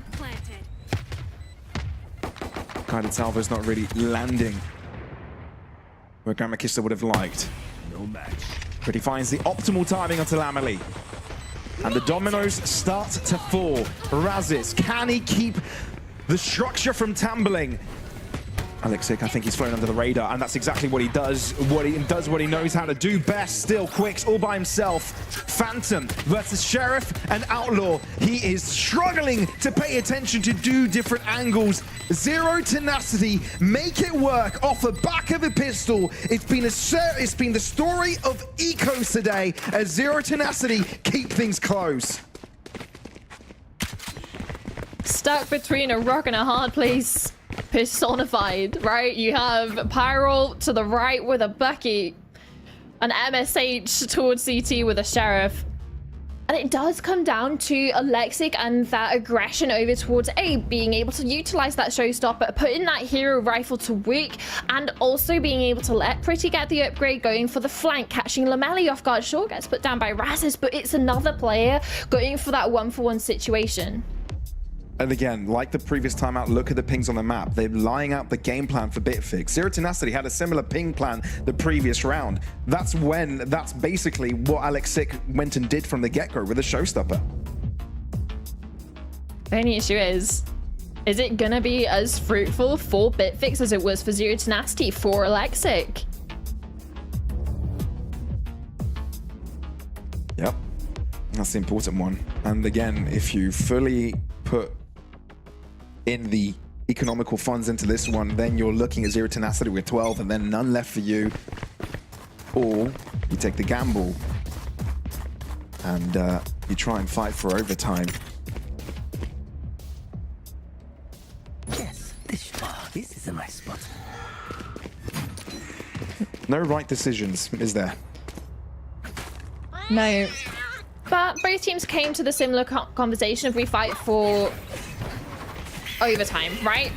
Guided Salvo's not really landing where Grimmakista would have liked. No match. Pretty finds the optimal timing onto Lamely. And the dominoes start to fall. Razis, can he keep the structure from tumbling? Alexic, I think he's flown under the radar, and that's exactly what he does. What he knows how to do best. Still, Quicks all by himself. Phantom versus Sheriff and Outlaw. He is struggling to pay attention to do different angles. Zero Tenacity make it work off the back of a pistol. It's been the story of Ecos today as Zero Tenacity keep things close. Stuck between a rock and a hard place. Personified, right? You have Pyro to the right with a Bucky, an MSH towards CT with a Sheriff. And it does come down to Alexic and that aggression over towards A, being able to utilize that showstopper, putting that hero rifle to work, and also being able to let Pretty get the upgrade, going for the flank, catching Lamely off guard. Sure, gets put down by Razis, but it's another player going for that 1-for-1 situation. And again, like the previous timeout, look at the pings on the map. They're lying out the game plan for Bitfix. Zero Tenacity had a similar ping plan the previous round. That's basically what Alexic went and did from the get-go with a showstopper. The only issue is it gonna be as fruitful for Bitfix as it was for Zero Tenacity for Alexic? Yep, that's the important one. And again, if you fully put in the economical funds into this one, then you're looking at Zero Tenacity with 12 and then none left for you. Or you take the gamble and you try and fight for overtime. Yes, this is a nice spot. No right decisions, is there? No. But both teams came to the similar conversation of we fight for overtime, right?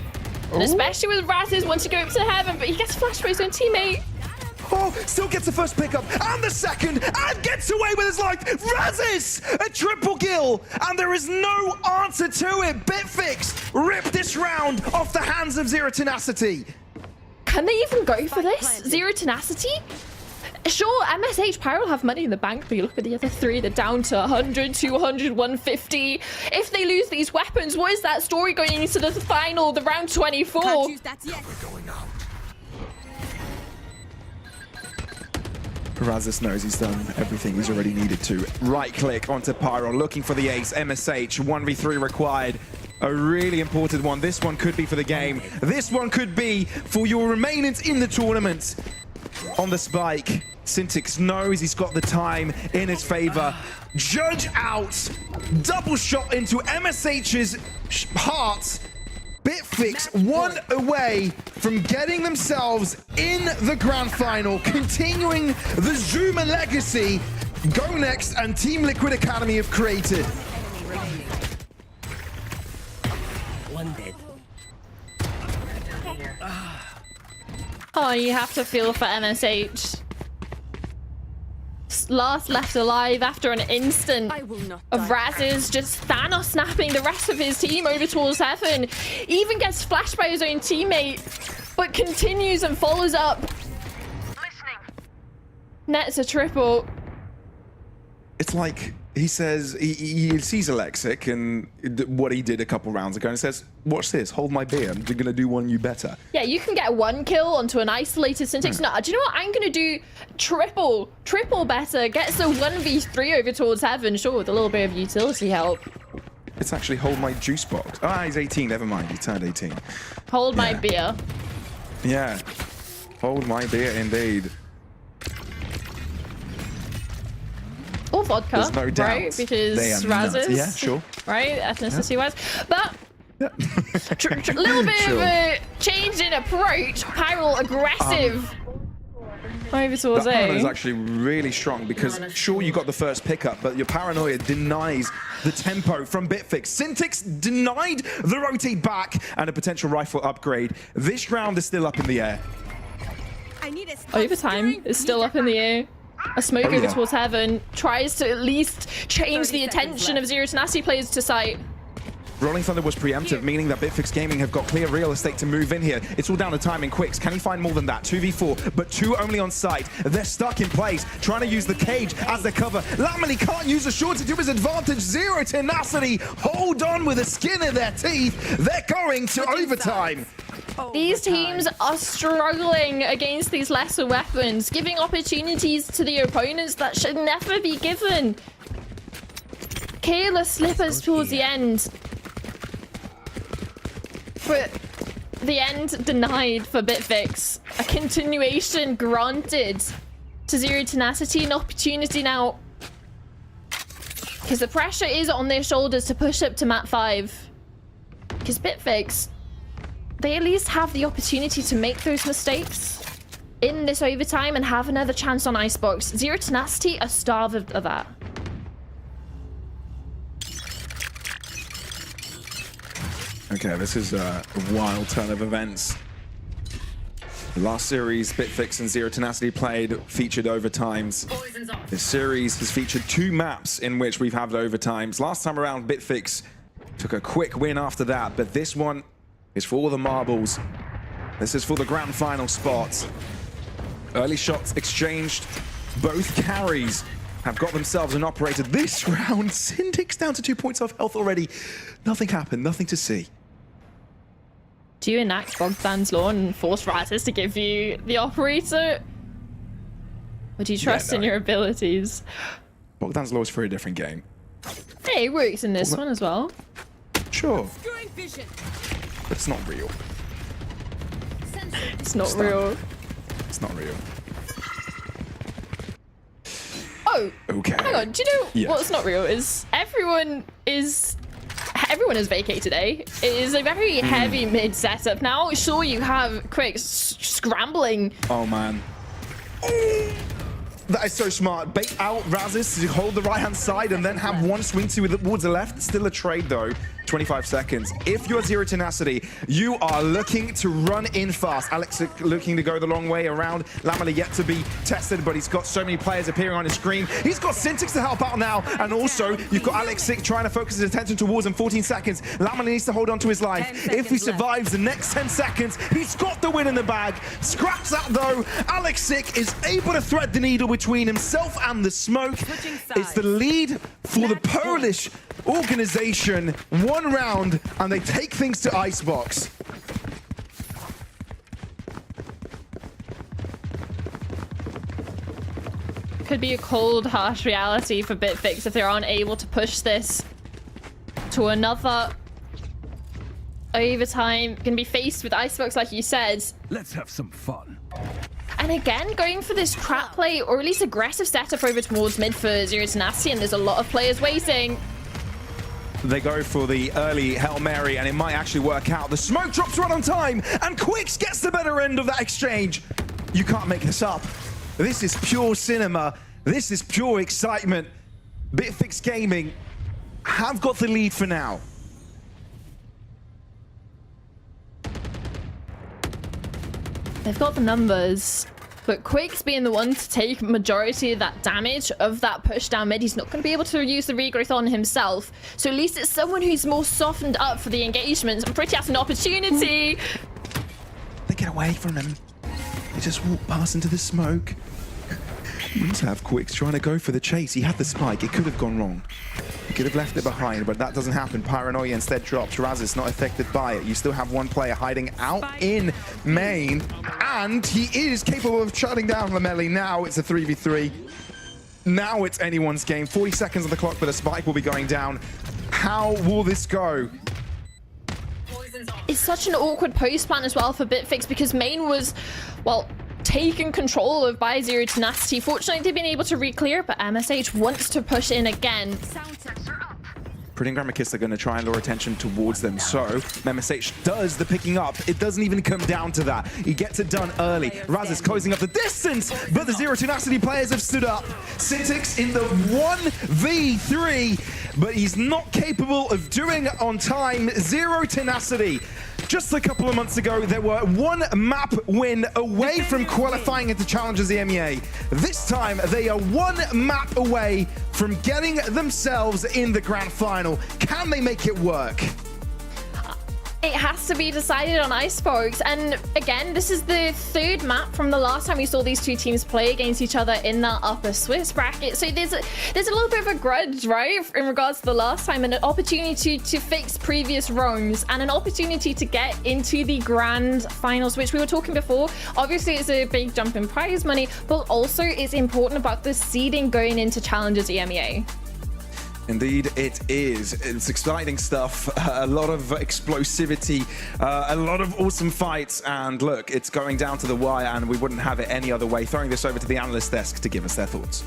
And especially with Razis wanting to go up to heaven, but he gets flashed by his own teammate. Oh, still gets the first pickup and the second and gets away with his life. Razis, a triple kill, and there is no answer to it. Bitfix rip this round off the hands of Zero Tenacity. Can they even go for this? Zero Tenacity? Sure, MSH Pyro will have money in the bank, but you look at the other 3, they're down to 100, 200, 150. If they lose these weapons, what is that story going into the final, the round 24? Can't use that yet. Razis knows he's done everything he's already needed to. Right click onto Pyro, looking for the ace. MSH, 1v3 required. A really important one. This one could be for the game. This one could be for your remainance in the tournament. On the spike, Syntix knows he's got the time in his favor. Judge out, double shot into MSH's heart. Bitfix one away from getting themselves in the grand final, continuing the Zuma legacy. Go Next and Team Liquid Academy have created. One dead. Oh, you have to feel for MSH. last left alive after an instant I will not of die. Raz's just Thanos snapping the rest of his team over towards heaven. Even gets flashed by his own teammate, but continues and follows up. Nets a triple. It's like he says he sees Alexic and what he did a couple rounds ago and says, watch this, hold my beer, I'm going to do one you better. Yeah, you can get one kill onto an isolated Syntax. No, do you know what? I'm going to do triple better. Gets a 1v3 over towards heaven, sure, with a little bit of utility help. It's actually hold my juice box. Ah, he's 18, never mind, he turned 18. Hold my beer. Yeah, hold my beer indeed. Or vodka, There's no doubt. right? Because They are Raz's, nuts. Yeah, sure. right? Ethnicity-wise. But little bit of a change in approach. Pyral aggressive. Over towards That A. paranoia is actually really strong because sure you got the first pickup, but your paranoia denies the tempo from Bitfix. Syntax denied the rotate back and a potential rifle upgrade. This round is still up in the air. I need a Overtime is still up in the air. A smoke over towards heaven tries to at least change the attention of Zero Tenacity players to site. Rolling Thunder was preemptive, meaning that Bitfix Gaming have got clear real estate to move in here. It's all down to timing. Quicks, can he find more than that? 2v4, but 2 only on site. They're stuck in place, trying to use the cage as their cover. Lamely can't use the short to do his advantage. Zero Tenacity hold on with the skin in their teeth. They're going to overtime. These teams are struggling against these lesser weapons, giving opportunities to the opponents that should never be given. Careless slippers towards the end. But the end denied for Bitfix. A continuation granted to Zero Tenacity. An opportunity now. Because the pressure is on their shoulders to push up to map 5. Because Bitfix, they at least have the opportunity to make those mistakes in this overtime and have another chance on Icebox. Zero Tenacity are starved of that. Okay, this is a wild turn of events. The last series Bitfix and Zero Tenacity played featured overtimes. This series has featured 2 maps in which we've had overtimes. Last time around, Bitfix took a quick win after that, but this one is for all the marbles. This is for the grand final spots. Early shots exchanged. Both carries have got themselves an operator. This round, Syntax down to 2 points off health already. Nothing happened, nothing to see. Do you enact Bogdan's law and force Raz's to give you the operator? Or do you trust in your abilities? Bogdan's law is for a different game. Hey, it works in this one as well. Sure. But it's not real. It's not real. It's not real. Oh, okay. Hang on. Do you know what's not real is everyone is vacated A. It is a very heavy mid setup now. Sure, you have Quick scrambling. Oh man. That is so smart. Bait out Raz's to hold the right-hand side and then have one swing towards the left. Still a trade though. 25 seconds. If you're Zero Tenacity, you are looking to run in fast. Alex looking to go the long way around. Lamely yet to be tested, but he's got so many players appearing on his screen. He's got Syntax to help out now, and also you've got Alex trying to focus his attention towards him. 14 seconds. Lamely needs to hold on to his life. If he survives the next 10 seconds, he's got the win in the bag. Scraps that though. Alex is able to thread the needle between himself and the smoke. It's the lead for the Polish organization. 1 round, and they take things to Icebox. Could be a cold, harsh reality for Bitfix if they aren't able to push this to another overtime. Can be faced with Icebox, like you said. Let's have some fun. And again, going for this trap play, or at least aggressive setup over towards mid for Zero Tenacity, and there's a lot of players waiting. They go for the early Hail Mary, and it might actually work out. The smoke drops right on time, and Quicks gets the better end of that exchange. You can't make this up. This is pure cinema. This is pure excitement. Bitfix Gaming have got the lead for now. They've got the numbers. But Quick's being the one to take majority of that damage of that push down mid. He's not going to be able to use the regrowth on himself. So at least it's someone who's more softened up for the engagements. And Pretty has an opportunity. They get away from him. They just walk past into the smoke. Have Quick's trying to go for the chase. He had the spike. It could have gone wrong. He could have left it behind, but that doesn't happen. Paranoia instead drops. Razis not affected by it. You still have one player hiding out in main, and he is capable of shutting down Lamelli. Now it's a 3v3. Now it's anyone's game. 40 seconds on the clock, but a spike will be going down. How will this go? It's such an awkward post plan as well for Bitfix because main was, well, taken control of by Zero Tenacity. Fortunately, they've been able to re-clear, but MSH wants to push in again. Pretty and Grammakiss are going to try and lure attention towards them. So, MSH does the picking up. It doesn't even come down to that. He gets it done early. Raz is closing up the distance, but the Zero Tenacity players have stood up. Syntix in the 1v3, but he's not capable of doing it on time. Zero Tenacity. Just a couple of months ago, they were one map win away from qualifying into Challengers EMEA. This time, they are one map away from getting themselves in the grand final. Can they make it work? It has to be decided on Icebox. And again, this is the third map from the last time we saw these two teams play against each other in that upper Swiss bracket. So there's a little bit of a grudge, right, in regards to the last time, and an opportunity to fix previous wrongs and an opportunity to get into the grand finals, which we were talking before. Obviously, it's a big jump in prize money, but also it's important about the seeding going into Challengers EMEA. Indeed, it is. It's exciting stuff. A lot of explosivity, a lot of awesome fights. And look, it's going down to the wire, and we wouldn't have it any other way. Throwing this over to the analyst desk to give us their thoughts.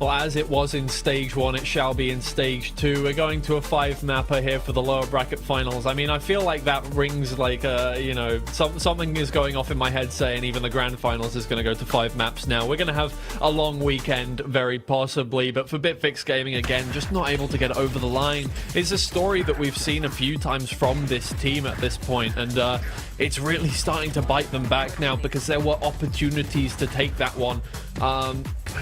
Well, as it was in Stage 1, it shall be in Stage 2. We're going to a 5-mapper here for the lower bracket finals. I mean, I feel like that rings like, you know, something is going off in my head saying even the grand finals is going to go to 5 maps now. We're going to have a long weekend, very possibly, but for Bitfix Gaming, again, just not able to get over the line. It's a story that we've seen a few times from this team at this point, and it's really starting to bite them back now because there were opportunities to take that one.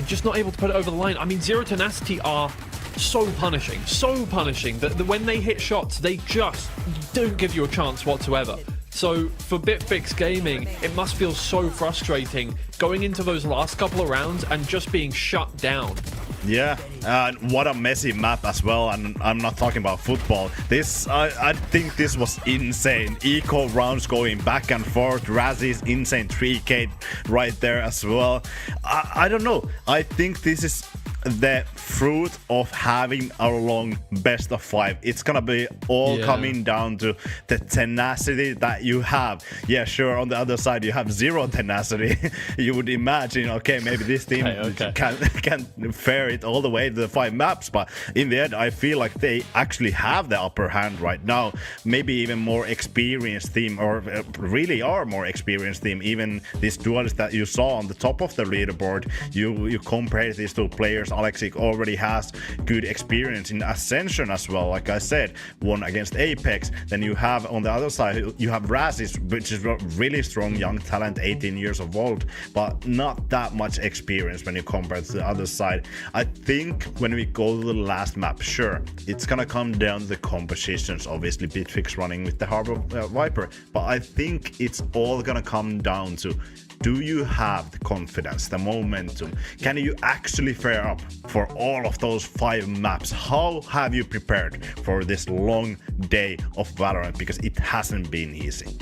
Just not able to put it over the line. I mean, Zero Tenacity are so punishing that when they hit shots, they just don't give you a chance whatsoever. So for Bitfix Gaming, it must feel so frustrating going into those last couple of rounds and just being shut down. Yeah, what a messy map as well, and I'm not talking about football. This, I think this was insane. Eco rounds going back and forth. Razzy's insane 3K right there as well. I don't know. I think this is the fruit of having our long best of 5. It's gonna be all coming down to the tenacity that you have. Yeah, sure, on the other side you have zero tenacity. You would imagine, okay, maybe this team can fare it all the way to the 5 maps, but in the end I feel like they actually have the upper hand right now. Maybe even more experienced team, or really are more experienced team. Even these duelists that you saw on the top of the leaderboard, you compare these two players. Alexic already has good experience in Ascension as well, like I said, won against Apex. Then you have on the other side, you have Razis, which is a really strong young talent, 18 years of old, but not that much experience when you compare to the other side. I think when we go to the last map, sure, it's gonna come down to the compositions, obviously Bitfix running with the Harbor Viper, but I think it's all gonna come down to, do you have the confidence, the momentum? Can you actually fare up for all of those 5 maps? How have you prepared for this long day of Valorant? Because it hasn't been easy.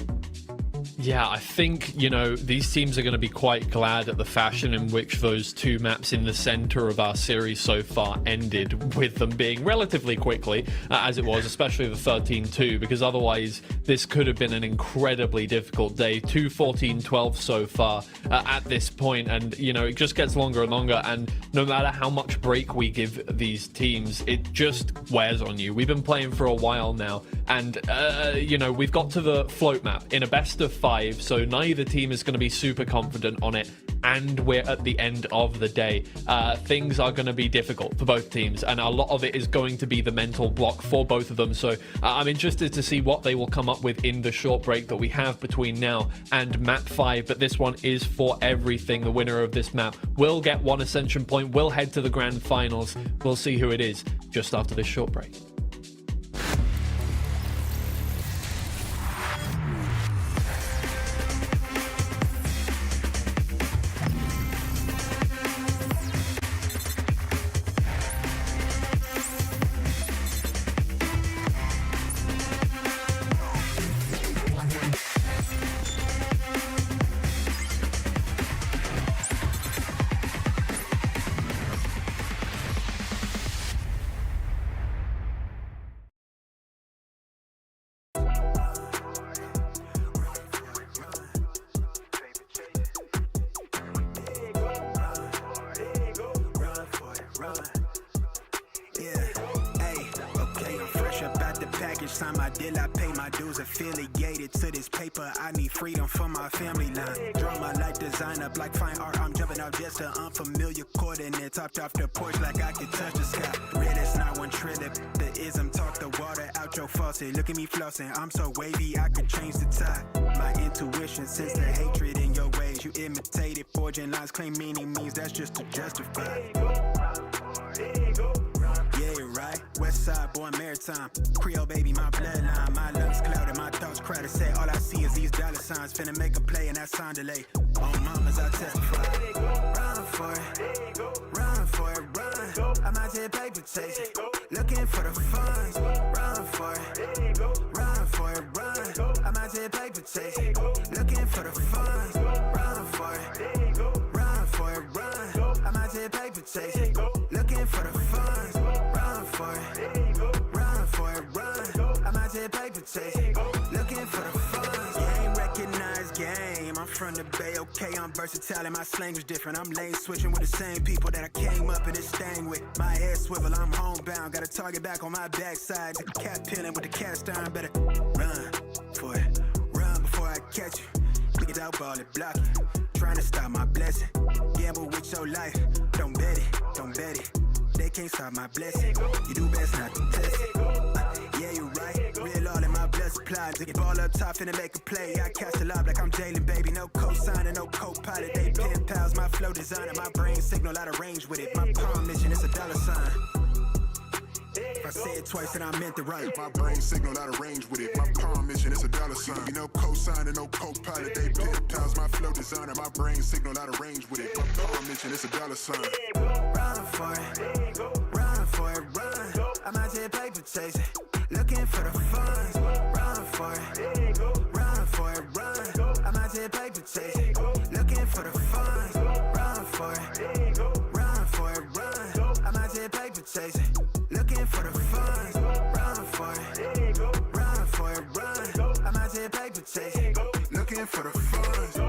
Yeah, I think, you know, these teams are going to be quite glad at the fashion in which those 2 maps in the center of our series so far ended, with them being relatively quickly, as it was, especially the 13-2, because otherwise this could have been an incredibly difficult day. 2 14-12 so far at this point, and, you know, it just gets longer and longer, and no matter how much break we give these teams, it just wears on you. We've been playing for a while now, and, you know, we've got to the float map in a best of 5, so neither team is going to be super confident on it. and we're at the end of the day. Things are going to be difficult for both teams, and a lot of it is going to be the mental block for both of them. So I'm interested to see what they will come up with in the short break that we have between now and map 5. But this one is for everything. The winner of this map will get 1 ascension point, will head to the grand finals. We'll see who it is just after this short break. Time I did, I pay my dues affiliated to this paper. I need freedom from my family line. Draw my life design up like fine art. I'm jumping out just to unfamiliar coordinates. Topped off the porch like I could touch the sky. Red is not one trillion. The ism talk the water out your faucet. Look at me flossing. I'm so wavy, I could change the tide. My intuition sense the hatred in your ways. You imitated, forging lines, claim meaning means that's just to justify. Right, west side, born maritime. Creole baby, my bloodline. My lungs clouded, my thoughts crowded. Say all I see is these dollar signs. Finna make a play and that sound delay. On mamas, I testify. Run for it, run for it, run. I'm out here paper chasing, looking for the funds. Run for it, run for it, run. I'm out here paper chasing, looking for the funds. Run for it, run for it, run. I'm out here paper chasing, looking for the funds. Run for it, run. I'm out here paper chasing, looking for the funds. Game recognized game. I'm from the Bay, okay, I'm versatile and my slang was different. I'm lane switching with the same people that I came up in this thing with. My head swivel, I'm homebound. Got a target back on my backside. The cat peeling with the cast iron. Better run for it, run before I catch you. Pick it out, ball it, block it. Trying to stop my blessing. Gamble with your life. Don't bet it, don't bet it. They can't stop my blessing. You do best not to test it. Yeah, you're right. Real all in my blood supply. To get ball up top, finna make a play. I cast a lob like I'm Jalen, baby. No cosigner, no co-pilot. They pen pals, my flow designer. My brain signal out of range with it. My palm mission, it's a dollar sign. If I say it twice, then I meant it right. My brain signal out of range with it. My palm mission, it's a dollar sign. You know, cosigner, no co-pilot. They pen pals, my flow designer. My brain signal out of range with it. My palm mission, it's a dollar sign. Run for it, run for it, run. I'm out here paper chasing, looking for the funds. Run for it, run for it, run. I'm out here paper chasing, looking for the funds. Run for it, run for it, run. I'm out here paper chasing, looking for the funds. Run for it, run for it, run. I'm out here paper chasing, looking for the funds.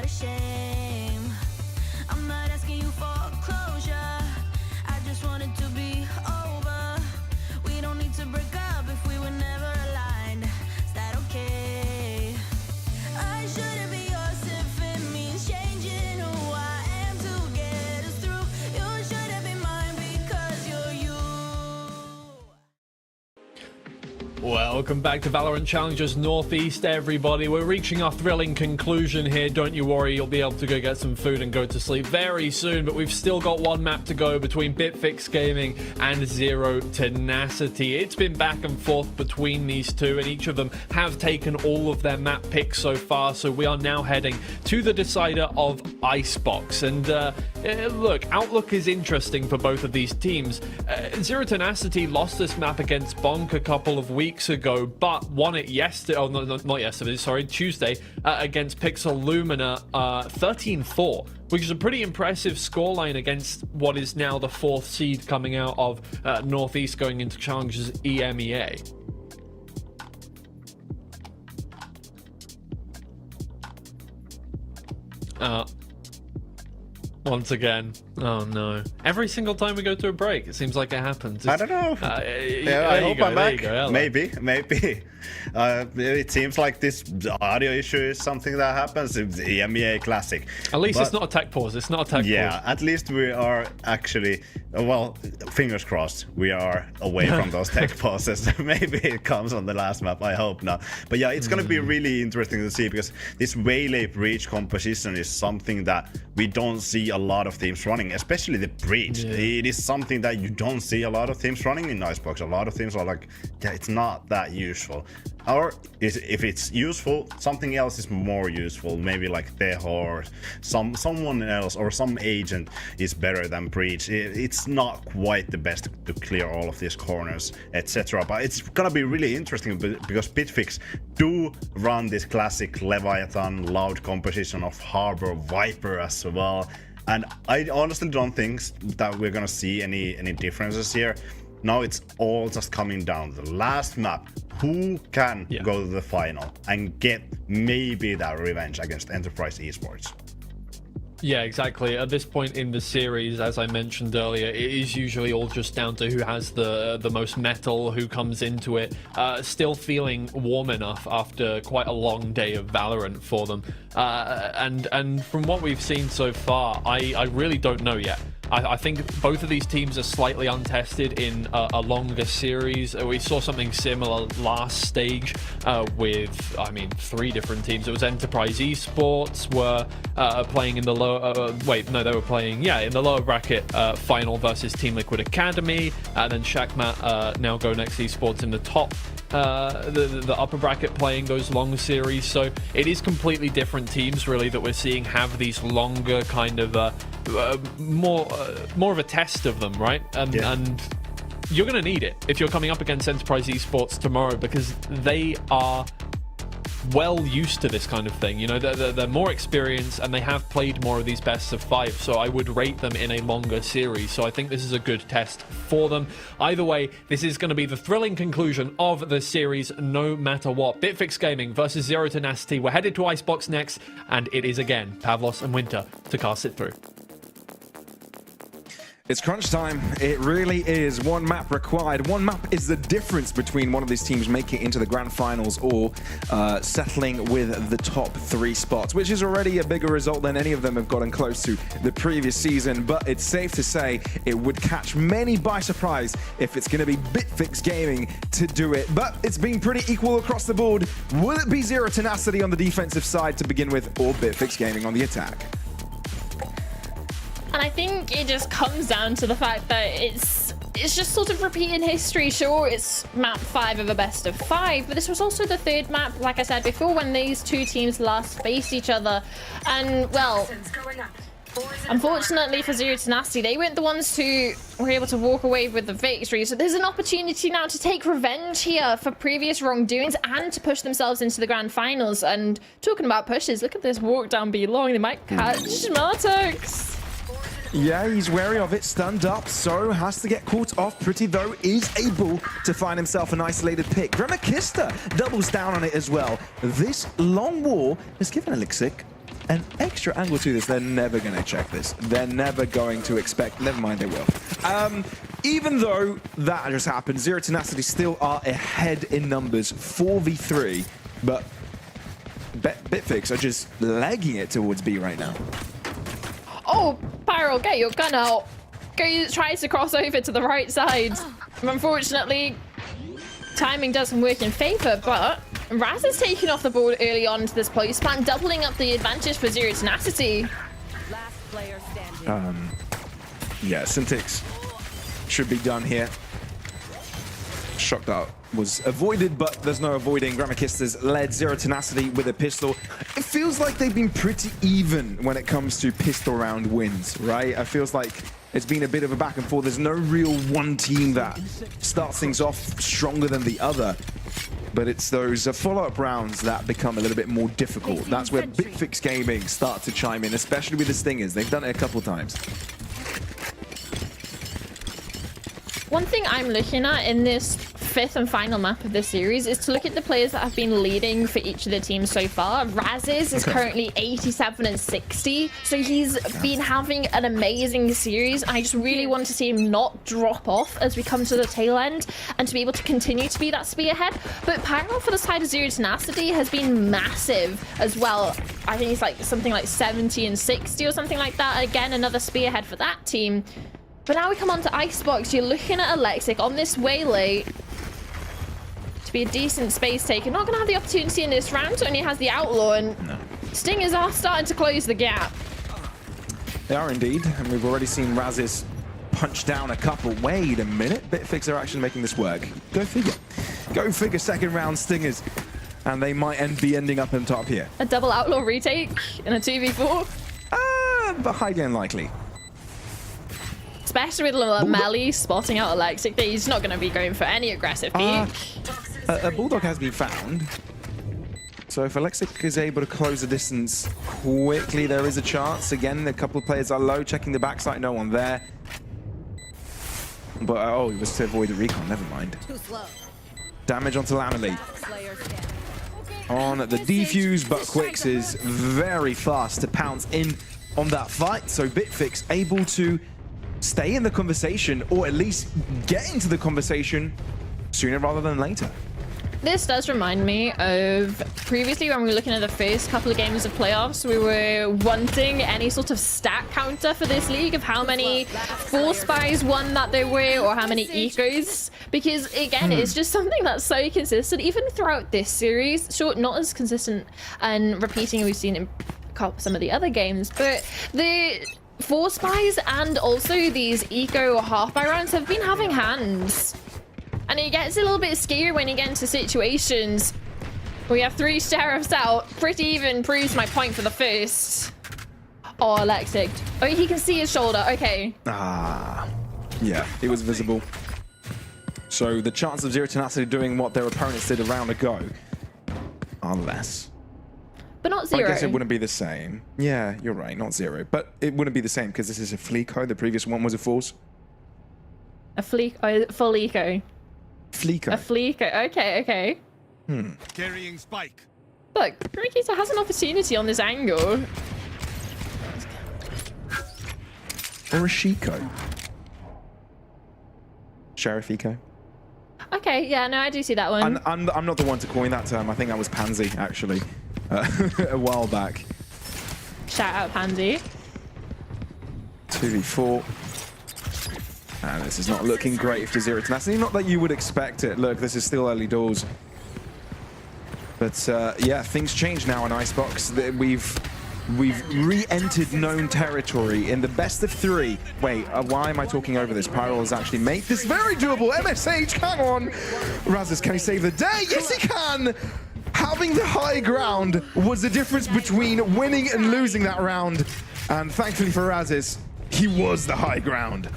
a shame. I'm not asking you for closure. I just want it to be over. We don't need to break up if we were never aligned. Is that okay? I shouldn't be yours if it means changing who I am to get us through. You shouldn't be mine because you're you. Welcome back to Valorant Challengers Northeast, everybody. We're reaching our thrilling conclusion here. Don't you worry, you'll be able to go get some food and go to sleep very soon, but we've still got one map to go between Bitfix Gaming and Zero Tenacity. It's been back and forth between these two, and each of them have taken all of their map picks so far, so we are now heading to the decider of Icebox. And look, outlook is interesting for both of these teams. Zero Tenacity lost this map against Bonk a couple of weeks ago, but won it yesterday. Oh, no, not yesterday, sorry, Tuesday, against Pixel Lumina 13-4, which is a pretty impressive scoreline against what is now the 4th seed coming out of Northeast going into Challengers EMEA. Once again. Oh no. Every single time we go to a break, it seems like it happens. I don't know. I hope I'm back. Maybe. It seems like this audio issue is something that happens. It's the EMEA Classic. At least it's not a tech pause. It's not a tech pause. Yeah, at least we are actually, well, fingers crossed, we are away from those tech pauses. Maybe it comes on the last map. I hope not. But yeah, it's going to be really interesting to see, because this Waylay breach composition is something that we don't see a lot of teams running, especially the breach. Yeah. It is something that you don't see a lot of teams running in Icebox. A lot of teams are like, yeah, it's not that useful. Or if it's useful, something else is more useful. Maybe like Teho or someone else, or some agent is better than breach. It's not quite the best to clear all of these corners, etc. But it's gonna be really interesting because Bitfix do run this classic Leviathan loud composition of Harbor Viper as well. And I honestly don't think that we're gonna see any differences here. Now it's all just coming down to the last map. Who can go to the final and get maybe that revenge against Enterprise Esports? Yeah, exactly. At this point in the series, as I mentioned earlier, it is usually all just down to who has the most metal, who comes into it, still feeling warm enough after quite a long day of Valorant for them. And from what we've seen so far, I really don't know yet. I think both of these teams are slightly untested in a longer series. We saw something similar last stage with, I mean, 3 different teams. It was Enterprise Esports were playing in the lower... they were playing, in the lower bracket final versus Team Liquid Academy. And then Shakmat, now Go Next Esports in the top. The upper bracket playing those long series. So it is completely different teams, really, that we're seeing have these longer kind of... more of a test of them, right? And you're going to need it if you're coming up against Enterprise Esports tomorrow, because they are well used to this kind of thing. You know, they're more experienced and they have played more of these best of 5, so I would rate them in a longer series. So I think this is a good test for them. Either way, this is going to be the thrilling conclusion of the series no matter what. Bitfix Gaming versus Zero Tenacity. We're headed to Icebox next, and it is again Pavlos and Winter to cast it through. It's crunch time. It really is. One map required. One map is the difference between one of these teams making it into the grand finals or settling with the top 3 spots, which is already a bigger result than any of them have gotten close to the previous season. But it's safe to say it would catch many by surprise if it's going to be Bitfix Gaming to do it. But it's been pretty equal across the board. Will it be Zero Tenacity on the defensive side to begin with, or Bitfix Gaming on the attack? And I think it just comes down to the fact that it's just sort of repeating history. Sure, it's map 5 of a best of 5, but this was also the 3rd map, like I said before, when these 2 teams last faced each other. And, well, unfortunately for Zero Tenacity, they weren't the ones who were able to walk away with the victory. So there's an opportunity now to take revenge here for previous wrongdoings and to push themselves into the grand finals. And talking about pushes, look at this walk down B long. They might catch Martux. Yeah, he's wary of it, stunned up, so has to get caught off. Pretty, though, is able to find himself an isolated pick. Granakista doubles down on it as well. This long wall has given Elixir an extra angle to this. They're never going to check this. They're never going to expect... Never mind, they will. Even though that just happened, Zero Tenacity still are ahead in numbers, 4v3, but Bitfix are just legging it towards B right now. Oh, Pyro, get your gun out. Tries to cross over to the right side. Unfortunately, timing doesn't work in favor, but Raz is taking off the board early on to this place plan, doubling up the advantage for Zero Tenacity. Last player standing. Yeah, Syntix should be done here. Shock Dart was avoided, but there's no avoiding. Gramakistas led Zero Tenacity with a pistol. It feels like they've been pretty even when it comes to pistol round wins, right? It feels like it's been a bit of a back and forth. There's no real one team that starts things off stronger than the other. But it's those follow-up rounds that become a little bit more difficult. That's where Bitfix Gaming start to chime in, especially with the Stingers. They've done it a couple times. One thing I'm looking at in this 5th and final map of this series is to look at the players that have been leading for each of the teams so far. Razes is currently 87 and 60, so he's been having an amazing series. I just really want to see him not drop off as we come to the tail end and to be able to continue to be that spearhead. But Pyro for the side of Zero Tenacity has been massive as well. I think he's like something like 70 and 60 or something like that. Again, another spearhead for that team. But now we come on to Icebox. You're looking at Alexic on this waylay to be a decent space taker. Not going to have the opportunity in this round. Only has the Outlaw, and Stingers are starting to close the gap. They are indeed, and we've already seen Razes punch down a couple. Wait a minute. Bitfix are actually making this work. Go figure. Go figure, second round Stingers. And they might be ending up on top here. A double Outlaw retake in a 2v4? But highly unlikely. Especially with Melly spotting out Alexic, he's not going to be going for any aggressive peek. A Bulldog has been found. So if Alexic is able to close the distance quickly, there is a chance. Again, a couple of players are low, checking the backside, no one there. But, oh, he was to avoid the recon, never mind. Damage onto Lamely. On the defuse, but Quicks is very fast to pounce in on that fight. So Bitfix able to stay in the conversation, or at least get into the conversation sooner rather than later. This does remind me of previously when we were looking at the first couple of games of playoffs, we were wanting any sort of stat counter for this league of how many 4 spies won that there were, or how many ecos, because again, it's just something that's so consistent even throughout this series. Sure, not as consistent and repeating we've seen in some of the other games, but the 4 spies and also these eco or half by rounds have been having hands. And it gets a little bit scary when you get into situations. We have 3 sheriffs out. Pretty even proves my point for the first. Oh, Alexic. Oh, he can see his shoulder. Okay. Yeah, it was visible. So the chance of Zero Tenacity doing what their opponents did a round ago are less. But not 0. I guess it wouldn't be the same. Yeah, you're right, not 0. But it wouldn't be the same because this is a Fleeco. The previous one was a Force. A Fleeco. Full eco. Fleeco. A Fleeco. Okay, okay. Carrying spike. Look, Rikita has an opportunity on this angle. Or a Shiko. Sheriff Eco. Okay, yeah, no, I do see that one. I'm not the one to coin that term. I think that was Pansy, actually. A while back. Shout out Pansy. 2v4. And this is not looking great for Zero Tenacity. Not that you would expect it. Look, this is still early doors. But yeah, things change now in Icebox. We've re-entered known territory in the best of 3. Wait, why am I talking over this? Pyro has actually made this very doable. MSH, hang on. Razes, can he save the day? Yes, he can. Having the high ground was the difference between winning and losing that round. And thankfully for Razes, he was the high ground.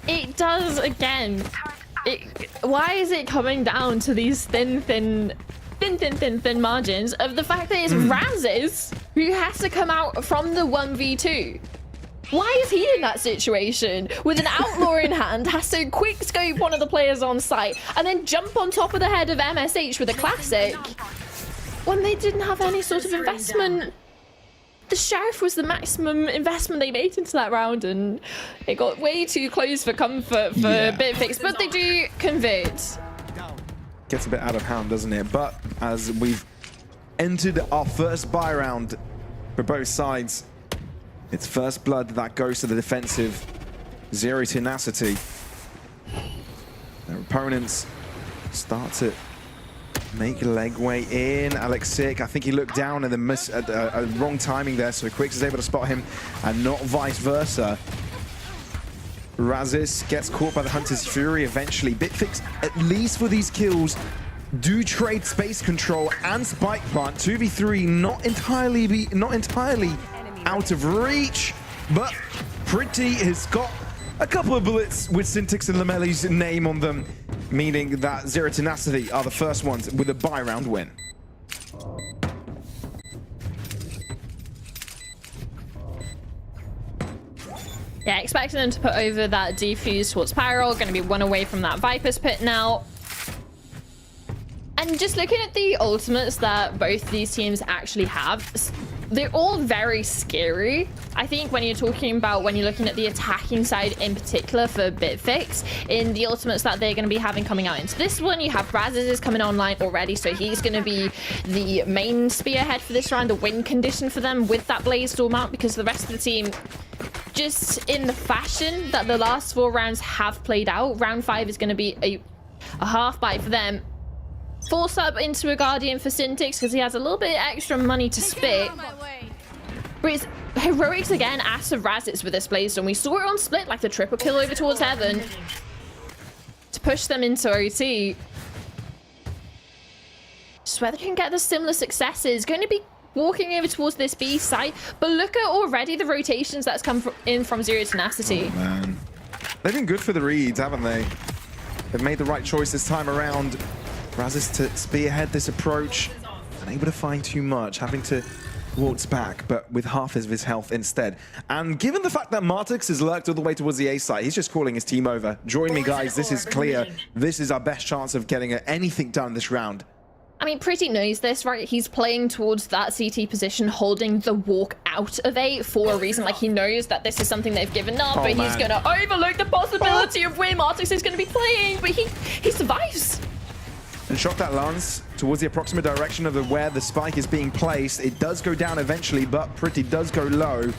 It does again. Why is it coming down to these thin margins of the fact that it's Razes who has to come out from the 1v2? Why is he in that situation with an outlaw in hand, has to quick scope one of the players on site and then jump on top of the head of MSH with a classic when they didn't have any sort of investment? The Sheriff was the maximum investment they made into that round, and it got way too close for comfort for Bitfix, but they do convert. Gets a bit out of hand, doesn't it? But as we've entered our first buy round for both sides, it's first blood that goes to the defensive. Zero tenacity. Their opponents start to make legway in. Alex Sick, I think he looked down and then missed wrong timing there, so Quicks is able to spot him and not vice versa. Razis gets caught by the Hunter's Fury eventually. Bitfix, at least for these kills, do trade space control and spike plant. 2v3 not entirely out of reach, but Pretty has got a couple of bullets with Syntax and Lamelli's name on them, meaning that Zero Tenacity are the first ones with a buy round win. Yeah, expecting them to put over that defuse towards Pyro. Going to be one away from that Viper's Pit now. And just looking at the ultimates that both these teams actually have, they're all very scary. I think when you're talking about, when you're looking at the attacking side in particular for Bitfix, in the ultimates that they're going to be having coming out into this one, you have Razis is coming online already, so he's going to be the main spearhead for this round, the win condition for them with that Blaze Storm out, because the rest of the team, just in the fashion that the last 4 rounds have played out, round 5 is going to be a half bite for them. Force up into a Guardian for Syntax because he has a little bit extra money to spit. But it's heroics again as of Razits with this Blaze Storm. We saw it on Split, like the triple kill over towards Heaven to push them into OT. Just whether they can get the similar successes. Going to be walking over towards this B site, but look at already the rotations that's come in from Zero Tenacity. Oh, man. They've been good for the reads, haven't they? They've made the right choice this time around. Razis to spearhead this approach, unable to find too much, having to waltz back, but with half of his health instead. And given the fact that Martix is lurked all the way towards the A site, he's just calling his team over. Join me, guys. This is clear. This is our best chance of getting anything done this round. I mean, Pretty knows this, right? He's playing towards that CT position, holding the walk out of A for a reason. Like, he knows that this is something they've given up, but he's going to overlook the possibility of where Martix is going to be playing, but he survives. And shot that lance towards the approximate direction of where the spike is being placed. It does go down eventually, but Pretty does go low.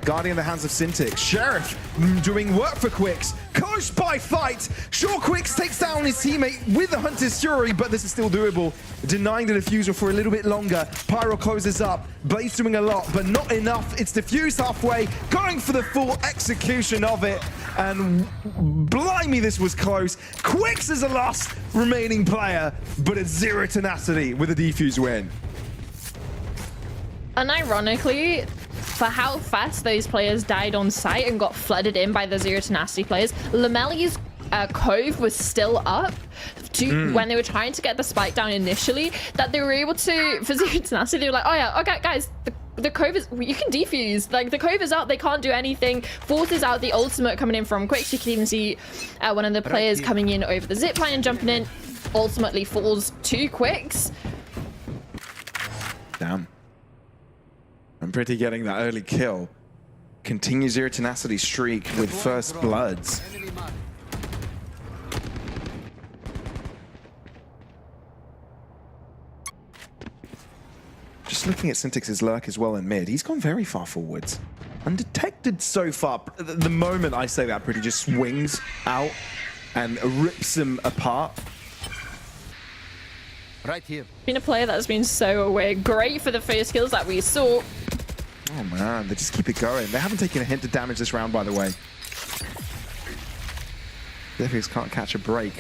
Guardian in the hands of Syntax. Sheriff doing work for Quicks. Close by fight. Sure, Quicks takes down his teammate with the Hunter's Fury, but this is still doable. Denying the diffuser for a little bit longer. Pyro closes up. Blaze doing a lot, but not enough. It's diffused halfway, going for the full execution of it. And blimey, this was close. Quicks is the last remaining player, but it's Zero Tenacity with a defuse win. Unironically, for how fast those players died on site and got flooded in by the Zero Tenacity players, Lamelli's Cove was still up when they were trying to get the spike down initially, that they were able to, for Zero Tenacity, they were like, oh yeah, okay guys, the Cove is, you can defuse, like the Cove is out, they can't do anything. Force is out, the ultimate coming in from Quicks. You can even see one of the players coming in over the zipline and jumping in, ultimately falls to Quicks. Damn. I'm Pretty getting that early kill. Continue Zero Tenacity streak with first bloods. Just looking at Syntax's lurk as well in mid, he's gone very far forwards. Undetected so far. The moment I say that, Pretty just swings out and rips him apart. Right here. Been a player that's been so aware. Great for the first kills that we saw. Oh man, they just keep it going. They haven't taken a hint of damage this round, by the way. Bitfix can't catch a break.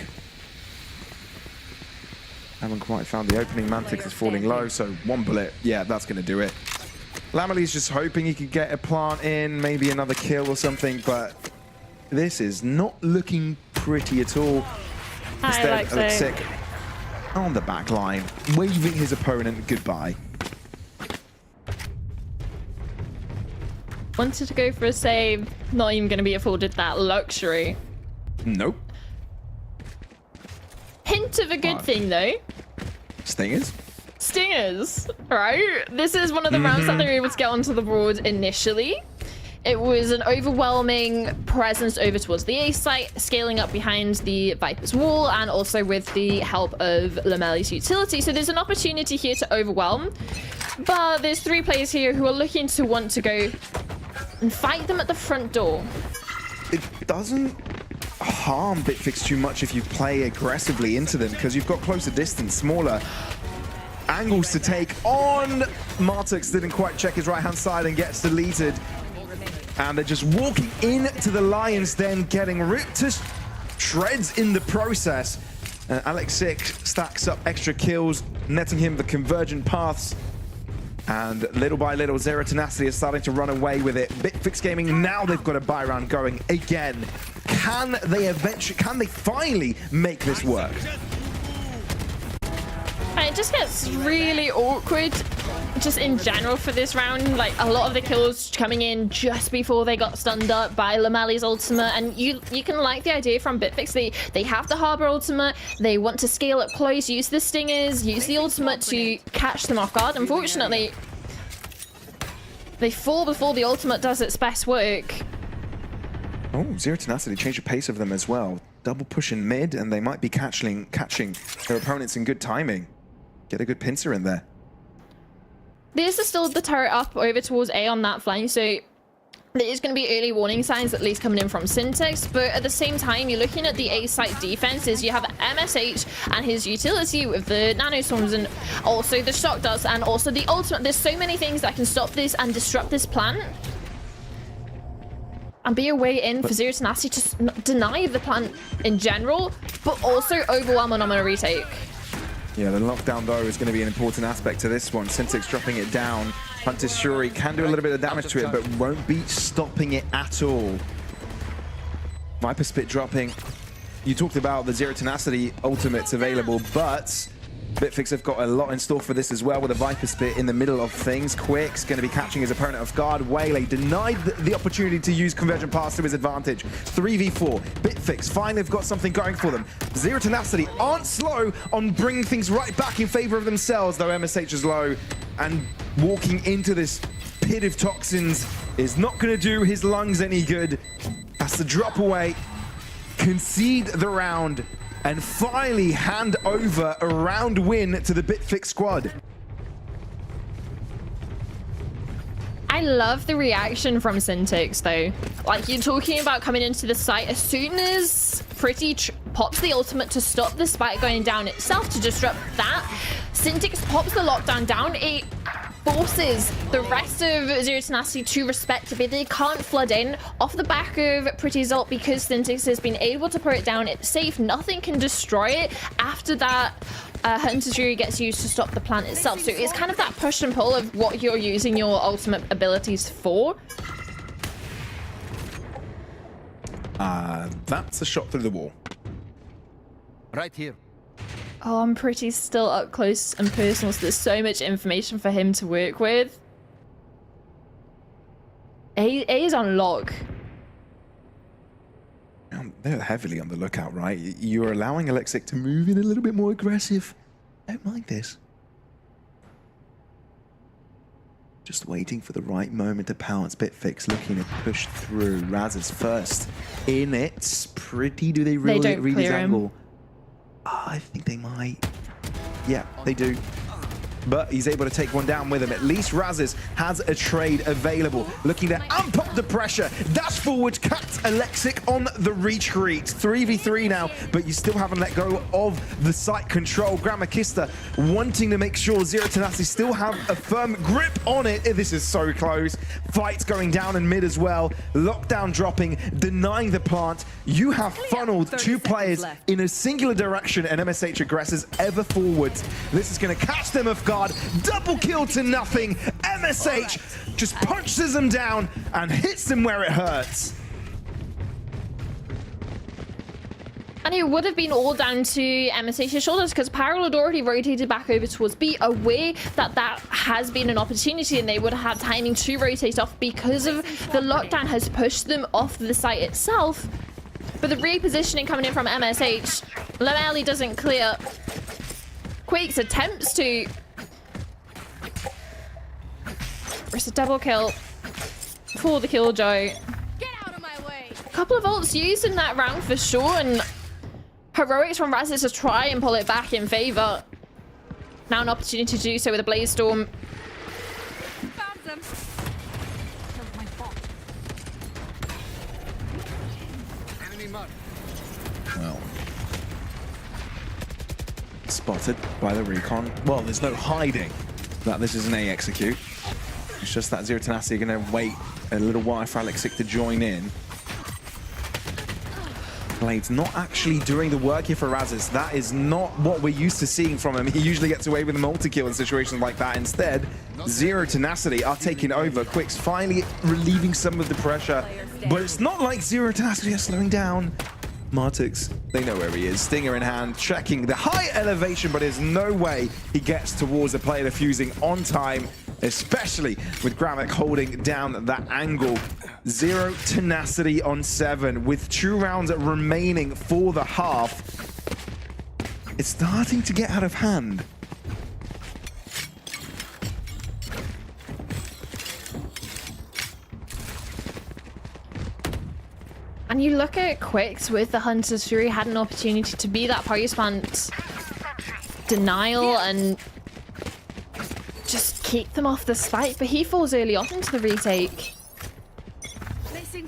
Haven't quite found the opening. Mantix is falling low, so one bullet. Yeah, that's going to do it. Lamelli's just hoping he could get a plant in, maybe another kill or something, but this is not looking pretty at all. Instead, Alexic on the back line, waving his opponent goodbye. Wanted to go for a save. Not even going to be afforded that luxury. Nope. Hint of a good thing, though. Stingers? Stingers, right? This is one of the rounds that they were able to get onto the board initially. It was an overwhelming presence over towards the A site, scaling up behind the Viper's wall, and also with the help of Lamelli's utility. So there's an opportunity here to overwhelm, but there's 3 players here who are looking to want to go and fight them at the front door. It doesn't harm Bitfix too much if you play aggressively into them, because you've got closer distance, smaller angles to take on. Martux didn't quite check his right-hand side and gets deleted. And they're just walking into the Lions Den, getting ripped to shreds in the process. Alex Sick stacks up extra kills, netting him the convergent paths. And little by little, Zero Tenacity is starting to run away with it. Bitfix Gaming, now they've got a buy round going again. Can they finally make this work? And it just gets really awkward just in general for this round. Like, a lot of the kills coming in just before they got stunned up by Lamelli's ultimate, and you can like the idea from Bitfix. They have the Harbor ultimate, they want to scale up close, use the Stingers, use the ultimate to catch them off guard. Unfortunately, they fall before the ultimate does its best work. Oh, Zero Tenacity changed the pace of them as well. Double push in mid, and they might be catching their opponents in good timing. Get a good pincer in there. There's still the turret up over towards A on that flank, so there is going to be early warning signs at least coming in from Syntax, but at the same time, you're looking at the A site defenses. You have MSH and his utility with the nanostorms and also the shock dust and also the ultimate. There's so many things that can stop this and disrupt this plant. And be a way in for Zero Tenacity to deny the plant in general, but also overwhelm on a retake. Yeah, the lockdown, though, is going to be an important aspect to this one. Syntax dropping it down. Hunter's Shuri can do a little bit of damage to it, but won't be stopping it at all. Viper Spit dropping. You talked about the Zero Tenacity ultimates available, but Bitfix have got a lot in store for this as well, with a Viper Spit in the middle of things. Quick's going to be catching his opponent off guard. Waylay denied the opportunity to use Convergent Pass to his advantage. 3v4. Bitfix finally have got something going for them. Zero Tenacity aren't slow on bringing things right back in favor of themselves, though MSH is low. And walking into this pit of toxins is not going to do his lungs any good. Has to drop away, concede the round, and finally hand over a round win to the Bitfix squad. I love the reaction from Syntax, though. Like, you're talking about coming into the site as soon as Pretty pops the ultimate to stop the spike going down itself, to disrupt that. Syntax pops the lockdown down. It forces the rest of Zero Tenacity to respect it. They can't flood in off the back of Pretty's ult because Syntax has been able to put it down. It's safe. Nothing can destroy it after that. Hunter's Fury gets used to stop the plant itself. So it's kind of that push and pull of what you're using your ultimate abilities for. That's a shot through the wall. Right here. Oh, I'm pretty still up close and personal, so there's so much information for him to work with. A is on log. They're heavily on the lookout, right? You're allowing Alexic to move in a little bit more aggressive. I don't mind this. Just waiting for the right moment to pounce. Bitfix looking to push through. Raz is first in it. Pretty, do they really read his angle? Oh, I think they might. Yeah, they do. But he's able to take one down with him. At least Razes has a trade available. Looking to amp up the pressure. Dash forward, catch Alexic on the retreat. 3v3 now, but you still haven't let go of the site control. Grammakista wanting to make sure Zero Tenacity still have a firm grip on it. This is so close. Fights going down in mid as well. Lockdown dropping, denying the plant. You have funneled two players in a singular direction, and MSH aggressors ever forwards. This is going to catch them off guard. Double kill to nothing. MSH just punches them down and hits them where it hurts. And it would have been all down to MSH's shoulders because Parallel had already rotated back over towards B, aware that that has been an opportunity and they would have had timing to rotate off because of the lockdown has pushed them off the site itself. But the repositioning coming in from MSH, Lameli doesn't clear. Quakes attempts to. It's a double kill for the Killjoy. Get out of my way. A couple of ults used in that round for sure, and heroics from Razis to try and pull it back in favor. Now an opportunity to do so with a Blaze Storm. Found them. Killed my bot. Enemy mark. Well, spotted by the recon. Well, there's no hiding that this is an A execute. It's just that Zero Tenacity are going to wait a little while for Alexic to join in. Blade's not actually doing the work here for Razis. That is not what we're used to seeing from him. He usually gets away with a multi-kill in situations like that. Instead, Zero Tenacity are taking over. Quick's finally relieving some of the pressure. But it's not like Zero Tenacity are slowing down. Martix, they know where he is. Stinger in hand, checking the high elevation, but there's no way he gets towards the player defusing on time, especially with Gramek holding down that angle. Zero Tenacity on 7 with 2 rounds remaining for the half. It's starting to get out of hand. And you look at Quicks with the Hunter's Fury, had an opportunity to be that post-plant denial and just keep them off the spike, but he falls early on into the retake.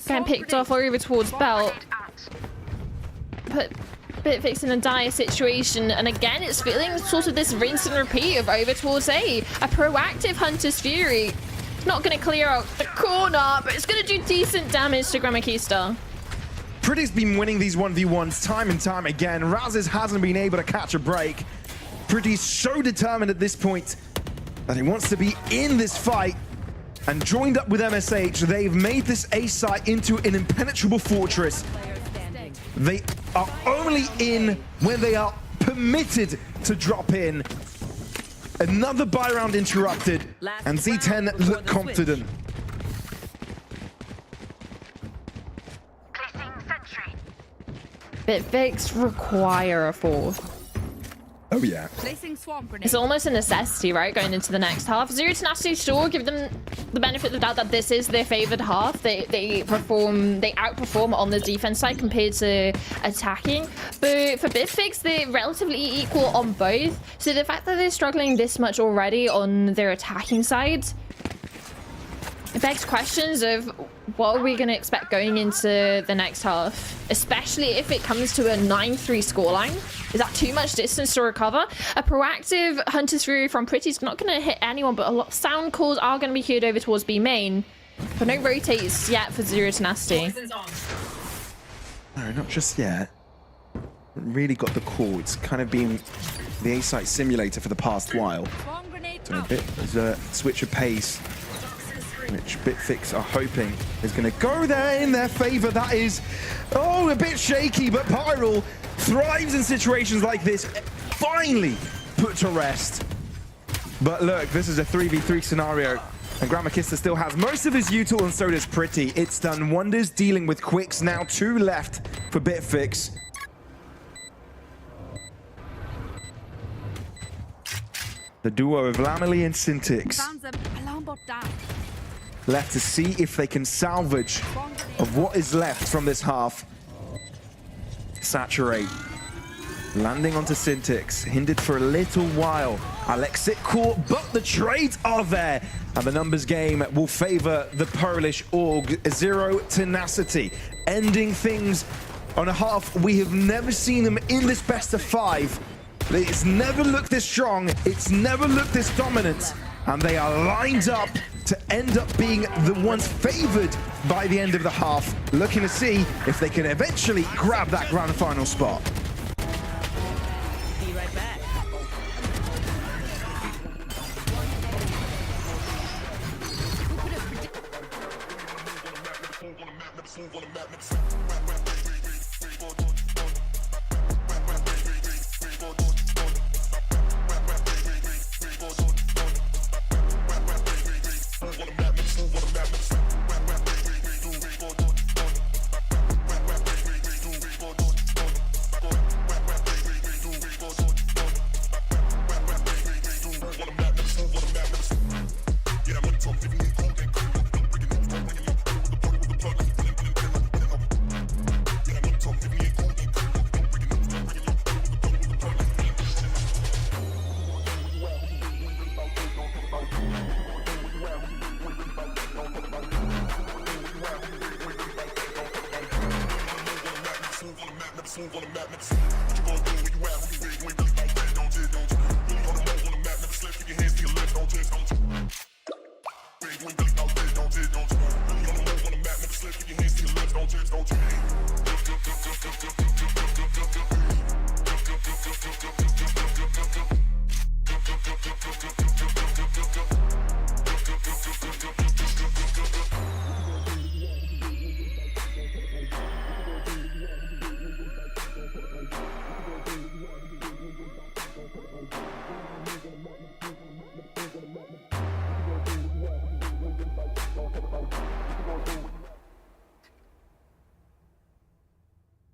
Getting picked off over towards Belt. Put Bitfix in a dire situation, and again it's feeling sort of this rinse and repeat of over towards A. A proactive Hunter's Fury. Not going to clear out the corner, but it's going to do decent damage to Gramakista. Pretty's been winning these 1v1s time and time again. Razis hasn't been able to catch a break. Pretty's so determined at this point that he wants to be in this fight. And joined up with MSH, they've made this A site into an impenetrable fortress. They are only in when they are permitted to drop in. Another buy round interrupted, and Z10 look confident. Bitfix require a fourth. Oh yeah. It's almost a necessity, right, going into the next half. Zero Tenacity sure give them the benefit of the doubt that this is their favored half. They outperform on the defense side compared to attacking. But for Bitfix, they're relatively equal on both. So the fact that they're struggling this much already on their attacking side, it begs questions of what are we going to expect going into the next half, especially if it comes to a 9-3 scoreline. Is that too much distance to recover? A proactive Hunter's Fury from Pretty's not going to hit anyone, but a lot of sound calls are going to be cued over towards B main. But no rotates yet for Zero Tenacity. No, not just yet. Really got the call. It's kind of been the A-site simulator for the past while. So a bit of a switch of pace, which Bitfix are hoping is going to go there in their favor. That is, a bit shaky, but Pyral thrives in situations like this. Finally put to rest. But look, this is a 3v3 scenario, and Gramakista still has most of his util, and so does Pretty. It's done wonders dealing with Quicks. Now 2 left for Bitfix. The duo of Lamely and Syntix left to see if they can salvage of what is left from this half. Saturate. Landing onto Syntix. Hindered for a little while. Alexic caught, but the trades are there. And the numbers game will favor the Polish org. Zero Tenacity. Ending things on a half. We have never seen them in this best of 5. It's never looked this strong. It's never looked this dominant. And they are lined up to end up being the ones favored by the end of the half, looking to see if they can eventually grab that grand final spot. Be right back.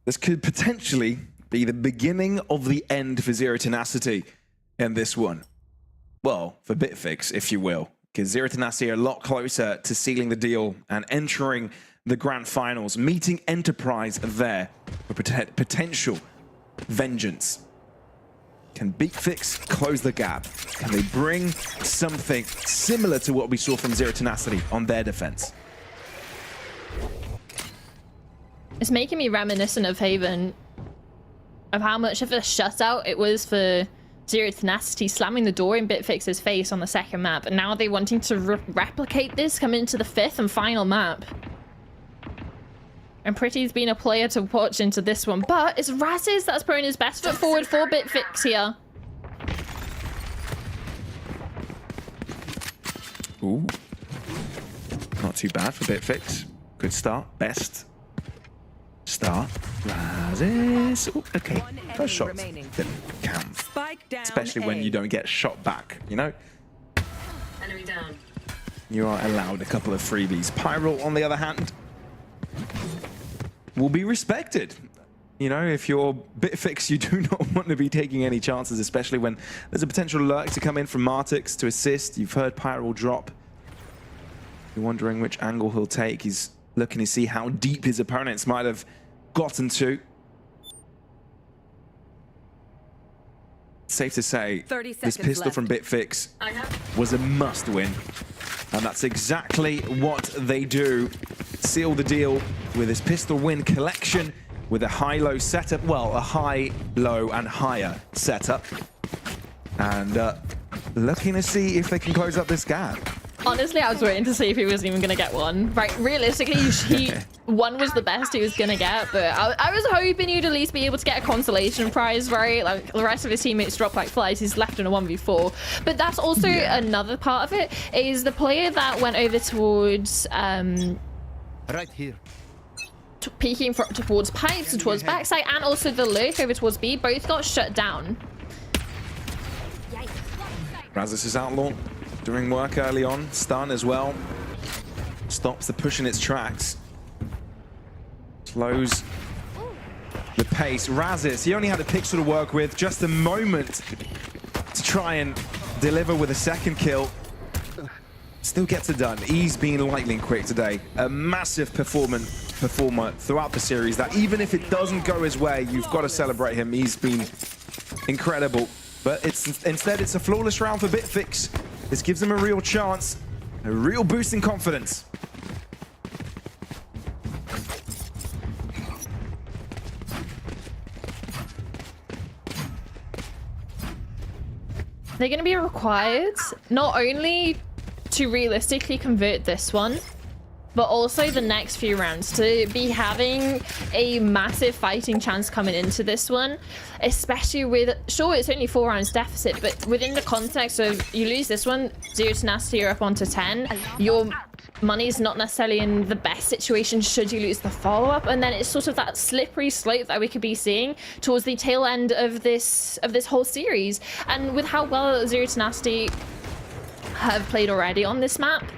This could potentially be the beginning of the end for Zero Tenacity in this one. Well, for Bitfix, if you will, because Zero Tenacity are a lot closer to sealing the deal and entering the grand finals, meeting Enterprise there for potential vengeance. Can Bitfix close the gap? Can they bring something similar to what we saw from Zero Tenacity on their defense? It's making me reminiscent of Haven, of how much of a shutout it was for Zero Tenacity slamming the door in Bitfix's face on the second map, and now they're wanting to replicate this coming into the 5th and final map. And Pretty's been a player to watch into this one, but it's Razes that's putting his best foot forward for Bitfix here. Ooh, not too bad for Bitfix. Good start, best start. Razes. Ooh, okay, first shot didn't count. Especially when you don't get shot back, you know? Enemy down. You are allowed a couple of freebies. Pyro, on the other hand, will be respected. You know, if you're Bitfix, you do not want to be taking any chances, especially when there's a potential lurk to come in from Martix to assist. You've heard Pyro drop. You're wondering which angle he'll take. He's looking to see how deep his opponents might have gotten to. Safe to say, this pistol from Bitfix was a must-win. And that's exactly what they do. Seal the deal with this pistol win collection with a high-low setup. Well, a high, low, and higher setup. And looking to see if they can close up this gap. Honestly, I was waiting to see if he was even going to get one. Right, realistically, one was the best he was going to get, but I was hoping he'd at least be able to get a consolation prize, right? Like, the rest of his teammates dropped like flies. He's left in a 1v4. But that's also another part of it, is the player that went over towards... right here. Peeking towards pipes and towards backside, and also the lurk over towards B, both got shut down. Razes is outlaw. Doing work early on, stun as well. Stops the push in its tracks. Slows the pace. Razes, he only had a pixel to work with, just a moment to try and deliver with a second kill. Still gets it done. He's been lightning quick today. A massive performer throughout the series that even if it doesn't go his way, you've got to celebrate him. He's been incredible. But instead it's a flawless round for Bitfix. This gives them a real chance, a real boost in confidence. They're going to be required not only to realistically convert this one, but also the next few rounds to be having a massive fighting chance coming into this one, especially with, sure, it's only 4 rounds deficit, but within the context of you lose this one, Zero Tenacity, you're up onto 10, your money's not necessarily in the best situation should you lose the follow-up, and then it's sort of that slippery slope that we could be seeing towards the tail end of this whole series. And with how well Zero Tenacity have played already on this map,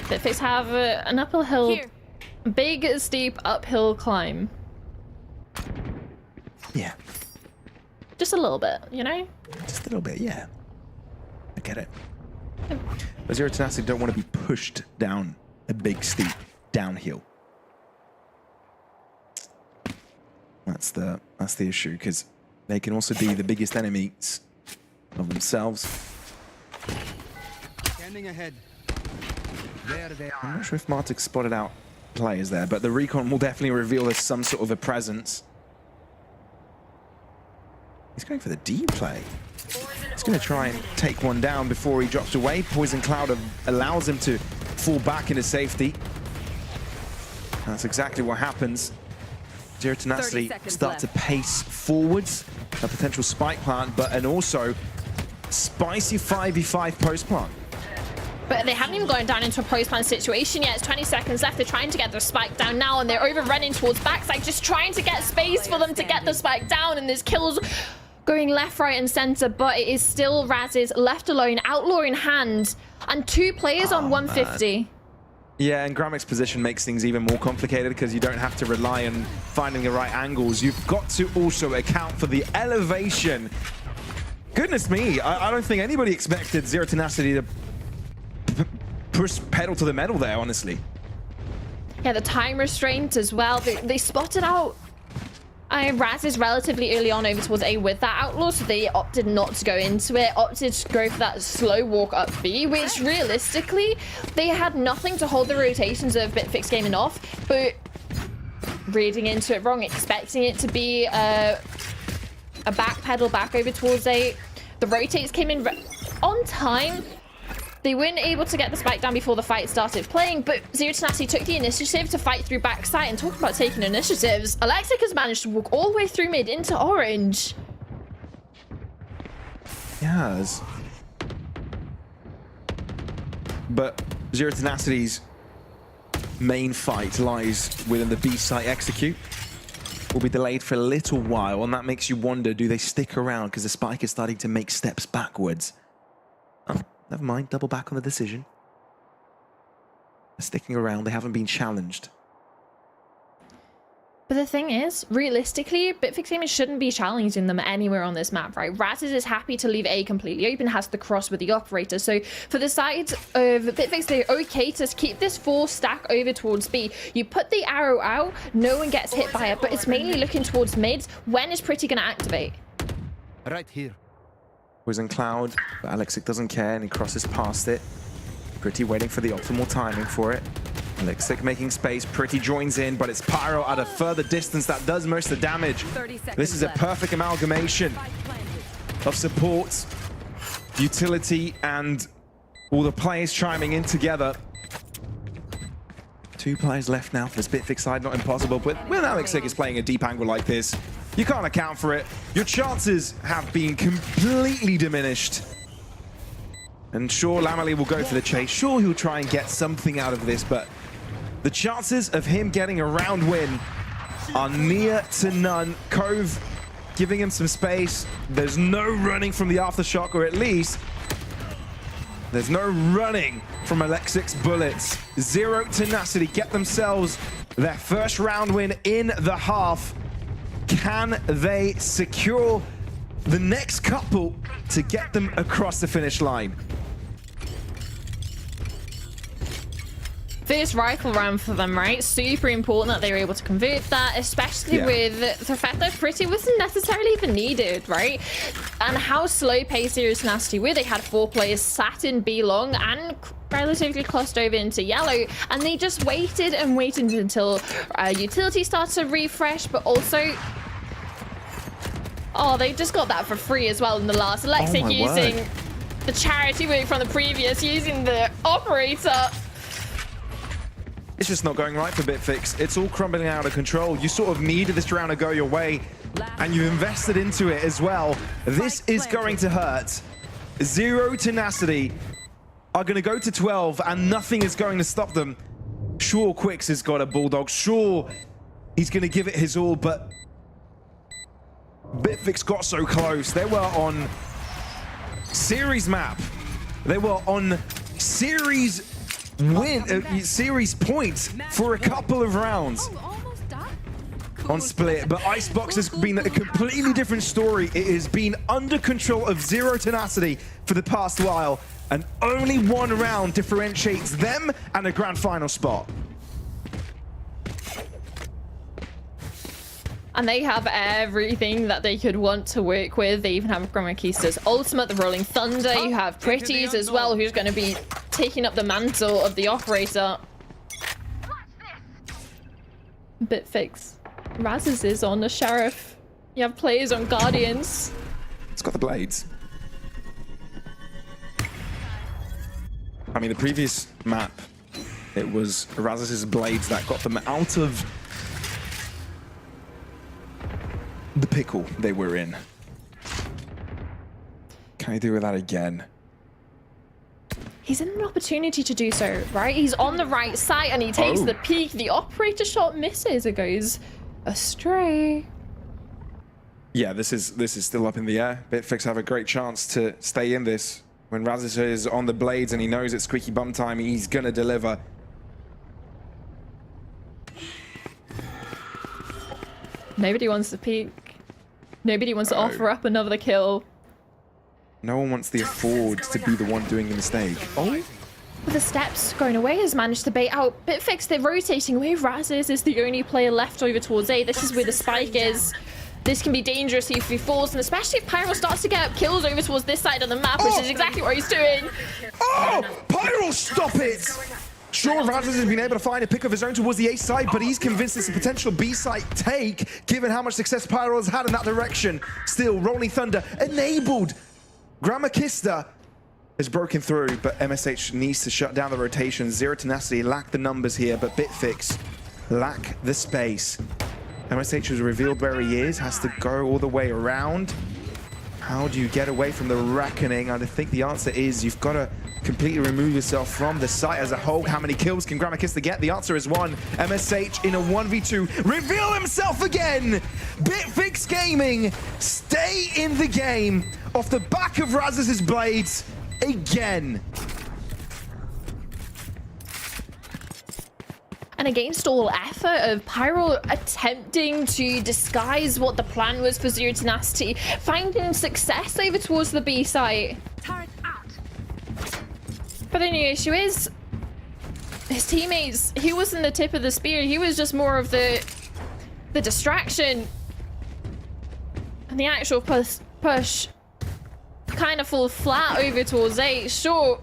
Bitfix have an uphill hill, big steep uphill climb. Yeah. Just a little bit, you know? Just a little bit, yeah. I get it. But Zero Tenacity don't want to be pushed down a big steep downhill. That's the issue, because they can also be the biggest enemies of themselves. Standing ahead. There they are. I'm not sure if Martic spotted out players there, but the recon will definitely reveal there's some sort of a presence. He's going for the D play. He's going to try and take one down before he drops away. Poison Cloud allows him to fall back into safety. That's exactly what happens. Zero Tenacity start to pace forwards. A potential spike plant, but and also spicy 5v5 post plant. But they haven't even gone down into a post-plant situation yet. It's 20 seconds left. They're trying to get the spike down now, and they're overrunning towards backside, just trying to get space for them to get the spike down, and there's kills going left, right, and center, but it is still Raz's left alone, Outlaw in hand, and 2 players on 150. Man. Yeah, and Gramic's position makes things even more complicated because you don't have to rely on finding the right angles. You've got to also account for the elevation. Goodness me, I don't think anybody expected Zero Tenacity to push pedal to the metal there, honestly. Yeah, the time restraint as well. They spotted out Raz is relatively early on over towards A with that Outlaw, so they opted not to go into it, opted to go for that slow walk up B, which realistically, they had nothing to hold the rotations of Bitfix gaming off, but reading into it wrong, expecting it to be a back pedal back over towards A. The rotates came in on time. They weren't able to get the spike down before the fight started playing, but Zero Tenacity took the initiative to fight through backside. And talking about taking initiatives, Alexic has managed to walk all the way through mid into orange. Yes. But Zero Tenacity's main fight lies within the B site execute. Will be delayed for a little while, and that makes you wonder, do they stick around? Because the spike is starting to make steps backwards. Oh, never mind, double back on the decision. They're sticking around, they haven't been challenged. But the thing is, realistically, Bitfix Gaming shouldn't be challenging them anywhere on this map, right? Raz is happy to leave A completely open, has the cross with the operator. So for the side of Bitfix, they're okay to keep this 4 stack over towards B. You put the arrow out, no one gets hit by it, but it's mainly looking towards mid. When is Pretty going to activate? Right here. Poison Cloud, but Alexic doesn't care and he crosses past it. Pretty waiting for the optimal timing for it. Alexic making space, Pretty joins in, but it's Pyro at a further distance that does most of the damage. This is a perfect amalgamation of support, utility, and all the players chiming in together. 2 players left now for this Bitfix side, not impossible, but when Alexic is playing a deep angle like this, you can't account for it. Your chances have been completely diminished. And sure, Lamely will go for the chase. Sure, he'll try and get something out of this, but the chances of him getting a round win are near to none. Cove giving him some space. There's no running from the aftershock, or at least there's no running from Alexic's bullets. Zero Tenacity get themselves their first round win in the half. Can they secure the next couple to get them across the finish line? First rifle round for them, right? Super important that they were able to convert that, especially with the fact that Pretty wasn't necessarily even needed, right? And how slow paced Zero Tenacity were. They had 4 players sat in B long and relatively crossed over into yellow, and they just waited and waited until utility started to refresh, but also they just got that for free as well in the last. Alexic using the charity work from the previous, using the operator. It's just not going right for Bitfix. It's all crumbling out of control. You sort of needed this round to go your way, and you invested into it as well. This is going to hurt. Zero Tenacity are going to go to 12, and nothing is going to stop them. Sure, Quicks has got a Bulldog. Sure, he's going to give it his all, but Bitfix got so close. They were on series map. They were on series series points for a couple of rounds on split, but Icebox has been a completely different story. It has been under control of Zero Tenacity for the past while, and only 1 round differentiates them and a grand final spot. And they have everything that they could want to work with. They even have Gramakista's ultimate, the Rolling Thunder. You have Pretty's as well, who's going to be taking up the mantle of the operator. Bitfix. Razes is on the Sheriff. You have players on Guardians. It's got the blades. I mean, the previous map, it was Razes' blades that got them out of the pickle they were in. Can I do with that again? He's in an opportunity to do so, right? He's on the right side and he takes the peek. The operator shot misses. It goes astray. Yeah, this is still up in the air. Bitfix have a great chance to stay in this. When Razes is on the blades and he knows it's squeaky bum time, he's gonna deliver. Nobody wants to peek. Nobody wants to offer up another kill. No one wants the afford to be the one doing the mistake. Oh, The steps going away has managed to bait out Bitfix. They're rotating away. Razes is the only player left over towards A. This is where the spike is. This can be dangerous if he falls, and especially if Pyro starts to get kills over towards this side of the map, which is exactly what he's doing. Oh! Pyro, stop it! Sure, Razes has been able to find a pick of his own towards the A side, but he's convinced it's a potential B side take, given how much success Pyro has had in that direction. Still, Rolling Thunder enabled. Gramakista has broken through, but MSH needs to shut down the rotation. Zero Tenacity lack the numbers here, but Bitfix lack the space. MSH has revealed where he is, has to go all the way around. How do you get away from the reckoning? And I think the answer is you've got to completely remove yourself from the site as a whole. How many kills can Gramakista get? The answer is 1. MSH in a 1v2 reveal himself again. Bitfix Gaming stay in the game off the back of Razes' blades again. And against all effort of Pyro attempting to disguise what the plan was for Zero Tenacity, finding success over towards the B site. Turret out. But the new issue is, his teammates, he wasn't the tip of the spear, he was just more of the distraction. And the actual push kind of fall flat over towards A. Sure,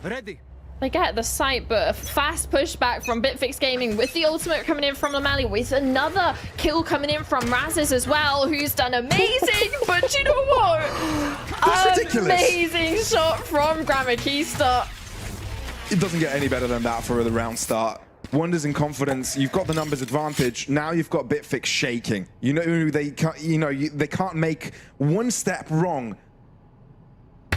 Ready. they get the site, but a fast pushback from Bitfix Gaming with the ultimate coming in from Lamali, with another kill coming in from Razes as well, who's done amazing. But you know what? That's ridiculous. Amazing shot from Gramakista. It doesn't get any better than that for the round start. Wonders in confidence. You've got the numbers advantage. Now you've got Bitfix shaking. You know they can't. They can't make one step wrong.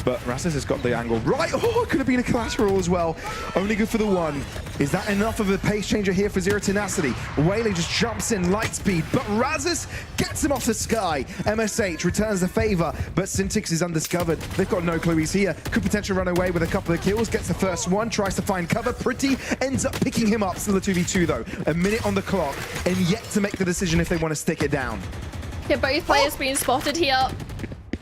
But Razes has got the angle right. Oh, it could have been a collateral as well. Only good for the 1. Is that enough of a pace changer here for Zero Tenacity? Whaley just jumps in light speed, but Razes gets him off the sky. MSH returns the favor, but Syntix is undiscovered. They've got no clue he's here. Could potentially run away with a couple of kills. Gets the first one, tries to find cover. Pretty ends up picking him up. Still a 2v2 though. A minute on the clock, and yet to make the decision if they want to stick it down. Yeah, both players being spotted here.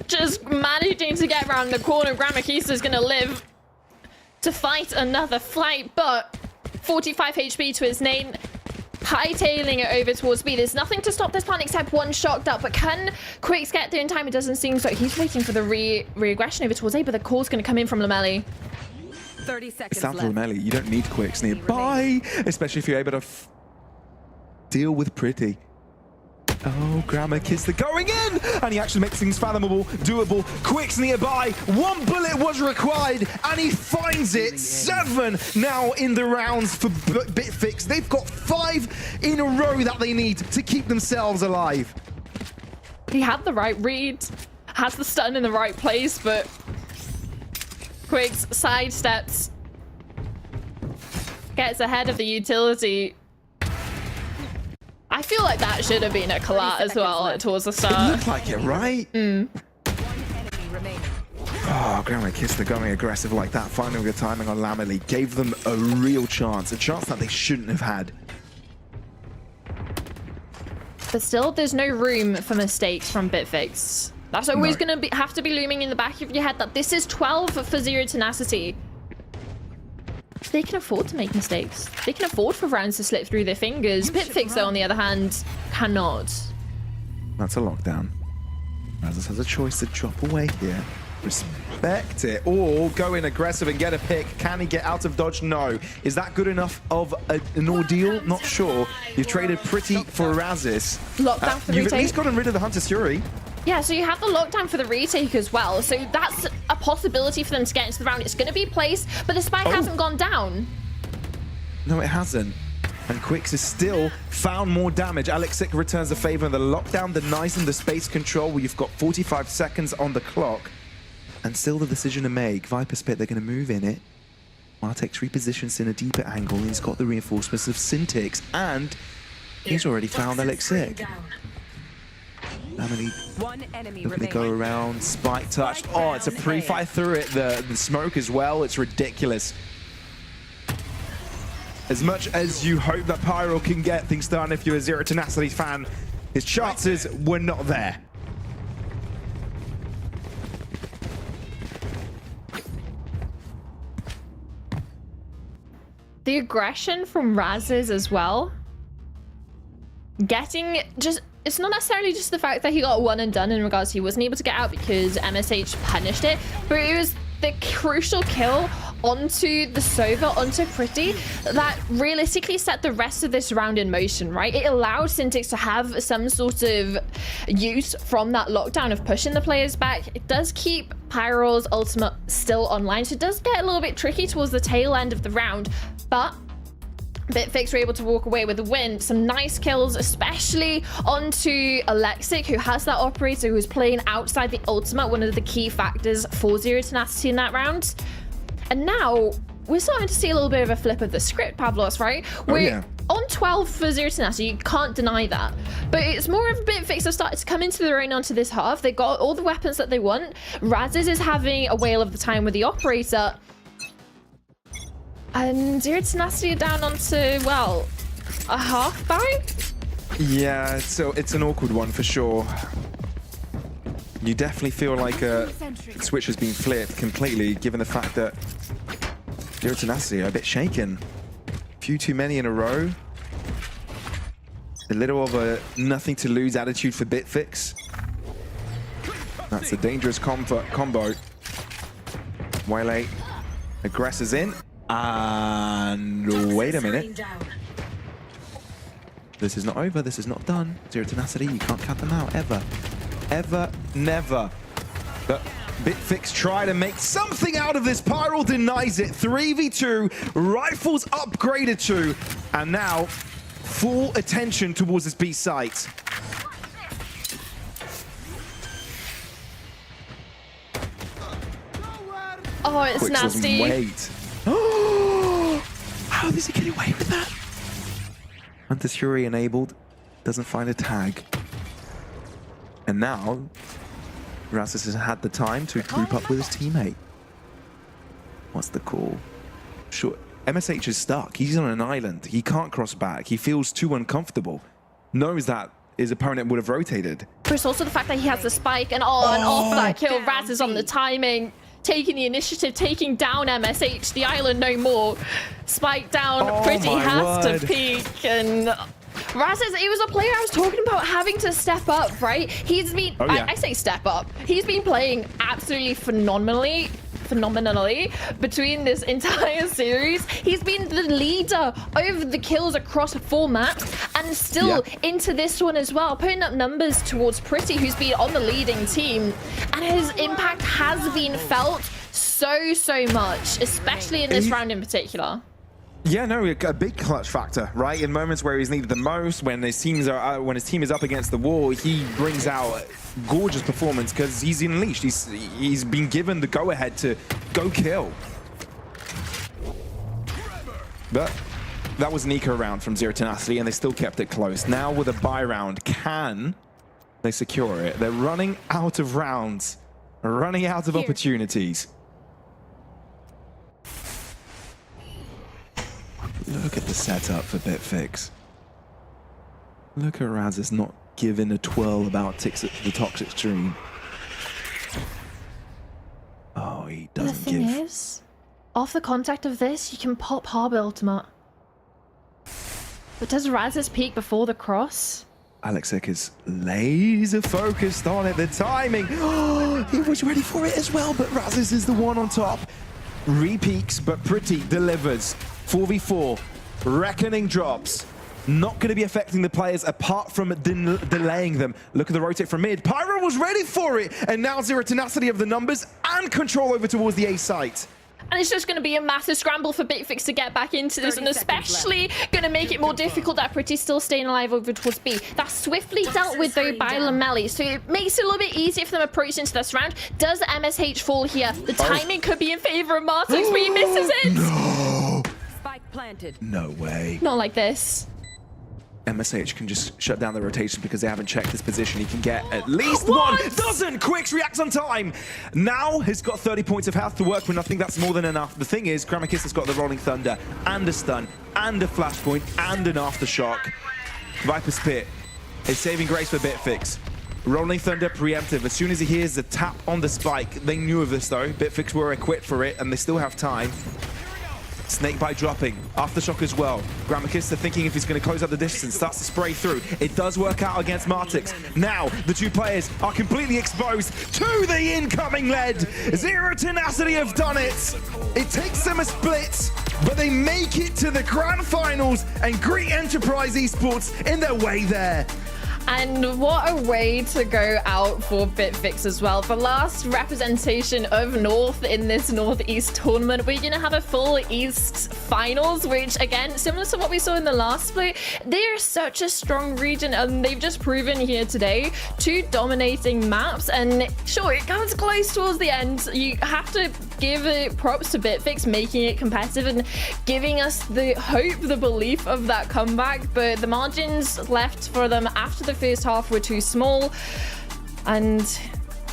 Just managing to get around the corner. Gramakista is going to live to fight another fight, but 45 HP to his name, hightailing it over towards B. There's nothing to stop this plan except one shocked up, but can Quicks get there in time? It doesn't seem so. He's waiting for the re-aggression over towards A, but the call's going to come in from Lameli. 30 seconds It's down left. for Lameli. You don't need Quicks nearby, especially if you're able to deal with Pretty. Oh, Gramakista going in! And he actually makes things fathomable, doable. Quicks nearby. 1 bullet was required, and he finds it. 7 now in the rounds for Bitfix. They've got 5 in a row that they need to keep themselves alive. He had the right read, has the stun in the right place, but Quicks sidesteps, gets ahead of the utility. I feel like that should have been a collat as well towards the It start. looked like it, right? Oh, Gramakista going aggressive like that, finding good timing on Lamely, gave them a real chance, a chance that they shouldn't have had. But still, there's no room for mistakes from Bitfix. That's always going to have to be looming in the back of your head that this is 12 for Zero Tenacity. they can afford to make mistakes. They can afford for rounds to slip through their fingers. Pitfix, though, on the other hand, cannot. That's a lockdown. Razes has a choice to drop away here. Respect it, or go in aggressive and get a pick. Can he get out of dodge? No. Is that good enough of an ordeal? Not sure. You've traded Pretty for Razes. Lockdown for the You've retake. at least gotten rid of the Hunter's Fury. Yeah, so you have the lockdown for the retake as well. So that's a possibility for them to get into the round. It's going to be placed, but the spike hasn't gone down. No, it hasn't. And Quicks is still found more damage. Alexic returns the favor. The lockdown denies him the space control. We've got 45 seconds on the clock. And still the decision to make. Viper Spit, they're going to move in it. Martek's repositions in a deeper angle. He's got the reinforcements of Syntix. And he's already found Alexic. One enemy Looking to go around. Spike touch. Oh, it's a pre-fire through it. The smoke as well. It's ridiculous. As much as you hope that Pyro can get things done if you're a Zero Tenacity fan, his chances were not there. The aggression from Razes as well. Getting just... It's not necessarily just the fact that he got one and done in regards to he wasn't able to get out because MSH punished it, but it was the crucial kill onto the Sova, onto Pretty, that realistically set the rest of this round in motion, right? It allowed Syntix to have some sort of use from that lockdown of pushing the players back. It does keep Pyro's ultimate still online, so it does get a little bit tricky towards the tail end of the round, but Bitfix were able to walk away with a win. Some nice kills, especially onto Alexic, who has that operator who is playing outside the ultimate, one of the key factors for Zero Tenacity in that round. And now we're starting to see a little bit of a flip of the script, Pavlos, right? We're on 12 for Zero Tenacity, you can't deny that. But it's more of a Bitfix have started to come into their own onto this half. They got all the weapons that they want. Razes is having a whale of the time with the operator. And Zero Tenacity are down onto, well, a half buy? Yeah, so it's an awkward one for sure. You definitely feel like a switch has been flipped completely, given the fact that Zero Tenacity are a bit shaken. Few too many in a row. A little of a nothing to lose attitude for Bitfix. That's a dangerous combo. Wyle aggressors in. And wait a minute. This is not over. This is not done. Zero Tenacity, you can't cut them out ever. Ever, never. But Bitfix try to make something out of this. Pyro denies it. 3v2. Rifles upgraded to. And now, full attention towards this B site. Oh, it's Quicks doesn't nasty. wait. Oh, how is he getting away with that? Hunter's Fury enabled. Doesn't find a tag. And now, Razes has had the time to group up with his teammate. What's the call? Sure. MSH is stuck. He's on an island. He can't cross back. He feels too uncomfortable. Knows that his opponent would have rotated. But it's also the fact that he has the spike and on and off that kill. Razes on the timing, taking the initiative, taking down MSH. The island no more. Spike down. Pretty has to peek and... Razes, it was a player I was talking about having to step up, right? He's been, I say step up. He's been playing absolutely phenomenally between this entire series. He's been the leader over the kills across 4 maps and still into this one as well, putting up numbers towards Pretty, who's been on the leading team. And his impact has been felt so much, especially in this round in particular. Yeah, no, a big clutch factor, right? In moments where he's needed the most, when his team is up against the wall, he brings out gorgeous performance because he's unleashed. He's been given the go-ahead to go kill. But that was an eco round from Zero Tenacity, and they still kept it close. Now with a buy round, can they secure it? They're running out of rounds, running out of opportunities. Look at the setup for Bitfix. Look at Razes not giving a twirl about the toxic stream. Oh, he doesn't give. The thing is, off the contact of this, you can pop Harbor Ultimate. But does Raz's peak before the cross? Alexic is laser focused on it. The timing. He was ready for it as well, but Raz's is the one on top. Re-peaks, but Pretty delivers. 4v4. Reckoning drops. Not going to be affecting the players apart from delaying them. Look at the rotate from mid. Pyro was ready for it, and now Zero tenacity of the numbers and control over towards the A site. And it's just going to be a massive scramble for Bitfix to get back into this, and especially going to make it more difficult that Pretty's still staying alive over towards B. That's swiftly dealt with though by Lamelli, so it makes it a little bit easier for them approaching into this round. Does MSH fall here? The timing could be in favor of Martix, but he misses it. No. Spike planted. No way. Not like this. MSH can just shut down the rotation because they haven't checked his position. He can get at least one. Doesn't! Quicks reacts on time. Now he's got 30 points of health to work with. I think that's more than enough. The thing is, Gramakis has got the Rolling Thunder and a stun and a flashpoint and an aftershock. Viper's Pit is saving grace for Bitfix. Rolling Thunder preemptive. As soon as he hears the tap on the spike, they knew of this though. Bitfix were equipped for it and they still have time. Snakebite dropping, aftershock as well. Gramakista thinking if he's going to close out the distance, starts to spray through. It does work out against Martix. Now, the two players are completely exposed to the incoming lead. Zero tenacity have done it. It takes them a split, but they make it to the grand finals and greet Enterprise Esports in their way there. And what a way to go out for Bitfix as well. The last representation of North in this Northeast tournament. We're going to have a full East finals, which again, similar to what we saw in the last split, they're such a strong region and they've just proven here today. 2 dominating maps, and sure, it comes close towards the end. You have to give it props to Bitfix, making it competitive and giving us the hope, the belief of that comeback. But the margins left for them after the first half were too small, and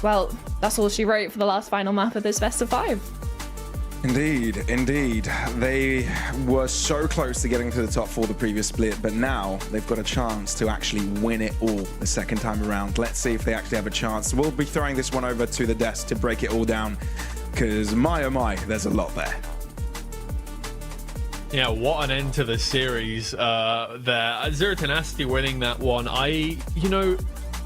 well, that's all she wrote for the last final map of this best of 5. Indeed, indeed. They were so close to getting to the top 4 the previous split, but now they've got a chance to actually win it all the second time around. Let's see if they actually have a chance. We'll be throwing this one over to the desk to break it all down, because my oh my, there's a lot there. Yeah, what an end to the series there. Zero Tenacity winning that one.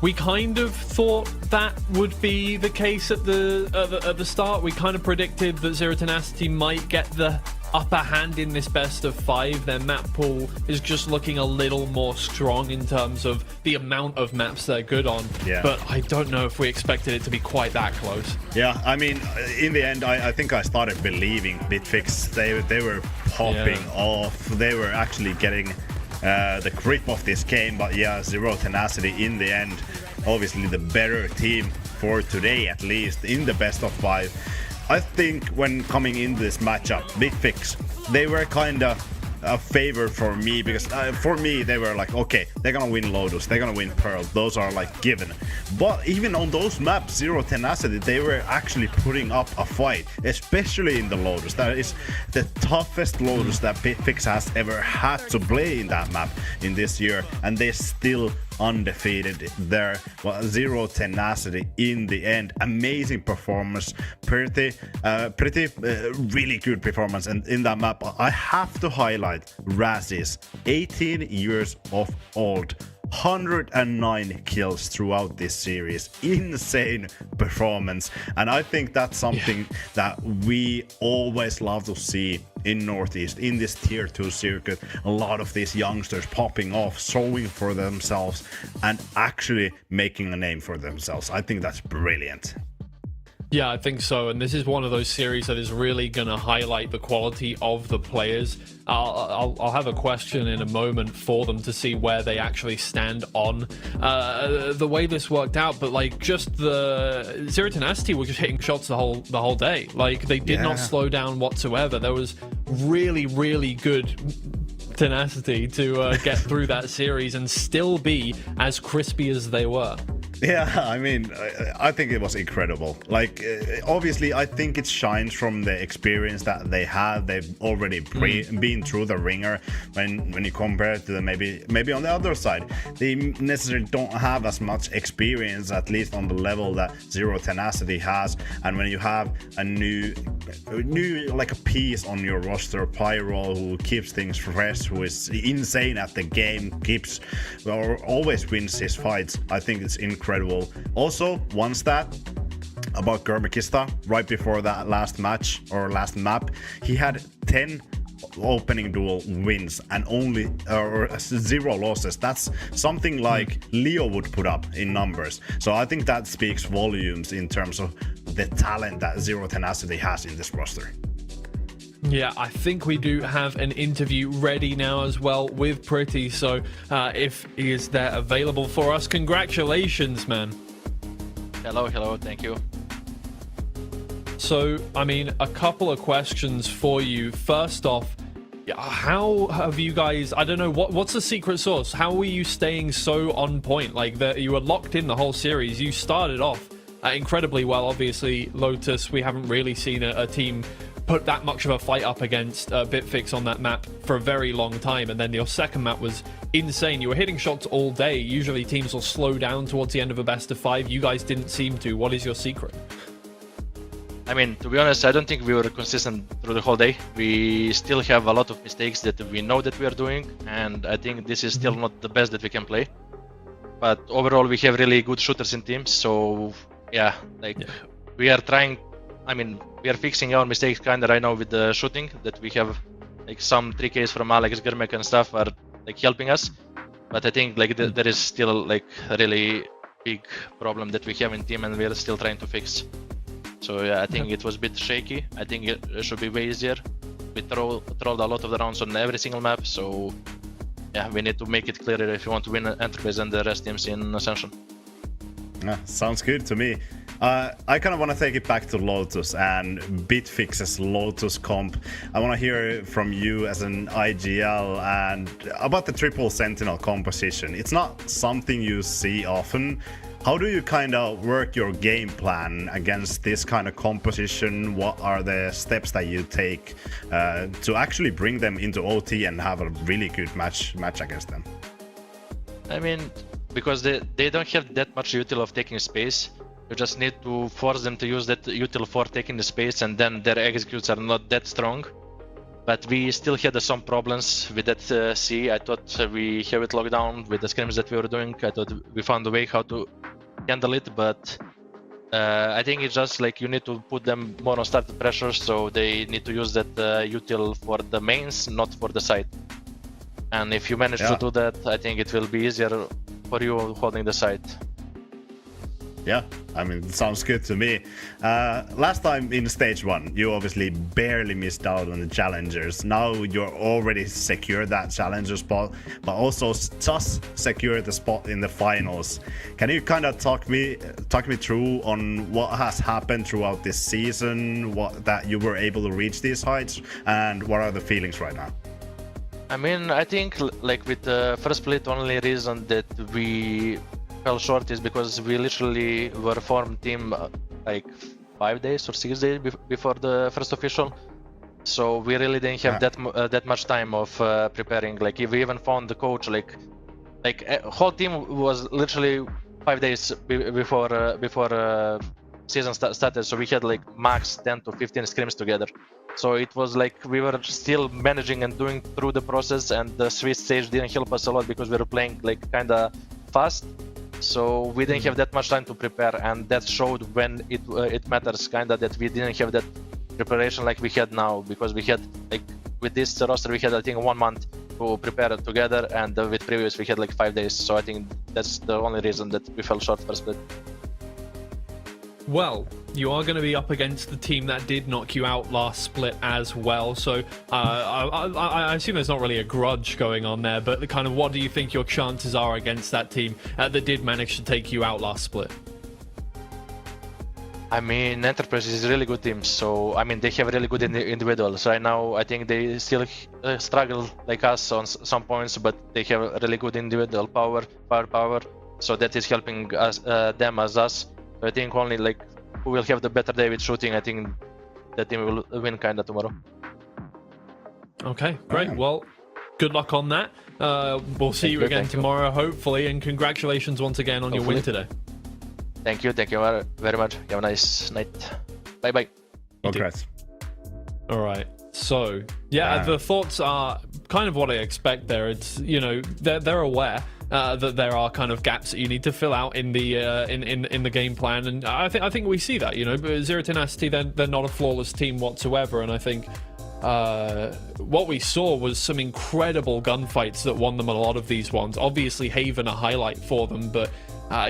We kind of thought that would be the case at the start. We kind of predicted that Zero Tenacity might get the upper hand in this best of 5. Their map pool is just looking a little more strong in terms of the amount of maps they're good on. Yeah. But I don't know if we expected it to be quite that close. Yeah, I mean, in the end, I think I started believing Bitfix. They were popping off. They were actually getting the grip of this game. But yeah, Zero Tenacity in the end, obviously the better team for today, at least in the best of 5. I think when coming into this matchup, Bitfix, they were kind of a favor for me, because for me they were like, okay, they're gonna win Lotus, they're gonna win Pearl, those are like given. But even on those maps, Zero Tenacity, they were actually putting up a fight, especially in the Lotus. That is the toughest Lotus that Bitfix has ever had to play in that map in this year, and they still undefeated there. Well, Zero Tenacity in the end, amazing performance, pretty really good performance. And in that map, I have to highlight Raz's 18 years of old, 109 kills throughout this series. Insane performance, and I think that's something that we always love to see in Northeast, in this tier 2 circuit. A lot of these youngsters popping off, showing for themselves and actually making a name for themselves. I think that's brilliant. Yeah, I think so. And this is one of those series that is really going to highlight the quality of the players. I'll have a question in a moment for them to see where they actually stand on the way this worked out. But like, just the Zero Tenacity were just hitting shots the whole day. Like, they did not slow down whatsoever. There was really, really good tenacity to get through that series and still be as crispy as they were. Yeah, I mean, I think it was incredible. Like, obviously, I think it shines from the experience that they have. They've already been through the ringer. When you compare it to the maybe on the other side, they necessarily don't have as much experience, at least on the level that Zero Tenacity has. And when you have a new like a piece on your roster, Pyro, who keeps things fresh, who is insane at the game, always wins his fights, I think it's incredible. Also, one stat about Gurmakista, right before that last match or last map, he had 10 opening duel wins and only 0 losses. That's something like Leo would put up in numbers. So I think that speaks volumes in terms of the talent that Zero Tenacity has in this roster. Yeah, I think we do have an interview ready now as well with Pretty, so if he is there available for us, congratulations, man. Hello, thank you. So, I mean, a couple of questions for you. First off, how have you guys, I don't know, what's the secret sauce? How were you staying so on point? Like, you were locked in the whole series. You started off incredibly well. Obviously, Lotus, we haven't really seen a team put that much of a fight up against Bitfix on that map for a very long time, and then your second map was insane. You were hitting shots all day. Usually teams will slow down towards the end of a best of 5. You guys didn't seem to. What is your secret? I mean, to be honest, I don't think we were consistent through the whole day. We still have a lot of mistakes that we know that we are doing, and I think this is still not the best that we can play. But overall, we have really good shooters in teams, so yeah, we are trying. I mean, we are fixing our mistakes kinda right now with the shooting, that we have like some 3Ks from Alex, Gurmek and stuff are like helping us. But I think like there is still like a really big problem that we have in team and we are still trying to fix. So yeah, I think it was a bit shaky. I think it should be way easier. We trolled a lot of the rounds on every single map, so yeah, we need to make it clearer if you want to win Enterprise and the rest teams in Ascension. Yeah, sounds good to me. I kind of want to take it back to Lotus and Bitfix's Lotus comp. I want to hear from you as an IGL and about the triple sentinel composition. It's not something you see often. How do you kind of work your game plan against this kind of composition? What are the steps that you take to actually bring them into OT and have a really good match against them? I mean, because they don't have that much util of taking space. You just need to force them to use that util for taking the space, and then their executes are not that strong. But we still had some problems with that C. I thought we have it locked down with the scrims that we were doing. I thought we found a way how to handle it, but I think it's just like you need to put them more on started pressure, so they need to use that util for the mains, not for the side. And if you manage to do that, I think it will be easier for you holding the side. Yeah, I mean, it sounds good to me. Last time in stage 1, you obviously barely missed out on the challengers. Now you're already secured that challenger spot, but also just secured the spot in the finals. Can you kind of talk me through on what has happened throughout this season, that you were able to reach these heights, and what are the feelings right now? I mean, I think like with the first split, only reason that we fell short is because we literally were formed team like 5 days or 6 days before the first official, so we really didn't have that much time of preparing. Like if we even found the coach, like whole team was literally 5 days before season started, so we had like max 10 to 15 scrims together. So it was like we were still managing and doing through the process, and the Swiss stage didn't help us a lot because we were playing like kinda fast. So we didn't have that much time to prepare, and that showed when it matters kinda that we didn't have that preparation like we had now, because we had like with this roster we had I think 1 month to prepare it together, and with previous we had like 5 days. So I think that's the only reason that we fell short first split. Well, you are going to be up against the team that did knock you out last split as well, so I assume there's not really a grudge going on there, but kind of what do you think your chances are against that team that did manage to take you out last split? I mean, Enterprise is a really good team, so I mean they have really good individuals. Right now I think they still struggle like us on some points, but they have really good individual firepower. so that is helping us, them as us. So I think only like who will have the better day with shooting. I think that team will win kinda tomorrow. Okay, great. Well, good luck on that. We'll see you again tomorrow, hopefully, and congratulations once again on your win today. Thank you very much. Have a nice night. Bye bye. Congrats. All right. So yeah, the thoughts are kind of what I expect there. It's, you know, they're aware that there are kind of gaps that you need to fill out in the in the game plan, and I think we see that. You know, but Zero Tenacity, they're not a flawless team whatsoever, and I think what we saw was some incredible gunfights that won them a lot of these ones. Obviously, Haven a highlight for them, but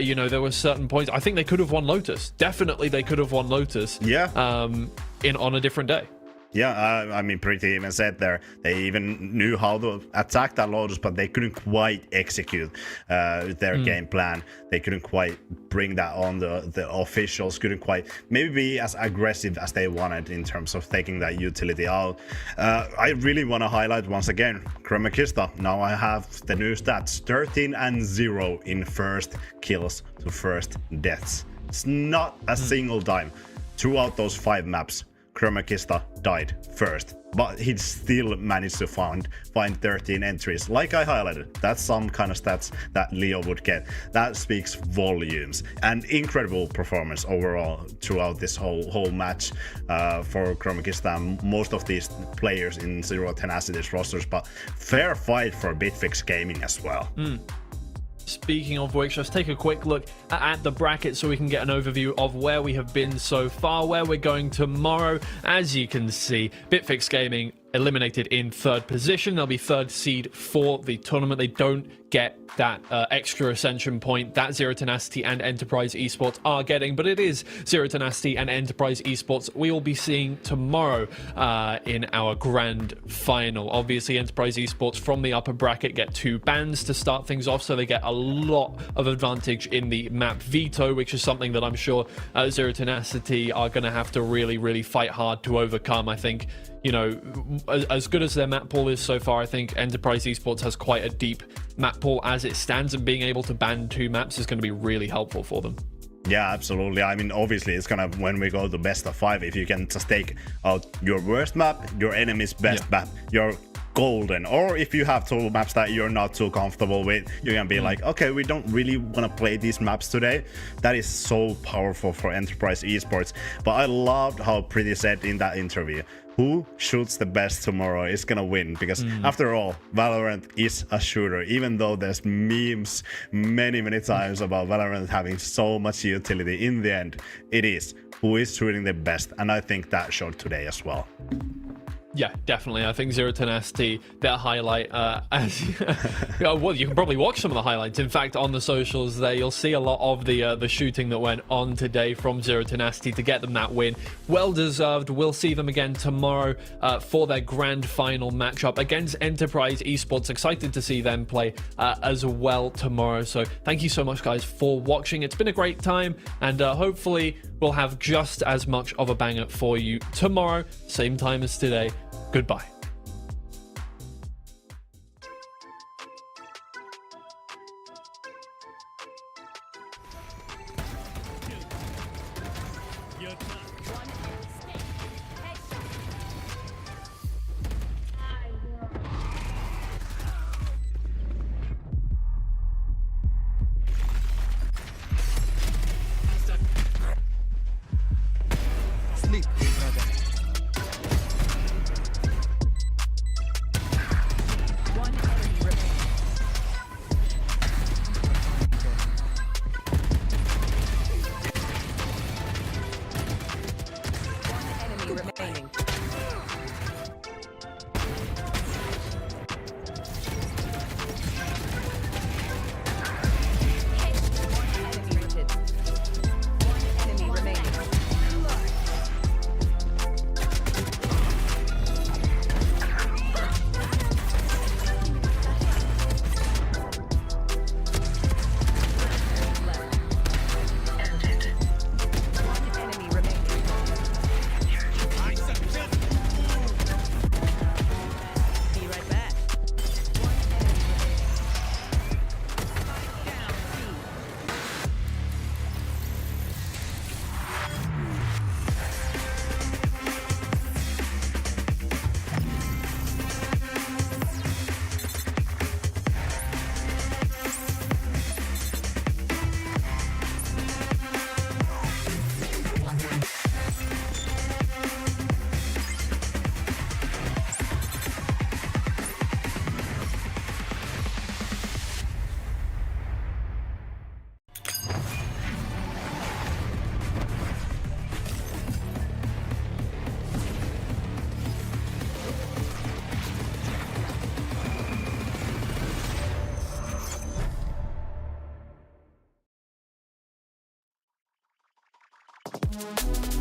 you know, there were certain points. I think they could have won Lotus. Definitely, they could have won Lotus. Yeah. On a different day. Yeah, I mean, Pretty even said there, they even knew how to attack that Lotus, but they couldn't quite execute their game plan. They couldn't quite bring that on. The officials couldn't quite maybe be as aggressive as they wanted in terms of taking that utility out. I really want to highlight once again, Kremakista. Now I have the new stats, 13-0 in first kills to first deaths. It's not a single time throughout those 5 maps Kremakista died first, but he still managed to find 13 entries. Like I highlighted, that's some kind of stats that Leo would get. That speaks volumes, and incredible performance overall throughout this whole match for Kremakista and most of these players in Zero Tenacity's rosters, but fair fight for Bitfix Gaming as well. Speaking of which, let's take a quick look at the bracket so we can get an overview of where we have been so far, where we're going tomorrow. As you can see, Bitfix Gaming eliminated in 3rd position. They'll be 3rd seed for the tournament. They don't get that extra ascension point that Zero Tenacity and Enterprise Esports are getting, but it is Zero Tenacity and Enterprise Esports we will be seeing tomorrow in our grand final. Obviously, Enterprise Esports from the upper bracket get 2 bans to start things off, so they get a lot of advantage in the map veto, which is something that I'm sure Zero Tenacity are going to have to really fight hard to overcome. I think, you know, as good as their map pool is so far, I think Enterprise Esports has quite a deep map pool as it stands, and being able to ban 2 maps is going to be really helpful for them. Yeah, absolutely. I mean, obviously, it's gonna, when we go to best of 5, if you can just take out your worst map, your enemy's best map, your golden, or if you have 2 maps that you're not too comfortable with, you're gonna be like, okay, we don't really want to play these maps today. That is so powerful for Enterprise Esports. But I loved how Pretty said in that interview, who shoots the best tomorrow is gonna win, because after all, Valorant is a shooter. Even though there's memes many times about Valorant having so much utility, in the end it is who is shooting the best, and I think that showed today as well. Yeah, definitely. I think Zero Tenacity, their highlight, well, you can probably watch some of the highlights. In fact, on the socials there, you'll see a lot of the shooting that went on today from Zero Tenacity to get them that win. Well deserved. We'll see them again tomorrow for their grand final matchup against Enterprise Esports. Excited to see them play as well tomorrow. So thank you so much, guys, for watching. It's been a great time, and hopefully we'll have just as much of a banger for you tomorrow, same time as today. Goodbye. Sleep, brother. Bye.